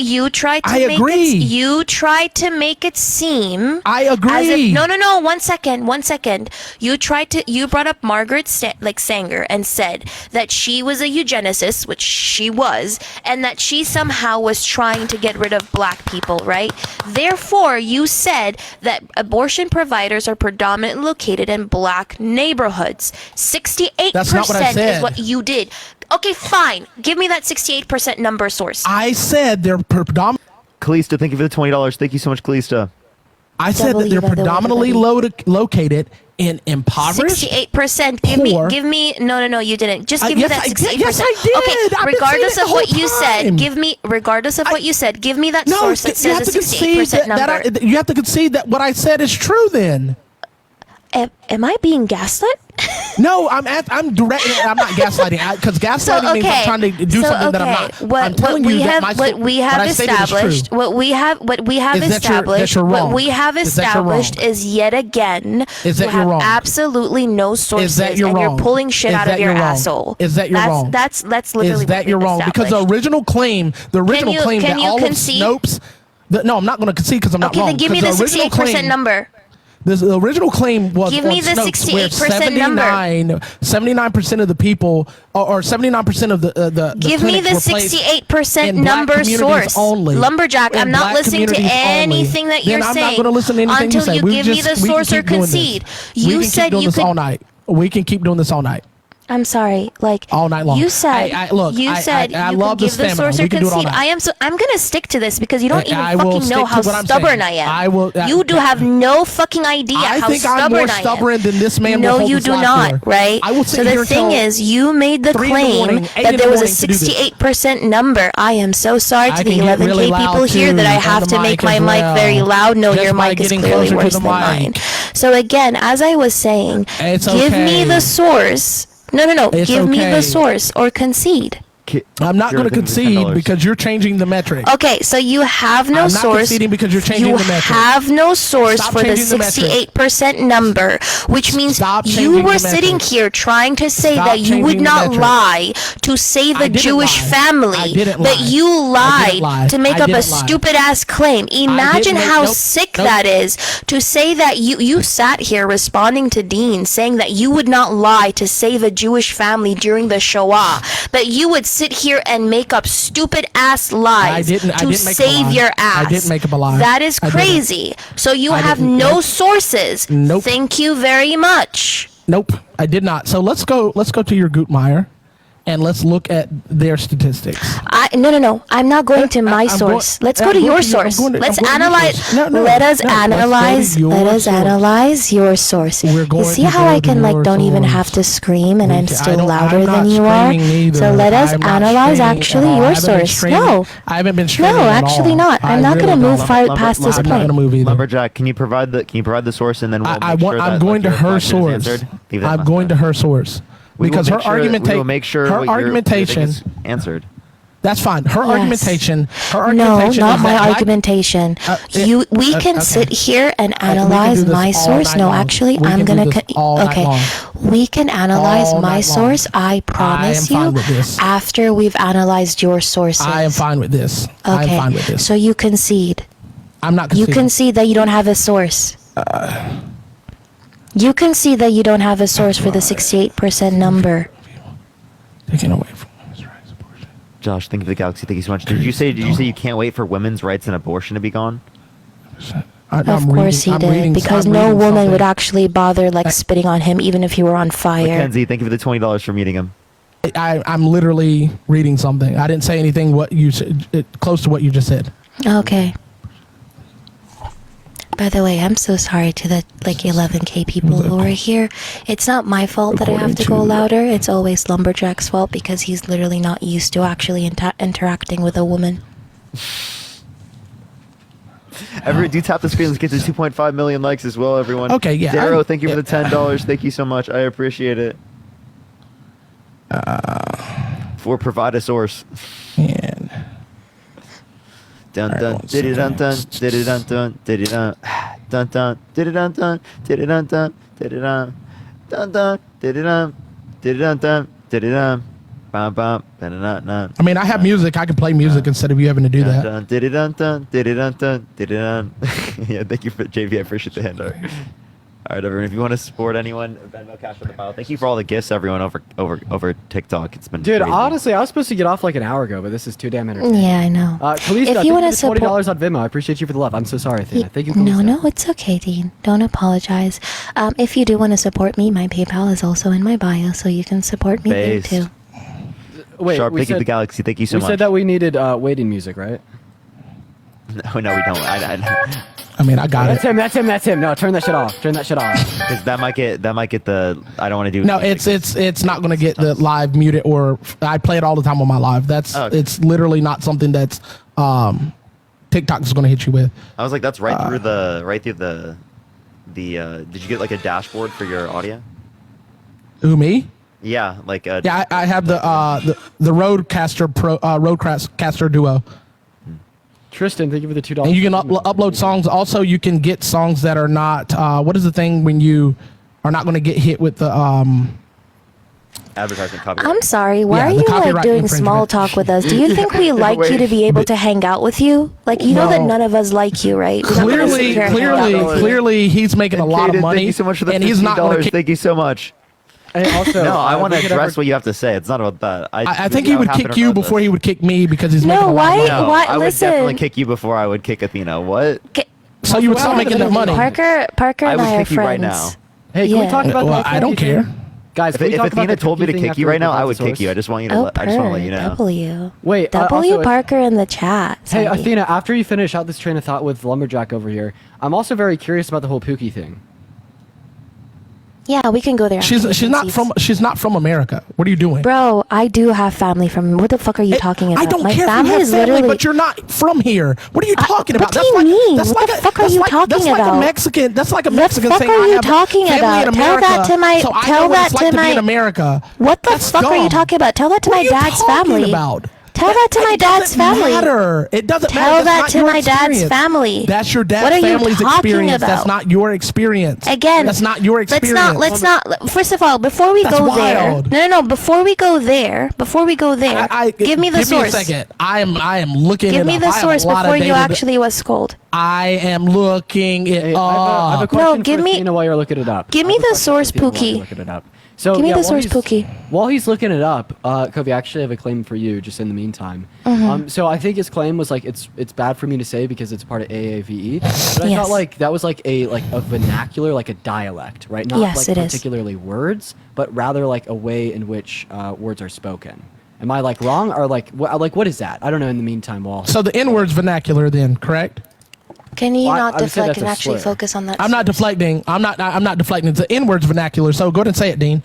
Speaker 14: it seem
Speaker 12: I agree.
Speaker 14: as if, no, 1 second. You brought up Margaret Sanger and said that she was a eugenicist, which she was, and that she somehow was trying to get rid of black people, right? Therefore, you said that abortion providers are predominantly located in black neighborhoods. 68%
Speaker 12: That's not what I said.
Speaker 14: is what you did. Okay, fine. Give me that 68% number source.
Speaker 12: I said they're predominantly.
Speaker 3: Kalista, thank you for the $20. Thank you so much, Kalista.
Speaker 12: I said that they're predominantly located in impoverished.
Speaker 14: 68%.
Speaker 12: poor.
Speaker 14: Give me. No, you didn't. Just give me
Speaker 12: yes,
Speaker 14: that
Speaker 12: I did.
Speaker 14: 68%.
Speaker 12: Yes, I did.
Speaker 14: Okay,
Speaker 12: I've been
Speaker 14: regardless
Speaker 12: saying
Speaker 14: of
Speaker 12: it
Speaker 14: what
Speaker 12: the
Speaker 14: you
Speaker 12: whole
Speaker 14: said,
Speaker 12: time.
Speaker 14: give me that source that
Speaker 12: you have
Speaker 14: says
Speaker 12: to
Speaker 14: a 68% number.
Speaker 12: you have to concede that what I said is true. Then
Speaker 14: Am I being gaslit?
Speaker 12: no, I'm direct. I'm not gaslighting because gaslighting means I'm trying to do something that I'm not. I'm telling you that
Speaker 14: what we have established is yet again
Speaker 12: is that
Speaker 14: you have
Speaker 12: you're wrong.
Speaker 14: absolutely no sources
Speaker 12: Is that you're
Speaker 14: and
Speaker 12: wrong.
Speaker 14: you're pulling shit
Speaker 12: Is
Speaker 14: out
Speaker 12: that
Speaker 14: of your
Speaker 12: you're wrong.
Speaker 14: asshole.
Speaker 12: Is that you're wrong.
Speaker 14: That's literally
Speaker 12: Is that
Speaker 14: what
Speaker 12: you're
Speaker 14: we've
Speaker 12: wrong because the
Speaker 14: established.
Speaker 12: original claim that
Speaker 14: can you
Speaker 12: all
Speaker 14: concede?
Speaker 12: of Snopes. No, I'm not going to concede because I'm not
Speaker 14: Okay,
Speaker 12: wrong.
Speaker 14: then give me the
Speaker 12: 'Cause original
Speaker 14: 68%
Speaker 12: claim-
Speaker 14: number.
Speaker 12: The original claim was
Speaker 14: Give me
Speaker 12: on
Speaker 14: the
Speaker 12: Snopes where
Speaker 14: 68% number.
Speaker 12: 79% of the people, or 79% of the
Speaker 14: Give me
Speaker 12: clinics
Speaker 14: the
Speaker 12: were placed
Speaker 14: 68%
Speaker 12: in black
Speaker 14: number
Speaker 12: communities
Speaker 14: source.
Speaker 12: only.
Speaker 14: Lumberjack,
Speaker 12: In
Speaker 14: I'm not
Speaker 12: black
Speaker 14: listening to
Speaker 12: communities only.
Speaker 14: anything that you're
Speaker 12: Then I'm
Speaker 14: saying
Speaker 12: not going to listen to anything
Speaker 14: until
Speaker 12: you say.
Speaker 14: you give me the
Speaker 12: We can
Speaker 14: source or
Speaker 12: keep doing this.
Speaker 14: concede.
Speaker 12: We
Speaker 14: You
Speaker 12: can
Speaker 14: said
Speaker 12: keep doing
Speaker 14: you
Speaker 12: this all
Speaker 14: could.
Speaker 12: night. We can keep doing this all night.
Speaker 14: I'm sorry, like
Speaker 12: All night long.
Speaker 14: You said,
Speaker 12: Look,
Speaker 14: you said
Speaker 12: I
Speaker 14: you
Speaker 12: love
Speaker 14: could
Speaker 12: the
Speaker 14: give the
Speaker 12: stamina.
Speaker 14: source or
Speaker 12: We can do it all
Speaker 14: concede.
Speaker 12: night.
Speaker 14: I'm gonna stick to this because you don't even
Speaker 12: I will
Speaker 14: fucking know
Speaker 12: stick
Speaker 14: how
Speaker 12: to what I'm
Speaker 14: stubborn
Speaker 12: saying.
Speaker 14: I am.
Speaker 12: I will.
Speaker 14: You do have no fucking idea
Speaker 12: I
Speaker 14: how
Speaker 12: think I'm
Speaker 14: stubborn
Speaker 12: more
Speaker 14: I am.
Speaker 12: stubborn than this man.
Speaker 14: No,
Speaker 12: will hold
Speaker 14: you
Speaker 12: his
Speaker 14: do
Speaker 12: life
Speaker 14: not,
Speaker 12: for.
Speaker 14: right?
Speaker 12: I will
Speaker 14: So
Speaker 12: sit
Speaker 14: the
Speaker 12: here
Speaker 14: thing
Speaker 12: till
Speaker 14: is, you made the
Speaker 12: 3 in the
Speaker 14: claim
Speaker 12: morning, 8
Speaker 14: that
Speaker 12: in
Speaker 14: there
Speaker 12: the
Speaker 14: was a
Speaker 12: morning to do this.
Speaker 14: 68% number. I am so sorry
Speaker 12: I
Speaker 14: to the
Speaker 12: can get
Speaker 14: 11K
Speaker 12: really loud
Speaker 14: people here
Speaker 12: too,
Speaker 14: that I
Speaker 12: and
Speaker 14: have
Speaker 12: the
Speaker 14: to make
Speaker 12: mic
Speaker 14: my
Speaker 12: as
Speaker 14: mic
Speaker 12: well.
Speaker 14: very loud. No,
Speaker 12: Just
Speaker 14: your
Speaker 12: by
Speaker 14: mic is
Speaker 12: getting
Speaker 14: clearly
Speaker 12: closer to
Speaker 14: worse
Speaker 12: the
Speaker 14: than mine.
Speaker 12: mic.
Speaker 14: So again, as I was saying,
Speaker 12: It's
Speaker 14: give me
Speaker 12: okay.
Speaker 14: the source. No.
Speaker 12: It's
Speaker 14: Give me
Speaker 12: okay.
Speaker 14: the source or concede.
Speaker 12: I'm not going to
Speaker 3: You're thinking
Speaker 12: concede
Speaker 3: $10.
Speaker 12: because you're changing the metric.
Speaker 14: Okay, so you have no
Speaker 12: I'm not
Speaker 14: source.
Speaker 12: conceding because you're changing
Speaker 14: You
Speaker 12: the metric.
Speaker 14: have no source
Speaker 12: Stop
Speaker 14: for the
Speaker 12: changing the metric.
Speaker 14: 68% number, which means
Speaker 12: Stop
Speaker 14: you
Speaker 12: changing
Speaker 14: were
Speaker 12: the
Speaker 14: sitting
Speaker 12: metric.
Speaker 14: here trying to say
Speaker 12: Stop
Speaker 14: that you would
Speaker 12: changing the
Speaker 14: not
Speaker 12: metric.
Speaker 14: lie to save
Speaker 12: I
Speaker 14: a
Speaker 12: didn't
Speaker 14: Jewish
Speaker 12: lie.
Speaker 14: family,
Speaker 12: I didn't
Speaker 14: that
Speaker 12: lie.
Speaker 14: you
Speaker 12: I
Speaker 14: lied
Speaker 12: didn't lie.
Speaker 14: to make
Speaker 12: I
Speaker 14: up a
Speaker 12: didn't lie.
Speaker 14: stupid ass claim. Imagine
Speaker 12: make-
Speaker 14: how
Speaker 12: nope,
Speaker 14: sick
Speaker 12: nope.
Speaker 14: that is to say that you sat here responding to Dean saying that you would not lie to save a Jewish family during the Shoah, that you would sit here and make up stupid ass lies
Speaker 12: I
Speaker 14: to
Speaker 12: didn't make up a
Speaker 14: save
Speaker 12: lie.
Speaker 14: your ass.
Speaker 12: I didn't make up a lie.
Speaker 14: That is
Speaker 12: I didn't.
Speaker 14: crazy. So you
Speaker 12: I
Speaker 14: have
Speaker 12: didn't.
Speaker 14: no
Speaker 12: Nope.
Speaker 14: sources.
Speaker 12: Nope.
Speaker 14: Thank you very much.
Speaker 12: Nope, I did not. So let's go to your Gutmeyer, and let's look at their statistics.
Speaker 14: No. I'm not going to my
Speaker 12: I'm
Speaker 14: source.
Speaker 12: going-
Speaker 14: Let's go
Speaker 12: I'm
Speaker 14: to
Speaker 12: going
Speaker 14: your
Speaker 12: to you. I'm
Speaker 14: source.
Speaker 12: going to-
Speaker 14: Let's
Speaker 12: I'm going to your
Speaker 14: analyze.
Speaker 12: source. No,
Speaker 14: Let us
Speaker 12: no, let's go to
Speaker 14: analyze.
Speaker 12: your
Speaker 14: Let us
Speaker 12: source.
Speaker 14: analyze your source.
Speaker 12: We're
Speaker 14: You
Speaker 12: going
Speaker 14: see
Speaker 12: to
Speaker 14: how
Speaker 12: go
Speaker 14: I
Speaker 12: to
Speaker 14: can
Speaker 12: your
Speaker 14: don't even
Speaker 12: source.
Speaker 14: have to scream and I'm
Speaker 12: Okay,
Speaker 14: still
Speaker 12: I'm
Speaker 14: louder
Speaker 12: not
Speaker 14: than you are.
Speaker 12: screaming either.
Speaker 14: So let us
Speaker 12: I'm not
Speaker 14: analyze
Speaker 12: screaming
Speaker 14: actually
Speaker 12: at all. I
Speaker 14: your
Speaker 12: haven't been
Speaker 14: source.
Speaker 12: screaming.
Speaker 14: No.
Speaker 12: I haven't been screaming
Speaker 14: No,
Speaker 12: at
Speaker 14: actually
Speaker 12: all.
Speaker 14: not. I'm
Speaker 12: I
Speaker 14: not
Speaker 12: really
Speaker 14: going to move
Speaker 12: don't.
Speaker 14: past this
Speaker 12: I'm not
Speaker 14: point.
Speaker 12: going to move either.
Speaker 3: Lumberjack, can you provide the source and then we'll make sure
Speaker 12: I'm
Speaker 3: that,
Speaker 12: going to
Speaker 3: your
Speaker 12: her
Speaker 3: question is
Speaker 12: source.
Speaker 3: answered? Leave that
Speaker 12: I'm
Speaker 3: much
Speaker 12: going to
Speaker 3: time.
Speaker 12: her source
Speaker 3: We will
Speaker 12: because her
Speaker 3: make sure- we will make sure
Speaker 12: her
Speaker 3: what your thing
Speaker 12: argumentation
Speaker 3: is answered.
Speaker 12: That's fine. Her
Speaker 14: Yes.
Speaker 12: argumentation. Her
Speaker 14: No,
Speaker 12: argumentation.
Speaker 14: not
Speaker 12: is
Speaker 14: my
Speaker 12: that black-
Speaker 14: argumentation. We can
Speaker 12: okay.
Speaker 14: sit here and
Speaker 12: We can
Speaker 14: analyze
Speaker 12: do this
Speaker 14: my
Speaker 12: all
Speaker 14: source.
Speaker 12: night
Speaker 14: No,
Speaker 12: long.
Speaker 14: actually,
Speaker 12: We
Speaker 14: I'm
Speaker 12: can do
Speaker 14: gonna.
Speaker 12: this all night
Speaker 14: Okay,
Speaker 12: long.
Speaker 14: we can analyze
Speaker 12: All
Speaker 14: my
Speaker 12: night long.
Speaker 14: source. I promise
Speaker 12: fine
Speaker 14: you.
Speaker 12: with this.
Speaker 14: After we've analyzed your sources.
Speaker 12: I am fine with this. I am
Speaker 14: Okay,
Speaker 12: fine with this.
Speaker 14: so you concede.
Speaker 12: I'm not
Speaker 14: You
Speaker 12: conceding.
Speaker 14: concede that you don't have a source. You concede that you don't have a source for the 68% number.
Speaker 12: Taken away from.
Speaker 3: Josh, thank you for the galaxy. Thank you so much. Did you say you can't wait for women's rights and abortion to be gone?
Speaker 14: Of course he did, because no woman would actually bother spitting on him, even if he were on fire.
Speaker 3: Mackenzie, thank you for the $20 for meeting him.
Speaker 12: I'm literally reading something. I didn't say anything what you said, close to what you just said.
Speaker 14: Okay. By the way, I'm so sorry to the 11K people who are here. It's not my fault that I have to go louder. It's always Lumberjack's fault because he's literally not used to actually interacting with a woman.
Speaker 3: Do tap the screen. Let's get to 2.5 million likes as well, everyone.
Speaker 12: Okay, yeah.
Speaker 3: Darrow, thank you for the $10. Thank you so much. I appreciate it. For provide a source.
Speaker 12: And
Speaker 3: dun dun diddy dun dun diddy dun dun diddy dun dun dun diddy dun dun diddy dun dun diddy dun dun dun diddy dun diddy dun dun diddy dun bam bam dun.
Speaker 12: I mean, I have music. I can play music instead of you having to do that.
Speaker 3: Dun diddy dun dun diddy dun dun diddy dun. Yeah, thank you for JV. I appreciate the handout. All right, everyone. If you want to support anyone, Venmo, Cash on the pile. Thank you for all the gifts, everyone, over TikTok. It's been
Speaker 1: Dude,
Speaker 3: crazy.
Speaker 1: honestly, I was supposed to get off like an hour ago, but this is too damn entertaining.
Speaker 14: Yeah, I know.
Speaker 1: Kalista,
Speaker 14: If you want to
Speaker 1: $20
Speaker 14: support,
Speaker 1: on Venmo. I appreciate you for the love. I'm so sorry, Athena. Thank you, Kalista.
Speaker 14: no, it's okay, Dean. Don't apologize. If you do want to support me, my PayPal is also in my bio, so you can support me
Speaker 3: Based.
Speaker 14: there too.
Speaker 1: Wait,
Speaker 3: Sharp,
Speaker 1: we
Speaker 3: thank you
Speaker 1: said,
Speaker 3: the galaxy. Thank you so
Speaker 1: we
Speaker 3: much.
Speaker 1: said that we needed waiting music, right?
Speaker 3: No, we don't.
Speaker 12: I mean, I got
Speaker 1: That's
Speaker 12: it.
Speaker 1: him. That's him. That's him. No, turn that shit off. Turn that shit off.
Speaker 3: Because that might get the. I don't want to do.
Speaker 12: No, it's not going to get the live muted or I play it all the time on my live. That's it's literally not something that's TikTok is going to hit you with.
Speaker 3: I was like, that's right through the. Did you get like a dashboard for your audio?
Speaker 12: Who, me?
Speaker 3: Yeah, like.
Speaker 12: Yeah, I have the Rodecaster Pro Rodecaster Duo.
Speaker 1: Tristan, thank you for the $2.
Speaker 12: And you can upload songs. Also, you can get songs that are not. What is the thing when you are not going to get hit with the
Speaker 3: advertisement copyright.
Speaker 14: I'm sorry. Why
Speaker 12: Yeah,
Speaker 14: are
Speaker 12: the
Speaker 14: you like
Speaker 12: copyright
Speaker 14: doing
Speaker 12: infringement.
Speaker 14: small talk with us? Do you think we like you to be able to hang out with you? Like you know that
Speaker 12: No.
Speaker 14: none of us like you, right? We're not gonna sit here and hang out with you.
Speaker 13: Clearly,
Speaker 12: he's making a lot of
Speaker 13: Kaden,
Speaker 12: money.
Speaker 13: Thank you so much for the
Speaker 12: and he's not going
Speaker 13: $15.
Speaker 12: to.
Speaker 13: Thank you so much.
Speaker 1: And also,
Speaker 3: No, I want to
Speaker 1: we could
Speaker 3: address
Speaker 1: ever-
Speaker 3: what you have to say. It's not about that.
Speaker 12: I think he would kick you before he would kick me because he's making a lot of money.
Speaker 3: No,
Speaker 14: why-
Speaker 3: I would
Speaker 14: listen.
Speaker 3: definitely kick you before I would kick Athena. What?
Speaker 12: So you would stop making that money.
Speaker 14: Parker
Speaker 3: I
Speaker 14: and
Speaker 3: would
Speaker 14: I are
Speaker 3: kick you
Speaker 14: friends.
Speaker 3: right now.
Speaker 1: Hey, can we talk about
Speaker 12: Well,
Speaker 1: the
Speaker 12: I don't
Speaker 1: cookie
Speaker 12: care.
Speaker 1: thing? Guys,
Speaker 3: If,
Speaker 1: can we
Speaker 3: if
Speaker 1: talk about
Speaker 3: Athena
Speaker 1: the
Speaker 3: told me to
Speaker 1: cookie thing
Speaker 3: kick you
Speaker 1: after we
Speaker 3: right now, I
Speaker 1: provide
Speaker 3: would
Speaker 1: the
Speaker 3: kick you. I
Speaker 1: source?
Speaker 3: just want you to.
Speaker 14: Oh,
Speaker 3: I just want to let you know.
Speaker 14: W.
Speaker 1: Wait,
Speaker 14: W
Speaker 1: also-
Speaker 14: Parker in the chat.
Speaker 1: Hey,
Speaker 14: Sorry.
Speaker 1: Athena, after you finish out this train of thought with Lumberjack over here, I'm also very curious about the whole Pookie thing.
Speaker 14: Yeah, we can go there. after
Speaker 12: She's not from America. What are you doing?
Speaker 14: Bro, I do have family from. What the fuck are you talking about?
Speaker 12: I don't
Speaker 14: My
Speaker 12: care if
Speaker 14: family
Speaker 12: you have
Speaker 14: is
Speaker 12: family,
Speaker 14: literally.
Speaker 12: but you're not from here. What are you talking about?
Speaker 14: what do you mean? What the fuck are you talking
Speaker 12: That's like a
Speaker 14: about?
Speaker 12: Mexican. That's like a
Speaker 14: The
Speaker 12: Mexican
Speaker 14: fuck
Speaker 12: saying
Speaker 14: are
Speaker 12: I
Speaker 14: you
Speaker 12: have
Speaker 14: talking
Speaker 12: family
Speaker 14: about?
Speaker 12: in
Speaker 14: Tell
Speaker 12: America,
Speaker 14: that to my.
Speaker 12: so I
Speaker 14: Tell
Speaker 12: know what
Speaker 14: that
Speaker 12: it's like
Speaker 14: to
Speaker 12: to
Speaker 14: my.
Speaker 12: be in America.
Speaker 14: What the
Speaker 12: That's
Speaker 14: fuck are you
Speaker 12: dumb.
Speaker 14: talking about? Tell that to
Speaker 12: What
Speaker 14: my
Speaker 12: are you
Speaker 14: dad's
Speaker 12: talking
Speaker 14: family.
Speaker 12: about?
Speaker 14: Tell that to my dad's family.
Speaker 12: Matter. It doesn't
Speaker 14: Tell
Speaker 12: matter.
Speaker 14: that
Speaker 12: That's
Speaker 14: to
Speaker 12: not your
Speaker 14: my dad's
Speaker 12: experience.
Speaker 14: family.
Speaker 12: That's your dad's
Speaker 14: What are you
Speaker 12: family's
Speaker 14: talking
Speaker 12: experience.
Speaker 14: about?
Speaker 12: That's not your experience.
Speaker 14: Again,
Speaker 12: that's not your experience.
Speaker 14: Let's not. First of all, before we
Speaker 12: That's
Speaker 14: go
Speaker 12: wild.
Speaker 14: there, no. Before we go there, give me the source.
Speaker 12: Give me a second. I am looking.
Speaker 14: Give
Speaker 12: it
Speaker 14: me
Speaker 12: up.
Speaker 14: the
Speaker 12: I have a
Speaker 14: source
Speaker 12: lot of
Speaker 14: before you
Speaker 12: data that-
Speaker 14: actually was scolded.
Speaker 12: I am looking it
Speaker 1: Hey,
Speaker 12: up.
Speaker 1: I have a question
Speaker 14: give
Speaker 1: for
Speaker 14: me-
Speaker 1: Athena while you're looking it up.
Speaker 14: Give me the source, Pookie.
Speaker 1: Looking it up. So,
Speaker 14: Give me
Speaker 1: yeah,
Speaker 14: the
Speaker 1: while
Speaker 14: source,
Speaker 1: he's-
Speaker 14: Pookie.
Speaker 1: While he's looking it up, Kobe, I actually have a claim for you. Just in the meantime, so I think his claim was like it's bad for me to say because it's part of AAVE. But I
Speaker 14: Yes.
Speaker 1: thought like that was like a vernacular, like a dialect, right? Not
Speaker 14: Yes,
Speaker 1: like
Speaker 14: it is.
Speaker 1: particularly words, but rather like a way in which words are spoken. Am I like wrong or like what is that? I don't know. In the meantime, while
Speaker 12: So the N word's vernacular, then, correct?
Speaker 14: Can you
Speaker 1: Well,
Speaker 14: not
Speaker 1: I would say
Speaker 14: deflect
Speaker 1: that's
Speaker 14: and
Speaker 1: a
Speaker 14: actually
Speaker 1: slur.
Speaker 14: focus on that?
Speaker 12: I'm not
Speaker 14: source?
Speaker 12: deflecting. I'm not deflecting. It's the N word's vernacular. So go ahead and say it, Dean.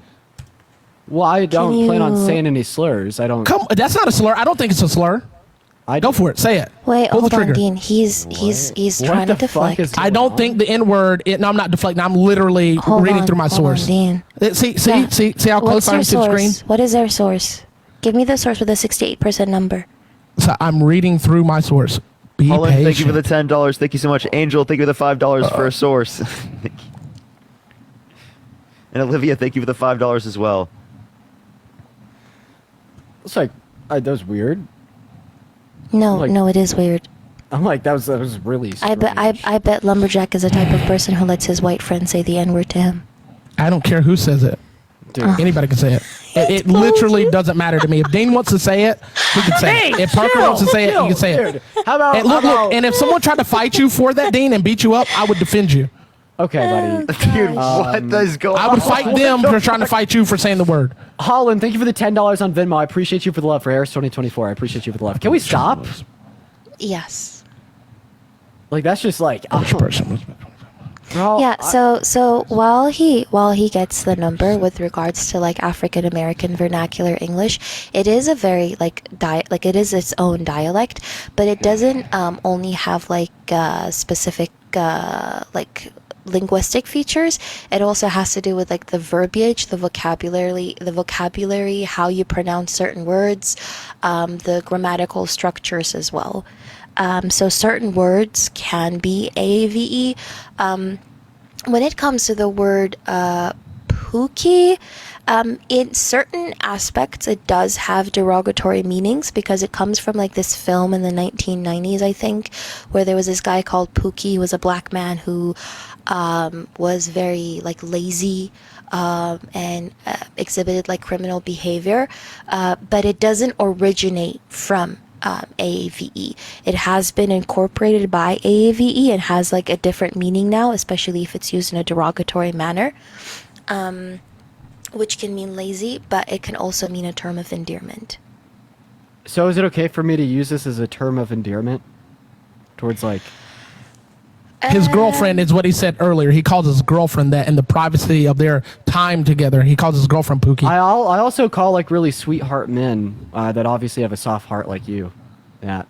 Speaker 1: well, I don't plan on
Speaker 14: you-
Speaker 1: saying any slurs. I don't.
Speaker 12: Come. That's not a slur. I don't think it's a slur.
Speaker 1: I
Speaker 12: Go for it. Say it.
Speaker 14: Wait,
Speaker 12: Pull the
Speaker 14: hold on,
Speaker 12: trigger.
Speaker 14: Dean. He's
Speaker 1: What
Speaker 14: trying to
Speaker 1: the fuck
Speaker 14: deflect.
Speaker 1: is
Speaker 12: I don't think the N word. No, I'm not deflecting. I'm literally
Speaker 14: Hold
Speaker 12: reading
Speaker 14: on,
Speaker 12: through my
Speaker 14: hold on,
Speaker 12: source.
Speaker 14: Dean.
Speaker 12: See
Speaker 14: Yeah.
Speaker 12: how close
Speaker 14: What's
Speaker 12: I
Speaker 14: your
Speaker 12: am to the screen.
Speaker 14: source? What is their source? Give me the source with a 68% number.
Speaker 12: So I'm reading through my source. Be
Speaker 13: Holland,
Speaker 12: patient.
Speaker 13: thank you for the $10. Thank you so much. Angel, thank you for the $5 for a source. Thank you. And Olivia, thank you for the $5 as well.
Speaker 1: It's like that was weird.
Speaker 14: No,
Speaker 1: Like-
Speaker 14: no, it is weird.
Speaker 1: I'm like that was really.
Speaker 14: I bet Lumberjack is the type of person who lets his white friend say the N word to him.
Speaker 12: I don't care who says it.
Speaker 1: Dude.
Speaker 12: Anybody can say it. It literally doesn't matter to me. If Dean wants to say it, he can say it. If Parker wants to say it, he can say it.
Speaker 1: Dude, how about?
Speaker 12: And look, and if someone tried to fight you for that, Dean, and beat you up, I would defend you.
Speaker 1: Okay, buddy.
Speaker 13: Dude, what is going on?
Speaker 12: I would fight them for trying to fight you for saying the word.
Speaker 1: Holland, thank you for the $10 on Venmo. I appreciate you for the love for Harris 2024. I appreciate you for the love. Can we stop?
Speaker 14: Yes.
Speaker 1: Like that's just like.
Speaker 12: Which person?
Speaker 1: Bro,
Speaker 14: Yeah, so while he gets the number with regards to like African American vernacular English, it is a very like it is its own dialect, but it doesn't only have like specific like linguistic features. It also has to do with like the verbiage, the vocabulary, how you pronounce certain words, the grammatical structures as well. So certain words can be AAVE. When it comes to the word pookie, in certain aspects it does have derogatory meanings because it comes from like this film in the 1990s, I think, where there was this guy called Pookie. He was a black man who was very like lazy and exhibited like criminal behavior, but it doesn't originate from AAVE. It has been incorporated by AAVE and has like a different meaning now, especially if it's used in a derogatory manner, which can mean lazy, but it can also mean a term of endearment.
Speaker 1: So is it okay for me to use this as a term of endearment towards like?
Speaker 12: His girlfriend is what he said earlier. He calls his girlfriend that in the privacy of their time together. He calls his girlfriend Pookie.
Speaker 1: I also call like really sweetheart men that obviously have a soft heart like you.
Speaker 12: Yeah,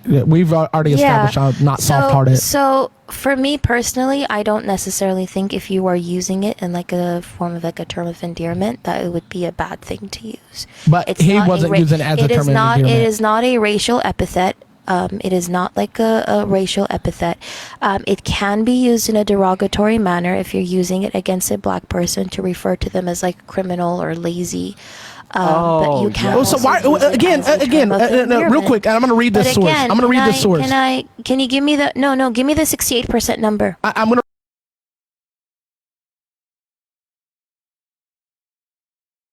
Speaker 12: we've already established I'm not soft-hearted.
Speaker 14: So for me personally, I don't necessarily think if you are using it in like a form of like a term of endearment that it would be a bad thing to use.
Speaker 12: But
Speaker 14: It's
Speaker 12: he
Speaker 14: not
Speaker 12: wasn't using it as a term of
Speaker 14: It
Speaker 12: endearment.
Speaker 14: is not a racial epithet. It is not like a racial epithet. It can be used in a derogatory manner if you're using it against a black person to refer to them as like criminal or lazy. But you can.
Speaker 12: So why again? Real quick, I'm going to read this source. I'm going to read this source.
Speaker 14: Can you give me the no? Give me the 68% number.
Speaker 12: I'm going to.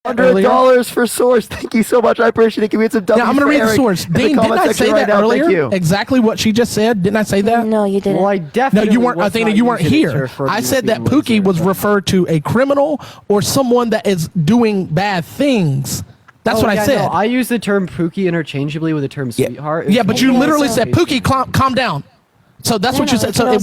Speaker 13: $100 for source. Thank you so much. I appreciate it. Can we get some W's?
Speaker 12: Now I'm going to read the source. Dean, didn't I say that earlier? Exactly what she just said. Didn't I say that?
Speaker 14: No, you didn't.
Speaker 1: Well, I definitely.
Speaker 12: No, you weren't. I think you weren't here. I said that Pookie was referred to a criminal or someone that is doing bad things. That's what I said.
Speaker 1: No, I use the term Pookie interchangeably with the term sweetheart.
Speaker 12: Yeah, but you literally said Pookie, calm down. So that's what you said. So it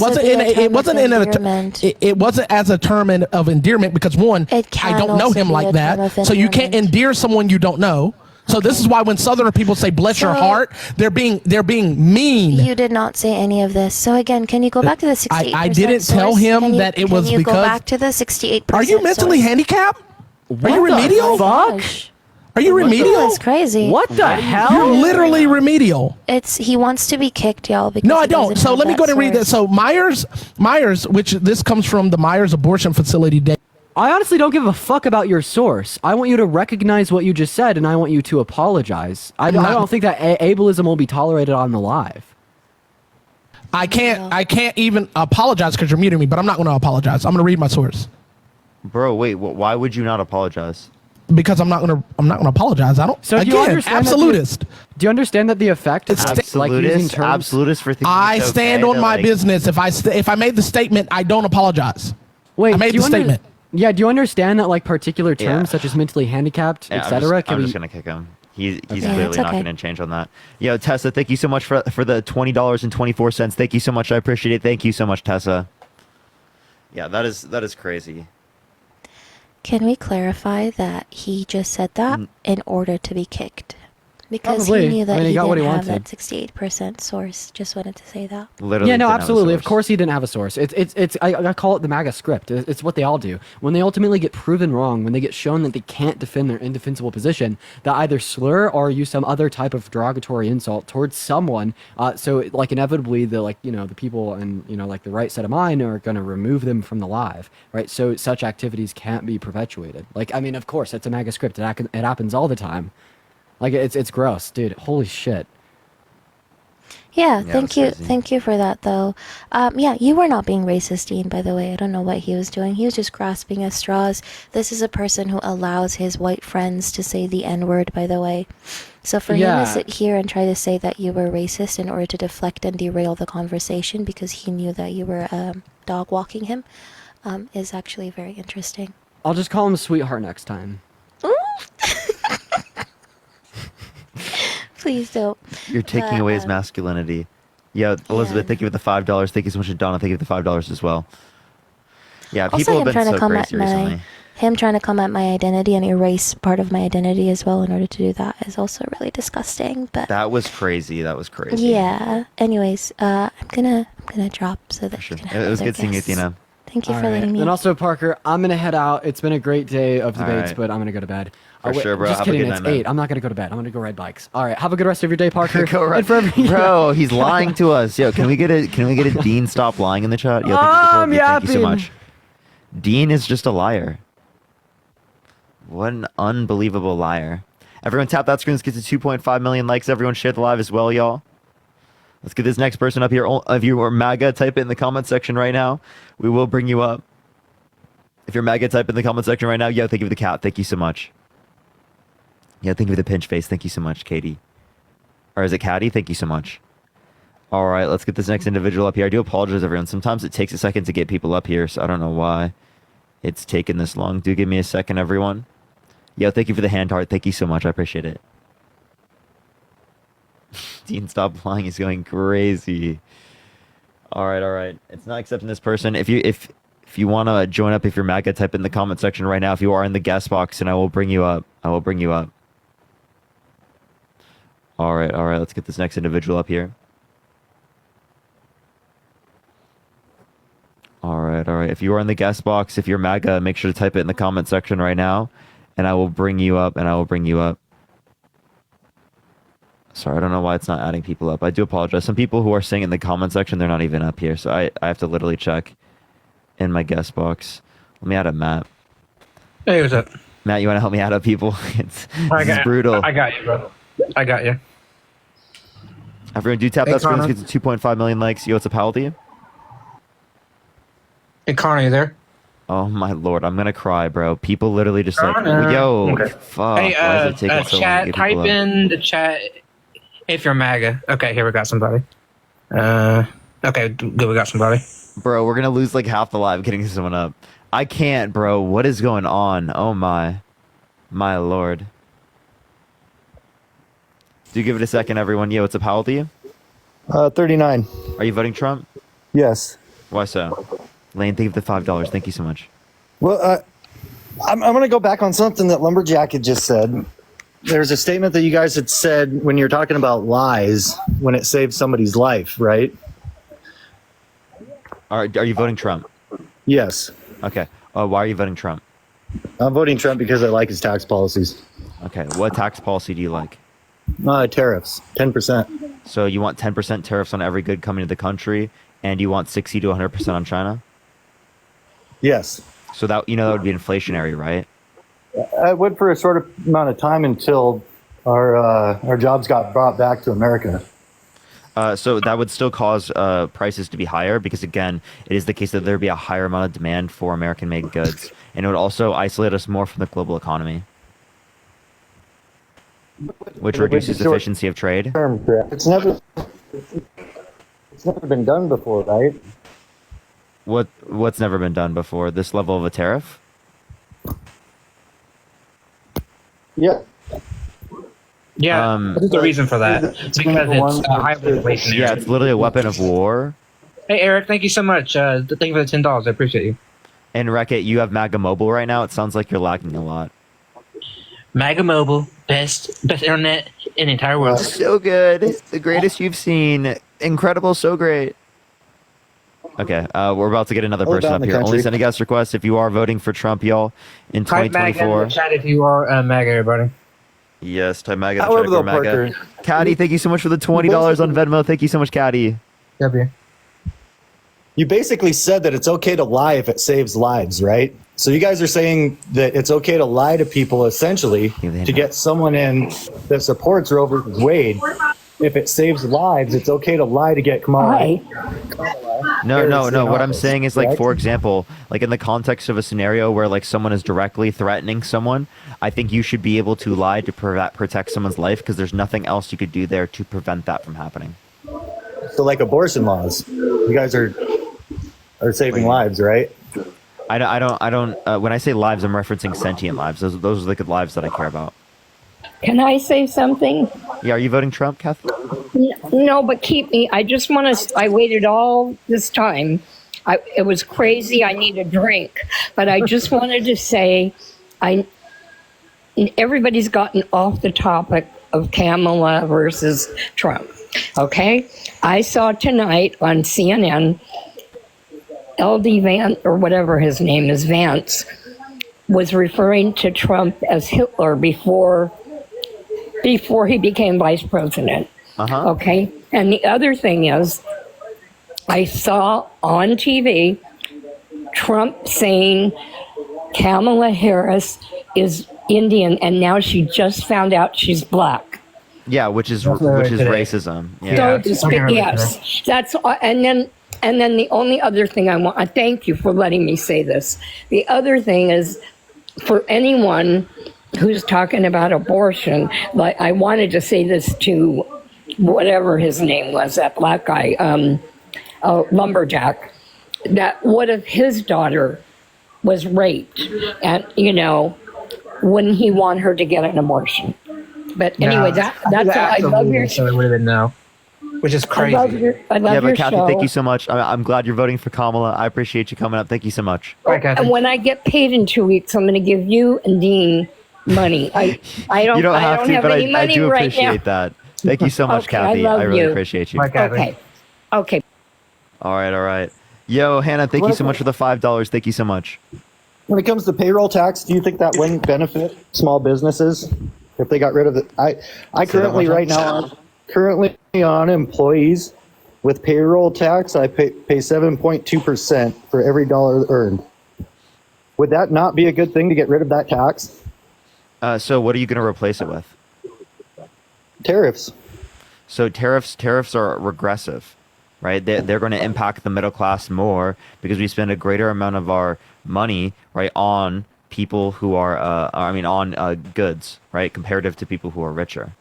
Speaker 12: wasn't as a term of endearment because one, I don't know him like that. So you can't endear someone you don't know. So this is why when Southerner people say "bless your heart," they're being mean.
Speaker 14: You did not say any of this. So again, can you go back to the 68%?
Speaker 12: I didn't tell him that it was because.
Speaker 14: Can you go back to the 68%?
Speaker 12: Are you mentally handicapped? Are you remedial?
Speaker 1: Fuck.
Speaker 12: Are you remedial?
Speaker 14: That's crazy.
Speaker 1: What the hell?
Speaker 12: You're literally remedial.
Speaker 14: He wants to be kicked, y'all. Because
Speaker 12: no, I don't. So let me go ahead and read this. So Myers, which this comes from the Myers Abortion Facility.
Speaker 1: I honestly don't give a fuck about your source. I want you to recognize what you just said, and I want you to apologize. I don't think that ableism will be tolerated on the live.
Speaker 12: I can't even apologize because you're muting me, but I'm not going to apologize. I'm going to read my source.
Speaker 3: Bro, wait. Why would you not apologize?
Speaker 12: Because I'm not gonna apologize. I don't.
Speaker 1: So
Speaker 12: again,
Speaker 1: do you understand
Speaker 12: absolutist.
Speaker 1: Do you understand that the effect of like using terms?
Speaker 3: Absolutist for thinking
Speaker 12: I stand on my business. If I made the statement, I don't apologize.
Speaker 1: Wait,
Speaker 12: I made the statement.
Speaker 1: Yeah. Do you understand that like particular terms such as mentally handicapped, etc.
Speaker 3: I'm just gonna kick him. He's clearly not gonna change on that. Yo, Tessa, thank you so much for the $20.24. Thank you so much. I appreciate it. Thank you so much, Tessa. Yeah, that is crazy.
Speaker 14: Can we clarify that he just said that in order to be kicked? Because
Speaker 1: Probably.
Speaker 14: he knew that
Speaker 1: he got what he
Speaker 14: didn't have
Speaker 1: wanted.
Speaker 14: that 68% source. Just wanted to say that.
Speaker 3: Literally
Speaker 1: yeah, no, absolutely. Of course he didn't have a source. I call it the MAGA script. It's what they all do. When they ultimately get proven wrong, when they get shown that they can't defend their indefensible position, they either slur or use some other type of derogatory insult towards someone. So like inevitably the people and like the right set of mind are going to remove them from the live, right? So such activities can't be perpetuated. Like, I mean, of course, it's a MAGA script. It happens all the time. Like it's gross, dude. Holy shit.
Speaker 14: Yeah, thank you for that though. Yeah, you were not being racist, Dean, by the way. I don't know what he was doing. He was just grasping at straws. This is a person who allows his white friends to say the N-word, by the way. So for him to sit here and try to say that you were racist in order to deflect and derail the conversation because he knew that you were dog walking him is actually very interesting.
Speaker 1: I'll just call him sweetheart next time.
Speaker 14: Please don't.
Speaker 3: You're taking away his masculinity. Yeah, Elizabeth, thank you for the $5. Thank you so much, Donna. Thank you for the $5 as well. Yeah, people have been so crazy recently.
Speaker 14: Him trying to come at my identity and erase part of my identity as well in order to do that is also really disgusting. But
Speaker 3: that was crazy.
Speaker 14: Yeah. Anyways, I'm gonna drop so that you can have
Speaker 3: it was good seeing you, Athena.
Speaker 14: Thank you for letting me.
Speaker 1: And also, Parker, I'm gonna head out. It's been a great day of debates, but I'm gonna go to bed.
Speaker 3: For sure, bro.
Speaker 1: Just
Speaker 3: have
Speaker 1: kidding.
Speaker 3: A good
Speaker 1: It's
Speaker 3: night,
Speaker 1: 8. I'm not gonna go to bed. I'm gonna go ride bikes. All right. Have a good rest of your day, Parker.
Speaker 3: Go right. Bro, he's lying to us. Yo, can we get a Dean stop lying in the chat? Yo, thank you so much. Dean is just a liar. What an unbelievable liar. Everyone tap that screen. Let's get to 2.5 million likes. Everyone share the live as well, y'all. Let's get this next person up here. If you are MAGA, type it in the comment section right now. We will bring you up. If you're MAGA, type in the comment section right now. Yo, thank you for the cat. Thank you so much. Yeah, thank you for the pinch face. Thank you so much, Katie. Or is it Caddy? Thank you so much. All right, let's get this next individual up here. I do apologize, everyone. Sometimes it takes a second to get people up here, so I don't know why it's taken this long. Do give me a second, everyone. Yo, thank you for the hand heart. Thank you so much. I appreciate it. Dean, stop lying. He's going crazy. All right. It's not accepting this person. If you want to join up, if you're MAGA, type in the comment section right now. If you are in the guest box, and I will bring you up. All right. Let's get this next individual up here. All right. If you are in the guest box, if you're MAGA, make sure to type it in the comment section right now, and I will bring you up. Sorry, I don't know why it's not adding people up. I do apologize. Some people who are saying in the comment section, they're not even up here. So I have to literally check in my guest box. Let me add up Matt.
Speaker 11: Hey, what's up?
Speaker 3: Matt, you want to help me add up people? This is brutal.
Speaker 11: I got you, bro. I got you.
Speaker 3: Everyone, do tap
Speaker 11: Hey,
Speaker 3: that screen.
Speaker 11: Connor.
Speaker 3: Let's get to 2.5 million likes. Yo, what's up, how old are you?
Speaker 11: Hey, Connor, you there?
Speaker 3: Oh my lord, I'm gonna cry, bro. People literally just like,
Speaker 11: Connor.
Speaker 3: yo,
Speaker 11: Okay.
Speaker 3: fuck.
Speaker 11: Hey,
Speaker 3: why is it taking so long to
Speaker 11: chat,
Speaker 3: get
Speaker 11: type
Speaker 3: people up?
Speaker 11: in the chat if you're MAGA. Okay, here we got somebody. Okay, good, we got somebody.
Speaker 3: Bro, we're gonna lose like half the live getting someone up. I can't, bro. What is going on? Oh my lord. Do give it a second, everyone. Yo, what's up? How old are you?
Speaker 13: 39.
Speaker 3: Are you voting Trump?
Speaker 13: Yes.
Speaker 3: Why so? Lane, thank you for the $5. Thank you so much.
Speaker 13: Well, I'm going to go back on something that Lumberjack had just said. There's a statement that you guys had said when you're talking about lies when it saves somebody's life, right?
Speaker 3: Are you voting Trump?
Speaker 13: Yes.
Speaker 3: Okay. Why are you voting Trump?
Speaker 13: I'm voting Trump because I like his tax policies.
Speaker 3: Okay. What tax policy do you like?
Speaker 13: Tariffs, 10%.
Speaker 3: So you want 10% tariffs on every good coming to the country, and you want 60 to 100% on China?
Speaker 13: Yes.
Speaker 3: So that that would be inflationary, right?
Speaker 13: I would for a short amount of time until our jobs got brought back to America.
Speaker 3: So that would still cause prices to be higher because, again, it is the case that there would be a higher amount of demand for American-made goods, and it would also isolate us more from the global economy, which reduces efficiency of trade.
Speaker 13: It's never been done before, right?
Speaker 3: What's never been done before? This level of a tariff?
Speaker 13: Yeah.
Speaker 11: Yeah, there's a reason for that. Because it's highly inflationary.
Speaker 3: Yeah, it's literally a weapon of war.
Speaker 11: Hey, Eric, thank you so much. Thank you for the $10. I appreciate you.
Speaker 3: And Wreck-It, you have MAGA Mobile right now. It sounds like you're lagging a lot.
Speaker 11: MAGA Mobile, best internet in the entire world.
Speaker 3: So good. The greatest you've seen. Incredible, so great. Okay, we're about to get another person up here. Only send a guest request if you are voting for Trump, y'all, in
Speaker 11: Type MAGA in
Speaker 3: 2024.
Speaker 11: the chat if you are MAGA, everybody.
Speaker 3: Yes, type MAGA.
Speaker 13: However,
Speaker 3: Check
Speaker 13: though,
Speaker 3: for MAGA.
Speaker 13: Parker,
Speaker 3: Caddy, thank you so much for the $20 on Venmo. Thank you so much, Caddy.
Speaker 11: W.
Speaker 13: You basically said that it's okay to lie if it saves lives, right? So you guys are saying that it's okay to lie to people, essentially, to get someone in that supports Roe versus Wade. If it saves lives, it's okay to lie to get Kamala.
Speaker 3: No. What I'm saying is, like, for example, like in the context of a scenario where like someone is directly threatening someone, I think you should be able to lie to protect someone's life because there's nothing else you could do there to prevent that from happening.
Speaker 13: So like abortion laws, you guys are saving lives, right?
Speaker 3: I don't. When I say lives, I'm referencing sentient lives. Those are the lives that I care about.
Speaker 15: Can I say something?
Speaker 3: Yeah, are you voting Trump, Kathy?
Speaker 15: No, but keep me. I just want to. I waited all this time. It was crazy. I need a drink, but I just wanted to say, everybody's gotten off the topic of Kamala versus Trump. Okay, I saw tonight on CNN, LD Vance or whatever his name is, Vance, was referring to Trump as Hitler before he became vice president. Okay. And the other thing is, I saw on TV Trump saying Kamala Harris is Indian, and now she just found out she's black.
Speaker 3: Yeah, which is racism. Yeah.
Speaker 15: So yes, that's and then the only other thing I want. Thank you for letting me say this. The other thing is, for anyone who's talking about abortion, like I wanted to say this to whatever his name was, that black guy, Lumberjack, that what if his daughter was raped, and wouldn't he want her to get an abortion? But anyway, that's I love your show.
Speaker 11: So it would have been no, which is crazy.
Speaker 15: I love your
Speaker 3: Kathy,
Speaker 15: show.
Speaker 3: thank you so much. I'm glad you're voting for Kamala. I appreciate you coming up. Thank you so much.
Speaker 15: And when I get paid in 2 weeks, I'm going to give you and Dean money. I don't.
Speaker 3: You don't have to, but
Speaker 15: any money
Speaker 3: I do
Speaker 15: right
Speaker 3: appreciate
Speaker 15: now.
Speaker 3: that. Thank you so much,
Speaker 15: Okay,
Speaker 3: Kathy.
Speaker 15: I love
Speaker 3: really
Speaker 15: you.
Speaker 3: appreciate you.
Speaker 15: Okay.
Speaker 3: All right. Yo, Hannah, thank you so much for the $5. Thank you so much.
Speaker 13: When it comes to payroll tax, do you think that wouldn't benefit small businesses if they got rid of it? I currently right now
Speaker 16: currently on employees with payroll tax, I pay 7.2% for every dollar earned. Would that not be a good thing to get rid of that tax?
Speaker 3: So what are you going to replace it with?
Speaker 16: Tariffs.
Speaker 3: So tariffs are regressive, right? They're going to impact the middle class more because we spend a greater amount of our money, right, on people who are, on goods, right, comparative to people who are richer.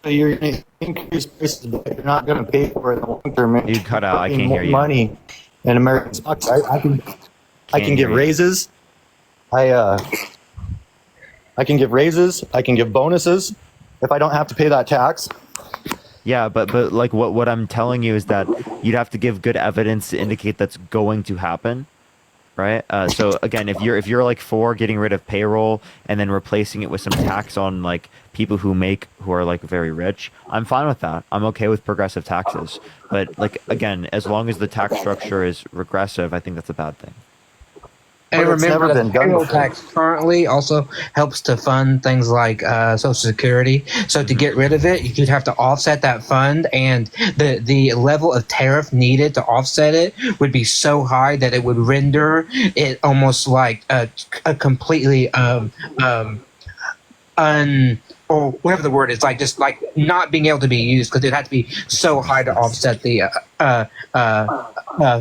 Speaker 16: So you're going to increase prices, but you're not going to pay for it in the long term.
Speaker 3: You cut out. I can't hear you.
Speaker 16: Money in American stocks. I can give raises. I can give raises. I can give bonuses if I don't have to pay that tax.
Speaker 3: Yeah, but like what I'm telling you is that you'd have to give good evidence to indicate that's going to happen, right? So again, if you're like for getting rid of payroll and then replacing it with some tax on like people who are like very rich, I'm fine with that. I'm okay with progressive taxes. But like again, as long as the tax structure is regressive, I think that's a bad thing.
Speaker 11: And remember that the payroll tax currently also helps to fund things like Social Security. So to get rid of it, you'd have to offset that fund, and the level of tariff needed to offset it would be so high that it would render it almost like a completely or whatever the word is, like just like not being able to be used because it had to be so high to offset the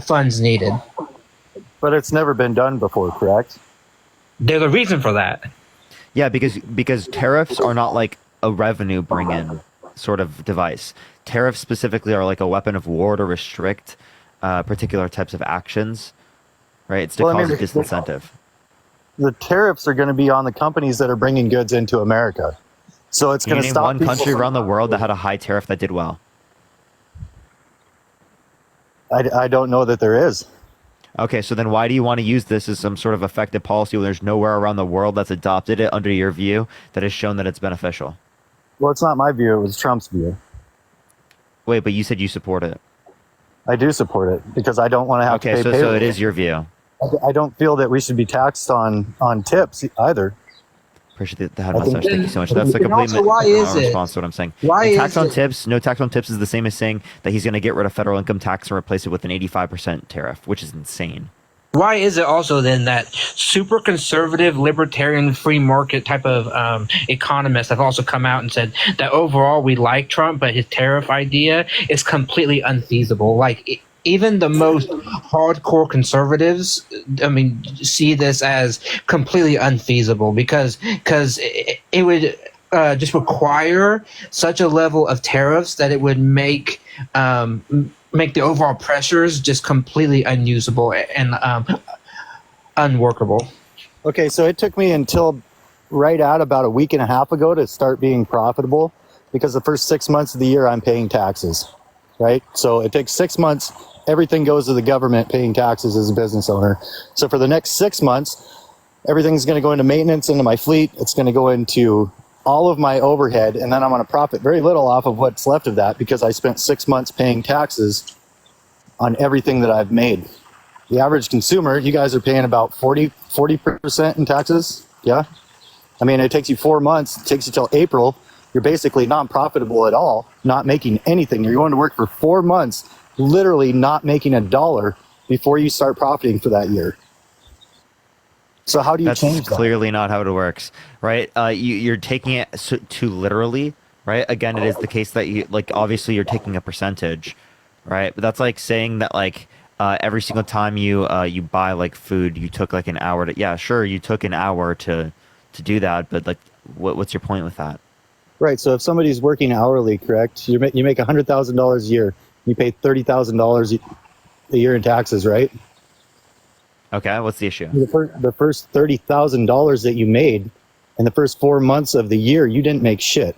Speaker 11: funds needed.
Speaker 16: But it's never been done before, correct?
Speaker 11: There's a reason for that.
Speaker 3: Yeah, because tariffs are not like a revenue bring-in sort of device. Tariffs specifically are like a weapon of war to restrict particular types of actions, right? It's to cause a disincentive.
Speaker 16: The tariffs are going to be on the companies that are bringing goods into America. So it's going to stop
Speaker 3: one country around the world that had a high tariff that did well.
Speaker 16: I don't know that there is.
Speaker 3: Okay, so then why do you want to use this as some sort of effective policy when there's nowhere around the world that's adopted it under your view that has shown that it's beneficial?
Speaker 16: Well, it's not my view. It was Trump's view.
Speaker 3: Wait, but you said you support it.
Speaker 16: I do support it because I don't want to have to pay payroll.
Speaker 3: So it is your view.
Speaker 16: I don't feel that we should be taxed on tips either.
Speaker 3: Appreciate the head massage. Thank you so much. That's a complete response to what I'm saying. Tax on tips. No tax on tips is the same as saying that he's going to get rid of federal income tax and replace it with an 85% tariff, which is insane.
Speaker 11: Why is it also then that super conservative, libertarian, free market type of economists have also come out and said that overall we like Trump, but his tariff idea is completely unfeasible? Like even the most hardcore conservatives, see this as completely unfeasible because it would just require such a level of tariffs that it would make the overall pressures just completely unusable and unworkable.
Speaker 16: Okay, so it took me until right at about a week and a half ago to start being profitable because the first 6 months of the year I'm paying taxes, right? So it takes 6 months. Everything goes to the government paying taxes as a business owner. So for the next 6 months, everything's going to go into maintenance, into my fleet. It's going to go into all of my overhead, and then I'm going to profit very little off of what's left of that because I spent 6 months paying taxes on everything that I've made. The average consumer, you guys are paying about 40% in taxes. Yeah. I mean, it takes you 4 months. It takes you till April. You're basically non-profitable at all, not making anything. You're going to work for 4 months, literally not making a dollar before you start profiting for that year. So how do you change that?
Speaker 3: That's clearly not how it works, right? You're taking it too literally, right? Again, it is the case that you obviously you're taking a percentage, right? But that's like saying that every single time you buy like food, you took like an hour to. Yeah, sure, you took an hour to do that, but like, what's your point with that?
Speaker 16: Right. So if somebody's working hourly, correct? You make $100,000 a year. You pay $30,000 a year in taxes, right?
Speaker 3: Okay, what's the issue?
Speaker 16: The first $30,000 that you made in the first 4 months of the year, you didn't make shit.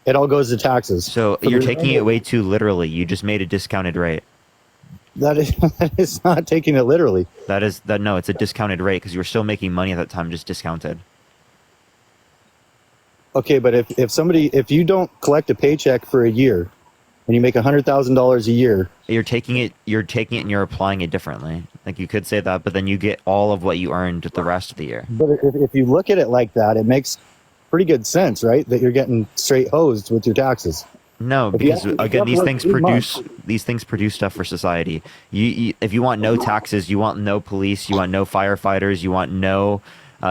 Speaker 16: It all goes to taxes.
Speaker 3: So you're taking it way too literally. You just made a discounted rate.
Speaker 16: That is not taking it literally.
Speaker 3: No, it's a discounted rate because you were still making money at that time, just discounted.
Speaker 16: Okay, but if you don't collect a paycheck for a year and you make $100,000 a year,
Speaker 3: you're taking it and you're applying it differently. Like you could say that, but then you get all of what you earned the rest of the year.
Speaker 16: But if you look at it like that, it makes pretty good sense, right? That you're getting straight hosed with your taxes.
Speaker 3: No, because again, these things produce stuff for society. You if you want no taxes, you want no police, you want no firefighters, you want no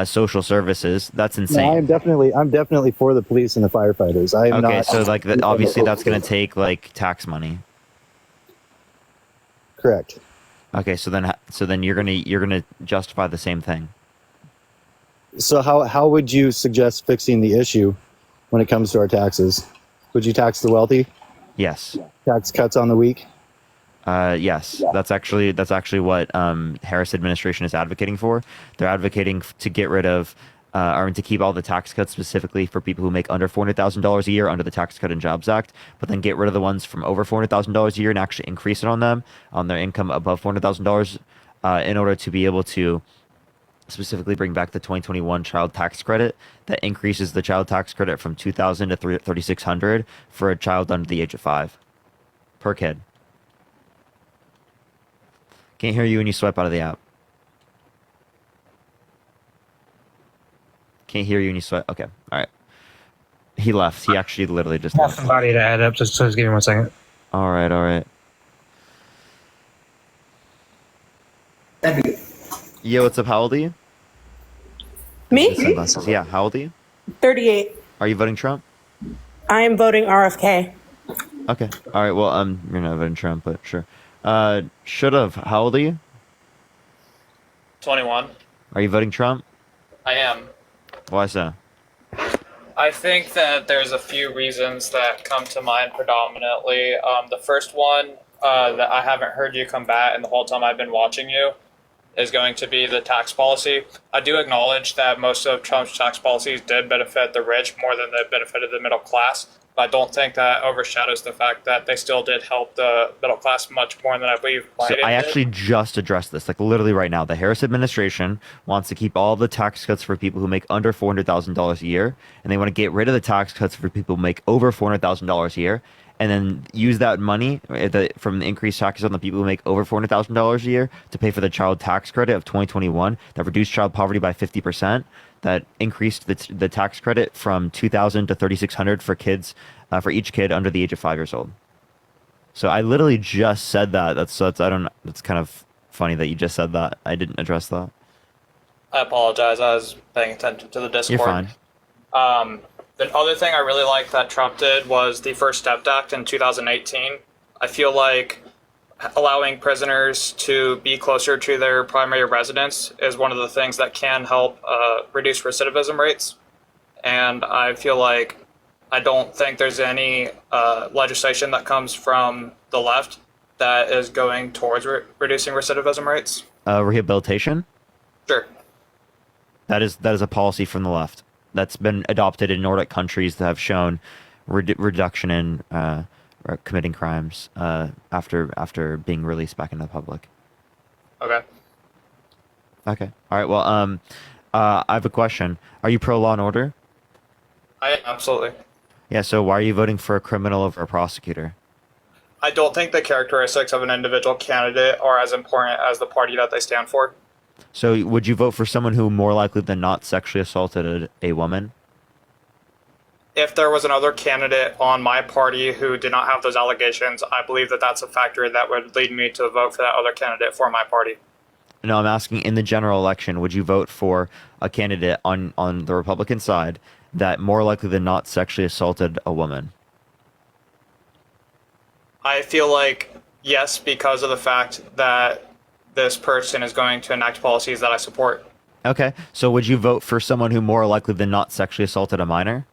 Speaker 3: social services. That's insane.
Speaker 16: No, I'm definitely for the police and the firefighters. I am not.
Speaker 3: So like obviously that's going to take like tax money.
Speaker 16: Correct.
Speaker 3: Okay, so then you're gonna justify the same thing.
Speaker 16: So how would you suggest fixing the issue when it comes to our taxes? Would you tax the wealthy?
Speaker 3: Yes.
Speaker 16: Tax cuts on the weak?
Speaker 3: Yes. That's actually what Harris administration is advocating for. They're advocating to get rid of or to keep all the tax cuts specifically for people who make under $400,000 a year under the Tax Cut and Jobs Act, but then get rid of the ones from over $400,000 a year and actually increase it on them on their income above $400,000 in order to be able to specifically bring back the 2021 child tax credit that increases the child tax credit from $2,000 to $3,600 for a child under the age of 5 per kid. Can't hear you when you swipe out of the app. Can't hear you when you swipe. Okay, all right. He left. He actually literally just left.
Speaker 11: Somebody to add up. Just give me 1 second.
Speaker 3: All right. Yo, what's up? How old are you?
Speaker 17: Me?
Speaker 3: Yeah, how old are you?
Speaker 17: 38.
Speaker 3: Are you voting Trump?
Speaker 17: I am voting RFK.
Speaker 3: Okay. All right. Well, you're not voting Trump, but sure. Should have. How old are you?
Speaker 18: 21.
Speaker 3: Are you voting Trump?
Speaker 18: I am.
Speaker 3: Why so?
Speaker 18: I think that there's a few reasons that come to mind predominantly. The first one that I haven't heard you combat in the whole time I've been watching you is going to be the tax policy. I do acknowledge that most of Trump's tax policies did benefit the rich more than they benefited the middle class. But I don't think that overshadows the fact that they still did help the middle class much more than I believe Biden
Speaker 3: So I
Speaker 18: did.
Speaker 3: actually just addressed this, like literally right now. The Harris administration wants to keep all the tax cuts for people who make under $400,000 a year, and they want to get rid of the tax cuts for people who make over $400,000 a year, and then use that money from the increased taxes on the people who make over $400,000 a year to pay for the child tax credit of 2021 that reduced child poverty by 50%. That increased the tax credit from $2,000 to $3,600 for kids, for each kid under the age of 5 years old. So I literally just said that. That's kind of funny that you just said that. I didn't address that.
Speaker 18: I apologize. I was paying attention to the Discord.
Speaker 3: You're fine.
Speaker 18: The other thing I really liked that Trump did was the First Step Act in 2018. I feel like allowing prisoners to be closer to their primary residence is one of the things that can help reduce recidivism rates. And I feel like I don't think there's any legislation that comes from the left that is going towards reducing recidivism rates.
Speaker 3: Rehabilitation?
Speaker 18: Sure.
Speaker 3: That is a policy from the left that's been adopted in Nordic countries that have shown reduction in committing crimes after being released back into the public.
Speaker 18: Okay.
Speaker 3: Okay. All right. Well, I have a question. Are you pro law and order?
Speaker 18: I am, absolutely.
Speaker 3: Yeah. So why are you voting for a criminal over a prosecutor?
Speaker 18: I don't think the characteristics of an individual candidate are as important as the party that they stand for.
Speaker 3: So would you vote for someone who more likely than not sexually assaulted a woman?
Speaker 18: If there was another candidate on my party who did not have those allegations, I believe that that's a factor that would lead me to vote for that other candidate for my party.
Speaker 3: No, I'm asking in the general election, would you vote for a candidate on the Republican side that more likely than not sexually assaulted a woman?
Speaker 18: I feel like yes, because of the fact that this person is going to enact policies that I support.
Speaker 3: Okay, so would you vote for someone who more likely than not sexually assaulted a minor?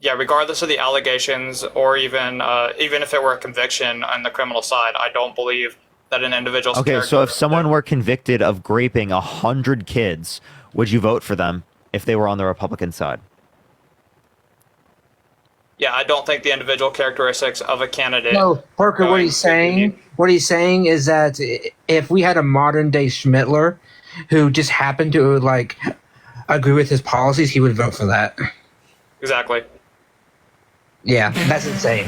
Speaker 18: Yeah, regardless of the allegations or even if it were a conviction on the criminal side, I don't believe that an individual's
Speaker 3: Okay, so if someone were convicted of raping 100 kids, would you vote for them if they were on the Republican side?
Speaker 18: Yeah, I don't think the individual characteristics of a candidate.
Speaker 11: No, Parker, what he's saying is that if we had a modern day Schmittler who just happened to like agree with his policies, he would vote for that.
Speaker 18: Exactly.
Speaker 11: Yeah, that's insane.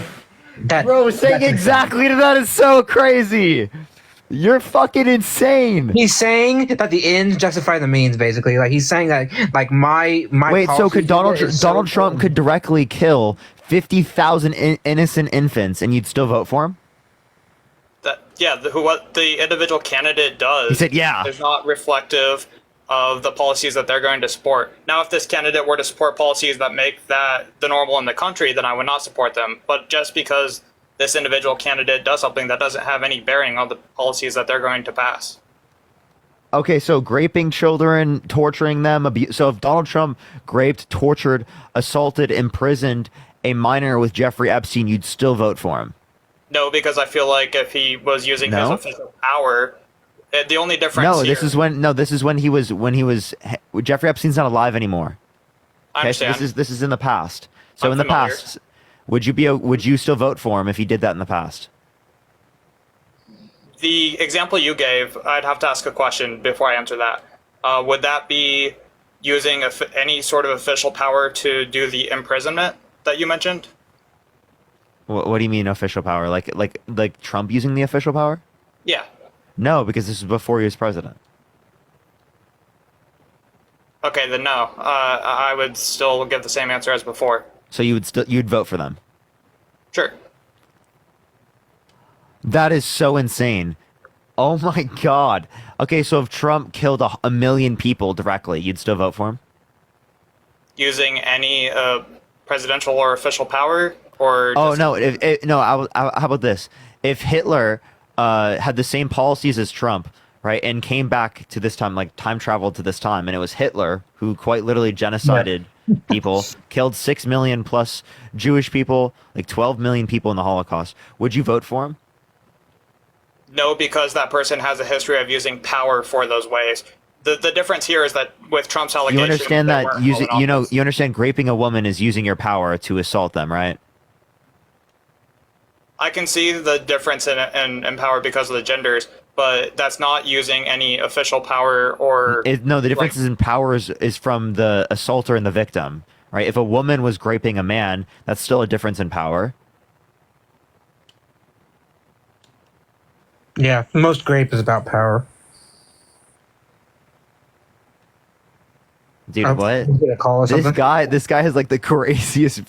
Speaker 13: Bro, saying exactly to that is so crazy. You're fucking insane.
Speaker 11: He's saying that the ends justify the means, basically. Like he's saying that, like my
Speaker 13: Wait, so could Donald
Speaker 11: policy
Speaker 13: Trump could directly kill 50,000 innocent infants, and you'd still vote for him?
Speaker 18: What the individual candidate does.
Speaker 13: He said, yeah.
Speaker 18: Is not reflective of the policies that they're going to support. Now, if this candidate were to support policies that make that the normal in the country, then I would not support them. But just because this individual candidate does something, that doesn't have any bearing on the policies that they're going to pass.
Speaker 13: Okay, so graping children, torturing them. So if Donald Trump raped, tortured, assaulted, imprisoned a minor with Jeffrey Epstein, you'd still vote for him?
Speaker 18: No, because I feel like if he was using his official power, the only difference
Speaker 13: This is when he was Jeffrey Epstein's not alive anymore.
Speaker 18: I understand.
Speaker 13: So this is in the past. So in the past, would you still vote for him if he did that in the past?
Speaker 18: The example you gave, I'd have to ask a question before I answer that. Would that be using any sort of official power to do the imprisonment that you mentioned?
Speaker 13: What do you mean official power? Like Trump using the official power?
Speaker 18: Yeah.
Speaker 13: No, because this was before he was president.
Speaker 18: Okay, then no. I would still give the same answer as before.
Speaker 13: So you'd vote for them?
Speaker 18: Sure.
Speaker 13: That is so insane. Oh my god. Okay, so if Trump killed a million people directly, you'd still vote for him?
Speaker 18: Using any presidential or official power, or
Speaker 13: how about this? If Hitler had the same policies as Trump, right, and came back to this time, like time traveled to this time, and it was Hitler who quite literally genocided people, killed 6 million plus Jewish people, like 12 million people in the Holocaust, would you vote for him?
Speaker 18: No, because that person has a history of using power for those ways. The difference here is that with Trump's allegations,
Speaker 13: You understand that you understand raping a woman is using your power to assault them, right?
Speaker 18: I can see the difference in power because of the genders, but that's not using any official power or...
Speaker 13: The difference in power is from the assaulter and the victim, right? If a woman was raping a man, that's still a difference in power.
Speaker 11: Yeah, most grape is about power.
Speaker 13: Dude, what? This guy has like the craziest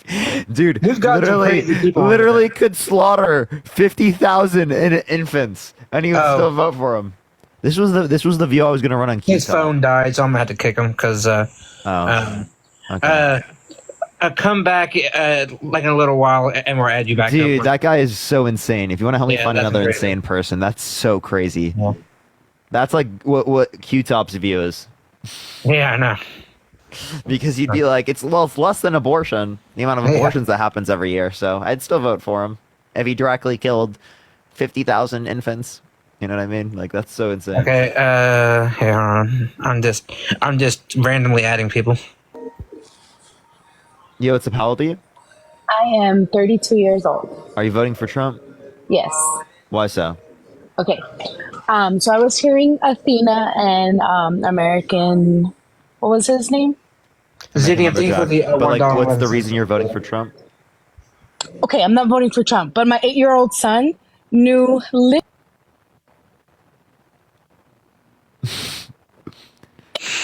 Speaker 13: dude. Literally could slaughter 50,000 infants, and he would still vote for him. This was the view I was gonna run on.
Speaker 11: His phone died, so I'm gonna have to kick him because. Come back like in a little while, and we'll add you back.
Speaker 13: Dude, that guy is so insane. If you want to help me find another insane person, that's so crazy.
Speaker 11: Yeah.
Speaker 13: That's like what Q-Top's view is.
Speaker 11: Yeah, I know.
Speaker 13: Because you'd be like, it's less than abortion, the amount of abortions that happens every year. So I'd still vote for him if he directly killed 50,000 infants. You know what I mean? Like, that's so insane.
Speaker 11: Okay, hang on. I'm just randomly adding people.
Speaker 13: Yo, what's up? How old are you?
Speaker 19: I am 32 years old.
Speaker 13: Are you voting for Trump?
Speaker 19: Yes.
Speaker 13: Why so?
Speaker 19: Okay. So I was hearing Athena and American, what was his name?
Speaker 13: But like, what's the reason you're voting for Trump?
Speaker 19: Okay, I'm not voting for Trump, but my 8-year-old son knew.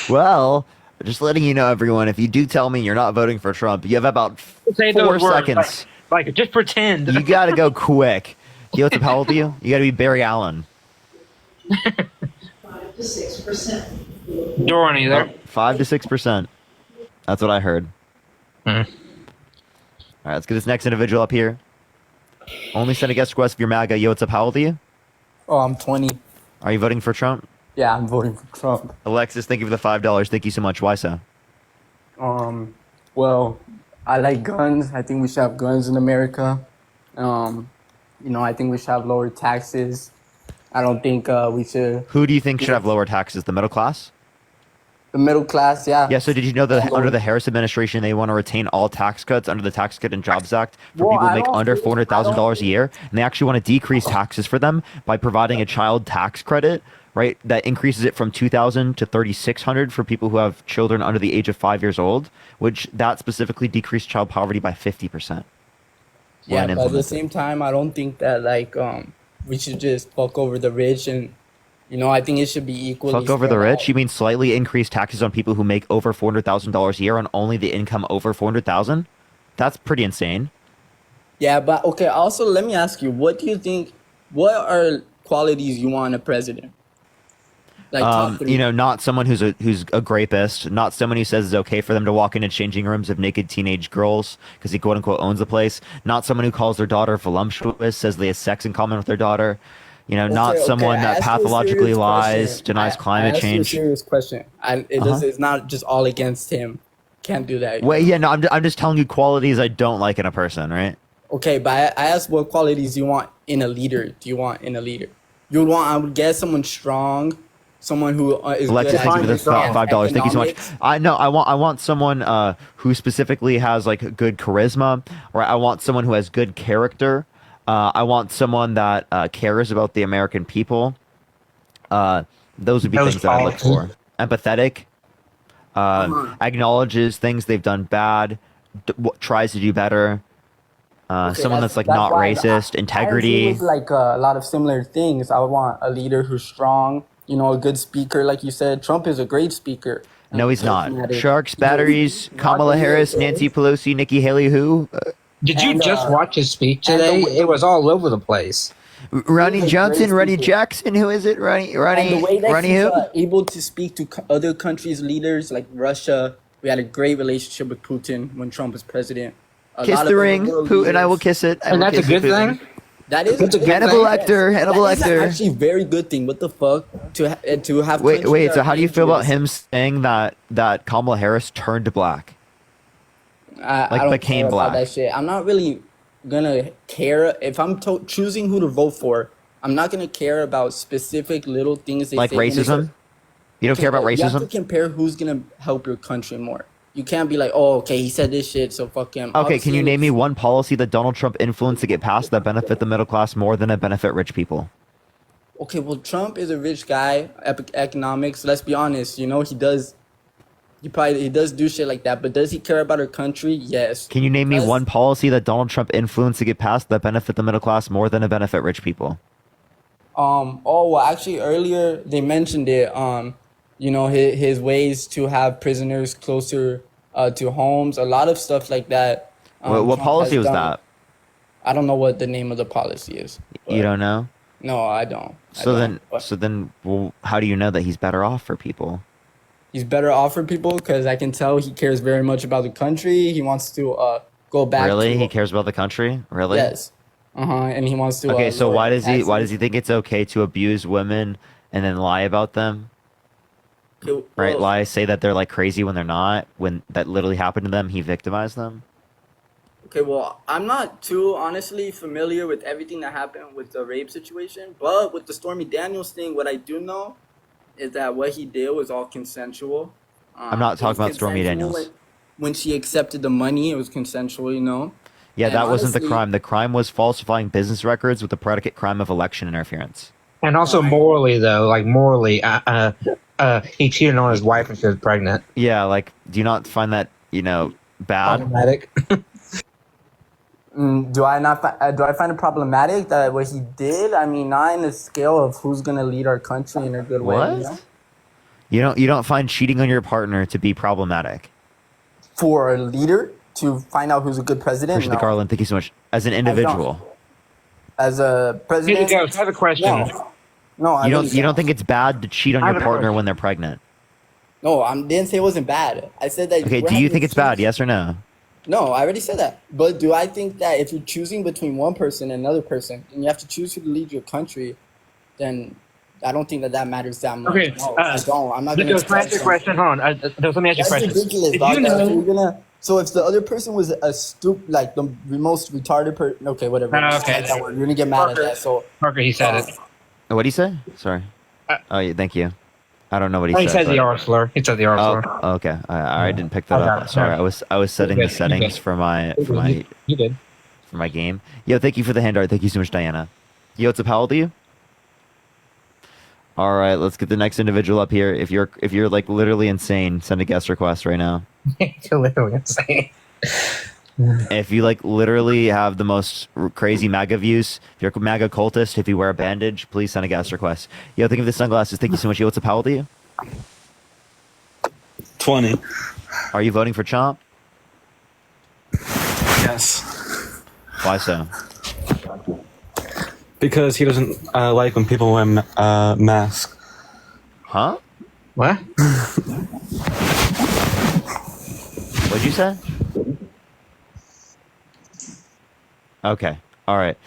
Speaker 13: Well, just letting you know, everyone, if you do tell me you're not voting for Trump, you have about 4 seconds.
Speaker 11: Like, just pretend.
Speaker 13: You gotta go quick. Yo, what's up? How old are you? You gotta be Barry Allen.
Speaker 20: 5 to 6%.
Speaker 11: Doran, either.
Speaker 13: 5 to 6%. That's what I heard. All right, let's get this next individual up here. Only send a guest request if you're MAGA. Yo, what's up? How old are you?
Speaker 21: Oh, I'm 20.
Speaker 13: Are you voting for Trump?
Speaker 21: Yeah, I'm voting for Trump.
Speaker 13: Alexis, thank you for the $5. Thank you so much. Why so?
Speaker 21: Well, I like guns. I think we should have guns in America. I think we should have lower taxes. I don't think we should.
Speaker 13: Who do you think should have lower taxes? The middle class?
Speaker 21: The middle class, yeah.
Speaker 13: Yeah, so did you know that under the Harris administration, they want to retain all tax cuts under the Tax Cut and Jobs Act for people who make under $400,000 a year? And they actually want to decrease taxes for them by providing a child tax credit, right, that increases it from $2,000 to $3,600 for people who have children under the age of 5 years old, which that specifically decreased child poverty by 50%.
Speaker 21: Yeah, but at the same time, I don't think that we should just fuck over the rich, and I think it should be equally.
Speaker 3: Fuck over the
Speaker 21: spread
Speaker 3: rich?
Speaker 21: out.
Speaker 3: You mean slightly increase taxes on people who make over $400,000 a year on only the income over 400,000? That's pretty insane.
Speaker 21: Yeah, but okay. Also, let me ask you, what do you think? What are qualities you want in a president? Like top three.
Speaker 3: Not someone who's a rapist, not someone who says it's okay for them to walk into changing rooms of naked teenage girls because he quote unquote owns the place. Not someone who calls their daughter voluptuous, says they have sex in common with their daughter. Not someone that pathologically lies, denies climate change.
Speaker 21: I asked you a serious question. It's not just all against him. Can't do that.
Speaker 3: Wait, yeah, no, I'm just telling you qualities I don't like in a person, right?
Speaker 21: Okay, but I asked what qualities you want in a leader. Do you want in a leader? You would want, I would guess, someone strong, someone who is
Speaker 3: Alexis,
Speaker 21: good
Speaker 3: thank you for this $5. Thank you so much.
Speaker 21: economics.
Speaker 3: I want someone who specifically has like good charisma, or I want someone who has good character. I want someone that cares about the American people. Those would be things that I look for. Empathetic. Acknowledges things they've done bad. Tries to do better. Someone that's like not racist. Integrity.
Speaker 21: I agree with like a lot of similar things. I would want a leader who's strong. A good speaker, like you said. Trump is a great speaker.
Speaker 3: No, he's not. Sharks, batteries, Kamala Harris, Nancy Pelosi, Nikki Haley, who?
Speaker 11: Did you just watch his speech today? It was all over the place.
Speaker 3: Ronnie Johnson, Ronnie Jackson, who is it? Ronnie who?
Speaker 21: Able to speak to other countries' leaders like Russia. We had a great relationship with Putin when Trump was president.
Speaker 3: Kiss the ring, Putin. I will kiss it.
Speaker 11: And that's a good thing?
Speaker 21: That is a good
Speaker 3: Hannibal
Speaker 21: thing.
Speaker 3: Lecter. Hannibal
Speaker 21: That is
Speaker 3: Lecter.
Speaker 21: actually a very good thing. What the fuck? To have
Speaker 3: Wait. So how do you feel about him saying that Kamala Harris turned black?
Speaker 21: I don't
Speaker 3: became
Speaker 21: care about
Speaker 3: black.
Speaker 21: that shit. I'm not really gonna care if I'm choosing who to vote for. I'm not gonna care about specific little things they
Speaker 3: Like
Speaker 21: say.
Speaker 3: racism? You don't care about
Speaker 21: You have to
Speaker 3: racism?
Speaker 21: compare who's gonna help your country more. You can't be like, oh, okay, he said this shit, so fuck him.
Speaker 3: Okay, can you
Speaker 21: Obviously,
Speaker 3: name me one policy that Donald Trump influenced to get passed that benefit the middle class more than it benefit rich people?
Speaker 21: Okay, well, Trump is a rich guy. Economics. Let's be honest. He does. He does do shit like that. But does he care about our country? Yes.
Speaker 3: Can you name me one policy that Donald Trump influenced to get passed that benefit the middle class more than it benefit rich people?
Speaker 21: Oh, well, actually, earlier they mentioned it. His ways to have prisoners closer to homes, a lot of stuff like that.
Speaker 3: What
Speaker 21: Trump
Speaker 3: policy
Speaker 21: has
Speaker 3: was
Speaker 21: done.
Speaker 3: that?
Speaker 21: I don't know what the name of the policy is.
Speaker 3: You don't know?
Speaker 21: No, I don't.
Speaker 3: So then, well, how do you know that he's better off for people?
Speaker 21: He's better off for people because I can tell he cares very much about the country. He wants to go back.
Speaker 3: Really?
Speaker 21: to-
Speaker 3: He cares about the country? Really?
Speaker 21: Yes. And he wants to.
Speaker 3: Okay, so
Speaker 21: lower
Speaker 3: why does he
Speaker 21: taxes.
Speaker 3: think it's okay to abuse women and then lie about them? Right? Say that they're like crazy when they're not. When that literally happened to them, he victimized them.
Speaker 21: Okay, well, I'm not too honestly familiar with everything that happened with the rape situation, but with the Stormy Daniels thing, what I do know is that what he did was all consensual.
Speaker 3: I'm not talking about Stormy
Speaker 21: consensual
Speaker 3: Daniels.
Speaker 21: When she accepted the money, it was consensual,
Speaker 3: Yeah,
Speaker 21: And
Speaker 3: that wasn't the
Speaker 21: honestly-
Speaker 3: crime. The crime was falsifying business records with the predicate crime of election interference.
Speaker 11: And also morally, though, he cheated on his wife when she was pregnant.
Speaker 3: Yeah, do you not find that bad?
Speaker 11: Problematic.
Speaker 21: Do I find it problematic that what he did? I mean, not in the scale of who's gonna lead our country in a good way.
Speaker 3: What? You don't find cheating on your partner to be problematic?
Speaker 21: For a leader to find out who's a good president.
Speaker 3: Appreciate the Garland. Thank you so much. As an individual,
Speaker 21: As a president.
Speaker 11: Here you go. I have a question.
Speaker 21: No, I
Speaker 3: you
Speaker 21: really
Speaker 3: don't think it's bad to cheat on
Speaker 11: I
Speaker 3: your
Speaker 11: have a
Speaker 3: partner
Speaker 11: question.
Speaker 3: when they're pregnant?
Speaker 21: No, I didn't say it wasn't bad. I said that.
Speaker 3: Okay,
Speaker 21: we're
Speaker 3: do you
Speaker 21: having
Speaker 3: think it's
Speaker 21: to choose-
Speaker 3: bad? Yes or no?
Speaker 21: No, I already said that. But do I think that if you're choosing between one person and another person, and you have to choose who to lead your country, then I don't think that matters that much.
Speaker 11: Okay,
Speaker 21: No, I don't. I'm not going to.
Speaker 11: Let me ask you a question. Hold on. Let me ask you a
Speaker 21: That's
Speaker 11: question.
Speaker 21: ridiculous,
Speaker 11: Did
Speaker 21: dog.
Speaker 11: you
Speaker 21: That if
Speaker 11: know?
Speaker 21: you're gonna, so if the other person was a like the most retarded person, okay, whatever.
Speaker 11: Okay.
Speaker 21: Like that word. You're gonna get mad at that. So
Speaker 11: Parker, he said it.
Speaker 3: What did he say? Sorry. Oh, yeah, thank you. I don't know what he
Speaker 11: Oh, he
Speaker 3: said.
Speaker 11: said the
Speaker 3: but-
Speaker 11: R slur. He said the R slur.
Speaker 3: Oh, okay. I didn't pick that
Speaker 11: I got
Speaker 3: up.
Speaker 11: it.
Speaker 3: Sorry, I was setting
Speaker 11: You
Speaker 3: the
Speaker 11: did. You
Speaker 3: settings
Speaker 11: did.
Speaker 3: for my
Speaker 11: You did.
Speaker 3: for my game. Yo, thank you for the hand art. Thank you so much, Diana. Yo, it's how old are you? All right, let's get the next individual up here. If you're like literally insane, send a guest request right now.
Speaker 11: You're literally insane.
Speaker 3: If you like literally have the most crazy MAGA views, if you're a MAGA cultist, if you wear a bandage, please send a guest request. Yo, think of the sunglasses. Thank you so much. Yo, what's up? How old are you?
Speaker 4: 20.
Speaker 3: Are you voting for Chomp?
Speaker 4: Yes.
Speaker 3: Why so?
Speaker 4: Because he doesn't like when people wear masks.
Speaker 3: Huh?
Speaker 4: What?
Speaker 3: What'd you say? Okay. All right.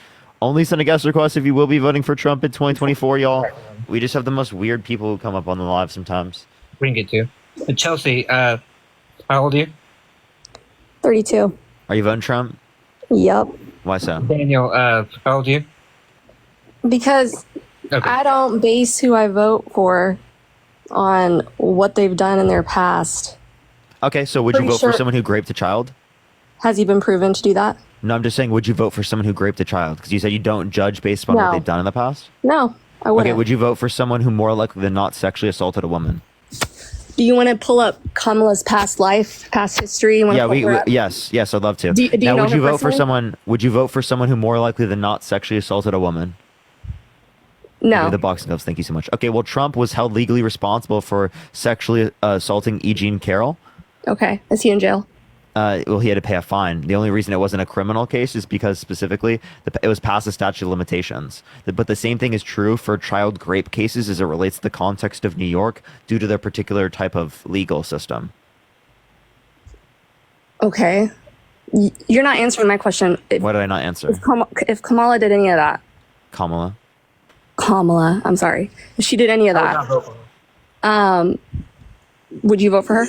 Speaker 3: Only send a guest request if you will be voting for Trump in 2024, y'all. We just have the most weird people who come up on the live sometimes.
Speaker 11: We can get to. Chelsea, how old are you?
Speaker 22: 32.
Speaker 3: Are you voting Trump?
Speaker 22: Yep.
Speaker 3: Why so?
Speaker 11: Daniel, how old are you?
Speaker 22: Because
Speaker 11: Okay.
Speaker 22: I don't base who I vote for on what they've done in their past.
Speaker 3: Okay, so would you
Speaker 22: Pretty
Speaker 3: vote
Speaker 22: sure-
Speaker 3: for someone who raped a child?
Speaker 22: Has he been proven to do that?
Speaker 3: No, I'm just saying, would you vote for someone who raped a child? Because you said you don't judge based on what
Speaker 22: No.
Speaker 3: they've done in the past?
Speaker 22: No, I wouldn't.
Speaker 3: Okay, would you vote for someone who more likely than not sexually assaulted a woman?
Speaker 22: Do you want to pull up Kamala's past life, past history? You wanna
Speaker 3: Yeah,
Speaker 22: pull her up?
Speaker 3: yes, I'd love to.
Speaker 22: Do you
Speaker 3: now,
Speaker 22: know
Speaker 3: would
Speaker 22: her
Speaker 3: you vote for
Speaker 22: personally?
Speaker 3: someone? Would you vote for someone who more likely than not sexually assaulted a woman?
Speaker 22: No.
Speaker 3: The boxing gloves. Thank you so much. Okay, well, Trump was held legally responsible for sexually assaulting E. Jean Carroll.
Speaker 22: Okay. Is he in jail?
Speaker 3: Well, he had to pay a fine. The only reason it wasn't a criminal case is because specifically it was past the statute of limitations. But the same thing is true for child rape cases as it relates to the context of New York due to their particular type of legal system.
Speaker 22: Okay. You're not answering my question.
Speaker 3: Why did I not answer?
Speaker 22: If Kamala did any of that,
Speaker 3: Kamala.
Speaker 22: I'm sorry. If she did any of that, would you vote for her?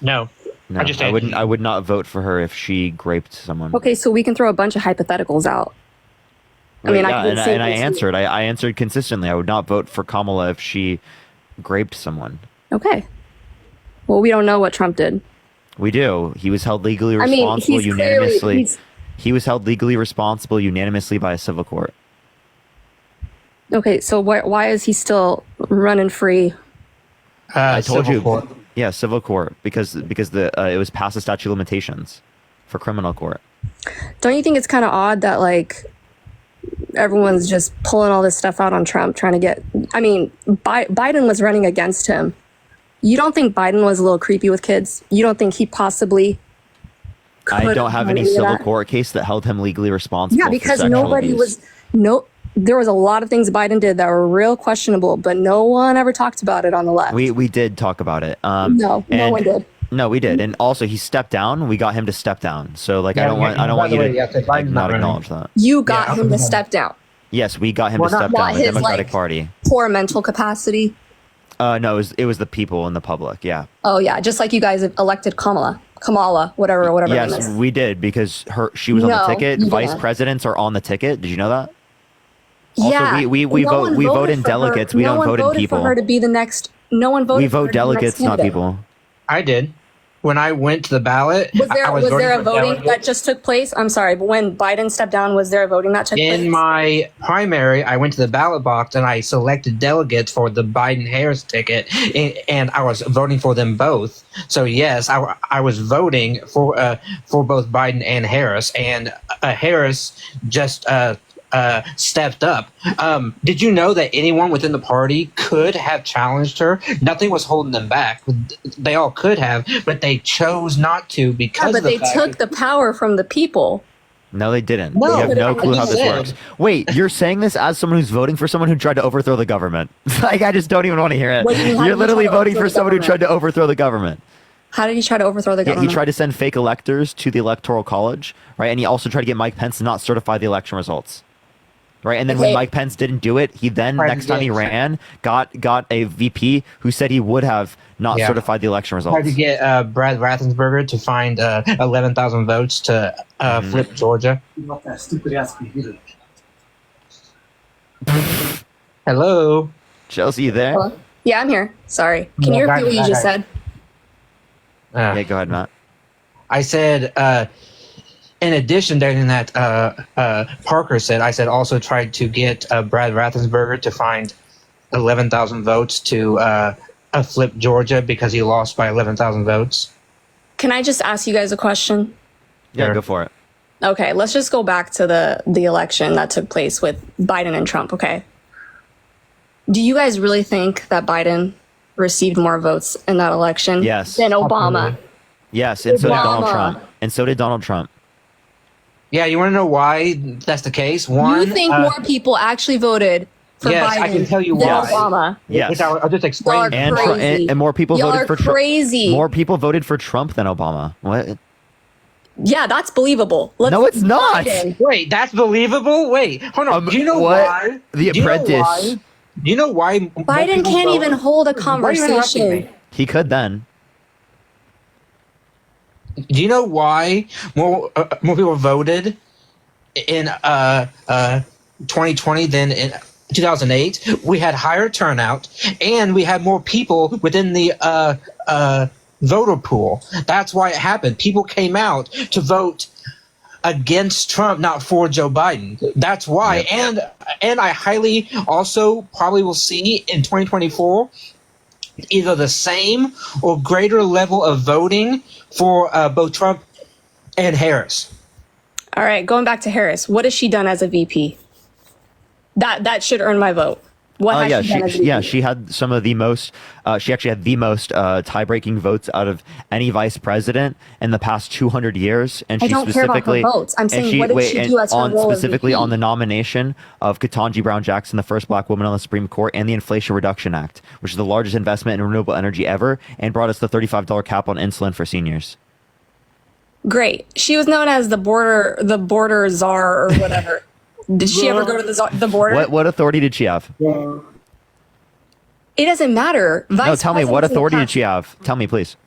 Speaker 11: No.
Speaker 3: No, I wouldn't. I would not vote for her if she raped someone.
Speaker 22: Okay, so we can throw a bunch of hypotheticals out. I mean,
Speaker 3: yeah,
Speaker 22: I can say
Speaker 3: and I
Speaker 22: this-
Speaker 3: answered. I answered consistently. I would not vote for Kamala if she raped someone.
Speaker 22: Okay. Well, we don't know what Trump did.
Speaker 3: We do. He was held legally
Speaker 22: I mean,
Speaker 3: responsible
Speaker 22: he's
Speaker 3: unanimously.
Speaker 22: clearly-
Speaker 3: He was held legally responsible unanimously by a civil court.
Speaker 22: Okay, so why is he still running free?
Speaker 3: I told
Speaker 11: civil
Speaker 3: you.
Speaker 11: court.
Speaker 3: Yeah, civil court because the it was past the statute of limitations for criminal court.
Speaker 22: Don't you think it's kind of odd that like everyone's just pulling all this stuff out on Trump, trying to get? I mean, Biden was running against him. You don't think Biden was a little creepy with kids? You don't think he possibly?
Speaker 3: I don't have any
Speaker 22: done
Speaker 3: civil
Speaker 22: that?
Speaker 3: court case that held him legally responsible.
Speaker 22: Yeah,
Speaker 3: for
Speaker 22: because
Speaker 3: sexual
Speaker 22: nobody
Speaker 3: abuse.
Speaker 22: there was a lot of things Biden did that were real questionable, but no one ever talked about it on the left.
Speaker 3: We did talk about it.
Speaker 22: No one did.
Speaker 3: No, we did, and also he stepped down. We got him to step down. So like I don't want you to like, not acknowledge that.
Speaker 22: You got him to step down.
Speaker 3: Yes, we got him to step
Speaker 22: not
Speaker 3: down. The
Speaker 22: his,
Speaker 3: Democratic
Speaker 22: like-
Speaker 3: Party.
Speaker 22: Poor mental capacity.
Speaker 3: No, it was the people and the public. Yeah.
Speaker 22: Oh yeah, just like you guys have elected Kamala, whatever her name
Speaker 3: Yes,
Speaker 22: is.
Speaker 3: we did because she was on
Speaker 22: No,
Speaker 3: the ticket.
Speaker 22: you
Speaker 3: Vice
Speaker 22: didn't.
Speaker 3: presidents are on the ticket. Did you know that? Also,
Speaker 22: Yeah,
Speaker 3: we
Speaker 22: no
Speaker 3: vote
Speaker 22: one
Speaker 3: we vote
Speaker 22: voted
Speaker 3: in
Speaker 22: for her.
Speaker 3: delegates. We
Speaker 22: No
Speaker 3: don't
Speaker 22: one
Speaker 3: vote in
Speaker 22: voted
Speaker 3: people.
Speaker 22: For her to be the next. No one voted.
Speaker 3: We
Speaker 22: for her
Speaker 3: vote
Speaker 22: to be the next
Speaker 3: delegates, not
Speaker 22: candidate.
Speaker 3: people.
Speaker 11: I did. When I went to the ballot,
Speaker 22: Was there
Speaker 11: I was
Speaker 22: was there a
Speaker 11: for
Speaker 22: voting
Speaker 11: delegate.
Speaker 22: that just took place? I'm sorry, but when Biden stepped down, was there a voting that took place?
Speaker 11: In my primary, I went to the ballot box and I selected delegates for the Biden-Harris ticket, and I was voting for them both. So yes, I was voting for both Biden and Harris, and Harris just stepped up. Did you know that anyone within the party could have challenged her? Nothing was holding them back. They all could have, but they chose not to
Speaker 22: Yeah,
Speaker 11: because
Speaker 22: but
Speaker 11: of the
Speaker 22: they
Speaker 11: fact
Speaker 22: took the power from the people.
Speaker 3: No, they didn't.
Speaker 22: No,
Speaker 3: we have
Speaker 22: but
Speaker 3: no
Speaker 22: I
Speaker 3: clue how this
Speaker 22: said-
Speaker 3: works. Wait, you're saying this as someone who's voting for someone who tried to overthrow the government? Like, I just don't even want to hear it.
Speaker 22: What do you mean, how did
Speaker 3: You're
Speaker 22: he
Speaker 3: literally
Speaker 22: try to
Speaker 3: voting
Speaker 22: overthrow
Speaker 3: for
Speaker 22: the
Speaker 3: someone who
Speaker 22: government?
Speaker 3: tried to overthrow the government.
Speaker 22: How did he try to overthrow the
Speaker 3: Yeah,
Speaker 22: government?
Speaker 3: he tried to send fake electors to the Electoral College, right? And he also tried to get Mike Pence to not certify the election results. Right, and then when
Speaker 22: Okay.
Speaker 3: Mike Pence didn't do it, he then
Speaker 11: Tried to
Speaker 3: next time he
Speaker 11: get-
Speaker 3: ran got a VP who said he would have not
Speaker 11: Yeah.
Speaker 3: certified the election
Speaker 11: tried
Speaker 3: results.
Speaker 11: to get Brad Raffensperger to find 11,000 votes to flip Georgia.
Speaker 8: What that stupid ass computer.
Speaker 11: Hello.
Speaker 3: Chelsea, you there?
Speaker 22: Hello? Yeah, I'm here. Sorry. Can you
Speaker 11: Yeah,
Speaker 22: repeat what you just said?
Speaker 3: Yeah, go ahead, Matt.
Speaker 11: I said, in addition, during that, Parker said, I said also tried to get Brad Raffensperger to find 11,000 votes to flip Georgia because he lost by 11,000 votes.
Speaker 22: Can I just ask you guys a question?
Speaker 3: Yeah, go for it.
Speaker 22: Okay, let's just go back to the election that took place with Biden and Trump, okay? Do you guys really think that Biden received more votes in that election
Speaker 3: Yes.
Speaker 22: than Obama?
Speaker 3: Yes, and so did Donald
Speaker 22: Obama.
Speaker 3: Trump. And so did Donald Trump.
Speaker 11: Yeah, you want to know why that's the case? One,
Speaker 22: You think more people actually voted for
Speaker 11: yes,
Speaker 22: Biden
Speaker 11: I can tell you
Speaker 22: than
Speaker 11: why.
Speaker 22: Obama?
Speaker 3: Yes.
Speaker 11: Which I'll just explain.
Speaker 22: Y'all are
Speaker 3: And,
Speaker 22: crazy.
Speaker 3: and more people
Speaker 22: Y'all
Speaker 3: voted
Speaker 22: are
Speaker 3: for Trump.
Speaker 22: crazy.
Speaker 3: More people voted for Trump than Obama. What?
Speaker 22: Yeah, that's believable.
Speaker 3: No, it's not.
Speaker 22: Biden.
Speaker 11: Wait, that's believable? Wait, hold on. Do you know
Speaker 3: what?
Speaker 11: why?
Speaker 3: The
Speaker 11: Do you know
Speaker 3: Apprentice.
Speaker 11: why? Do you know why?
Speaker 22: Biden can't even hold a conversation.
Speaker 3: He could then.
Speaker 11: Do you know why more people voted in 2020 than in 2008? We had higher turnout, and we had more people within the voter pool. That's why it happened. People came out to vote against Trump, not for Joe Biden. That's why.
Speaker 3: Yep.
Speaker 11: And I highly also probably will see in 2024 either the same or greater level of voting for both Trump and Harris.
Speaker 22: All right, going back to Harris, what has she done as a VP? That should earn my vote. What has she done as a VP?
Speaker 3: She had some of the most. She actually had the most tie-breaking votes out of any vice president in the past 200 years. And
Speaker 22: I
Speaker 3: she
Speaker 22: don't care about her
Speaker 3: specifically,
Speaker 22: votes. I'm saying, what did she do as her
Speaker 3: on
Speaker 22: role as
Speaker 3: specifically
Speaker 22: VP?
Speaker 3: on the nomination of Ketanji Brown Jackson, the first black woman on the Supreme Court, and the Inflation Reduction Act, which is the largest investment in renewable energy ever, and brought us the $35 cap on insulin for seniors.
Speaker 22: Great. She was known as the border czar or whatever. Did she ever go to the border?
Speaker 3: What authority did she have?
Speaker 22: It doesn't matter.
Speaker 3: No, tell me, what authority did she have? Tell me, please.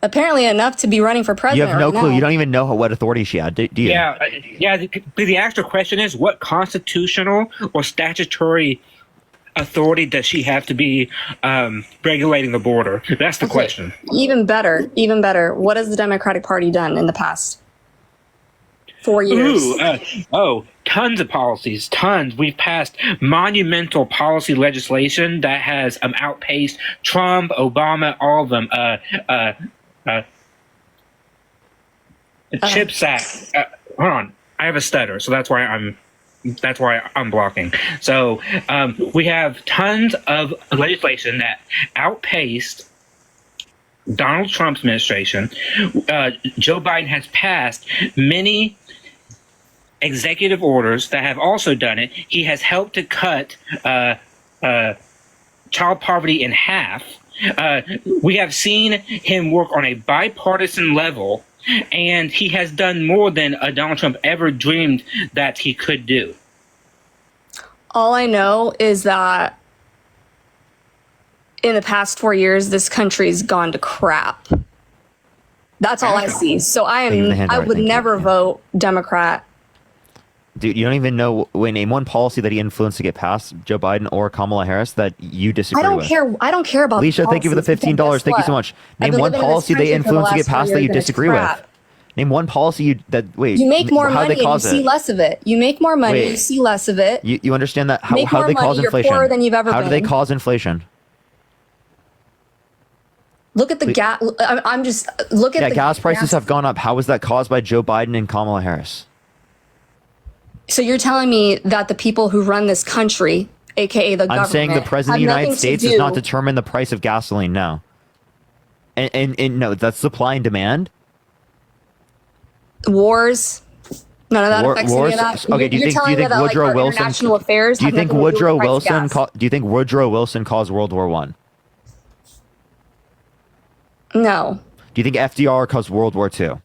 Speaker 22: Apparently enough to be running for
Speaker 3: You
Speaker 22: president.
Speaker 3: have no
Speaker 22: right
Speaker 3: clue.
Speaker 22: now.
Speaker 3: You don't even know what authority she had, do you?
Speaker 2: Yeah. The actual question is, what constitutional or statutory authority does she have to be regulating the border? That's the question.
Speaker 22: Even better. What has the Democratic Party done in the past 4 years?
Speaker 2: Tons of policies, tons. We've passed monumental policy legislation that has outpaced Trump, Obama, all of them. The CHIPS Act. Hold on, I have a stutter, so that's why I'm blocking. So we have tons of legislation that outpaced Donald Trump's administration. Joe Biden has passed many executive orders that have also done it. He has helped to cut child poverty in half. We have seen him work on a bipartisan level, and he has done more than Donald Trump ever dreamed that he could do.
Speaker 22: All I know is that in the past 4 years, this country's gone to crap. That's all I see. So I would never vote Democrat.
Speaker 3: Dude, you don't even know. Name one policy that he influenced to get past Joe Biden or Kamala Harris that you disagree with.
Speaker 22: I don't care about
Speaker 3: Alicia, thank you for the $15. Thank you so much. Name one policy they influenced to get past that you disagree with. Name one policy you
Speaker 22: make more money and you see less of it. You make more money,
Speaker 3: Wait.
Speaker 22: you see less of it.
Speaker 3: You understand that? How
Speaker 22: Make
Speaker 3: do
Speaker 22: more
Speaker 3: they cause
Speaker 22: money, you're
Speaker 3: inflation?
Speaker 22: poorer than you've ever
Speaker 3: How do they
Speaker 22: been.
Speaker 3: cause inflation?
Speaker 22: Look at the gas. I'm just look at the
Speaker 3: gas prices have gone up. How is that caused by Joe Biden and Kamala Harris?
Speaker 22: So you're telling me that the people who run this country, aka the government,
Speaker 3: I'm saying the president of the United States does not determine the price of gasoline now. And no, that's supply and demand.
Speaker 22: Wars. None of that affects any of that.
Speaker 3: Okay, do you think Woodrow Wilson?
Speaker 22: International affairs.
Speaker 3: Do you think
Speaker 22: have nothing to do
Speaker 3: Woodrow
Speaker 22: with the price of
Speaker 3: Wilson?
Speaker 22: gas.
Speaker 3: Do you think Woodrow Wilson caused World War I?
Speaker 22: No.
Speaker 3: Do you think FDR caused World War II?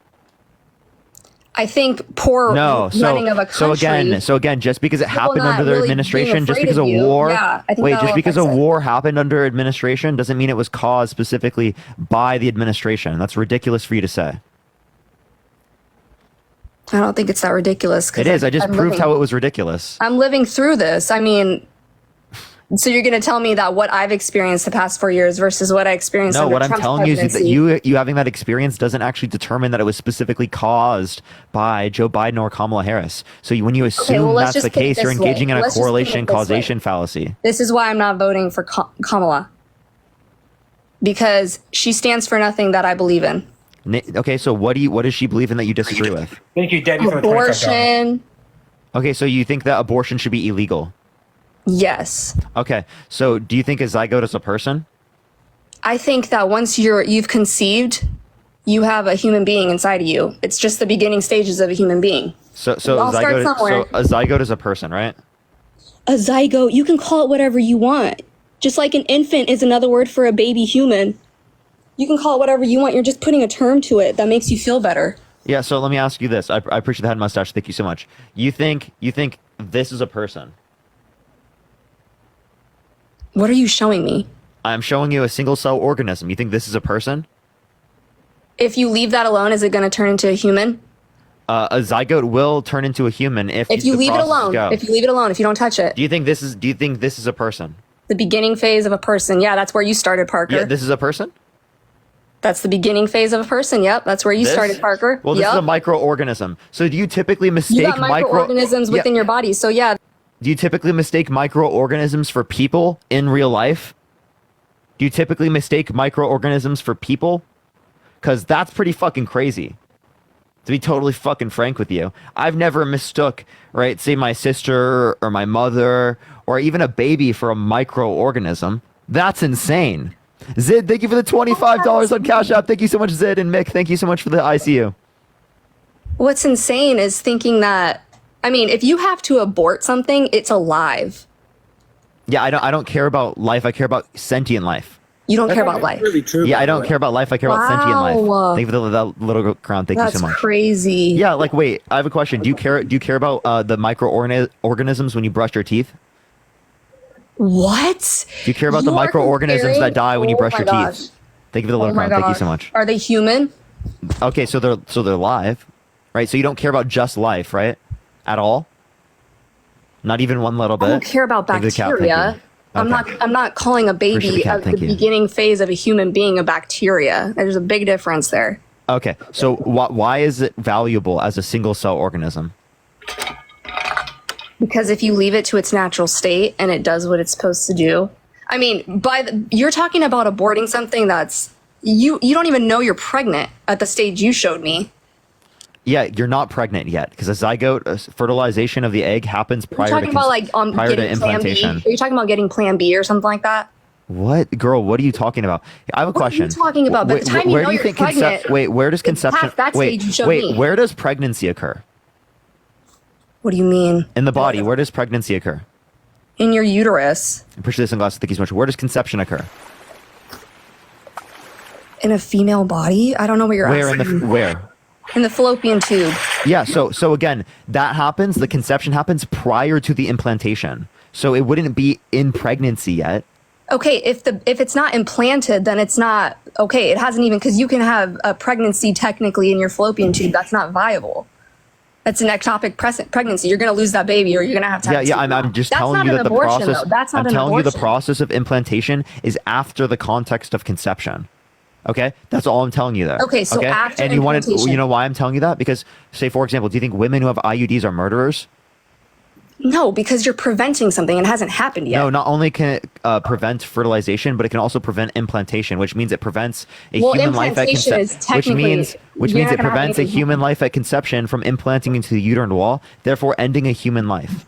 Speaker 22: I think poor running of a country.
Speaker 3: So again, just because it
Speaker 22: People
Speaker 3: happened
Speaker 22: not
Speaker 3: under their
Speaker 22: really
Speaker 3: administration,
Speaker 22: being
Speaker 3: just
Speaker 22: afraid
Speaker 3: because
Speaker 22: of
Speaker 3: a
Speaker 22: you.
Speaker 3: war,
Speaker 22: Yeah, I think
Speaker 3: wait,
Speaker 22: that
Speaker 3: just
Speaker 22: all
Speaker 3: because a
Speaker 22: affects it.
Speaker 3: war happened under administration doesn't mean it was caused specifically by the administration. That's ridiculous for you to say.
Speaker 22: I don't think it's that ridiculous.
Speaker 3: It is. I just proved how it was ridiculous.
Speaker 22: I'm living through this. I mean, so you're going to tell me that what I've experienced the past 4 years versus what I experienced
Speaker 3: No,
Speaker 22: under
Speaker 3: what I'm
Speaker 22: Trump's
Speaker 3: telling you is that
Speaker 22: presidency.
Speaker 3: you having that experience doesn't actually determine that it was specifically caused by Joe Biden or Kamala Harris. So when you assume
Speaker 22: well, let's
Speaker 3: that's
Speaker 22: just
Speaker 3: the
Speaker 22: put it
Speaker 3: case, you're
Speaker 22: this way.
Speaker 3: engaging in a
Speaker 22: Let's just put it
Speaker 3: correlation
Speaker 22: this way.
Speaker 3: causation fallacy.
Speaker 22: This is why I'm not voting for Kamala. Because she stands for nothing that I believe in.
Speaker 3: Okay, so what does she believe in that you disagree with?
Speaker 2: Thank you, Debbie, for the $25.
Speaker 22: Abortion.
Speaker 3: Okay, so you think that abortion should be illegal?
Speaker 22: Yes.
Speaker 3: Okay, so do you think a zygote is a person?
Speaker 22: I think that once you've conceived, you have a human being inside of you. It's just the beginning stages of a human being.
Speaker 3: So
Speaker 22: We all start somewhere.
Speaker 3: a zygote is a person, right?
Speaker 22: A zygote, you can call it whatever you want. Just like an infant is another word for a baby human. You can call it whatever you want. You're just putting a term to it that makes you feel better.
Speaker 3: Yeah, so let me ask you this. I appreciate the head mustache. Thank you so much. You think this is a person?
Speaker 22: What are you showing me?
Speaker 3: I'm showing you a single cell organism. You think this is a person?
Speaker 22: If you leave that alone, is it going to turn into a human?
Speaker 3: A zygote will turn into a human if
Speaker 22: If you
Speaker 3: the
Speaker 22: leave it
Speaker 3: processes
Speaker 22: alone,
Speaker 3: go.
Speaker 22: if you leave it alone, if you don't touch it.
Speaker 3: Do you think this is a person?
Speaker 22: The beginning phase of a person. Yeah, that's where you started, Parker.
Speaker 3: Yeah, this is a person?
Speaker 22: That's the beginning phase of a person. Yep, that's where you
Speaker 3: This?
Speaker 22: started, Parker.
Speaker 3: Well, this
Speaker 22: yep.
Speaker 3: is a microorganism. So do you typically mistake
Speaker 22: You got microorganisms
Speaker 3: Yeah.
Speaker 22: within your body. So yeah,
Speaker 3: Do you typically mistake microorganisms for people in real life? Do you typically mistake microorganisms for people? Because that's pretty fucking crazy. To be totally fucking frank with you. I've never mistook, right, say my sister or my mother or even a baby for a microorganism. That's insane. Zid, thank you for the $25 on Cash App. Thank you so much, Zid. And Mick, thank you so much for the ICU.
Speaker 22: what's insane is thinking that, I mean, if you have to abort something, it's alive.
Speaker 3: Yeah, I don't care about life. I care about sentient life.
Speaker 22: You don't care about life.
Speaker 21: Really true.
Speaker 3: Yeah, I don't care about life. I care about sentient life.
Speaker 22: Wow.
Speaker 3: Thank you for that little crown. Thank you
Speaker 22: That's
Speaker 3: so much.
Speaker 22: crazy.
Speaker 3: Yeah, like wait, I have a question. Do you care about the microorganisms when you brush your teeth?
Speaker 22: What?
Speaker 3: Do you care about the
Speaker 22: You are
Speaker 3: microorganisms that
Speaker 22: comparing-
Speaker 3: die when you
Speaker 22: Oh
Speaker 3: brush
Speaker 22: my
Speaker 3: your
Speaker 22: gosh.
Speaker 3: teeth? Thank you for the little
Speaker 22: Oh my
Speaker 3: crown. Thank you
Speaker 22: gosh.
Speaker 3: so much.
Speaker 22: Are they human?
Speaker 3: Okay, so they're alive, right? So you don't care about just life, right? At all? Not even one little bit.
Speaker 22: I don't care about
Speaker 3: Thank you for the cat, thank
Speaker 22: bacteria.
Speaker 3: you.
Speaker 22: I'm not calling a
Speaker 3: Appreciate
Speaker 22: baby
Speaker 3: the cat,
Speaker 22: the
Speaker 3: thank you.
Speaker 22: beginning phase of a human being a bacteria. There's a big difference there.
Speaker 3: Okay, so why is it valuable as a single cell organism?
Speaker 22: Because if you leave it to its natural state and it does what it's supposed to do, I mean, you're talking about aborting something that's you don't even know you're pregnant at the stage you showed me.
Speaker 3: Yeah, you're not pregnant yet because a zygote fertilization of the egg happens
Speaker 22: You're
Speaker 3: prior
Speaker 22: talking
Speaker 3: to
Speaker 22: about like
Speaker 3: prior to
Speaker 22: getting Plan B.
Speaker 3: implantation.
Speaker 22: Are you talking about getting Plan B or something like that?
Speaker 3: What, girl? What are you talking about? I have a question.
Speaker 22: What are you talking about? By the time you know you're pregnant,
Speaker 3: wait, where does conception?
Speaker 22: past that stage you showed me.
Speaker 3: where does pregnancy occur?
Speaker 22: What do you mean?
Speaker 3: In the body, where does pregnancy occur?
Speaker 22: In your uterus.
Speaker 3: I appreciate this sunglasses. Thank you so much. Where does conception occur?
Speaker 22: In a female body? I don't know what you're
Speaker 3: Where
Speaker 22: asking.
Speaker 3: where?
Speaker 22: In the fallopian tube.
Speaker 3: Yeah. So again, that happens. The conception happens prior to the implantation. So it wouldn't be in pregnancy yet.
Speaker 22: Okay, if it's not implanted, then it's not okay. It hasn't even, because you can have a pregnancy technically in your fallopian tube. That's not viable. That's an ectopic pregnancy. You're going to lose that baby, or you're going to have to.
Speaker 3: Yeah. I'm just
Speaker 22: That's
Speaker 3: telling
Speaker 22: not
Speaker 3: you
Speaker 22: an
Speaker 3: that the
Speaker 22: abortion,
Speaker 3: process.
Speaker 22: though. That's not
Speaker 3: I'm
Speaker 22: an
Speaker 3: telling you the
Speaker 22: abortion.
Speaker 3: process of implantation is after the context of conception. Okay, that's all I'm telling you there.
Speaker 22: Okay, so after
Speaker 3: and you wanted,
Speaker 22: implantation.
Speaker 3: you know why I'm telling you that? Because, say for example, do you think women who have IUDs are murderers?
Speaker 22: No, because you're preventing something and it hasn't happened yet.
Speaker 3: No, not only can it prevent fertilization, but it can also prevent implantation, which means it prevents a
Speaker 22: Well,
Speaker 3: human life at
Speaker 22: implantation is
Speaker 3: conception. Which
Speaker 22: technically-
Speaker 3: means
Speaker 22: you're not
Speaker 3: it
Speaker 22: gonna have
Speaker 3: prevents a
Speaker 22: anything
Speaker 3: human life at conception from implanting into the uterine wall, therefore ending a human life.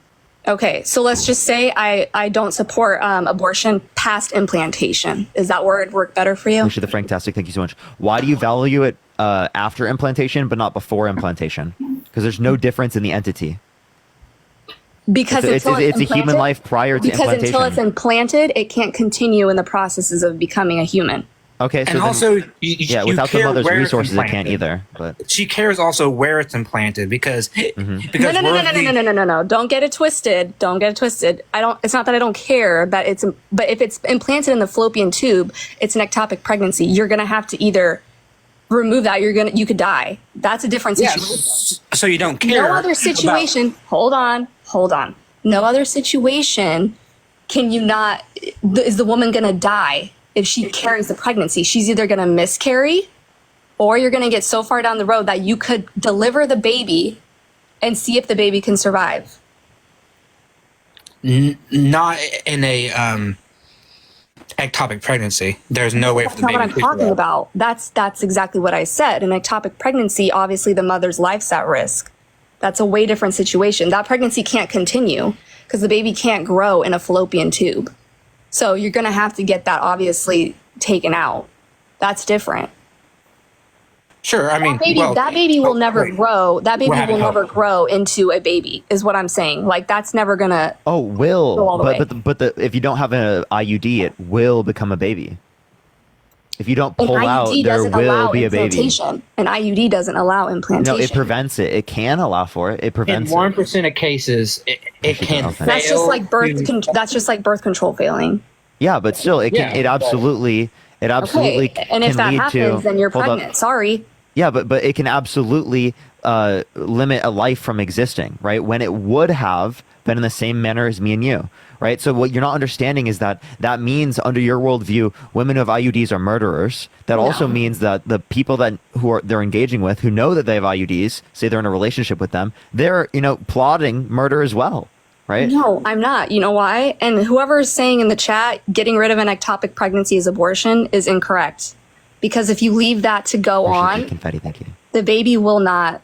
Speaker 22: Okay, so let's just say I don't support abortion past implantation. Is that word work better for you?
Speaker 3: Appreciate the Franktastic. Thank you so much. Why do you value it after implantation but not before implantation? Because there's no difference in the entity.
Speaker 22: Because
Speaker 3: it's
Speaker 22: until
Speaker 3: a human
Speaker 22: implanted-
Speaker 3: life prior to
Speaker 22: because
Speaker 3: implantation.
Speaker 22: until it's implanted, it can't continue in the processes of becoming a human.
Speaker 3: Okay, so
Speaker 2: And
Speaker 3: then,
Speaker 2: also,
Speaker 3: yeah,
Speaker 2: you
Speaker 3: without the
Speaker 2: care
Speaker 3: mother's
Speaker 2: where it's
Speaker 3: resources, it can't
Speaker 2: implanted.
Speaker 3: either. But
Speaker 2: She cares also where it's implanted because
Speaker 22: No, no. Don't get it twisted. Don't get it twisted. It's not that I don't care that but if it's implanted in the fallopian tube, it's an ectopic pregnancy. You're gonna have to either remove that. You could die. That's a different situation.
Speaker 2: Yes. So you don't care.
Speaker 22: No other situation. Hold on. No other situation can you not. Is the woman gonna die if she carries the pregnancy? She's either gonna miscarry, or you're gonna get so far down the road that you could deliver the baby and see if the baby can survive.
Speaker 2: Not in a ectopic pregnancy. There's no way for
Speaker 22: That's
Speaker 2: the
Speaker 22: not
Speaker 2: baby
Speaker 22: what I'm
Speaker 2: to
Speaker 22: talking
Speaker 2: survive.
Speaker 22: about. That's exactly what I said. An ectopic pregnancy, obviously the mother's life's at risk. That's a way different situation. That pregnancy can't continue because the baby can't grow in a fallopian tube. So you're going to have to get that obviously taken out. That's different.
Speaker 2: Sure, I mean,
Speaker 22: That baby will never grow. That baby
Speaker 2: We're having
Speaker 22: will never
Speaker 2: hope.
Speaker 22: grow into a baby, is what I'm saying. Like, that's never gonna.
Speaker 3: Oh, will.
Speaker 22: Go all the way.
Speaker 3: If you don't have an IUD, it will become a baby. If you don't
Speaker 22: An
Speaker 3: pull out,
Speaker 22: IUD
Speaker 3: there
Speaker 22: doesn't
Speaker 3: will
Speaker 22: allow
Speaker 3: be a baby.
Speaker 22: implantation. An IUD doesn't allow implantation.
Speaker 3: No, it prevents it. It can allow for it. It
Speaker 2: in
Speaker 3: prevents it.
Speaker 2: 1% of cases, it can fail.
Speaker 22: That's just like
Speaker 2: to-
Speaker 22: that's just like birth control failing.
Speaker 3: Yeah, but still, it can.
Speaker 2: Yeah,
Speaker 3: It absolutely. It absolutely
Speaker 22: Okay, and if
Speaker 3: can
Speaker 22: that
Speaker 3: lead
Speaker 22: happens,
Speaker 3: to.
Speaker 22: then you're
Speaker 3: Hold up.
Speaker 22: pregnant. Sorry.
Speaker 3: Yeah, but it can absolutely limit a life from existing, right? When it would have been in the same manner as me and you, right? So what you're not understanding is that means, under your worldview, women who have IUDs are murderers. That also means that the people they're engaging with, who know that they have IUDs, say they're in a relationship with them, they're plotting murder as well, right?
Speaker 22: No, I'm not. You know why? And whoever is saying in the chat, getting rid of an ectopic pregnancy is abortion is incorrect. Because if you leave that to go on,
Speaker 3: Confetti, thank you.
Speaker 22: the baby will not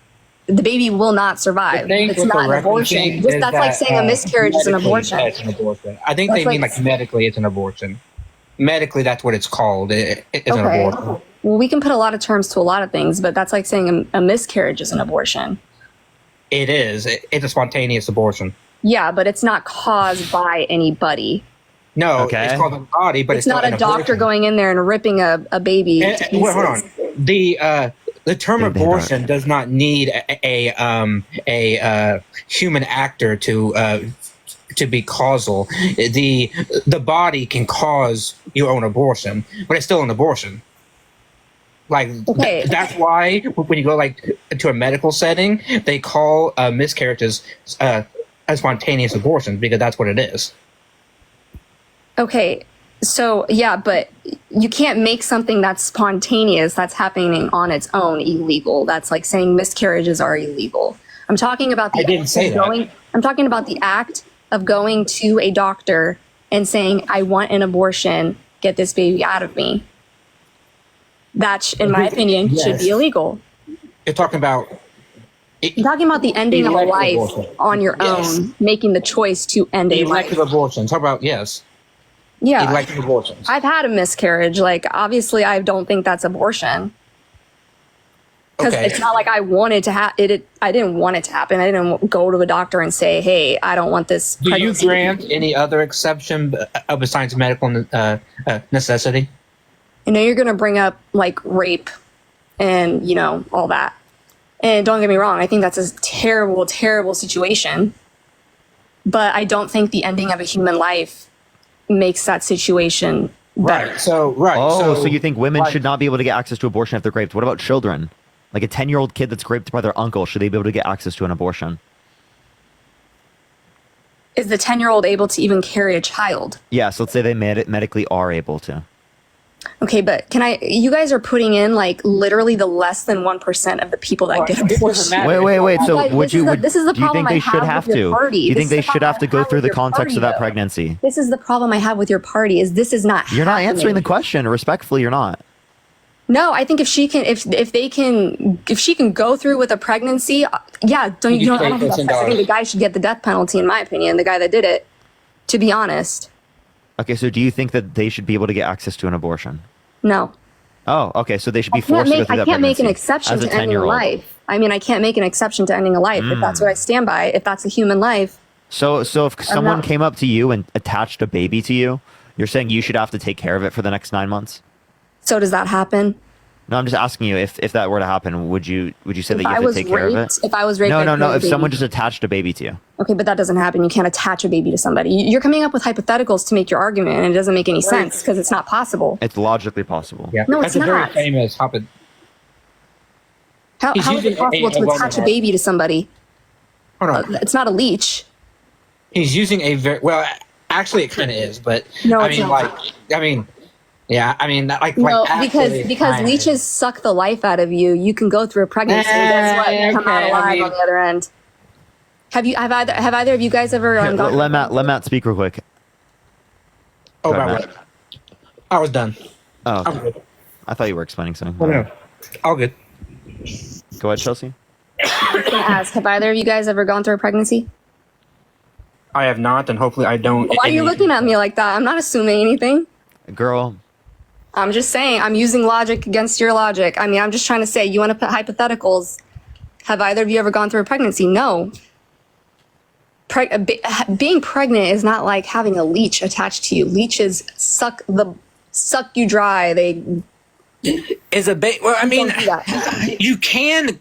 Speaker 22: survive.
Speaker 2: The thing
Speaker 22: It's
Speaker 2: with
Speaker 22: not an
Speaker 2: the
Speaker 22: abortion.
Speaker 2: referencing
Speaker 22: Just,
Speaker 2: is
Speaker 22: that's like
Speaker 2: that,
Speaker 22: saying a miscarriage is an
Speaker 2: medically,
Speaker 22: abortion.
Speaker 2: it's an abortion. I think
Speaker 22: That's
Speaker 2: they mean
Speaker 22: like-
Speaker 2: like medically it's an abortion. Medically, that's what it's called. It's an
Speaker 22: Okay.
Speaker 2: abortion.
Speaker 22: Well, we can put a lot of terms to a lot of things, but that's like saying a miscarriage is an abortion.
Speaker 2: It is. It's a spontaneous abortion.
Speaker 22: Yeah, but it's not caused by anybody.
Speaker 2: No, it's called a body, but
Speaker 22: It's
Speaker 2: it's
Speaker 22: not
Speaker 2: still
Speaker 22: a
Speaker 2: an
Speaker 22: doctor
Speaker 2: abortion.
Speaker 22: going in there and ripping a baby to pieces.
Speaker 2: Wait, hold on. The term abortion does not need a human actor to be causal. The body can cause your own abortion, but it's still an abortion. Like that's why when you go like to a medical setting, they call miscarriages spontaneous abortions, because that's what it is.
Speaker 22: Okay, so yeah, but you can't make something that's spontaneous, that's happening on its own, illegal. That's like saying miscarriages are illegal. I'm talking about
Speaker 2: I didn't say that.
Speaker 22: I'm talking about the act of going to a doctor and saying, I want an abortion, get this baby out of me. That, in my opinion, should be illegal.
Speaker 2: You're talking about
Speaker 22: I'm talking about the ending of a
Speaker 2: elective
Speaker 22: life
Speaker 2: abortion.
Speaker 22: on your own, making the choice to end a life.
Speaker 2: elective abortion. Talk about
Speaker 22: Yeah.
Speaker 2: elective abortions.
Speaker 22: I've had a miscarriage. Like, obviously, I don't think that's abortion. Because
Speaker 2: Okay.
Speaker 22: it's not like I wanted to have it. I didn't want it to happen. I didn't go to a doctor and say, hey, I don't want this
Speaker 2: Do you
Speaker 22: pregnancy.
Speaker 2: grant any other exception besides medical necessity?
Speaker 22: You know, you're going to bring up, like, rape and, all that. And don't get me wrong. I think that's a terrible, terrible situation. But I don't think the ending of a human life makes that situation better.
Speaker 3: So you think women should not be able to get access to abortion if they're raped? What about children? Like a 10-year-old kid that's raped by their uncle, should they be able to get access to an abortion?
Speaker 22: Is the 10-year-old able to even carry a child?
Speaker 3: Yes, let's say they medically are able to.
Speaker 22: Okay, but you guys are putting in like literally the less than 1% of the people that get abortions.
Speaker 3: Wait. So
Speaker 22: this is the
Speaker 3: do you
Speaker 22: problem
Speaker 3: think they
Speaker 22: I
Speaker 3: should
Speaker 22: have
Speaker 3: have
Speaker 22: with your
Speaker 3: to?
Speaker 22: party.
Speaker 3: Do you
Speaker 22: This
Speaker 3: think
Speaker 22: is
Speaker 3: they
Speaker 22: the
Speaker 3: should
Speaker 22: problem
Speaker 3: have to
Speaker 22: I
Speaker 3: go
Speaker 22: have
Speaker 3: through
Speaker 22: with
Speaker 3: the
Speaker 22: your
Speaker 3: context of
Speaker 22: party,
Speaker 3: that
Speaker 22: though.
Speaker 3: pregnancy?
Speaker 22: This is the problem I have with your party. Is this is not
Speaker 3: You're not
Speaker 22: happening.
Speaker 3: answering the question. Respectfully, you're not.
Speaker 22: No, I think if she can go through with a pregnancy, yeah, I don't think that's I think the guy should get the death penalty, in my opinion, the guy that did it, to be honest.
Speaker 3: Okay, so do you think that they should be able to get access to an abortion?
Speaker 22: No.
Speaker 3: Oh, okay, so they should be
Speaker 22: I
Speaker 3: forced to go through that
Speaker 22: can't make
Speaker 3: pregnancy
Speaker 22: an exception
Speaker 3: as a
Speaker 22: to ending a
Speaker 3: 10-year-old.
Speaker 22: life. I mean, I can't make an exception to ending a life if that's what I stand by. If that's a human life.
Speaker 3: So if someone
Speaker 22: not-
Speaker 3: came up to you and attached a baby to you, you're saying you should have to take care of it for the next 9 months?
Speaker 22: So does that happen?
Speaker 3: No, I'm just asking you, if that were to happen, would you say that you have to take care of it?
Speaker 22: If I was raped, I'd
Speaker 3: No.
Speaker 22: kill the
Speaker 3: If
Speaker 22: baby.
Speaker 3: someone just attached a baby to you.
Speaker 22: Okay, but that doesn't happen. You can't attach a baby to somebody. You're coming up with hypotheticals to make your argument, and it doesn't make any sense because it's not possible.
Speaker 3: It's logically possible.
Speaker 2: Yeah,
Speaker 22: No,
Speaker 2: that's
Speaker 22: it's
Speaker 2: a very
Speaker 22: not.
Speaker 2: famous topic.
Speaker 22: How
Speaker 2: He's
Speaker 22: is it
Speaker 2: using
Speaker 22: possible
Speaker 2: a
Speaker 22: to attach a
Speaker 2: woman.
Speaker 22: baby to somebody?
Speaker 2: Hold on.
Speaker 22: It's not a leech.
Speaker 2: He's using a very actually it kind of is, but
Speaker 22: No,
Speaker 2: I
Speaker 22: it's
Speaker 2: mean,
Speaker 22: not. No, because leeches suck the life out of you. You can go through a pregnancy, and guess what? You come out
Speaker 2: okay,
Speaker 22: alive
Speaker 2: I mean-
Speaker 22: on the other end. Have either of you guys ever
Speaker 3: Here,
Speaker 22: gone?
Speaker 3: let Matt speak real quick.
Speaker 2: Oh,
Speaker 3: Go ahead,
Speaker 2: about
Speaker 3: Matt.
Speaker 2: I was done.
Speaker 3: Oh,
Speaker 2: I'm good.
Speaker 3: I thought you were explaining something.
Speaker 2: Oh, no. All good.
Speaker 3: Go ahead, Chelsea.
Speaker 22: I was gonna ask, have either of you guys ever gone through a pregnancy?
Speaker 2: I have not, and hopefully I don't.
Speaker 22: Why are you looking at me like that? I'm not assuming anything.
Speaker 3: Girl.
Speaker 22: I'm just saying, I'm using logic against your logic. I mean, I'm just trying to say, you want to put hypotheticals. Have either of you ever gone through a pregnancy? No. Being pregnant is not like having a leech attached to you. Leeches suck you dry. They
Speaker 11: is a bit. Well, I mean, you can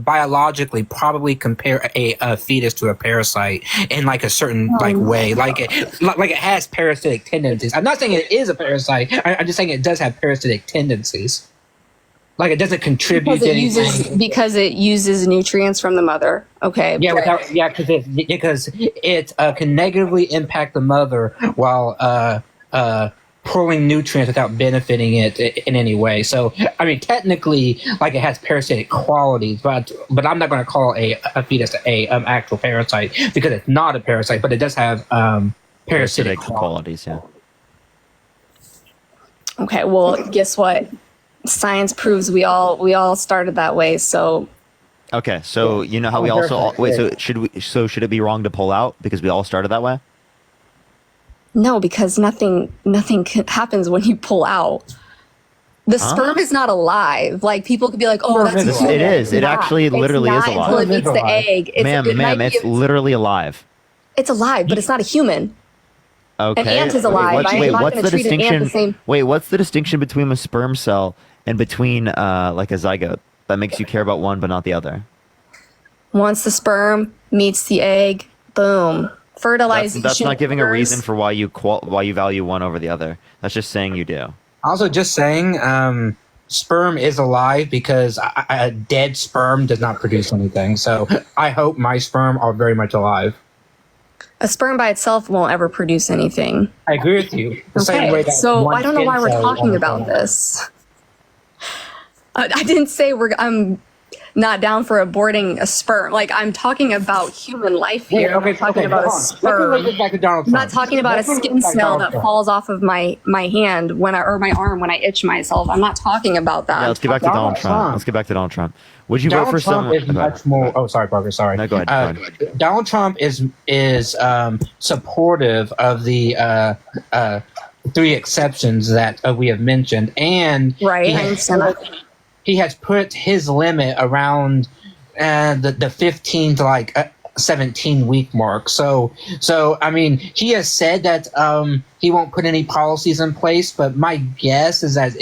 Speaker 11: biologically probably compare a fetus to a parasite in like a certain way, like it has parasitic tendencies. I'm not saying it is a parasite. I'm just saying it does have parasitic tendencies. Like it doesn't contribute to anything
Speaker 22: because it uses nutrients from the mother. Okay.
Speaker 11: Yeah, because it can negatively impact the mother while pulling nutrients without benefiting it in any way. So, I mean, technically, like it has parasitic qualities, but I'm not going to call a fetus a actual parasite because it's not a parasite, but it does have parasitic
Speaker 3: qualities. Yeah.
Speaker 22: Okay. Well, guess what? Science proves we all started that way. So.
Speaker 3: Okay, so you know how we also wait. So should it be wrong to pull out because we all started that way?
Speaker 22: No, because nothing happens when you pull out. The sperm is not alive. Like people could be like, "Oh, that's
Speaker 3: it is. It actually literally is alive.
Speaker 22: Until it meets the egg,
Speaker 3: Ma'am, it's literally alive.
Speaker 22: It's alive, but it's not a human.
Speaker 3: Okay.
Speaker 22: An ant is alive.
Speaker 3: What's the distinction? Wait, what's the distinction between a sperm cell and between like a zygote that makes you care about one but not the other?
Speaker 22: Once the sperm meets the egg, boom. Fertilization.
Speaker 3: That's not giving a reason for why you value one over the other. That's just saying you do.
Speaker 11: Also, just saying, sperm is alive because a dead sperm does not produce anything. So I hope my sperm are very much alive.
Speaker 22: A sperm by itself won't ever produce anything.
Speaker 11: I agree with you.
Speaker 22: Okay, so I don't know why we're talking about this. I didn't say I'm not down for aborting a sperm. Like, I'm talking about human life here. I'm talking about a sperm. I'm not talking about a skin cell that falls off of my hand or my arm when I itch myself. I'm not talking about that.
Speaker 3: Yeah, let's get back to Donald Trump. Let's get back to Donald Trump. Would you vote for someone?
Speaker 11: Is much more. Oh, sorry, Parker. Sorry.
Speaker 3: No, go ahead.
Speaker 11: Donald Trump is supportive of the 3 exceptions that we have mentioned, and
Speaker 22: right. I understand that.
Speaker 11: He has put his limit around the 15 to like 17 week mark. So I mean, he has said that he won't put any policies in place. But my guess is that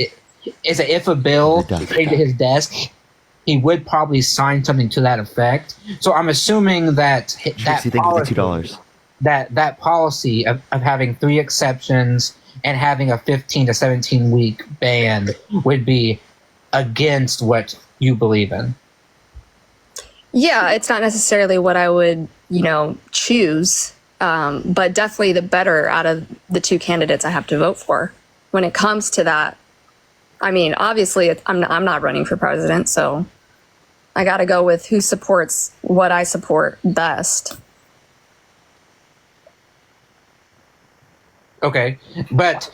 Speaker 11: if a bill came to his desk, he would probably sign something to that effect. So I'm assuming that that policy of having 3 exceptions and having a 15 to 17 week ban would be against what you believe in.
Speaker 22: Yeah, it's not necessarily what I would, choose, but definitely the better out of the 2 candidates I have to vote for. When it comes to that, I mean, obviously, I'm not running for president, so I got to go with who supports what I support best.
Speaker 11: Okay, but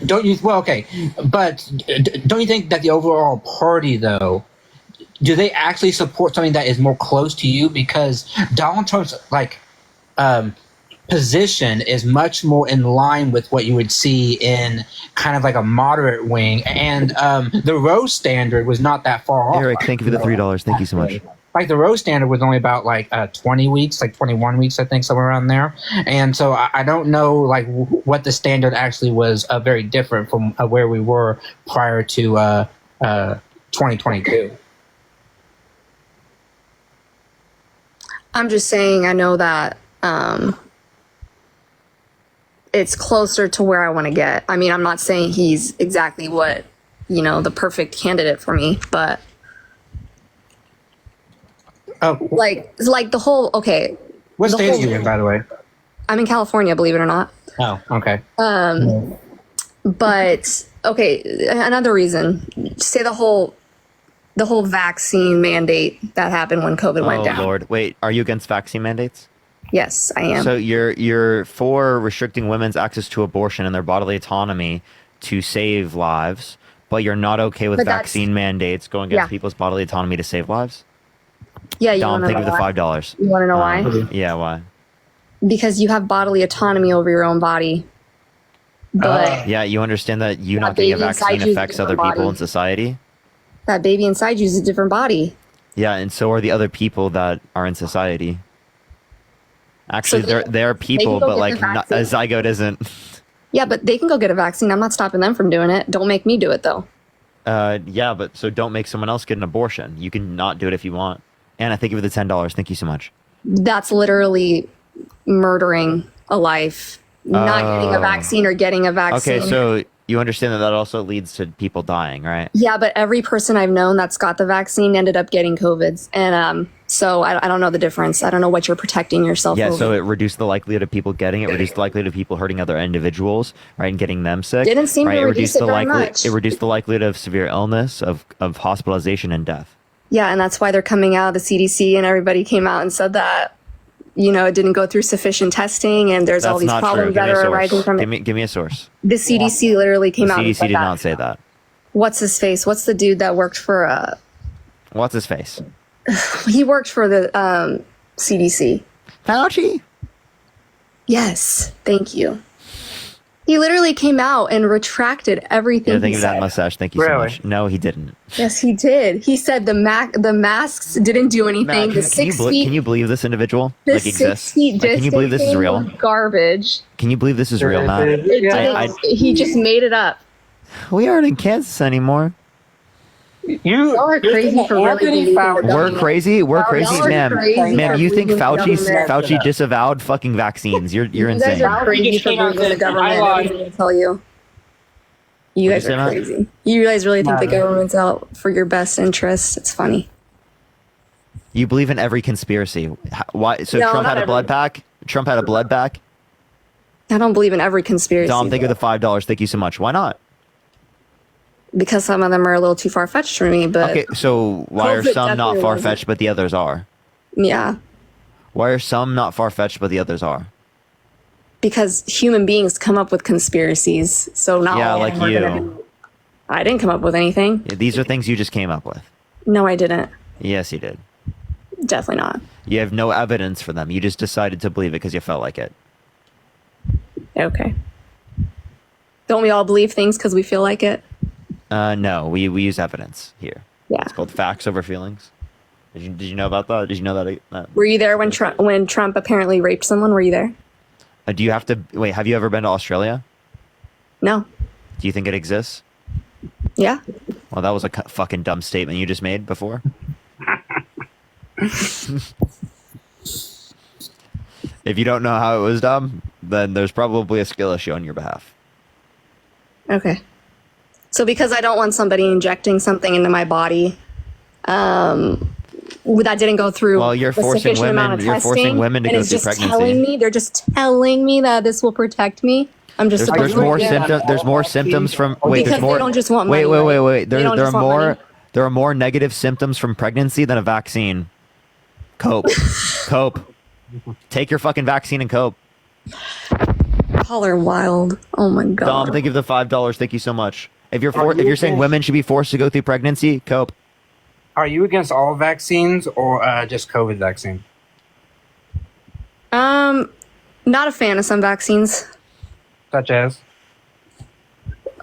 Speaker 11: don't you? Well, okay, but don't you think that the overall party, though, do they actually support something that is more close to you? Because Donald Trump's position is much more in line with what you would see in kind of like a moderate wing, and the Rose Standard was not that far off.
Speaker 3: Eric, thank you for the $3. Thank you so much.
Speaker 11: Like the Rose Standard was only about like 20 weeks, like 21 weeks, I think, somewhere around there. And so I don't know like what the standard actually was very different from where we were prior to 2022.
Speaker 22: I'm just saying I know that it's closer to where I want to get. I mean, I'm not saying he's exactly what, the perfect candidate for me, but like the whole, okay.
Speaker 11: What state are you in, by the way?
Speaker 22: I'm in California, believe it or not.
Speaker 11: Oh, okay.
Speaker 22: But okay, another reason, say the whole vaccine mandate that happened when COVID went down.
Speaker 3: Oh Lord, wait, are you against vaccine mandates?
Speaker 22: Yes, I am.
Speaker 3: So you're for restricting women's access to abortion and their bodily autonomy to save lives, but you're not okay with
Speaker 22: But that's-
Speaker 3: vaccine mandates going against
Speaker 22: Yeah.
Speaker 3: people's bodily autonomy to save lives?
Speaker 22: Yeah, you
Speaker 3: Dom,
Speaker 22: want to
Speaker 3: think
Speaker 22: know
Speaker 3: of the
Speaker 22: why?
Speaker 3: $5.
Speaker 22: You want to know why?
Speaker 3: Yeah, why?
Speaker 22: Because you have bodily autonomy over your own body. But
Speaker 3: Yeah, you understand that you
Speaker 22: That
Speaker 3: not getting a
Speaker 22: baby inside
Speaker 3: vaccine
Speaker 22: you is a
Speaker 3: affects other
Speaker 22: different
Speaker 3: people
Speaker 22: body.
Speaker 3: in society?
Speaker 22: that baby inside you is a different body.
Speaker 3: Yeah, and so are the other people that are in society. Actually,
Speaker 22: So
Speaker 3: they're people,
Speaker 22: go
Speaker 3: but
Speaker 22: get
Speaker 3: like
Speaker 22: the
Speaker 3: not, a
Speaker 22: vaccine.
Speaker 3: zygote isn't.
Speaker 22: Yeah, but they can go get a vaccine. I'm not stopping them from doing it. Don't make me do it though.
Speaker 3: Yeah, but so don't make someone else get an abortion. You can not do it if you want. And I thank you for the $10. Thank you so much.
Speaker 22: That's literally murdering a life. Not getting a
Speaker 3: Oh.
Speaker 22: vaccine or getting a vaccine.
Speaker 3: Okay, so you understand that also leads to people dying, right?
Speaker 22: Yeah, but every person I've known that's got the vaccine ended up getting COVID. And so I don't know the difference. I don't know what you're protecting yourself
Speaker 3: Yeah,
Speaker 22: over.
Speaker 3: so it reduced the likelihood of people getting it, reduced the likelihood of people hurting other individuals, right, and getting them sick.
Speaker 22: Didn't seem to
Speaker 3: right?
Speaker 22: reduce it very
Speaker 3: likely
Speaker 22: much.
Speaker 3: It reduced the likelihood of severe illness, of hospitalization and death.
Speaker 22: Yeah, and that's why they're coming out. The CDC and everybody came out and said that, it didn't go through sufficient testing and there's all
Speaker 3: That's
Speaker 22: these
Speaker 3: not true.
Speaker 22: problems
Speaker 3: Give
Speaker 22: that
Speaker 3: me a
Speaker 22: are
Speaker 3: source.
Speaker 22: arising from it.
Speaker 3: Give me a source.
Speaker 22: The CDC literally came
Speaker 3: The
Speaker 22: out and
Speaker 3: CDC
Speaker 22: said
Speaker 3: did
Speaker 22: that.
Speaker 3: not say that.
Speaker 22: What's his face? What's the dude that worked for
Speaker 3: What's his face?
Speaker 22: he worked for the CDC.
Speaker 3: Fauci?
Speaker 22: Yes, thank you. He literally came out and retracted everything
Speaker 3: Yeah,
Speaker 22: he
Speaker 3: thank you for that
Speaker 22: said.
Speaker 3: mustache. Thank you so much. No, he didn't.
Speaker 22: Yes, he did. He said the masks didn't do anything. The
Speaker 3: Can you,
Speaker 22: 6 feet,
Speaker 3: can you believe this individual
Speaker 22: the
Speaker 3: like
Speaker 22: 6
Speaker 3: exists?
Speaker 22: feet
Speaker 3: Like, can you believe this is
Speaker 22: distancing
Speaker 3: real?
Speaker 22: was garbage.
Speaker 3: Can you believe this is real, Matt?
Speaker 22: It didn't, he just made it up.
Speaker 3: We aren't in Kansas anymore.
Speaker 22: Y'all are crazy for really believing the
Speaker 3: We're
Speaker 22: government.
Speaker 3: crazy. We're
Speaker 22: Y'all
Speaker 3: crazy,
Speaker 22: are
Speaker 3: ma'am.
Speaker 22: crazy
Speaker 3: Ma'am,
Speaker 22: for
Speaker 3: you think
Speaker 22: believing the government.
Speaker 3: Fauci disavowed fucking vaccines? You're
Speaker 22: You guys
Speaker 3: insane.
Speaker 22: are crazy for believing the government. I'm going to tell you. You guys
Speaker 3: What'd you say,
Speaker 22: are
Speaker 3: Matt?
Speaker 22: crazy. You guys really think the government's out for your best interests? It's funny.
Speaker 3: You believe in every conspiracy. Why? So
Speaker 22: No,
Speaker 3: Trump
Speaker 22: not
Speaker 3: had a blood
Speaker 22: every.
Speaker 3: pack. Trump had a blood pack.
Speaker 22: I don't believe in every conspiracy.
Speaker 3: Dom, think of the $5. Thank you so much. Why not?
Speaker 22: Because some of them are a little too far fetched for me, but
Speaker 3: Okay, so why are
Speaker 22: COVID
Speaker 3: some not
Speaker 22: definitely
Speaker 3: far
Speaker 22: wasn't.
Speaker 3: fetched, but the others are?
Speaker 22: yeah,
Speaker 3: Why are some not far fetched, but the others are?
Speaker 22: because human beings come up with conspiracies. So not
Speaker 3: Yeah,
Speaker 22: all
Speaker 3: like
Speaker 22: of them are gonna
Speaker 3: you.
Speaker 22: be- I didn't come up with anything.
Speaker 3: These are things you just came up with.
Speaker 22: No, I didn't.
Speaker 3: Yes, you did.
Speaker 22: Definitely not.
Speaker 3: You have no evidence for them. You just decided to believe it because you felt like it.
Speaker 22: Okay. Don't we all believe things because we feel like it?
Speaker 3: No, we use evidence here.
Speaker 22: Yeah.
Speaker 3: It's called facts over feelings. Did you know about that? Did you know that?
Speaker 22: Were you there when Trump apparently raped someone? Were you there?
Speaker 3: Do you have to wait? Have you ever been to Australia?
Speaker 22: No.
Speaker 3: Do you think it exists?
Speaker 22: Yeah.
Speaker 3: Well, that was a fucking dumb statement you just made before. If you don't know how it was dumb, then there's probably a skill issue on your behalf.
Speaker 22: Okay. So because I don't want somebody injecting something into my body, that didn't go through.
Speaker 3: Well, you're
Speaker 22: the
Speaker 3: forcing
Speaker 22: sufficient amount
Speaker 3: women.
Speaker 22: of
Speaker 3: You're forcing
Speaker 22: testing,
Speaker 3: women to
Speaker 22: and
Speaker 3: go
Speaker 22: it's
Speaker 3: through
Speaker 22: just
Speaker 3: pregnancy.
Speaker 22: telling me. They're just telling me that this will protect me. I'm just
Speaker 3: There's
Speaker 22: supposed to
Speaker 3: more
Speaker 22: get it.
Speaker 3: symptoms. There's more symptoms from. Wait,
Speaker 22: Because
Speaker 3: there's more.
Speaker 22: they don't just want
Speaker 3: wait,
Speaker 22: money,
Speaker 3: wait,
Speaker 22: right?
Speaker 3: wait.
Speaker 22: They don't
Speaker 3: There are
Speaker 22: just want
Speaker 3: more.
Speaker 22: money.
Speaker 3: There are more negative symptoms from pregnancy than a vaccine. Cope, cope. Take your fucking vaccine and cope.
Speaker 22: Y'all are wild. Oh my god.
Speaker 3: Dom, think of the $5. Thank you so much. If you're if you're saying women should be forced to go through pregnancy, cope.
Speaker 11: Are you against all vaccines or just COVID vaccine?
Speaker 22: Not a fan of some vaccines.
Speaker 11: Such as?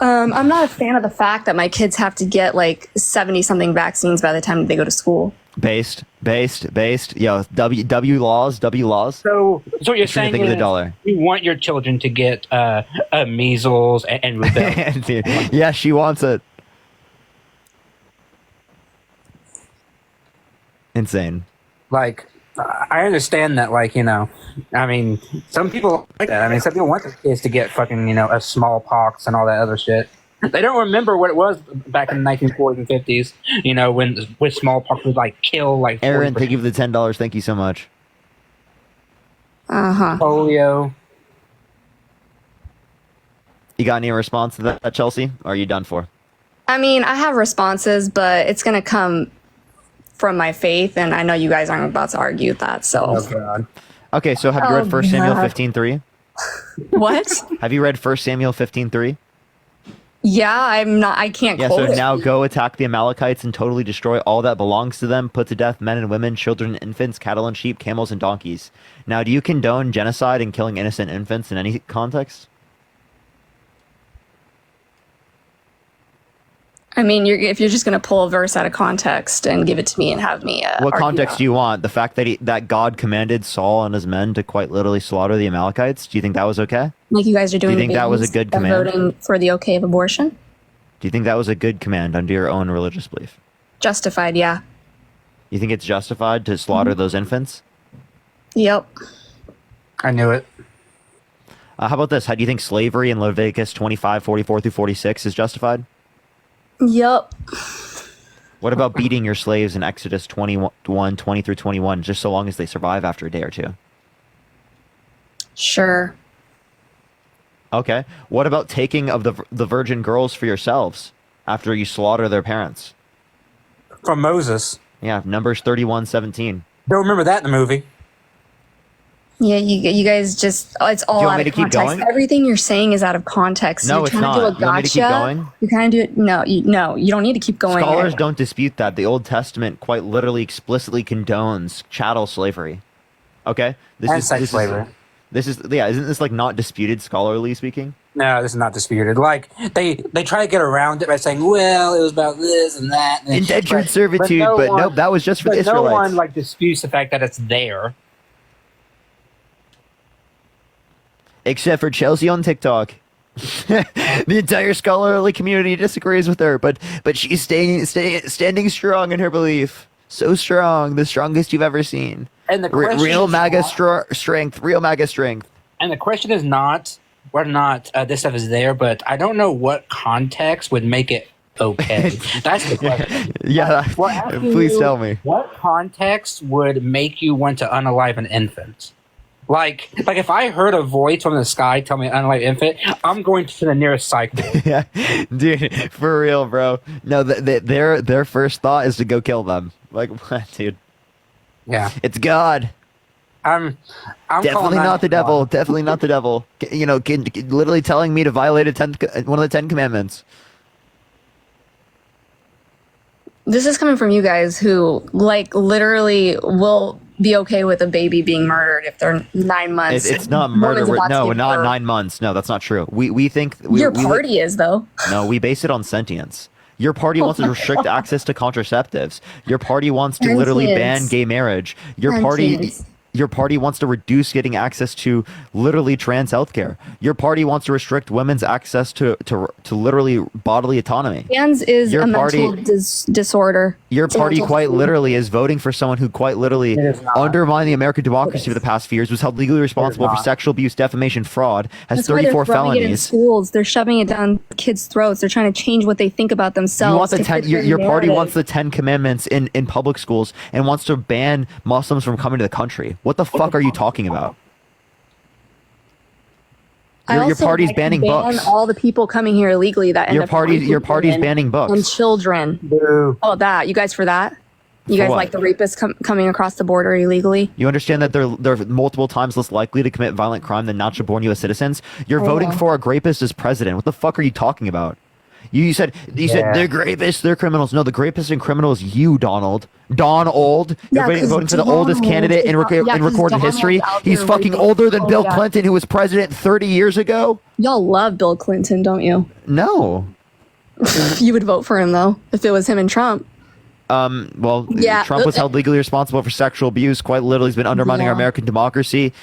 Speaker 22: I'm not a fan of the fact that my kids have to get like 70 something vaccines by the time they go to school.
Speaker 3: Based. Yo, W laws.
Speaker 11: So what you're
Speaker 3: Trying to
Speaker 11: saying
Speaker 3: think of the
Speaker 11: is
Speaker 3: dollar.
Speaker 11: you want your children to get measles and rubella.
Speaker 3: Dude, yeah, she wants it. Insane.
Speaker 11: Like, I understand that, like, I mean, some people like that. I mean, some people want their kids to get fucking, a smallpox and all that other shit. They don't remember what it was back in the 1940s and 50s, when with smallpox would, like, kill, like,
Speaker 3: Aaron,
Speaker 11: 40%.
Speaker 3: thank you for the $10. Thank you so much.
Speaker 22: Uh-huh.
Speaker 11: Polio.
Speaker 3: You got any response to that, Chelsea? Or are you done for?
Speaker 22: I mean, I have responses, but it's going to come from my faith, and I know you guys aren't about to argue with that, so.
Speaker 11: Oh, God.
Speaker 3: Okay, so have you read 1 Samuel 15:3?
Speaker 22: What?
Speaker 3: Have you read 1 Samuel 15:3?
Speaker 22: Yeah, I can't
Speaker 3: Yeah,
Speaker 22: quote
Speaker 3: so
Speaker 22: it.
Speaker 3: now go attack the Amalekites and totally destroy all that belongs to them. Put to death men and women, children and infants, cattle and sheep, camels and donkeys. Now, do you condone genocide and killing innocent infants in any context?
Speaker 22: I mean, if you're just going to pull a verse out of context and give it to me and have me
Speaker 3: What
Speaker 22: argue
Speaker 3: context
Speaker 22: that.
Speaker 3: do you want? The fact that that God commanded Saul and his men to quite literally slaughter the Amalekites? Do you think that was okay?
Speaker 22: Like you guys are doing.
Speaker 3: Do you think that was a good command?
Speaker 22: Voting for the okay of abortion.
Speaker 3: Do you think that was a good command under your own religious belief?
Speaker 22: Justified, yeah.
Speaker 3: You think it's justified to slaughter those infants?
Speaker 22: Yep.
Speaker 11: I knew it.
Speaker 3: How about this? How do you think slavery in Leviticus 25:44-46 is justified?
Speaker 22: Yep.
Speaker 3: What about beating your slaves in Exodus 21:20-21, just so long as they survive after a day or two?
Speaker 22: Sure.
Speaker 3: Okay. What about taking of the virgin girls for yourselves after you slaughter their parents?
Speaker 11: From Moses.
Speaker 3: Yeah, Numbers 31:17.
Speaker 11: Don't remember that in the movie.
Speaker 22: Yeah, you guys just, it's all
Speaker 3: Do you want
Speaker 22: out
Speaker 3: me
Speaker 22: of
Speaker 3: to keep
Speaker 22: context.
Speaker 3: going?
Speaker 22: Everything you're saying is out of context.
Speaker 3: No,
Speaker 22: You're
Speaker 3: it's
Speaker 22: trying
Speaker 3: not.
Speaker 22: to do a
Speaker 3: You want me to keep
Speaker 22: gotcha.
Speaker 3: going?
Speaker 22: You kind of do it. No, you don't need to keep going.
Speaker 3: Scholars don't dispute that. The Old Testament quite literally explicitly condones chattel slavery. Okay?
Speaker 11: And sex slavery.
Speaker 3: Isn't this like not disputed scholarly speaking?
Speaker 11: No, this is not disputed. Like they try to get around it by saying, "Well, it was about this and that." And
Speaker 3: Indentured servitude, but nope, that was just for the
Speaker 11: no
Speaker 3: Israelites.
Speaker 11: one like disputes the fact that it's there.
Speaker 3: Except for Chelsea on TikTok. The entire scholarly community disagrees with her, but she's standing strong in her belief. So strong, the strongest you've ever seen.
Speaker 11: And the question
Speaker 3: real
Speaker 11: is
Speaker 3: MAGA
Speaker 11: not-
Speaker 3: strength, real MAGA strength.
Speaker 11: And the question is not whether or not this stuff is there, but I don't know what context would make it okay. That's the question.
Speaker 3: Yeah,
Speaker 11: We're asking
Speaker 3: please
Speaker 11: you,
Speaker 3: tell me.
Speaker 11: What context would make you want to unalive an infant? Like if I heard a voice from the sky tell me unalive infant, I'm going to the nearest psych ward.
Speaker 3: Yeah, dude, for real, bro. No, their first thought is to go kill them. Like, what, dude?
Speaker 11: Yeah,
Speaker 3: it's God.
Speaker 11: I'm
Speaker 3: definitely not the devil. Definitely not the devil. You know, literally telling me to violate one of the 10 commandments.
Speaker 22: This is coming from you guys who, like, literally will be okay with a baby being murdered if they're 9 months.
Speaker 3: It's not murder. No, not 9 months. No, that's not true. We think
Speaker 22: Your party is, though.
Speaker 3: No, we base it on sentience. Your party wants to restrict access to contraceptives. Your party wants to literally ban gay marriage. Your party wants to reduce getting access to literally trans healthcare. Your party wants to restrict women's access to literally bodily autonomy.
Speaker 22: Trans is
Speaker 3: Your
Speaker 22: a
Speaker 3: party-
Speaker 22: mental disorder.
Speaker 3: Your
Speaker 22: It's a
Speaker 3: party
Speaker 22: mental
Speaker 3: quite
Speaker 22: disorder.
Speaker 3: literally is voting for someone who quite literally undermined the American democracy for the past few years, was held legally responsible for
Speaker 22: not.
Speaker 3: sexual abuse, defamation, fraud, has
Speaker 22: That's why they're
Speaker 3: 34
Speaker 22: throwing it in
Speaker 3: felonies.
Speaker 22: schools. They're shoving it down kids' throats. They're trying to change what they think about themselves.
Speaker 3: You want the
Speaker 22: to
Speaker 3: 10,
Speaker 22: fit
Speaker 3: your
Speaker 22: their
Speaker 3: party
Speaker 22: narrative.
Speaker 3: wants the 10 commandments in public schools and wants to ban Muslims from coming to the country. What the fuck are you talking about?
Speaker 22: I
Speaker 3: Your
Speaker 22: also,
Speaker 3: party's
Speaker 22: like,
Speaker 3: banning
Speaker 22: ban
Speaker 3: books.
Speaker 22: all the people coming here illegally that end
Speaker 3: Your
Speaker 22: up
Speaker 3: party-
Speaker 22: raping
Speaker 3: your party's
Speaker 22: women
Speaker 3: banning books.
Speaker 22: and children. Oh, that you guys for that? You
Speaker 3: For
Speaker 22: guys
Speaker 3: what?
Speaker 22: like the rapists coming across the border illegally?
Speaker 3: You understand that they're multiple times less likely to commit violent crime than natural-born U.S. citizens? You're
Speaker 22: I
Speaker 3: voting
Speaker 22: know.
Speaker 3: for a rapist as president. What the fuck are you talking about? You said they're rapists, they're criminals. No, the rapist and criminal is you, Donald. Donald. You're
Speaker 22: Yeah, 'cause
Speaker 3: voting for the oldest
Speaker 22: Donald
Speaker 3: candidate in,
Speaker 22: is out- yeah, 'cause
Speaker 3: recorded
Speaker 22: Donald's
Speaker 3: history.
Speaker 22: out
Speaker 3: He's
Speaker 22: there
Speaker 3: fucking
Speaker 22: raping-
Speaker 3: older than
Speaker 22: Oh,
Speaker 3: Bill
Speaker 22: yeah.
Speaker 3: Clinton, who was president 30 years ago.
Speaker 22: Y'all love Bill Clinton, don't you?
Speaker 3: No.
Speaker 22: You would vote for him though if it was him and Trump.
Speaker 3: Well,
Speaker 22: Yeah,
Speaker 3: Trump was held legally responsible for sexual abuse. Quite literally, he's been undermining our
Speaker 22: Yeah.
Speaker 3: American democracy.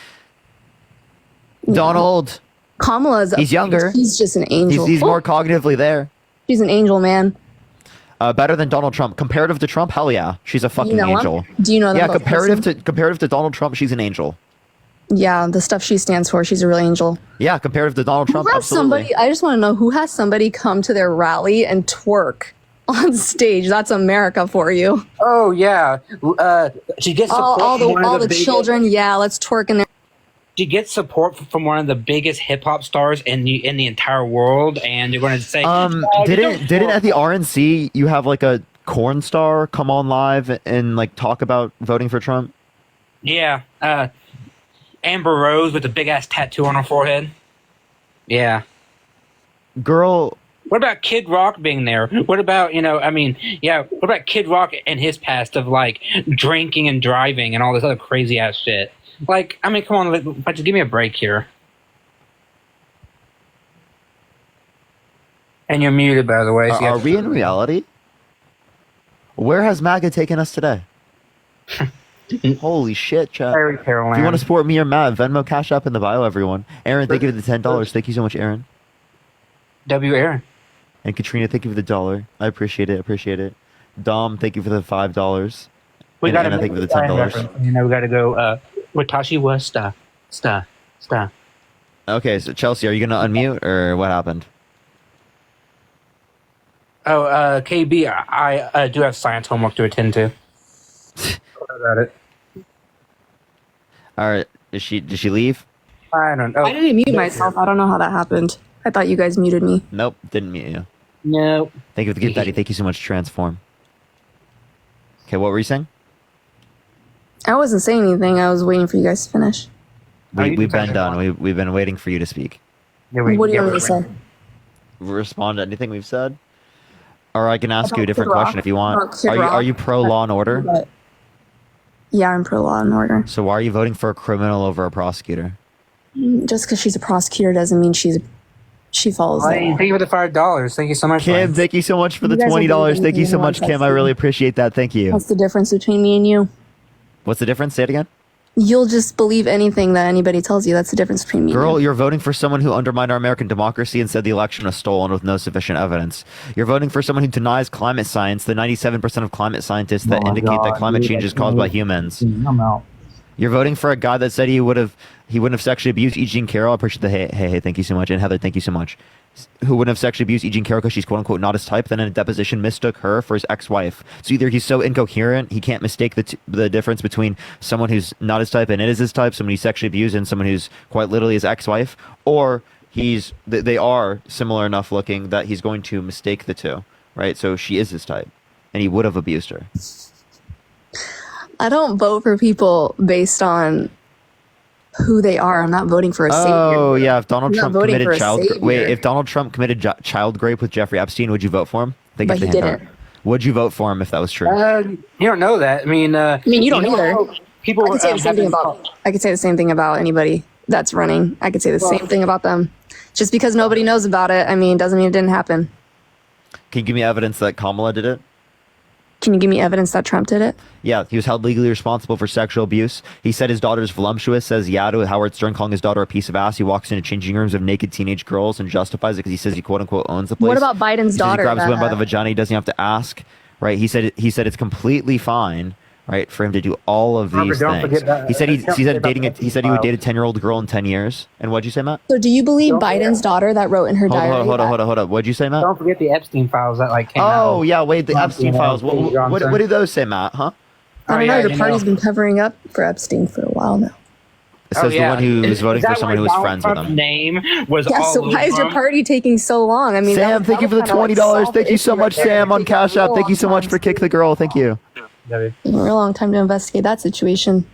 Speaker 3: Donald.
Speaker 22: Kamala's
Speaker 3: He's younger.
Speaker 22: She's just an angel.
Speaker 3: He's
Speaker 22: Oh,
Speaker 3: more cognitively there.
Speaker 22: she's an angel, man.
Speaker 3: Better than Donald Trump. Comparative to Trump, hell yeah, she's a fucking
Speaker 22: know him?
Speaker 3: angel.
Speaker 22: Do you know them
Speaker 3: Yeah,
Speaker 22: both
Speaker 3: comparative to Donald Trump, she's an angel.
Speaker 22: Yeah, the stuff she stands for, she's a real angel.
Speaker 3: Yeah, comparative to Donald Trump,
Speaker 22: Who has
Speaker 3: absolutely.
Speaker 22: somebody? I just want to know who has somebody come to their rally and twerk on stage. That's America for you.
Speaker 11: Oh yeah, she gets support
Speaker 22: All
Speaker 11: from one
Speaker 22: the
Speaker 11: of the biggest,
Speaker 22: children. Yeah, let's twerk in there.
Speaker 11: She gets support from one of the biggest hip hop stars in the entire world, and you're going to say,
Speaker 3: Didn't at the RNC you have like a corn star come on live and like talk about voting for Trump?
Speaker 11: Yeah,
Speaker 2: Amber Rose with a big ass tattoo on her forehead. Yeah.
Speaker 3: Girl.
Speaker 2: What about Kid Rock being there? What about, what about Kid Rock and his past of like drinking and driving and all this other crazy ass shit? Like, I mean, come on, but just give me a break here. And you're muted, by the way. So
Speaker 3: Are we in reality? Where has MAGA taken us today? Holy shit, chat.
Speaker 2: Fairy
Speaker 3: If
Speaker 2: tale
Speaker 3: you
Speaker 2: land.
Speaker 3: want to support me or Matt, Venmo, Cash App in the bio, everyone. Aaron, thank you for the $10. Thank you so much, Aaron.
Speaker 2: W. Aaron.
Speaker 3: And Katrina, thank you for the $1. I appreciate it. Dom, thank you for the $5.
Speaker 2: We
Speaker 3: and
Speaker 2: got
Speaker 3: Anna, thank you for the $10.
Speaker 2: We got to go, Watashi wa sta.
Speaker 3: Okay, so Chelsea, are you going to unmute or what happened?
Speaker 2: Oh, KB, I do have science homework to attend to. About it.
Speaker 3: All right, did she leave?
Speaker 2: I don't know.
Speaker 22: I didn't mute myself. I don't know how that happened. I thought you guys muted me.
Speaker 3: Nope, didn't mute you.
Speaker 2: No.
Speaker 3: Thank you for the gift, Daddy. Thank you so much, Transform. Okay, what were you saying?
Speaker 22: I wasn't saying anything. I was waiting for you guys to finish.
Speaker 3: We've been done. We've been waiting for you to speak.
Speaker 22: What do you want me to say?
Speaker 3: Respond to anything we've said? Or I can ask
Speaker 22: About
Speaker 3: you a different
Speaker 22: Kid Rock.
Speaker 3: question if you want.
Speaker 22: About Kid
Speaker 3: Are you
Speaker 22: Rock.
Speaker 3: pro law and order?
Speaker 22: But- yeah, I'm pro law and order.
Speaker 3: So why are you voting for a criminal over a prosecutor?
Speaker 22: Just because she's a prosecutor doesn't mean she follows the law.
Speaker 2: Thank you for the $5. Thank you so much.
Speaker 3: Kim, thank you so much for the
Speaker 22: You guys are
Speaker 3: $20.
Speaker 22: doing
Speaker 3: Thank you so
Speaker 22: anything
Speaker 3: much,
Speaker 22: once
Speaker 3: Kim.
Speaker 22: I
Speaker 3: I
Speaker 22: see.
Speaker 3: really appreciate that. Thank you.
Speaker 22: What's the difference between me and you?
Speaker 3: What's the difference? Say it again.
Speaker 22: You'll just believe anything that anybody tells you. That's the difference between me and
Speaker 3: Girl,
Speaker 22: you.
Speaker 3: you're voting for someone who undermined our American democracy and said the election was stolen with no sufficient evidence. You're voting for someone who denies climate science, the 97% of climate scientists that indicate that climate change is caused by humans.
Speaker 11: I'm out.
Speaker 3: You're voting for a guy that said he wouldn't have sexually abused E. Jean Carroll. I appreciate the hey, thank you so much. And Heather, thank you so much. Who wouldn't have sexually abused E. Jean Carroll because she's quote unquote not his type, then in a deposition mistook her for his ex-wife. So either he's so incoherent, he can't mistake the difference between someone who's not his type and it is his type, someone he's sexually abused and someone who's quite literally his ex-wife, or they are similar enough looking that he's going to mistake the two, right? So she is his type and he would have abused her.
Speaker 22: I don't vote for people based on who they are. I'm not voting for a savior.
Speaker 3: Oh yeah, if Donald
Speaker 22: I'm not
Speaker 3: Trump
Speaker 22: voting
Speaker 3: committed
Speaker 22: for a savior.
Speaker 3: if Donald Trump committed child rape with Jeffrey Epstein, would you vote for him? Think
Speaker 22: But
Speaker 3: of the
Speaker 22: he
Speaker 3: hand
Speaker 22: didn't.
Speaker 3: out. Would you vote for him if that was true?
Speaker 2: You don't know that. I mean,
Speaker 22: you don't either.
Speaker 2: People
Speaker 22: I could say the same thing about. I could say the same thing about anybody that's running. I could say the same thing about them. Just because nobody knows about it, doesn't mean it didn't happen.
Speaker 3: Can you give me evidence that Kamala did it?
Speaker 22: Can you give me evidence that Trump did it?
Speaker 3: Yeah, he was held legally responsible for sexual abuse. He said his daughter's voluptuous, says yeah to Howard Stern calling his daughter a piece of ass. He walks into changing rooms of naked teenage girls and justifies it because he says he quote unquote owns the place.
Speaker 22: What about Biden's
Speaker 3: He says
Speaker 22: daughter?
Speaker 3: He grabs
Speaker 22: that,
Speaker 3: women by the vagina. He doesn't have to ask, right? He said it's completely fine, right, for him to do all of these
Speaker 2: don't
Speaker 3: things.
Speaker 2: forget that-
Speaker 3: He said
Speaker 2: don't forget
Speaker 3: dating
Speaker 2: about
Speaker 3: he said he would date a 10-year-old girl in 10 years. And what'd you say, Matt?
Speaker 22: So do you believe Biden's daughter that wrote in her diary?
Speaker 3: Hold on. What'd you say, Matt?
Speaker 2: Don't forget the Epstein files that came out.
Speaker 3: Oh yeah, wait, the Epstein files. What do those say, Matt? Huh?
Speaker 22: I don't know. Your party's been covering up for Epstein for a while now.
Speaker 3: It says the one who was voting for someone who was friends with
Speaker 2: Trump's
Speaker 3: him.
Speaker 2: name was
Speaker 22: Yeah,
Speaker 2: all
Speaker 22: so why is your
Speaker 2: over.
Speaker 22: party taking so long?
Speaker 3: Sam, thank you for the $20. Thank you so much, Sam, on Cash App. Thank you so much for Kick the Girl. Thank you.
Speaker 22: A real long time to investigate that situation.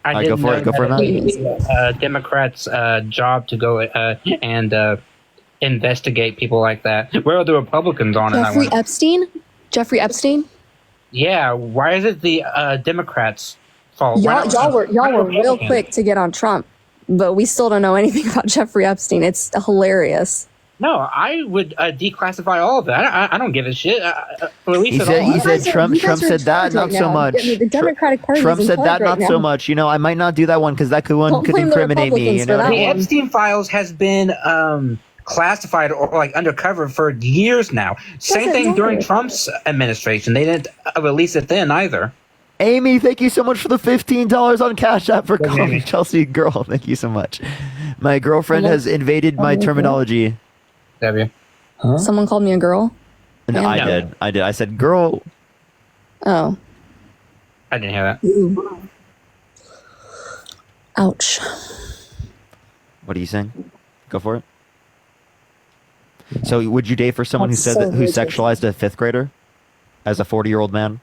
Speaker 2: I
Speaker 3: Go
Speaker 2: didn't
Speaker 3: for
Speaker 2: know
Speaker 3: it. Go for it,
Speaker 2: that
Speaker 3: Matt.
Speaker 2: Democrats' job to go and investigate people like that. Where are the Republicans on in that
Speaker 22: Jeffrey
Speaker 2: one?
Speaker 22: Epstein? Jeffrey Epstein?
Speaker 2: Yeah, why is it the Democrats' fault? Why
Speaker 22: Y'all
Speaker 2: not-
Speaker 22: were real quick to get on Trump, but we still don't know anything about Jeffrey Epstein. It's hilarious.
Speaker 2: No, I would declassify all of that. I don't give a shit. Release
Speaker 3: He
Speaker 2: it
Speaker 3: said,
Speaker 2: all.
Speaker 3: he said Trump said that, not so much.
Speaker 22: The Democratic Party
Speaker 3: Trump
Speaker 22: is in
Speaker 3: said that,
Speaker 22: charge right
Speaker 3: not so
Speaker 22: now.
Speaker 3: much. You know, I might not do that one because that could
Speaker 22: Don't blame the
Speaker 3: incriminate me. You
Speaker 22: Republicans
Speaker 3: know,
Speaker 22: for that
Speaker 2: The
Speaker 22: one.
Speaker 2: Epstein files has been classified or like undercover for years now. Same thing during Trump's administration. They didn't release it then either.
Speaker 3: Amy, thank you so much for the $15 on Cash App for calling me Chelsea girl. Thank you so much. My girlfriend has invaded my terminology.
Speaker 2: W.
Speaker 22: Someone called me a girl?
Speaker 3: No,
Speaker 22: Yeah.
Speaker 3: I did. I said girl.
Speaker 22: Oh.
Speaker 2: I didn't hear that.
Speaker 22: Ooh. Ouch.
Speaker 3: What are you saying? Go for it. So, would you date for someone
Speaker 22: That's
Speaker 3: who said
Speaker 22: so
Speaker 3: who
Speaker 22: racist.
Speaker 3: sexualized a fifth grader as a 40-year-old man?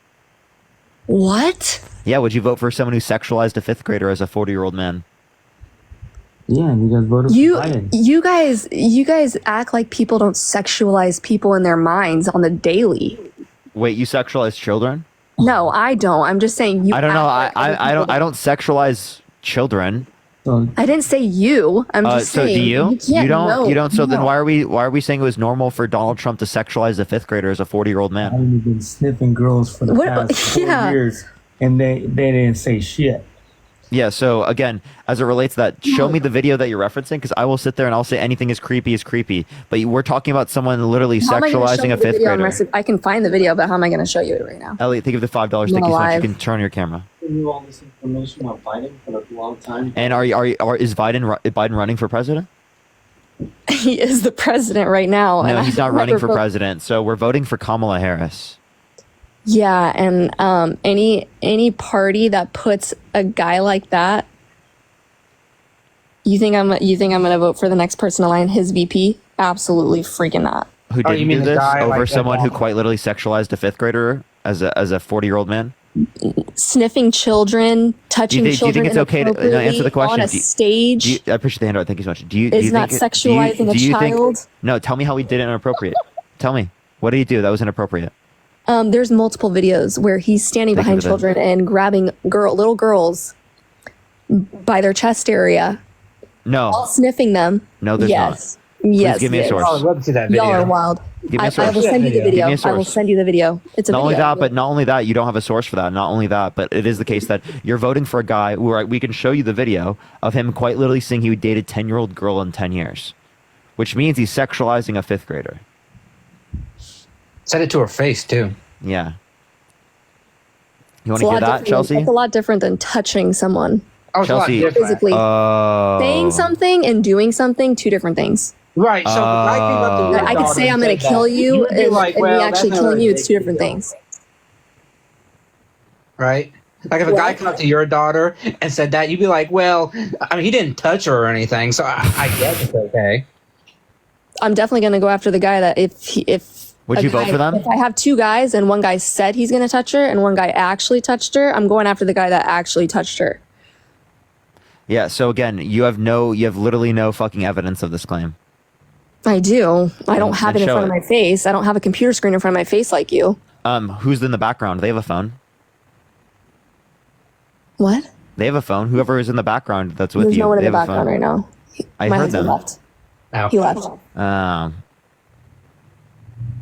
Speaker 14: What?
Speaker 3: Yeah, would you vote for someone who sexualized a 5th grader as a 40-year-old man?
Speaker 5: Yeah, and you guys voted for Biden.
Speaker 22: You guys act like people don't sexualize people in their minds on the daily.
Speaker 3: Wait, you sexualize children?
Speaker 22: No, I don't. I'm just saying you.
Speaker 3: I don't know.
Speaker 22: act like other people
Speaker 3: I don't sexualize children.
Speaker 22: I didn't say you. I'm just
Speaker 3: so
Speaker 22: saying.
Speaker 3: do you?
Speaker 22: Can't,
Speaker 3: You don't. So then
Speaker 22: no.
Speaker 3: why are we saying it was normal for Donald Trump to sexualize a 5th grader as a 40-year-old man?
Speaker 5: I've been sniffing girls for the past 4 years, and they didn't say shit.
Speaker 3: Yeah, so again, as it relates to that, show me the video that you're referencing, because I will sit there and I'll say anything is creepy is creepy. But we're talking about someone literally
Speaker 22: How am I gonna show
Speaker 3: sexualizing
Speaker 22: you
Speaker 3: a
Speaker 22: the
Speaker 3: 5th
Speaker 22: video
Speaker 3: grader.
Speaker 22: unless I can find the video, but how am I going to show you it right now?
Speaker 3: Elliot, think of the $5.
Speaker 22: I'm
Speaker 3: Thank you so much.
Speaker 22: alive.
Speaker 3: You can turn on your camera.
Speaker 5: I knew all this information about Biden for a long time.
Speaker 3: And is Biden running for president?
Speaker 22: He is the president right now.
Speaker 3: No,
Speaker 22: and
Speaker 3: he's
Speaker 22: I
Speaker 3: not running
Speaker 22: never
Speaker 3: for
Speaker 22: vote-
Speaker 3: president. So we're voting for Kamala Harris.
Speaker 22: Yeah, and any party that puts a guy like that, you think I'm gonna vote for the next person to line his VP? Absolutely freaking not.
Speaker 3: Who didn't do this over someone who quite literally sexualized a 5th grader as a 40-year-old man?
Speaker 22: Sniffing children, touching
Speaker 3: Do you
Speaker 22: children
Speaker 3: think it's okay to answer the question?
Speaker 22: on a stage.
Speaker 3: I appreciate the handout. Thank you so much. Do you
Speaker 22: Is
Speaker 3: think
Speaker 22: not sexualizing a child?
Speaker 3: No, tell me how he did it inappropriate. Tell me. What did he do that was inappropriate?
Speaker 22: There's multiple videos where he's standing
Speaker 3: Thank you
Speaker 22: behind
Speaker 3: for that.
Speaker 22: children and grabbing little girls by their chest area,
Speaker 3: No.
Speaker 22: sniffing them.
Speaker 3: No, there's
Speaker 22: yes.
Speaker 3: not.
Speaker 22: Yes.
Speaker 3: Please give me a
Speaker 22: yes.
Speaker 3: source.
Speaker 11: Oh, I'd love to see that
Speaker 22: Y'all
Speaker 11: video.
Speaker 22: are wild.
Speaker 3: Give me a
Speaker 22: I
Speaker 3: source.
Speaker 22: will send you the
Speaker 3: Give me
Speaker 22: video.
Speaker 3: a
Speaker 22: I will
Speaker 3: source.
Speaker 22: send you the video. It's a
Speaker 3: Not only
Speaker 22: video.
Speaker 3: that, but not only that, you don't have a source for that. Not only that, but it is the case that you're voting for a guy where we can show you the video of him quite literally saying he dated 10-year-old girl in 10 years, which means he's sexualizing a 5th grader.
Speaker 11: Said it to her face too.
Speaker 3: Yeah. You want
Speaker 22: It's
Speaker 3: to
Speaker 22: a
Speaker 3: hear
Speaker 22: lot
Speaker 3: that,
Speaker 22: different-
Speaker 3: Chelsea?
Speaker 22: It's a lot different than touching someone.
Speaker 11: Oh, it's a lot
Speaker 3: Chelsea.
Speaker 11: different.
Speaker 22: Physically.
Speaker 3: Oh.
Speaker 22: Saying something and doing something, two different things.
Speaker 11: Right. So if I came up to your
Speaker 22: I could
Speaker 11: daughter
Speaker 22: say I'm
Speaker 11: and
Speaker 22: going to
Speaker 11: said
Speaker 22: kill
Speaker 11: that,
Speaker 22: you,
Speaker 11: you'd be
Speaker 22: and,
Speaker 11: like,
Speaker 22: and
Speaker 11: well,
Speaker 22: me
Speaker 11: that's
Speaker 22: actually
Speaker 11: not
Speaker 22: killing
Speaker 11: really
Speaker 22: you,
Speaker 11: a
Speaker 22: it's two
Speaker 11: big
Speaker 22: different
Speaker 11: deal.
Speaker 22: things.
Speaker 11: Right? Like if a guy come up to your daughter and said that, you'd be like, well, I mean, he didn't touch her or anything, so I guess it's okay.
Speaker 22: I'm definitely going to go after the guy that if
Speaker 3: Would
Speaker 22: a
Speaker 3: you vote
Speaker 22: guy-
Speaker 3: for them?
Speaker 22: If I have two guys and one guy said he's going to touch her and one guy actually touched her, I'm going after the guy that actually touched her.
Speaker 3: Yeah, so again, you have literally no fucking evidence of this claim.
Speaker 22: I do. I don't have it
Speaker 3: Then
Speaker 22: in
Speaker 3: show
Speaker 22: front of my face. I don't have a computer screen in front of my face like you.
Speaker 3: Who's in the background? They have a phone.
Speaker 22: What?
Speaker 3: They have a phone. Whoever is in the background that's with
Speaker 22: There's
Speaker 3: you.
Speaker 22: no one in
Speaker 3: they
Speaker 22: the
Speaker 3: have a
Speaker 22: background
Speaker 3: phone.
Speaker 22: right now.
Speaker 3: I
Speaker 22: My
Speaker 3: heard
Speaker 22: husband
Speaker 3: them.
Speaker 22: left. He left.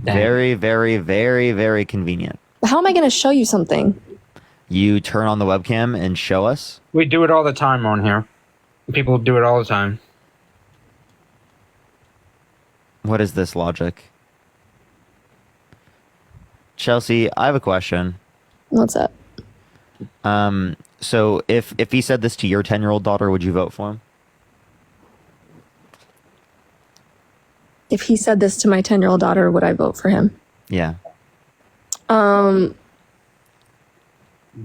Speaker 3: Very, very, very, very convenient.
Speaker 22: How am I going to show you something?
Speaker 3: You turn on the webcam and show us.
Speaker 11: We do it all the time on here. People do it all the time.
Speaker 3: What is this logic? Chelsea, I have a question.
Speaker 22: What's up?
Speaker 3: So if he said this to your 10-year-old daughter, would you vote for him?
Speaker 22: If he said this to my 10-year-old daughter, would I vote for him?
Speaker 3: Yeah.
Speaker 22: Um,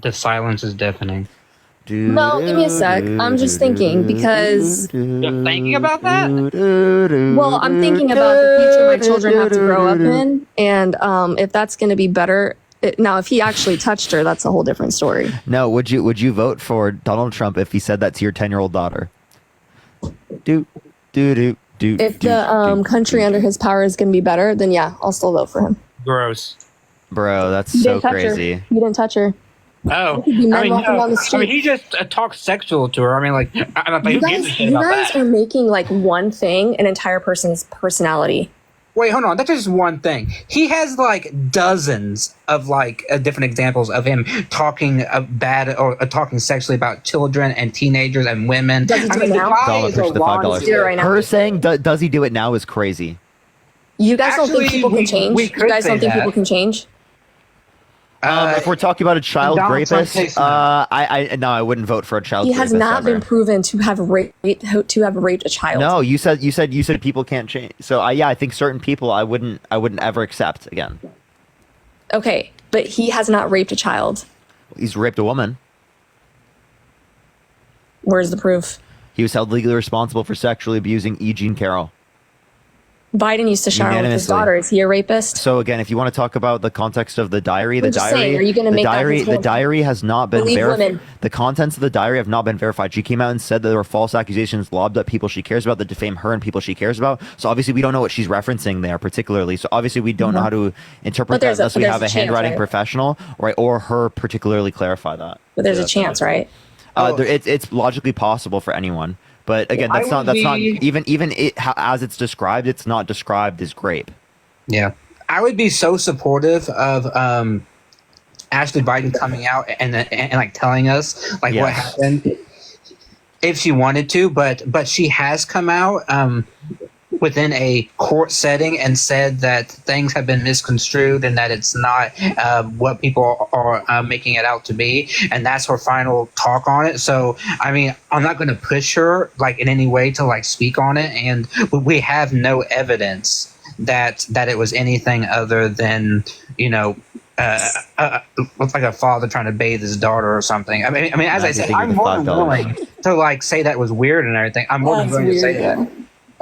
Speaker 11: The silence is deafening.
Speaker 22: no, give me a sec. I'm just thinking because,
Speaker 11: You're thinking about that?
Speaker 22: well, I'm thinking about the future my children have to grow up in. And if that's going to be better. Now, if he actually touched her, that's a whole different story.
Speaker 3: No, would you vote for Donald Trump if he said that to your 10-year-old daughter?
Speaker 22: If the country under his power is going to be better, then yeah, I'll still vote for him.
Speaker 11: Gross.
Speaker 3: Bro, that's
Speaker 22: You
Speaker 3: so
Speaker 22: didn't touch
Speaker 3: crazy.
Speaker 22: her. You didn't touch her.
Speaker 11: Oh,
Speaker 22: could be men
Speaker 11: I mean,
Speaker 22: walking down the
Speaker 11: I mean,
Speaker 22: street.
Speaker 11: he just talks sexual to her. I mean, like, I don't think who gives a shit
Speaker 22: You
Speaker 11: about
Speaker 22: guys
Speaker 11: that?
Speaker 22: are making like one thing an entire person's personality.
Speaker 11: Wait, hold on. That's just one thing. He has like dozens of like different examples of him talking bad or talking sexually about children and teenagers and women.
Speaker 22: Does he do
Speaker 11: I mean,
Speaker 22: it
Speaker 11: the
Speaker 22: now?
Speaker 11: guy is a
Speaker 3: the $5.
Speaker 22: Do it right now.
Speaker 3: Her saying, does he do it now is crazy.
Speaker 22: You guys don't think
Speaker 11: Actually,
Speaker 22: people
Speaker 11: we-
Speaker 22: can change?
Speaker 11: we
Speaker 22: You
Speaker 11: could
Speaker 22: guys
Speaker 11: say
Speaker 22: don't think
Speaker 11: that.
Speaker 22: people can change?
Speaker 3: If we're talking about a child
Speaker 11: Donald Trump
Speaker 3: rapist,
Speaker 11: takes
Speaker 3: I wouldn't vote for a child
Speaker 22: He
Speaker 3: rapist
Speaker 22: has not
Speaker 3: ever.
Speaker 22: been proven to have raped a child.
Speaker 3: No, you said people can't change. So I think certain people I wouldn't ever accept again.
Speaker 22: Okay, but he has not raped a child.
Speaker 3: He's raped a woman.
Speaker 22: Where's the proof?
Speaker 3: He was held legally responsible for sexually abusing E. Jean Carroll.
Speaker 22: Biden used to shower with his
Speaker 3: Unanimously.
Speaker 22: daughter. Is he a rapist?
Speaker 3: So again, if you want to talk about the context of the diary,
Speaker 22: I'm just saying, are you gonna
Speaker 3: the
Speaker 22: make that
Speaker 3: diary,
Speaker 22: his
Speaker 3: the
Speaker 22: whole-
Speaker 3: diary has not been
Speaker 22: Believe
Speaker 3: verified.
Speaker 22: women.
Speaker 3: The contents of the diary have not been verified. She came out and said that there were false accusations lobbed at people she cares about that defame her and people she cares about. So obviously we don't know what she's referencing there particularly. So obviously we don't know how to interpret that unless we have a handwriting
Speaker 22: right?
Speaker 3: professional, right, or her particularly clarify that.
Speaker 22: But there's a chance, right?
Speaker 3: It's logically possible for anyone. But again,
Speaker 11: Well,
Speaker 3: that's not even as it's described. It's not described as grape.
Speaker 11: Yeah, I would be so supportive of Ashley Biden coming out and like telling us like what happened if she wanted to, but she has come out within a court setting and said that things have been misconstrued and that it's not what people are making it out to be, and that's her final talk on it. So I mean, I'm not going to push her like in any way to like speak on it, and we have no evidence that it was anything other than, you know, looks like a father trying to bathe his daughter or something. I mean, as I said, I'm more than willing to like say that was weird and everything. I'm more than willing to say that.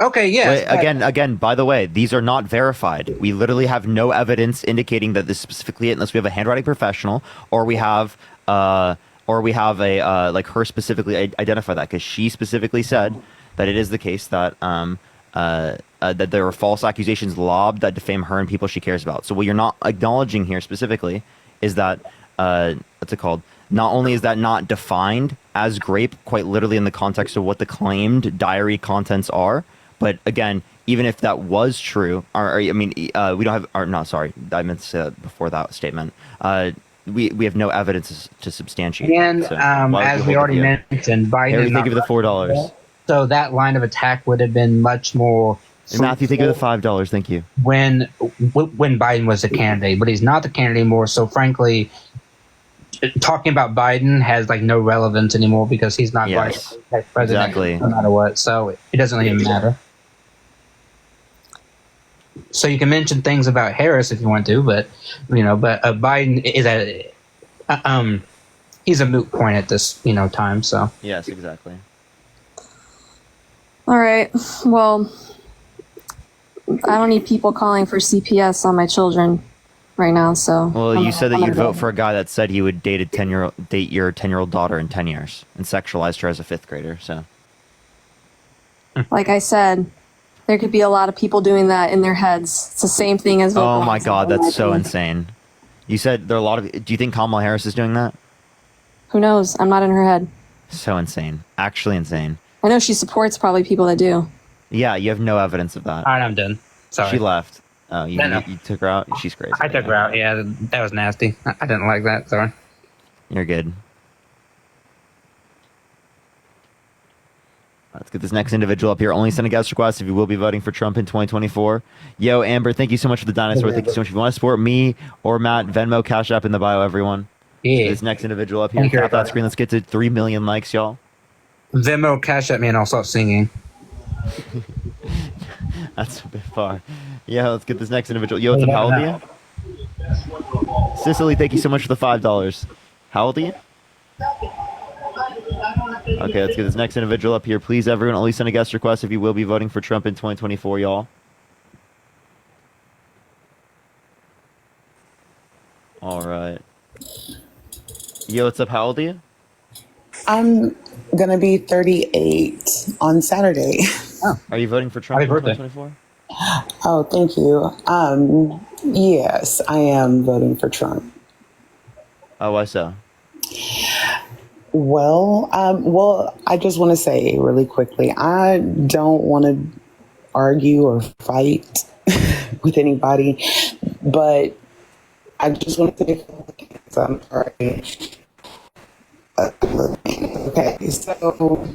Speaker 11: Okay, yes.
Speaker 3: Wait, again, by the way, these are not verified. We literally have no evidence indicating that this is specifically it, unless we have a handwriting professional or we have a like her specifically identify that, because she specifically said that it is the case that that there were false accusations lobbed that defame her and people she cares about. So what you're not acknowledging here specifically is that what's it called? Not only is that not defined as grape, quite literally in the context of what the claimed diary contents are, but again, even if that was true, we don't have. Or no, sorry, I meant to say that before that statement. We have no evidence to substantiate.
Speaker 11: And
Speaker 3: so
Speaker 11: as we already mentioned, Biden.
Speaker 3: Harry, thank you for the $4.
Speaker 11: So that line of attack would have been much more.
Speaker 3: And Matthew, thank you for the $5. Thank you.
Speaker 11: When Biden was a candidate, but he's not the candidate anymore. So frankly, talking about Biden has like no relevance anymore because he's not going to be president
Speaker 3: exactly.
Speaker 11: no matter what. So it doesn't even matter. So you can mention things about Harris if you want to, but Biden is he's a moot point at this time. So
Speaker 3: yes, exactly.
Speaker 22: All right. Well, I don't need people calling for CPS on my children right now. So
Speaker 3: well, you said that you'd vote for a guy that said he would date your 10-year-old daughter in 10 years and sexualized her as a 5th grader. So,
Speaker 22: like I said, there could be a lot of people doing that in their heads. It's the same thing as.
Speaker 3: Oh my God, that's so insane. You said there are a lot of. Do you think Kamala Harris is doing that?
Speaker 22: Who knows? I'm not in her head.
Speaker 3: So insane. Actually insane.
Speaker 22: I know she supports probably people that do.
Speaker 3: Yeah, you have no evidence of that.
Speaker 11: All right, I'm done. Sorry.
Speaker 3: She left. Oh, you took her out? She's crazy.
Speaker 11: I took her out. Yeah, that was nasty. I didn't like that. Sorry.
Speaker 3: You're good. Let's get this next individual up here. Only send a guest request if you will be voting for Trump in 2024. Yo, Amber, thank you so much for the dinosaur. Thank you so much. If you want to support me or Matt, Venmo, Cash App in the bio, everyone.
Speaker 11: Yeah.
Speaker 3: This next individual up here. Tap that screen. Let's get to 3 million likes, y'all.
Speaker 11: Venmo, Cash App me, and I'll stop singing.
Speaker 3: That's a bit far. Yeah, let's get this next individual. Yo, what's up? How old are you? Cicely, thank you so much for the $5. How old are you? Okay, let's get this next individual up here. Please, everyone, only send a guest request if you will be voting for Trump in 2024, y'all. All right. Yo, what's up? How old are you?
Speaker 6: I'm going to be 38 on Saturday.
Speaker 3: Oh. Are you voting for Trump in 2024?
Speaker 6: Oh, thank you. Yes, I am voting for Trump.
Speaker 3: Oh, why so?
Speaker 6: Well, I just want to say really quickly, I don't want to argue or fight with anybody, but I just want to say, I'm sorry. Okay, so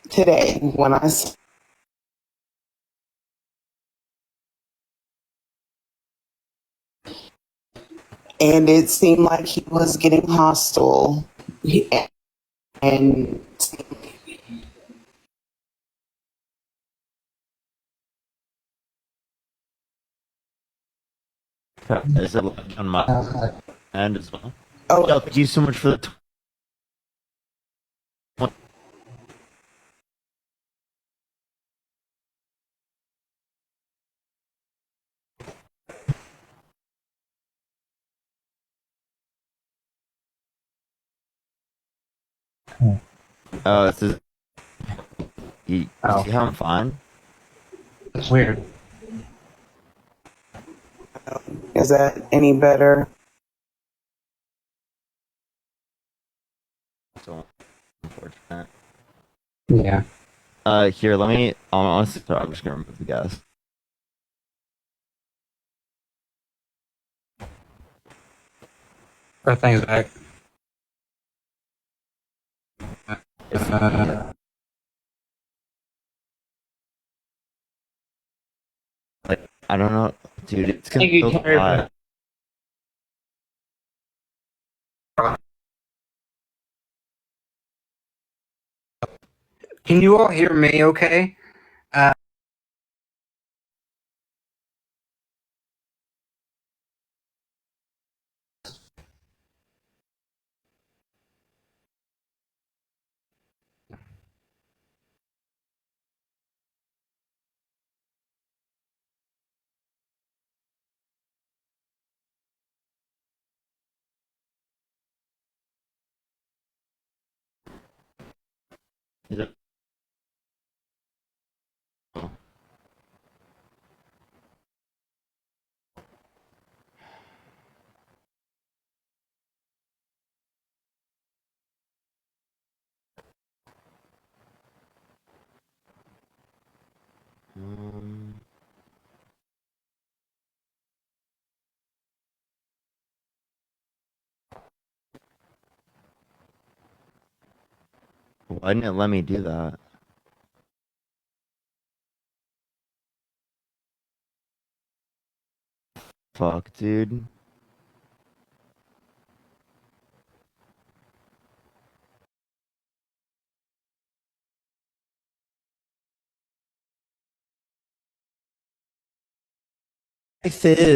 Speaker 6: today, when I and it seemed like he was getting hostile, and
Speaker 3: Is it on my end as well?
Speaker 6: Oh,
Speaker 3: yo, thank you so much for the. Oh, this is. You
Speaker 5: Oh.
Speaker 3: see how I'm fine?
Speaker 5: It's weird.
Speaker 6: Is that any better?
Speaker 3: So unfortunate.
Speaker 5: Yeah.
Speaker 3: Here, let me. Honestly, I'm just gonna remove the gas.
Speaker 11: Our thing's back.
Speaker 3: Like, I don't know, dude. It's gonna
Speaker 11: Thank you,
Speaker 3: feel
Speaker 11: Terry. Can you all hear me okay?
Speaker 3: Is it? Um, Why didn't it let me do that? Fuck, dude. Life is